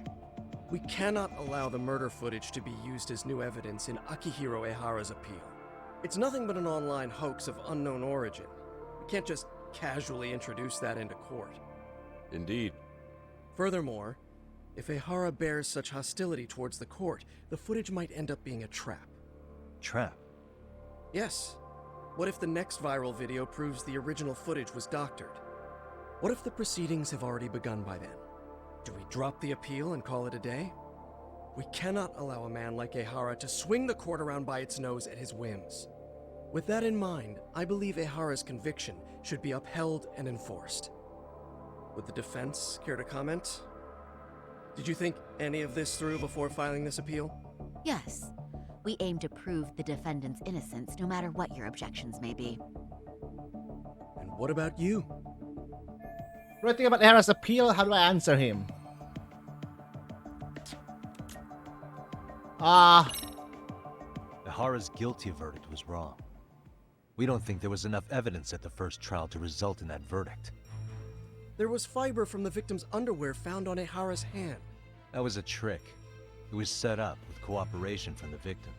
We cannot allow the murder footage to be used as new evidence in Akihiro Ehara's appeal. It's nothing but an online hoax of unknown origin. We can't just casually introduce that into court. Indeed. Furthermore, if Ehara bears such hostility towards the court, the footage might end up being a trap. Trap? Yes. What if the next viral video proves the original footage was doctored? What if the proceedings have already begun by then? Do we drop the appeal and call it a day? We cannot allow a man like Ehara to swing the court around by its nose at his whims. With that in mind, I believe Ehara's conviction should be upheld and enforced. Would the defense care to comment? Did you think any of this through before filing this appeal? Yes. We aim to prove the defendant's innocence no matter what your objections may be. And what about you? What do you think about Ehara's appeal? How do I answer him? Ehara's guilty verdict was wrong. We don't think there was enough evidence at the first trial to result in that verdict. There was fiber from the victim's underwear found on Ehara's hand. That was a trick. It was set up with cooperation from the victim.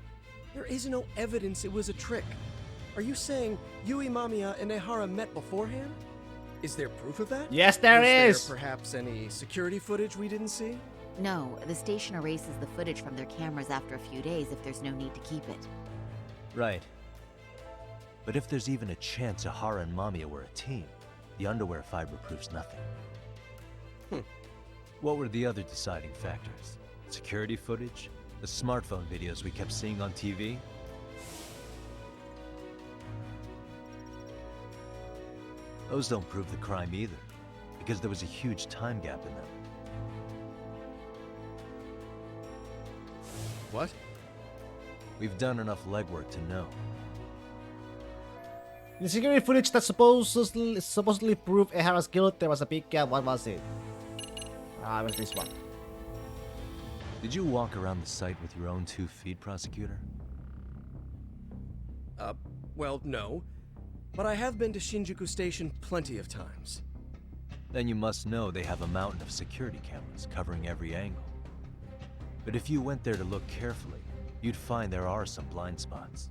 There is no evidence it was a trick. Are you saying Yui Mamiya and Ehara met beforehand? Is there proof of that? Yes, there is. Is there perhaps any security footage we didn't see? No, the station erases the footage from their cameras after a few days if there's no need to keep it. Right. But if there's even a chance Ehara and Mamiya were a team, the underwear fiber proves nothing. What were the other deciding factors? Security footage? The smartphone videos we kept seeing on TV? Those don't prove the crime either, because there was a huge time gap in them. What? We've done enough legwork to know. In the security footage that supposedly proved Ehara's guilt, there was a big gap. What was it? It was this one. Did you walk around the site with your own 2 feet, prosecutor? Well, no. But I have been to Shinjuku Station plenty of times. Then you must know they have a mountain of security cameras covering every angle. But if you went there to look carefully, you'd find there are some blind spots.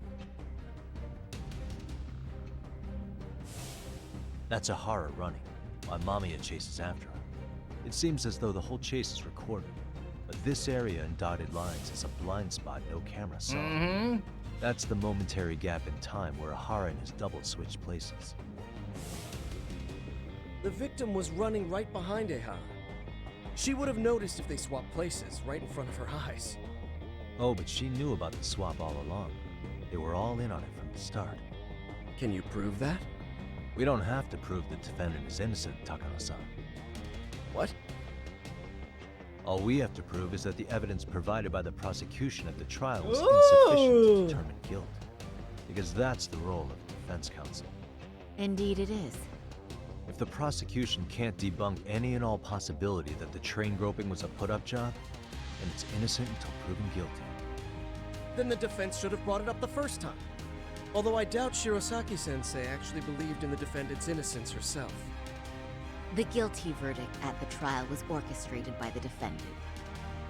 That's Ehara running, while Mamiya chases after her. It seems as though the whole chase is recorded, but this area in dotted lines is a blind spot no camera saw. That's the momentary gap in time where Ehara and his double switched places. The victim was running right behind Ehara. She would have noticed if they swapped places right in front of her eyes. Oh, but she knew about the swap all along. They were all in on it from the start. Can you prove that? We don't have to prove the defendant is innocent, Takano-san. What? All we have to prove is that the evidence provided by the prosecution at the trial was insufficient to determine guilt. Because that's the role of the defense counsel. Indeed it is. If the prosecution can't debunk any and all possibility that the train groping was a put-up job, then it's innocent until proven guilty. Then the defense should have brought it up the first time. Although I doubt Shirosaki-sensei actually believed in the defendant's innocence herself. The guilty verdict at the trial was orchestrated by the defendant.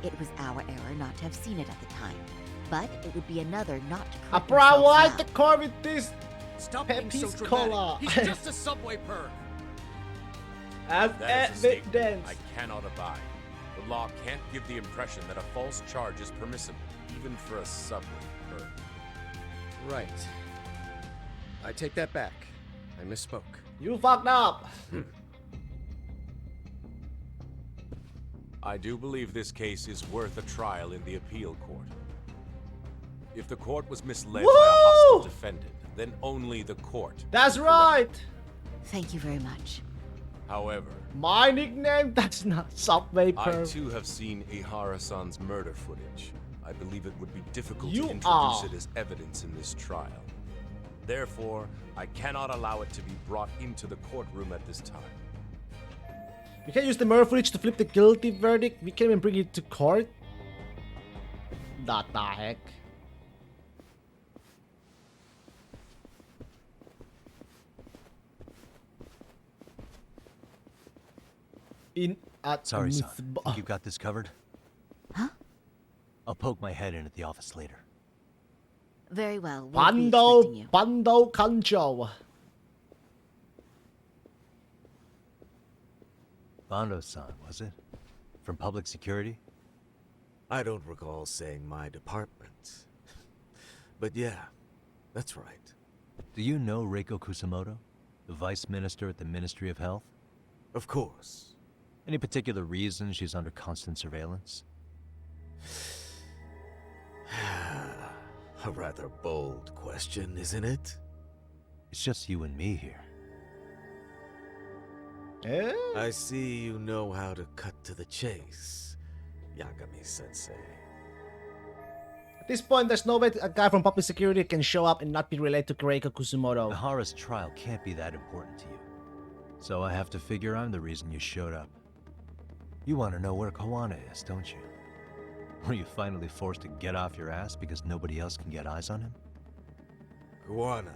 It was our error not to have seen it at the time, but it would be another not to correct Bro, I want himself the car with this Stop Pepsi's being so Cola. dramatic. He's just a subway perk. That is a big statement dance. I cannot abide. The law can't give the impression that a false charge is permissible, even for a subway perk. Right. I take that back. I misspoke. You fucked up. I do believe this case is worth a trial in the appeal court. If the court was misled by a hostile defendant, then only the court. That's right. Thank you very much. However, My nickname? That's not Subway I Perk. too have seen Ehara-san's murder footage. I believe it would be difficult You to introduce are. it as evidence in this trial. Therefore, I cannot allow it to be brought into the courtroom at this time. We can use the murder footage to flip the guilty verdict. We can't even bring it to court. What the heck? In at Sorry, son. Think you've got this covered? Huh? I'll poke my head in at the office later. Very well. We'll be expecting you. Bando Kanjo. Bando-san, was it? From public security? I don't recall saying my department. But yeah, that's right. Do you know Reiko Kusamoto? The vice minister at the Ministry of Health? Of course. Any particular reason she's under constant surveillance? A rather bold question, isn't it? It's just you and me here. I see you know how to cut to the chase, Yagami-sensei. At this point, there's no way a guy from public security can show up and not be related to Reiko Kusumoto. Ehara's trial can't be that important to you. So I have to figure I'm the reason you showed up. You want to know where Kawana is, don't you? Were you finally forced to get off your ass because nobody else can get eyes on him? Kawana,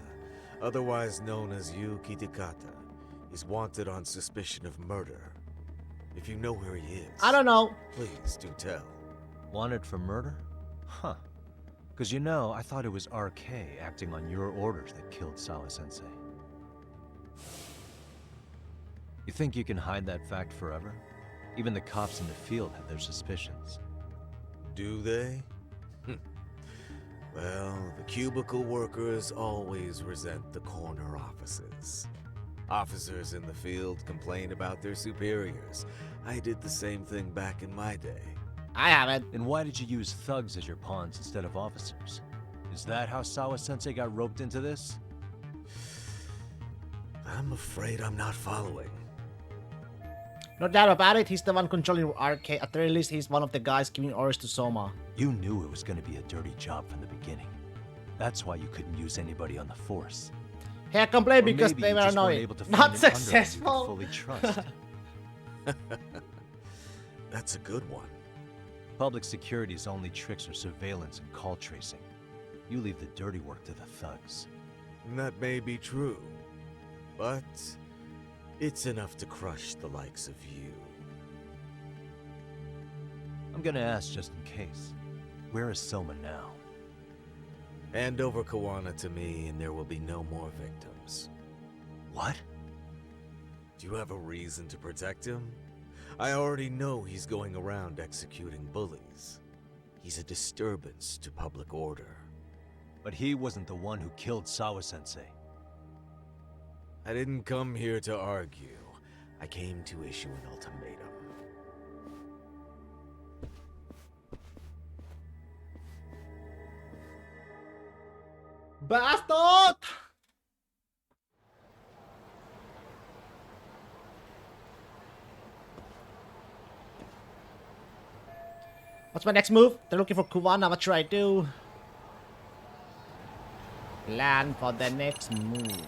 otherwise known as Yu Kitakata, is wanted on suspicion of murder. If you know where he is, I don't know. Please do tell. Wanted for murder? Huh. Because you know, I thought it was RK acting on your orders that killed Sawa-sensei. You think you can hide that fact forever? Even the cops in the field have their suspicions. Do they? Well, the cubicle workers always resent the corner offices. Officers in the field complain about their superiors. I did the same thing back in my day. I haven't. Then why did you use thugs as your pawns instead of officers? Is that how Sawa-sensei got roped into this? I'm afraid I'm not following. No doubt about it, he's the one controlling RK. At the very least, he's one of the guys giving orders to Soma. You knew it was going to be a dirty job from the beginning. That's why you couldn't use anybody on the force. Hey, I complain Or because maybe they you were just weren't annoying. able to find Not an underling you could successful. fully trust. That's a good one. Public security's only tricks are surveillance and call tracing. You leave the dirty work to the thugs. That may be true, but it's enough to crush the likes of you. I'm gonna ask just in case. Where is Soma now? Hand over Kawana to me and there will be no more victims. What? Do you have a reason to protect him? I already know he's going around executing bullies. He's a disturbance to public order. But he wasn't the one who killed Sawa-sensei. I didn't come here to argue. I came to issue an ultimatum. Bastard! What's my next move? They're looking for Kawana. What should I do? Plan for the next move.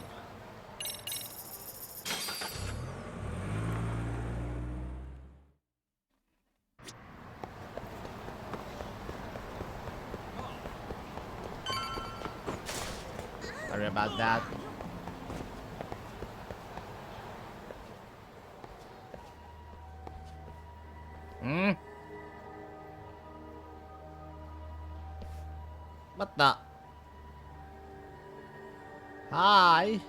Sorry about that. Hmm? What the? Hi.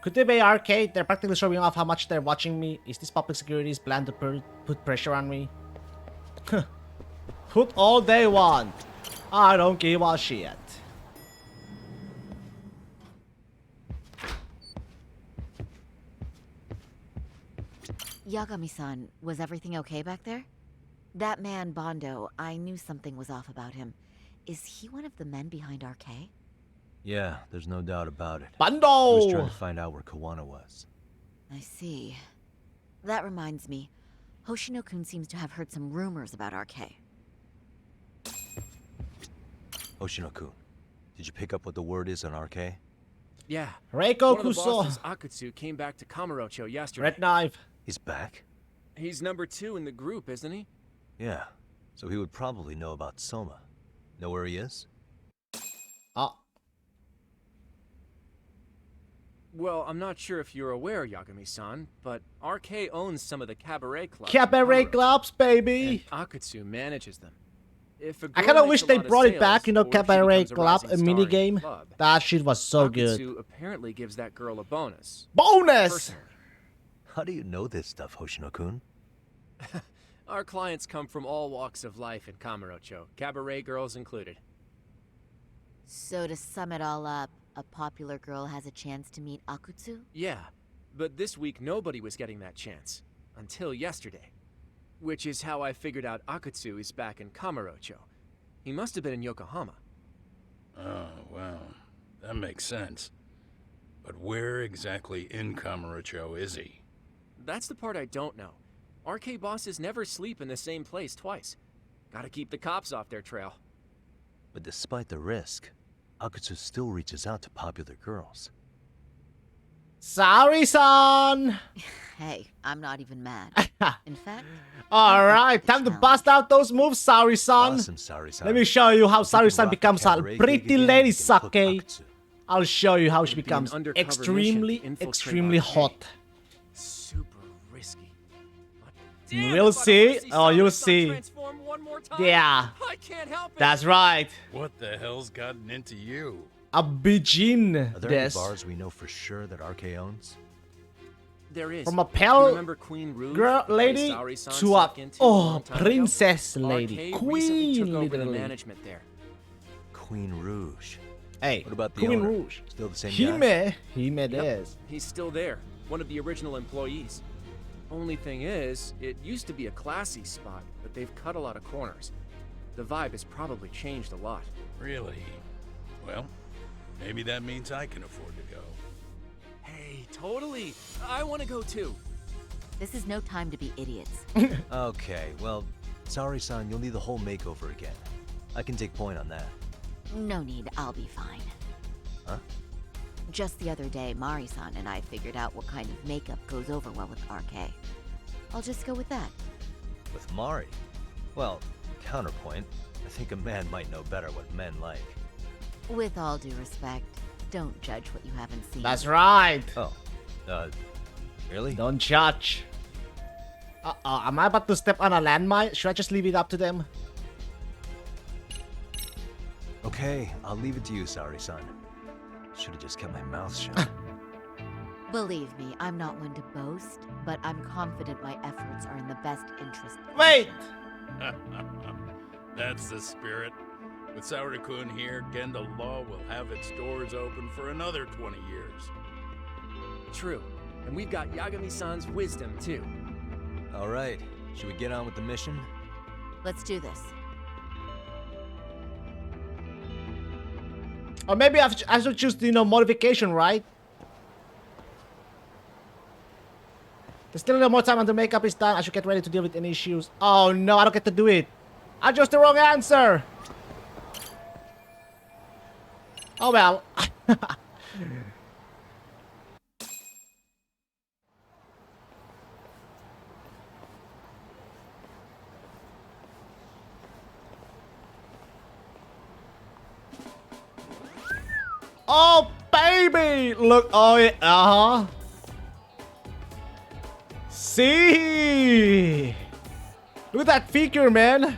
Could they be arcade? They're practically showing off how much they're watching me. Is this public security's plan to put pressure on me? Put all they want. I don't give a shit. Yagami-san, was everything okay back there? That man, Bondo, I knew something was off about him. Is he one of the men behind RK? Yeah, there's no doubt about it. Bondo! He was trying to find out where Kawana was. I see. That reminds me. Hoshino-kun seems to have heard some rumors about RK. Hoshino-kun, did you pick up what the word is on RK? Yeah. Reiko One of the Kuso. bosses, Akutsu, came back to Kamurocho yesterday. Red Knife. He's back? He's number 2 in the group, isn't he? Yeah, so he would probably know about Soma. Know where he is? Well, I'm not sure if you're aware, Yagami-san, but RK owns some of the cabaret clubs. Cabaret clubs, baby! And Akutsu manages them. If a I girl kinda makes wish a they lot of brought it sales, back, you know, or she Cabaret becomes a Club, rising a star mini in the game. club, That shit was so good. Akutsu apparently gives that girl a bonus. Bonus! Personally. How do you know this stuff, Hoshino-kun? Our clients come from all walks of life in Kamurocho, cabaret girls included. So to sum it all up, a popular girl has a chance to meet Akutsu? Yeah, but this week nobody was getting that chance. Until yesterday. Which is how I figured out Akutsu is back in Kamurocho. He must have been in Yokohama. Oh, well, that makes sense. But where exactly in Kamurocho is he? That's the part I don't know. RK bosses never sleep in the same place twice. Gotta keep the cops off their trail. But despite the risk, Akutsu still reaches out to popular girls. Sorry, son! Hey, I'm not even mad. In fact... Alright, time to bust out those moves, Sari-san. Awesome, Sari-san. Let me show you how If you can Sari-san rock a becomes a cabaret pretty gig again, lady you can hook sake. Akutsu. I'll show you how she It'd be an becomes undercover mission to extremely, infiltrate extremely RK. hot. Super risky. You'll see. Oh, you'll see. Yeah. I can't help it. That's right. What the hell's gotten into you? A Bijin. Are there any bars we know for sure that RK owns? There is. From a Do you pale remember Queen Rouge, girl the place lady Saori-san to a snuck into a long time ago? princess lady. RK recently took Queen, over the literally. management there. Queen Rouge. Hey, What about the Queen owner? Rouge. Still the same guy? Hime Yep, des. he's still there. One of the original employees. Only thing is, it used to be a classy spot, but they've cut a lot of corners. The vibe has probably changed a lot. Really? Well, maybe that means I can afford to go. way, totally. I want to go too. This is no time to be idiots. Okay, well, sorry-san, you'll need the whole makeover again. I can take point on that. No need, I'll be fine. Huh? Just the other day, Mari-san and I figured out what kind of makeup goes over well with RK. I'll just go with that. With Mari? Well, counterpoint, I think a man might know better what men like. With all due respect, don't judge what you haven't seen. That's right. Oh, really? Don't judge. Am I about to step on a landmine? Should I just leave it up to them? Okay, I'll leave it to you, Saori-san. Should have just kept my mouth shut. Believe me, I'm not one to boast, but I'm confident my efforts are in the best interest. Wait! That's the spirit. With Saori-kun here, Genda Law will have its doors open for another 20 years. True. And we've got Yagami-san's wisdom, too. All right, should we get on with the mission? Let's do this. Or maybe I should choose, modification, right? There's still a little more time until makeup is done. I should get ready to deal with any issues. Oh no, I don't get to do it. I chose the wrong answer. Oh well. Oh baby! Look, oh yeah, See! Look at that figure, man!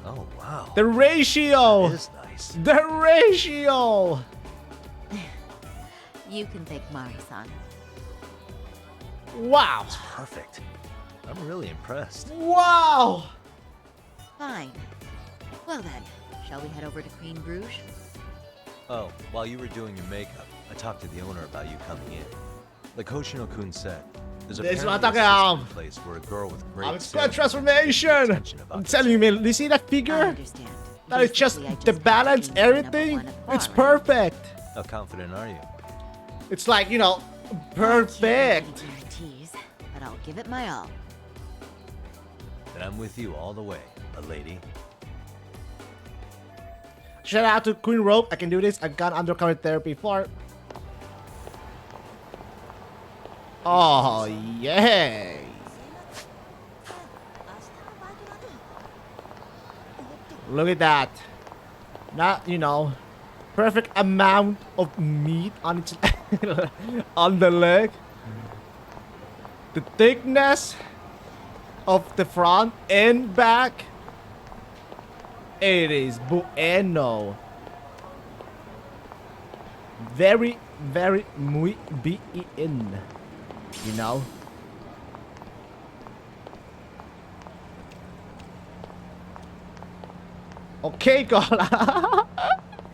Oh wow. The ratio! That is nice. The ratio! You can thank Mari-san. Wow! It's perfect. I'm really impressed. Wow! Fine. Well then, shall we head over to Queen Bruges? Oh, while you were doing your makeup, I talked to the owner about you coming in. Like Hoshino-kun said, there's This is what apparently I'm a system in place where a girl with great I'm sales transformation! I'm telling you, man, do you see that figure? I understand. That is just the balance, everything. It's perfect. How confident are you? It's like, perfect. Guarantees, but I'll give it my all. Then I'm with you all the way, a lady. Shout out to Queen Rope. I can do this. I've gone undercover therapy before. Oh, yay. Look at that. Not, perfect amount of meat on its on the leg. The thickness of the front and back. It is bueno. Very, very muy bien. Okay, Gola.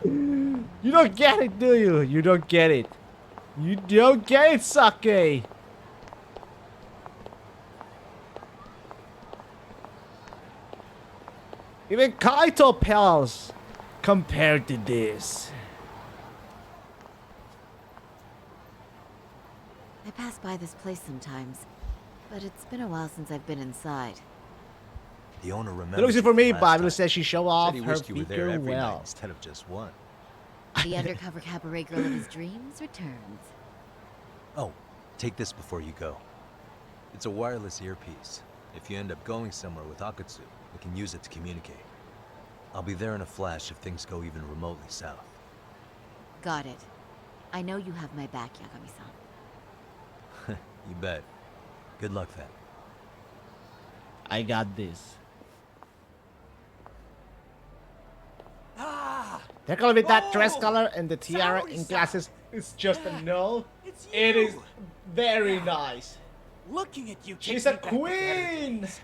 You don't get it, do you? You don't get it. You don't get it, Sake. Even Kaito pals compared to this. I pass by this place sometimes, but it's been a while since I've been inside. The owner remembers. They're looking for me, last Bible time. says she show off Said he her wished you were there figure every night well. instead of just one. The undercover cabaret girl of his dreams returns. Oh, take this before you go. It's a wireless earpiece. If you end up going somewhere with Akatsu, we can use it to communicate. I'll be there in a flash if things go even remotely south. Got it. I know you have my back, Yagami-san. You bet. Good luck then. I got this. Take a look at that dress color and the tiara and glasses. It's just a no. It is very nice. Looking at you, She's takes a me back to better queen. days.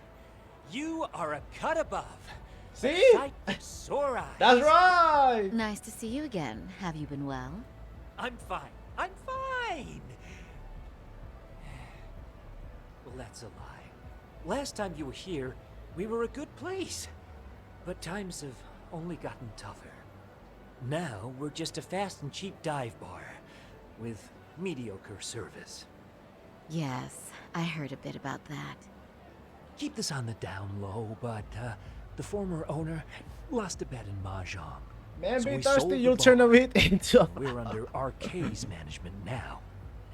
You are a cut above. See? A sight for sore eyes. That's right. Nice to see you again. Have you been well? I'm fine. I'm fine. Well, that's a lie. Last time you were here, we were a good place. But times have only gotten tougher. Now, we're just a fast and cheap dive bar with mediocre service. Yes, I heard a bit about that. Keep this on the down low, but the former owner lost a bet in Mahjong. Man, So be we thirsty, sold the you'll turn a bar. bit into a... We're under RK's management now.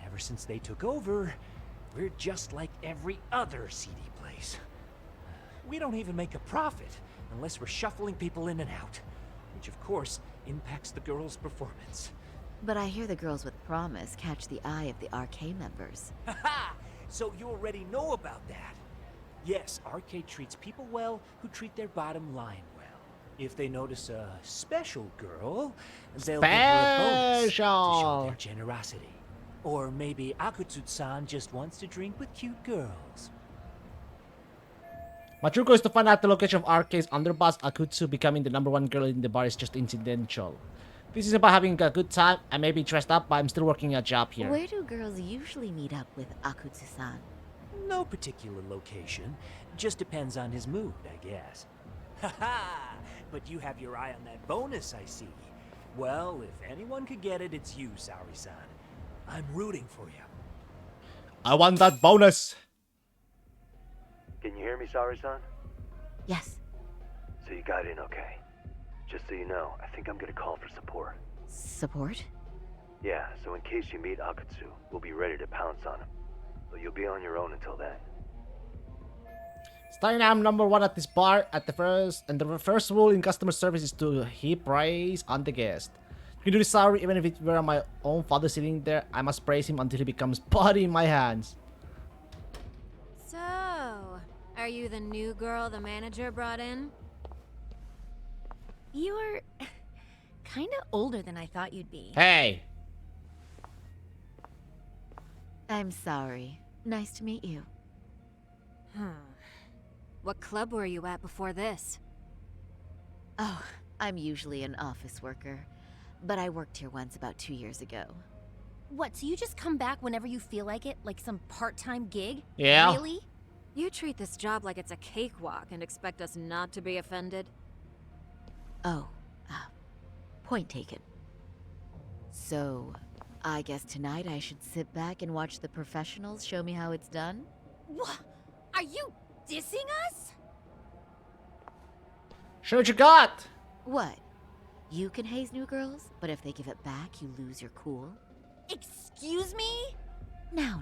Ever since they took over, we're just like every other CD place. We don't even make a profit unless we're shuffling people in and out, which of course impacts the girls' performance. But I hear the girls with promise catch the eye of the RK members. Haha! So you already know about that. Yes, Arcade treats people well who treat their bottom line well. If they notice a special girl, they'll give her a bonus to show Special. their generosity. Or maybe Akutsu-san just wants to drink with cute girls. My true goal is to find out the location of RK's underboss Akutsu. Becoming the #1 girl in the bar is just incidental. This is about having a good time. I may be dressed up, but I'm still working a job here. Where do girls usually meet up with Akutsu-san? No particular location. Just depends on his mood, I guess. Haha! But you have your eye on that bonus, I see. Well, if anyone could get it, it's you, Saori-san. I'm rooting for you. I want that bonus. Can you hear me, Saori-san? Yes. So you got in okay. Just so you know, I think I'm gonna call for support. Support? Yeah, so in case you meet Akutsu, we'll be ready to pounce on him. But you'll be on your own until then. Starting I'm #1 at this bar and the first rule in customer service is to heap praise on the guest. You can do this, sorry, even if it were my own father sitting there, I must praise him until he becomes putty in my hands. So, are you the new girl the manager brought in? You're kinda older than I thought you'd be. Hey! I'm sorry. Nice to meet you. What club were you at before this? Oh, I'm usually an office worker, but I worked here once about 2 years ago. What, so you just come back whenever you feel like it? Like some part-time gig? Yeah. Really? You treat this job like it's a cakewalk and expect us not to be offended? Oh, point taken. So, I guess tonight I should sit back and watch the professionals show me how it's done? What? Are you dissing us? Show what you got! What? You can haze new girls, but if they give it back, you lose your cool? Excuse me? Now.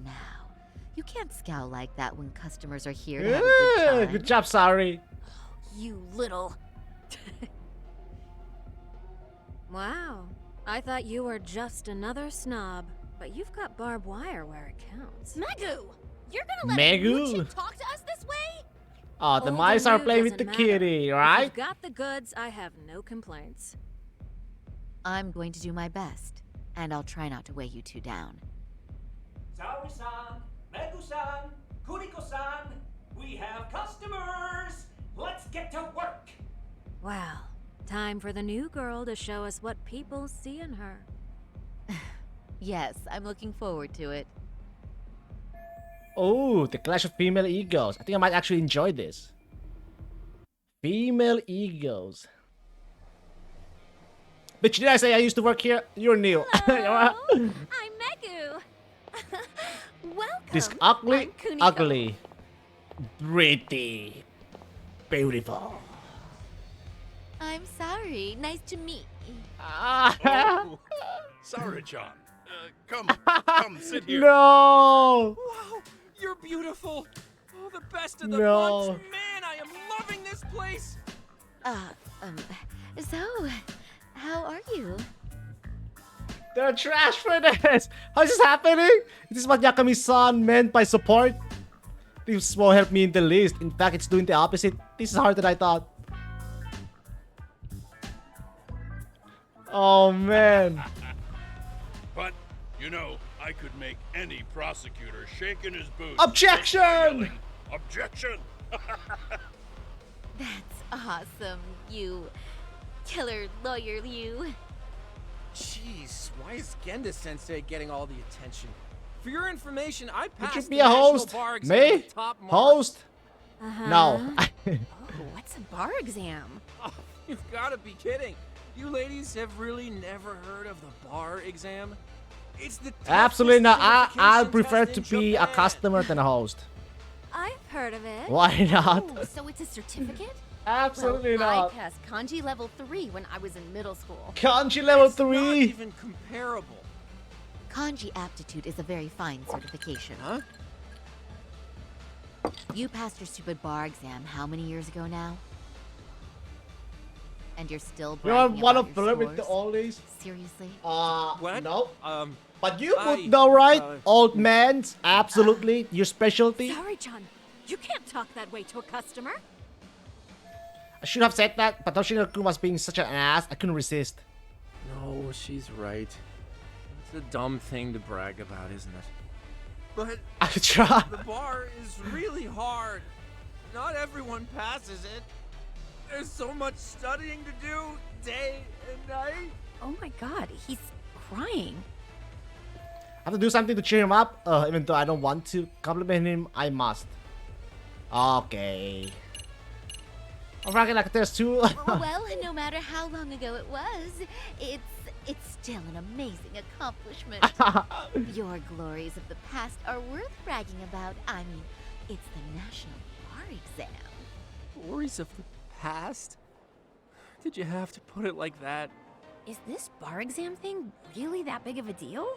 You can't scowl like that when customers are here to have a good time. Good job, sorry. You little... Wow. I thought you were just another snob, but you've got barbed wire where it counts. Megu! You're gonna let Megu? a new chick talk to us this way? Oh, the Old mice or are new playing with the doesn't matter. kitty, If right? you've got the goods, I have no complaints. I'm going to do my best, and I'll try not to weigh you two down. Saori-san, Megu-san, Kuriko-san, we have customers! Let's get to work! Well, time for the new girl to show us what people see in her. Yes, I'm looking forward to it. Oh, the clash of female egos. I think I might actually enjoy this. Female egos. Bitch, did I say I used to work here? You're new. I'm Megu. Welcome. This ugly, I'm Kuniko. ugly, pretty, beautiful. I'm sorry. Nice to meet you. Oh, Sarah-chan, come sit here. No! Wow, you're beautiful. Oh, the best of the No. bunch. Man, I am loving this place. So, how are you? They're trash for this! How is this happening? Is this what Yakami-san meant by support? This won't help me in the least. In fact, it's doing the opposite. This is harder than I thought. Oh, man. But, you know, I could make any prosecutor shake in his boots. Objection! Yelling, Objection! That's awesome, you killer lawyer, you. Jeez, why is Genda-sensei getting all the attention? For your information, I Would passed you the be a national host? bar exam Me? with top marks. Host? Uh-huh. No. Oh, what's a bar exam? Oh, you've got to be kidding. You ladies have really never heard of the bar exam? It's the Absolutely not. I certification prefer test to in be a Japan. customer than a host. I've heard of it. Why not? Oh, so it's a certificate? Absolutely well, not. I passed kanji level 3 when I was in middle school. Kanji level It's not 3. even comparable. Kanji aptitude is a very fine certification. Huh? You passed your stupid bar exam how many years ago now? And you're still You want bragging one about of your flirt with the scores? oldies? Seriously? What? No. Um, But you I, would know, right? uh, Old man, absolutely. Your specialty. Sorry, John. You can't talk that way to a customer. I should have said that, but Toshiro-kun was being such an ass, I couldn't resist. No, she's right. It's a dumb thing to brag about, isn't it? But I try. the bar is really hard. Not everyone passes it. There's so much studying to do, day and night. Oh my god, he's crying. I have to do something to cheer him up, even though I don't want to. Compliment him, I must. Okay. I'm rocking like there's two. Well, no matter how long ago it was, it's still an amazing accomplishment. Your glories of the past are worth bragging about. I mean, it's the National Bar Exam. Glories of the past? Did you have to put it like that? Is this bar exam thing really that big of a deal?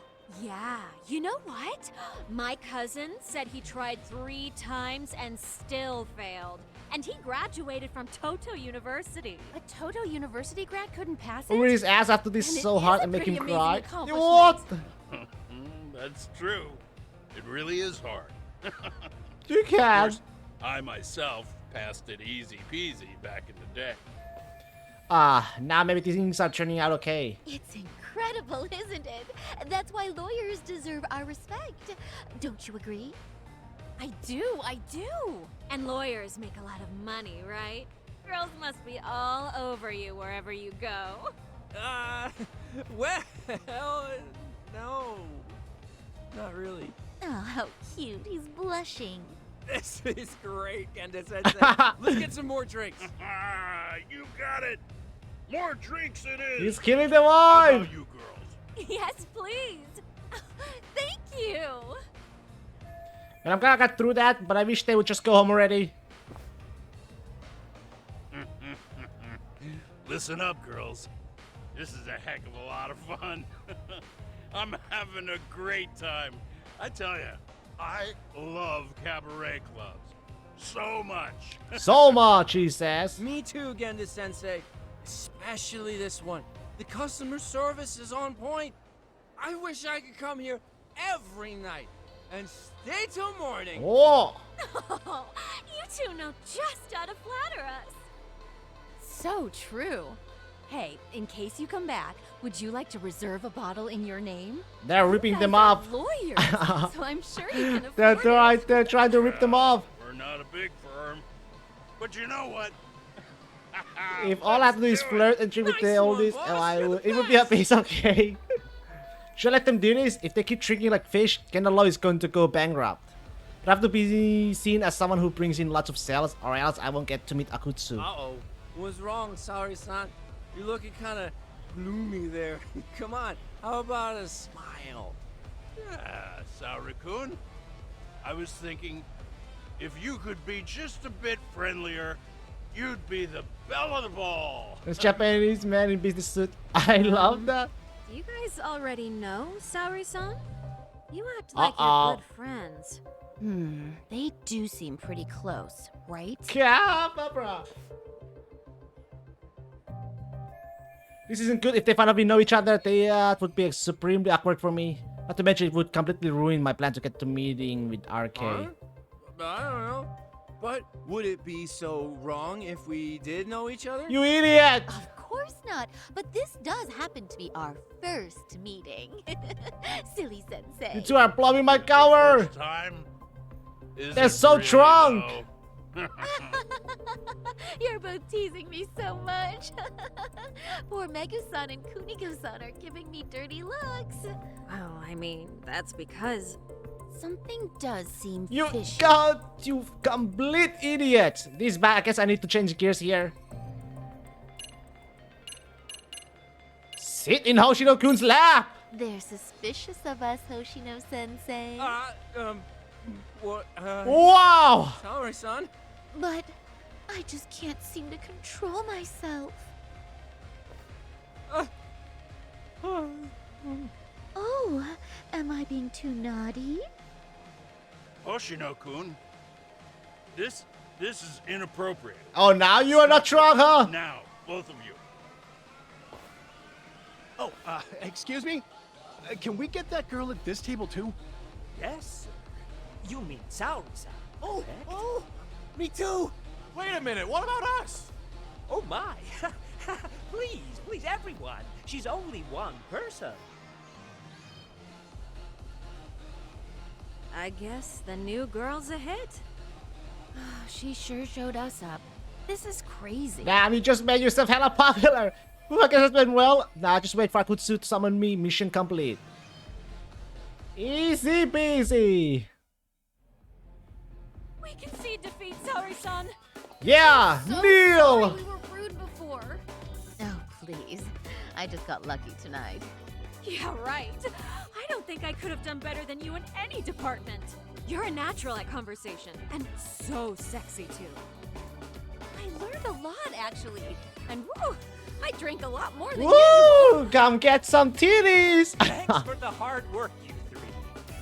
Yeah, you know what? My cousin said he tried 3 times and still failed. And he graduated from Toto University. A Toto University grad couldn't pass it? Over his ass after this And it so is hard a and make him pretty cry. amazing What? That's true. It really is hard. You Of can. course, I myself passed it easy peasy back in the day. Now maybe things are turning out okay. It's incredible, isn't it? That's why lawyers deserve our respect. Don't you agree? I do. And lawyers make a lot of money, right? Girls must be all over you wherever you go. Well, no. Not really. Oh, how cute. He's blushing. This is great, Genda Sensei. Let's get some more drinks. You got it. More drinks it is. He's killing the How vibe. about you girls? Yes, please. Thank you. And I'm gonna get through that, but I wish they would just go home already. Listen up, girls. This is a heck of a lot of fun. I'm having a great time. I tell you, I love cabaret clubs. So much. So much, he says. Me too, Genda Sensei. Especially this one. The customer service is on point. I wish I could come here every night and stay till morning. Oh. Oh, you two know just how to flatter us. So true. Hey, in case you come back, would you like to reserve a bottle in your name? They're ripping You them guys are off. lawyers, so I'm sure you can They're afford it. right. They're trying to rip them off. We're not a big firm. But you know what? If all I have to do is flirt and drink with the oldies, it would be a piece of cake. Should I let them do this? If they keep drinking like fish, Kendall is going to go bankrupt. But I have to be seen as someone who brings in lots of sales, or else I won't get to meet Akutsu. Uh-oh. What's wrong, Saori-san? You're looking kind of gloomy there. Come on, how about a smile? Yeah, Saori-kun. I was thinking, if you could be just a bit friendlier, you'd be the belle of the ball. This Japanese man in business suit. I love that. Do you guys already know Saori-san? You act like Uh-oh. you're good friends. They do seem pretty close, right? Barbara. This isn't good. If they finally know each other, it would be supremely awkward for me. Not to mention, it would completely ruin my plan to get to meeting with RK. Huh? I don't know. But would it be so wrong if we did know each other? You idiot! Of course not. But this does happen to be our first meeting. Silly sensei. You two are blowing my cover! Time? Is They're it so really, drunk! though? You're both teasing me so much. Poor Megu-san and Kuniko-san are giving me dirty looks. Well, I mean, that's because... Something does seem You fishy. you complete idiot! This bad. I guess I need to change gears here. Sit in Hoshino-kun's lap! They're suspicious of us, Hoshino-sensei. What, Wow! Sorry, son. But I just can't seem to control myself. Oh, am I being too naughty? Hoshino-kun, this is inappropriate. Oh, now you are not drunk, huh? Now, both of you. Oh, excuse me? Can we get that girl at this table too? Yes. You mean Saori-san? Oh, me too. Wait a minute, what about us? Oh my. Please, everyone. She's only one person. I guess the new girl's a hit. She sure showed us up. This is crazy. Damn, you just made yourself hella popular. I guess it's been well. Nah, just wait for Akutsu to summon me. Mission complete. Easy peasy. We concede defeat, Saori-san. Yeah, Neil. We were rude before. Oh, please. I just got lucky tonight. Yeah, right. I don't think I could have done better than you in any department. You're a natural at conversation, and so sexy too. I learned a lot, actually. And woo, I drank a lot more than Woo! usual. Come get some titties. Thanks for the hard work, you three.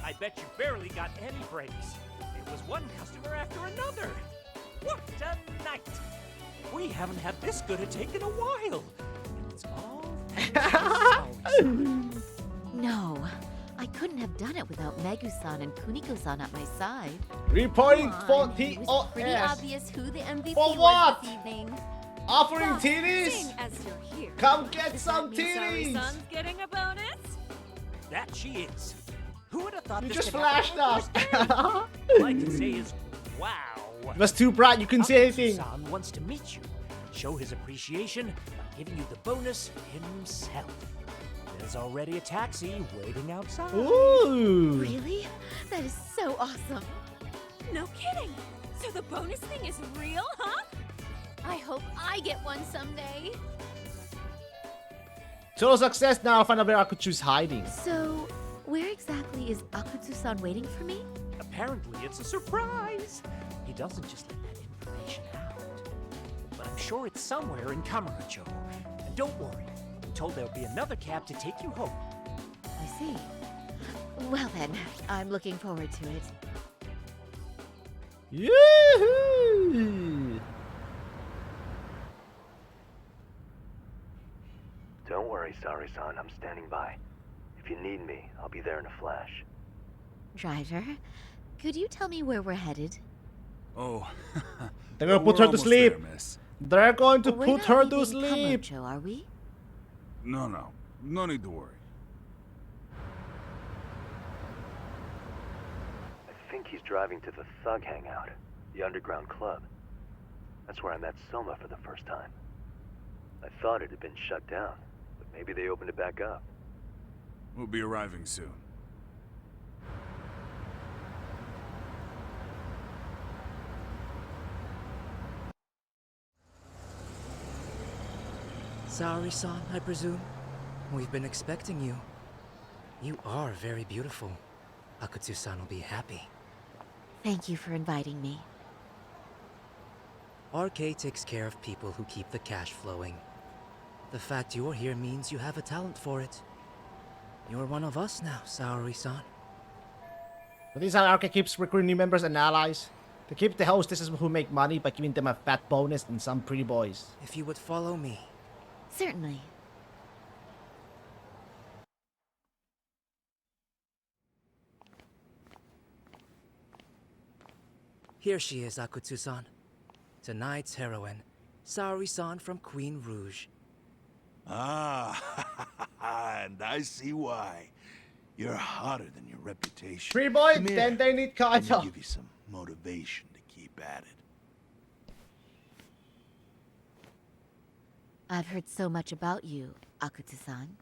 I bet you barely got any breaks. It was one customer after another. What a night! We haven't had this good a take in a while. It's all No, I couldn't have done it without Megu-san and Kuniko-san at my side. Reporting for It was pretty TOS. obvious who the MVP For was what? this evening. Offering Well, titties? seeing as you're here, Come get does some that mean titties. Saori-san's getting a bonus? That she is. Who would have thought You this just could happen flashed on us. our first day? All I can say is, wow. It was too bright, you couldn't see anything. Akutsu-san wants to meet you and show his appreciation by giving you the bonus himself. There's already a taxi waiting outside. Ooh. Really? That is so awesome. No kidding. So the bonus thing is real, huh? I hope I get one someday. Total success. Now I'll find out where Akutsu's hiding. So, where exactly is Akutsu-san waiting for me? Apparently, it's a surprise. He doesn't just let that information out. But I'm sure it's somewhere in Kamurocho. And don't worry, I'm told there'll be another cab to take you home. I see. Well then, I'm looking forward to it. Yoo-hoo! Don't worry, Saori-san. I'm standing by. If you need me, I'll be there in a flash. Driver, could you tell me where we're headed? Oh. They're gonna put her to sleep. They're going to We're put not her to leaving sleep. Kamurocho, are we? No. No need to worry. I think he's driving to the Thug Hangout, the underground club. That's where I met Soma for the first time. I thought it had been shut down, but maybe they opened it back up. We'll be arriving soon. Saori-san, I presume? We've been expecting you. You are very beautiful. Akutsu-san will be happy. Thank you for inviting me. RK takes care of people who keep the cash flowing. The fact you're here means you have a talent for it. You're one of us now, Saori-san. But this is how RK keeps recruiting new members and allies. To keep the hostesses who make money by giving them a fat bonus and some pretty boys. If you would follow me. Certainly. Here she is, Akutsu-san. Tonight's heroine, Saori-san from Queen Rouge. Ah, and I see why. You're hotter than your reputation. Free boy, Come here. then they need Let me Kaito. give you some motivation to keep at it. I've heard so much about you, Akutsu-san.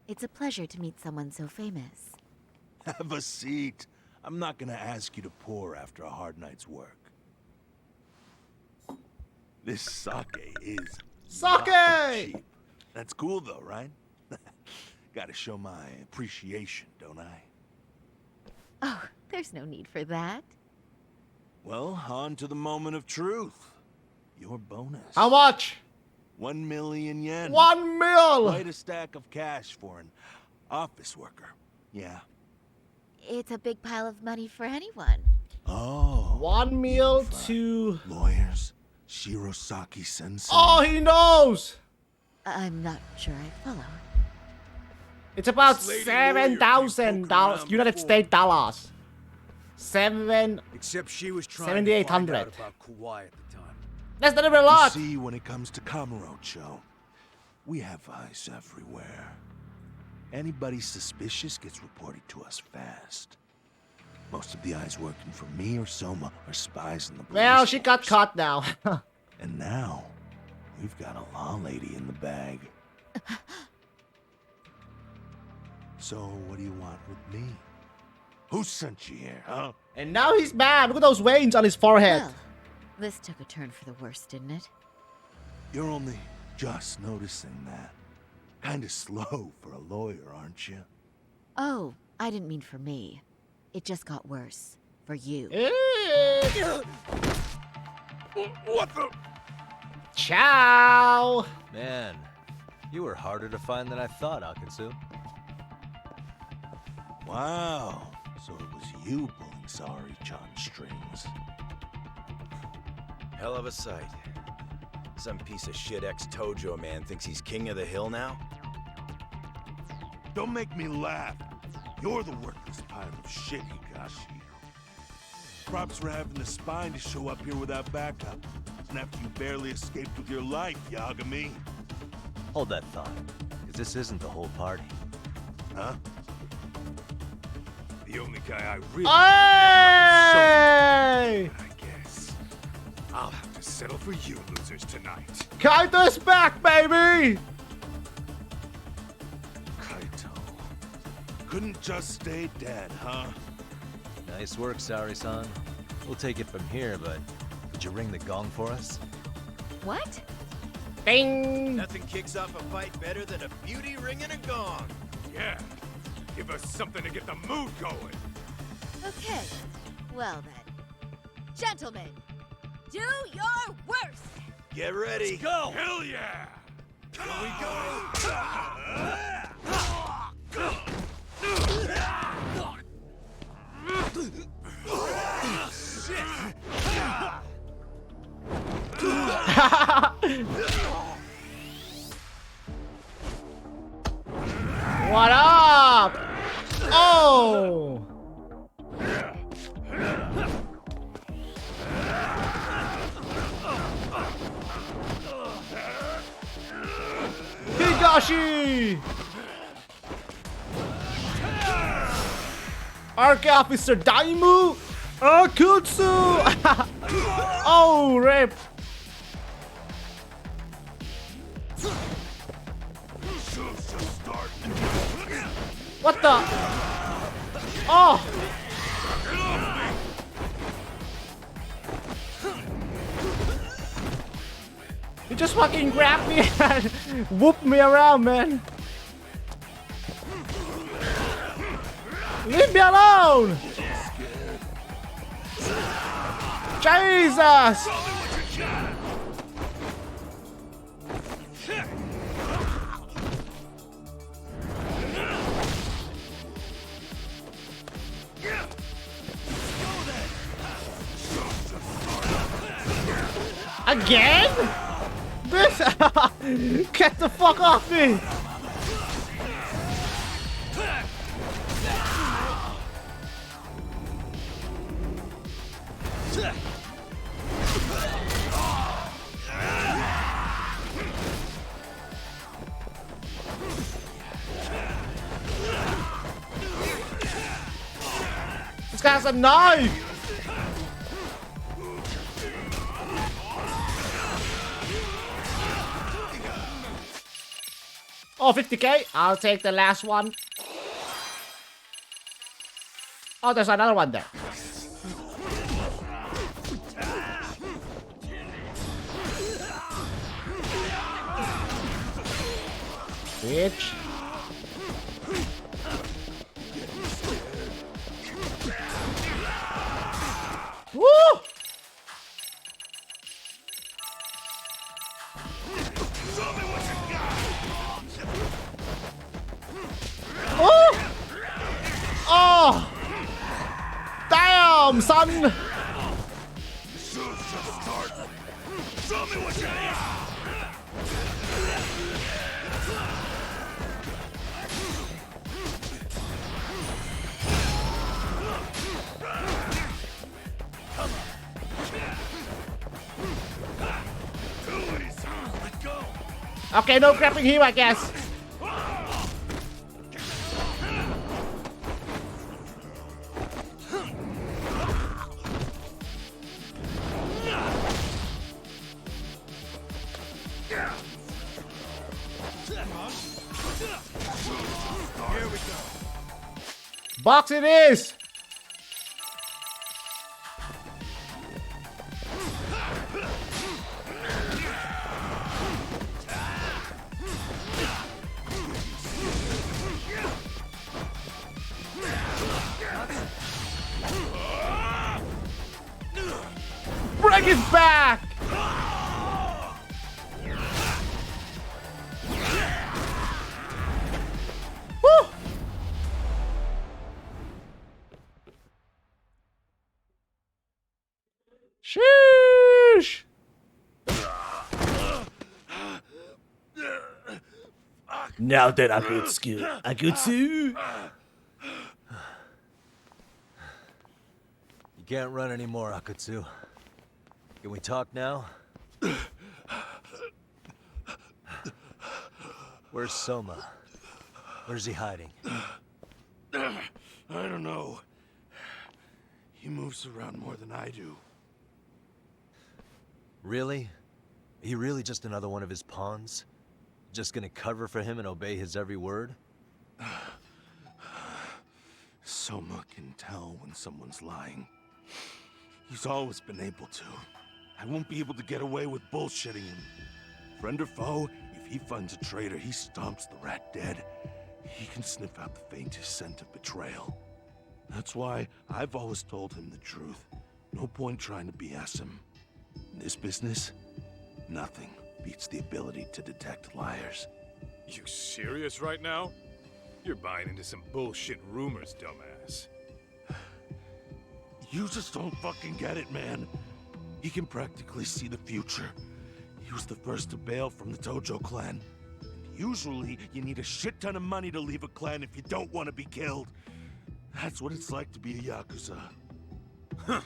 It's a pleasure to meet someone so famous. Have a seat. I'm not gonna ask you to pour after a hard night's work. This sake is not Sake! cheap. That's cool though, right? Gotta show my appreciation, don't I? Oh, there's no need for that. Well, on to the moment of truth. Your bonus. How much? 1 million yen. 1 mil! Quite a stack of cash for an office worker. Yeah. It's a big pile of money for anyone. Oh. 1 mil to... Lawyers. Shirosaki Sensei. Oh, he knows! I'm not sure I follow. It's about This lady $7,000 United States dollars. Except she was trying 7,800. to find out about Kauai at the time. That's not even a lot. You see, when it comes to Kamurocho, we have eyes everywhere. Anybody suspicious gets reported to us fast. Most of the eyes working for me or Soma are spies in the police. Well, she got caught now. And now, we've got a law lady in the bag. So, what do you want with me? Who sent you here, huh? And now he's mad. Look at those veins on his forehead. Well, this took a turn for the worse, didn't it? You're only just noticing that. Kinda slow for a lawyer, aren't you? Oh, I didn't mean for me. It just got worse. For you. What the? Ciao! Man, you were harder to find than I thought, Akinsu. Wow. So it was you pulling Sari-chan's strings. Hell of a sight. Some piece of shit ex-Tojo man thinks he's king of the hill now? Don't make me laugh. You're the worthless pile of shit, Higashi. Props for having the spine to show up here without backup. And after you barely escaped with your life, Yagami. Hold that thought, because this isn't the whole party. Huh? The only guy I really Hey! I guess I'll have to settle for you losers tonight. Kaito's back, baby! Kaito. Couldn't just stay dead, huh? Nice work, Sari-san. We'll take it from here, but could you ring the gong for us? What? Bing! Nothing kicks off a fight better than a beauty ringing a gong. Yeah. Give us something to get the mood going. Okay. Well then. Gentlemen, do your worst! Get ready. Let's go! Hell yeah! Here we go. What up? Oh! Higashi! Arch Officer Daimu! Akutsu! Oh, rip! What the? Oh! You just fucking grabbed me and whooped me around, man. Leave me alone! Jesus! Again? This? Get the fuck off me! This guy has a knife! Oh, 50k? I'll take the last one. Oh, there's another one there. Bitch. Damn, son! The show's just starting. Show me what you got. Okay, no grappling here, I guess. Here we go. Box it is! Bring it back! Woo! Sheesh! Now that Agutsu. You can't run anymore, Akutsu. Can we talk now? Where's Soma? Where's he hiding? I don't know. He moves around more than I do. Really? Are you really just another one of his pawns? Just gonna cover for him and obey his every word? Soma can tell when someone's lying. He's always been able to. I won't be able to get away with bullshitting him. Friend or foe, if he finds a traitor, he stomps the rat dead. He can sniff out the faintest scent of betrayal. That's why I've always told him the truth. No point trying to BS him. In this business, nothing beats the ability to detect liars. You serious right now? You're buying into some bullshit rumors, dumbass. You just don't fucking get it, man. He can practically see the future. He was the first to bail from the Tojo clan. And usually, you need a shit ton of money to leave a clan if you don't want to be killed. That's what it's like to be a Yakuza. Huh.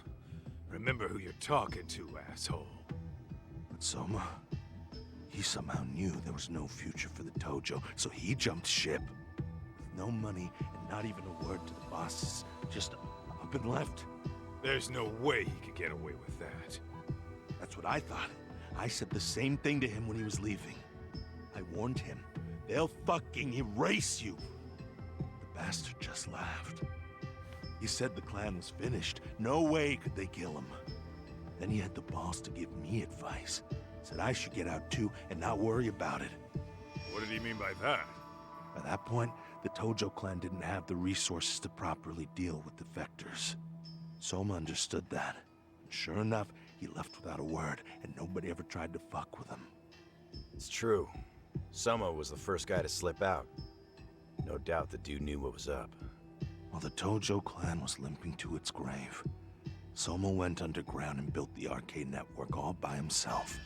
Remember who you're talking to, asshole. But Soma, he somehow knew there was no future for the Tojo, so he jumped ship. With no money and not even a word to the bosses, just up and left. There's no way he could get away with that. That's what I thought. I said the same thing to him when he was leaving. I warned him, they'll fucking erase you. The bastard just laughed. He said the clan was finished. No way could they kill him. Then he had the balls to give me advice. Said I should get out too and not worry about it. What did he mean by that? By that point, the Tojo clan didn't have the resources to properly deal with defectors. Soma understood that. And sure enough, he left without a word, and nobody ever tried to fuck with him. It's true. Soma was the first guy to slip out. No doubt the dude knew what was up. While the Tojo clan was limping to its grave, Soma went underground and built the arcade network all by himself.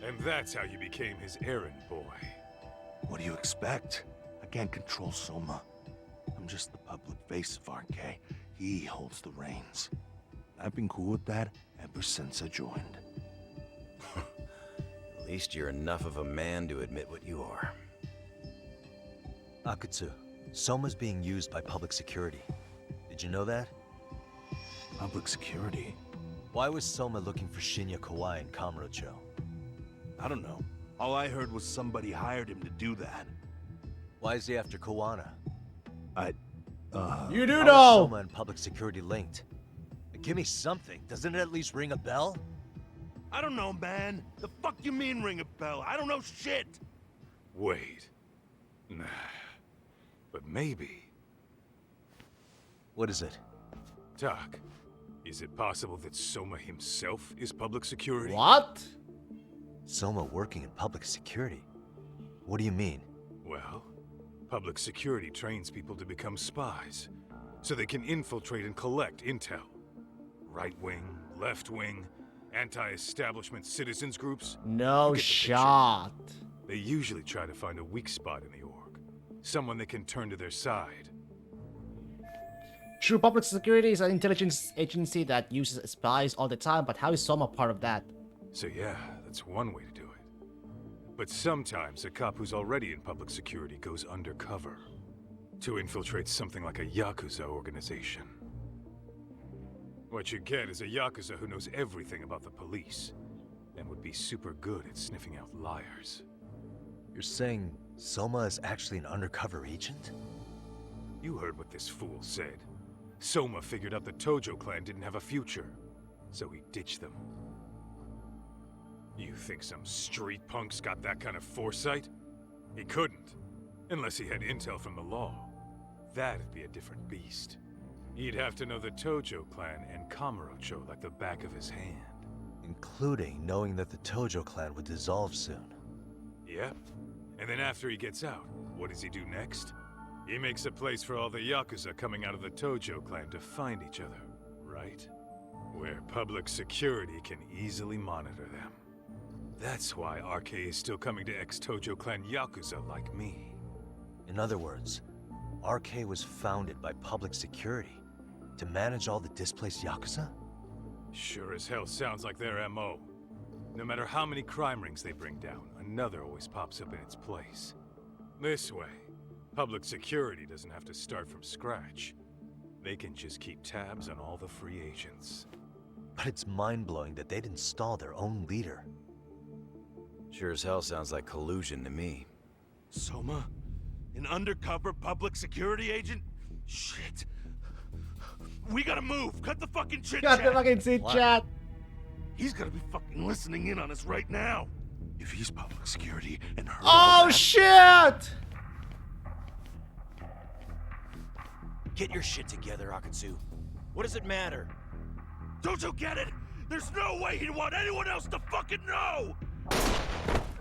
And that's how you became his errand boy. What do you expect? I can't control Soma. I'm just the public face of RK. He holds the reins. I've been cool with that ever since I joined. At least you're enough of a man to admit what you are. Akutsu, Soma's being used by public security. Did you know that? Public security? Why was Soma looking for Shinya Kawai and Kamurocho? I don't know. All I heard was somebody hired him to do that. Why is he after Kawana? You do How know! is Soma and public security linked? Give me something. Doesn't it at least ring a bell? I don't know, man. The fuck you mean ring a bell? I don't know shit! Wait. Nah. But maybe. What is it? Doc, is it possible that Soma himself is public security? What? Soma working in public security? What do you mean? Well, public security trains people to become spies, so they can infiltrate and collect intel. Right-wing, left-wing, anti-establishment citizens groups. No You get the picture. shot. They usually try to find a weak spot in the org. Someone they can turn to their side. True, public security is an intelligence agency that uses spies all the time, but how is Soma part of that? So yeah, that's one way to do it. But sometimes a cop who's already in public security goes undercover to infiltrate something like a Yakuza organization. What you get is a Yakuza who knows everything about the police and would be super good at sniffing out liars. You're saying Soma is actually an undercover agent? You heard what this fool said. Soma figured out the Tojo clan didn't have a future, so he ditched them. You think some street punk's got that kind of foresight? He couldn't, unless he had intel from the law. That'd be a different beast. He'd have to know the Tojo clan and Kamurocho like the back of his hand. Including knowing that the Tojo clan would dissolve soon. Yep. And then after he gets out, what does he do next? He makes a place for all the Yakuza coming out of the Tojo clan to find each other, right? Where public security can easily monitor them. That's why RK is still coming to ex-Tojo clan Yakuza like me. In other words, RK was founded by public security to manage all the displaced Yakuza? Sure as hell sounds like their MO. No matter how many crime rings they bring down, another always pops up in its place. This way, public security doesn't have to start from scratch. They can just keep tabs on all the free agents. But it's mind-blowing that they'd install their own leader. Sure as hell sounds like collusion to me. Soma? An undercover public security agent? Shit. We gotta move. Cut the fucking chit-chat. Cut the fucking chit-chat. He's gotta be fucking listening in on us right now. If he's public security and her... Oh shit! Get your shit together, Akatsu. What does it matter? Don't you get it? There's no way he'd want anyone else to fucking know!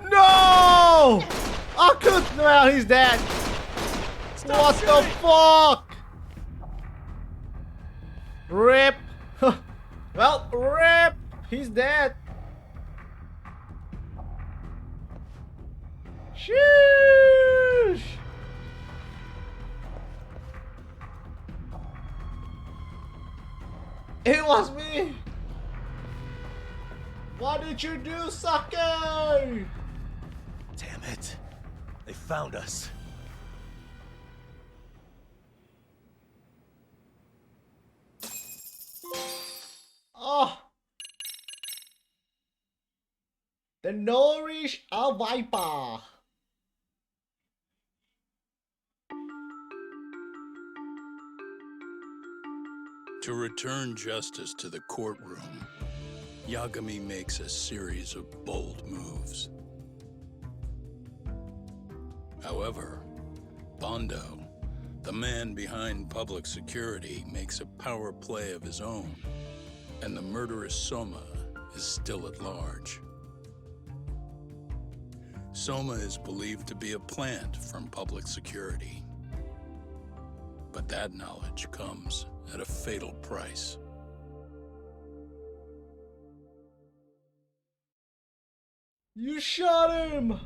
No! I could. Well, he's dead. What the fuck? Rip. Well, rip. He's dead. Sheesh. It was me. What did you do, sucker? Damn it. They found us. Oh. The Nourish a Viper. To return justice to the courtroom, Yagami makes a series of bold moves. However, Bondo, the man behind public security, makes a power play of his own, and the murderous Soma is still at large. Soma is believed to be a plant from public security, but that knowledge comes at a fatal price. You shot him!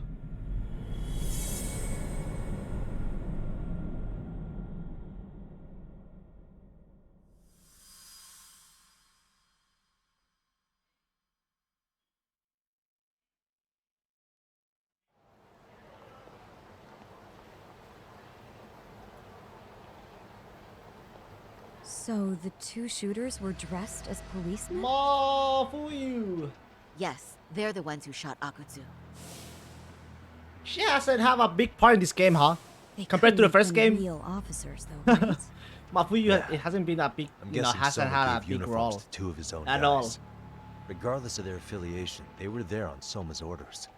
So the two shooters were dressed as policemen? Ma, for you. Yes, they're the ones who shot Akutsu. She hasn't have a big part in this game, huh? They Compared to the couldn't first have been game. real officers, though, right? Mafuyu, it hasn't been a big, I'm you know, guessing hasn't Soma had a gave big uniforms role to two of his own at guys. all. Regardless of their affiliation, they were there on Soma's orders.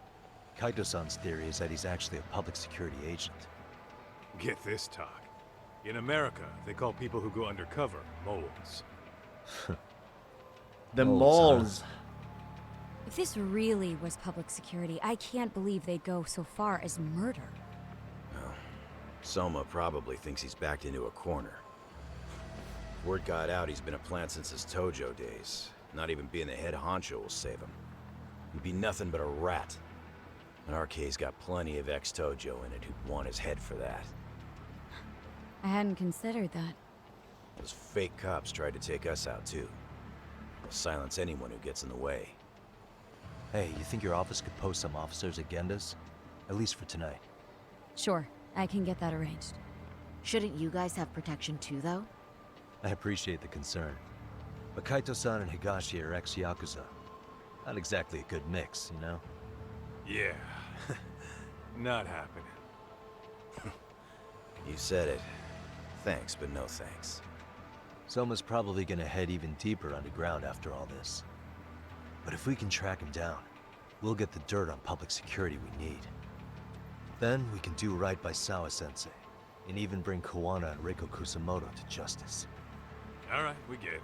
Kaito-san's theory is that he's actually a public security agent. Get this, talk. In America, they call people who go undercover moles. The Moles, huh? moles. If this really was public security, I can't believe they'd go so far as murder. Soma probably thinks he's backed into a corner. Word got out he's been a plant since his Tojo days. Not even being the head honcho will save him. He'd be nothing but a rat. And RK's got plenty of ex-Tojo in it who'd want his head for that. I hadn't considered that. Those fake cops tried to take us out too. They'll silence anyone who gets in the way. Hey, you think your office could post some officers' agendas? At least for tonight. Sure, I can get that arranged. Shouldn't you guys have protection too, though? I appreciate the concern. But Kaito-san and Higashi are ex-Yakuza. Not exactly a good mix, you know? Yeah. Not happening. You said it. Thanks, but no thanks. Soma's probably gonna head even deeper underground after all this. But if we can track him down, we'll get the dirt on public security we need. Then we can do right by Sawa-sensei, and even bring Kawana and Reiko Kusamoto to justice. Alright, we get it.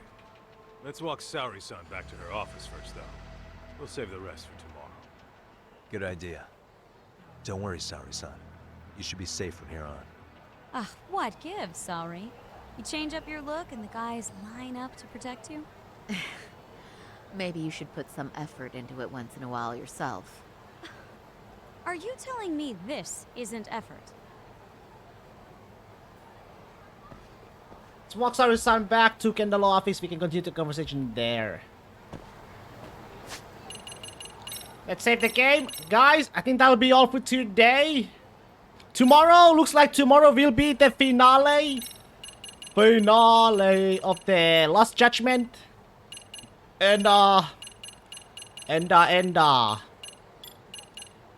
Let's walk Saori-san back to her office first, though. We'll save the rest for tomorrow. Good idea. Don't worry, Saori-san. You should be safe from here on. Ah, what gives, sorry? You change up your look and the guys line up to protect you? Maybe you should put some effort into it once in a while yourself. Are you telling me this isn't effort? Let's walk Saori-san back to Kendall office. We can continue the conversation there. Let's save the game. Guys, I think that'll be all for today. Tomorrow, looks like tomorrow will be the finale. Finale of the Lost Judgment. And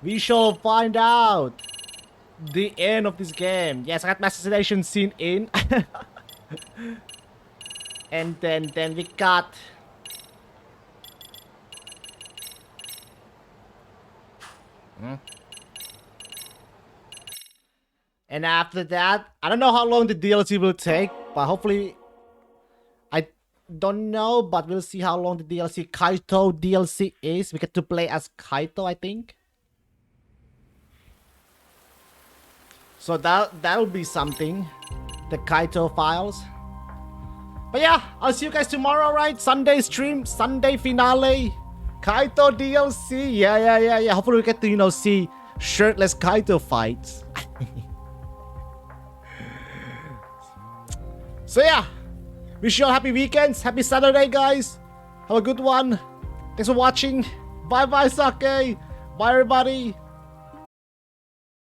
we shall find out the end of this game. Yes, I got my assassination scene in. And then we got and after that, I don't know how long the DLC will take, but hopefully, I don't know, but we'll see how long the DLC, Kaito DLC is. We get to play as Kaito, I think. So that'll be something. The Kaito files. But yeah, I'll see you guys tomorrow, right? Sunday stream, Sunday finale, Kaito DLC. Yeah. Hopefully we get to, you know, see shirtless Kaito fights. So yeah, wish you all happy weekends, happy Saturday, guys. Have a good one. Thanks for watching. Bye bye, Sake. Bye everybody.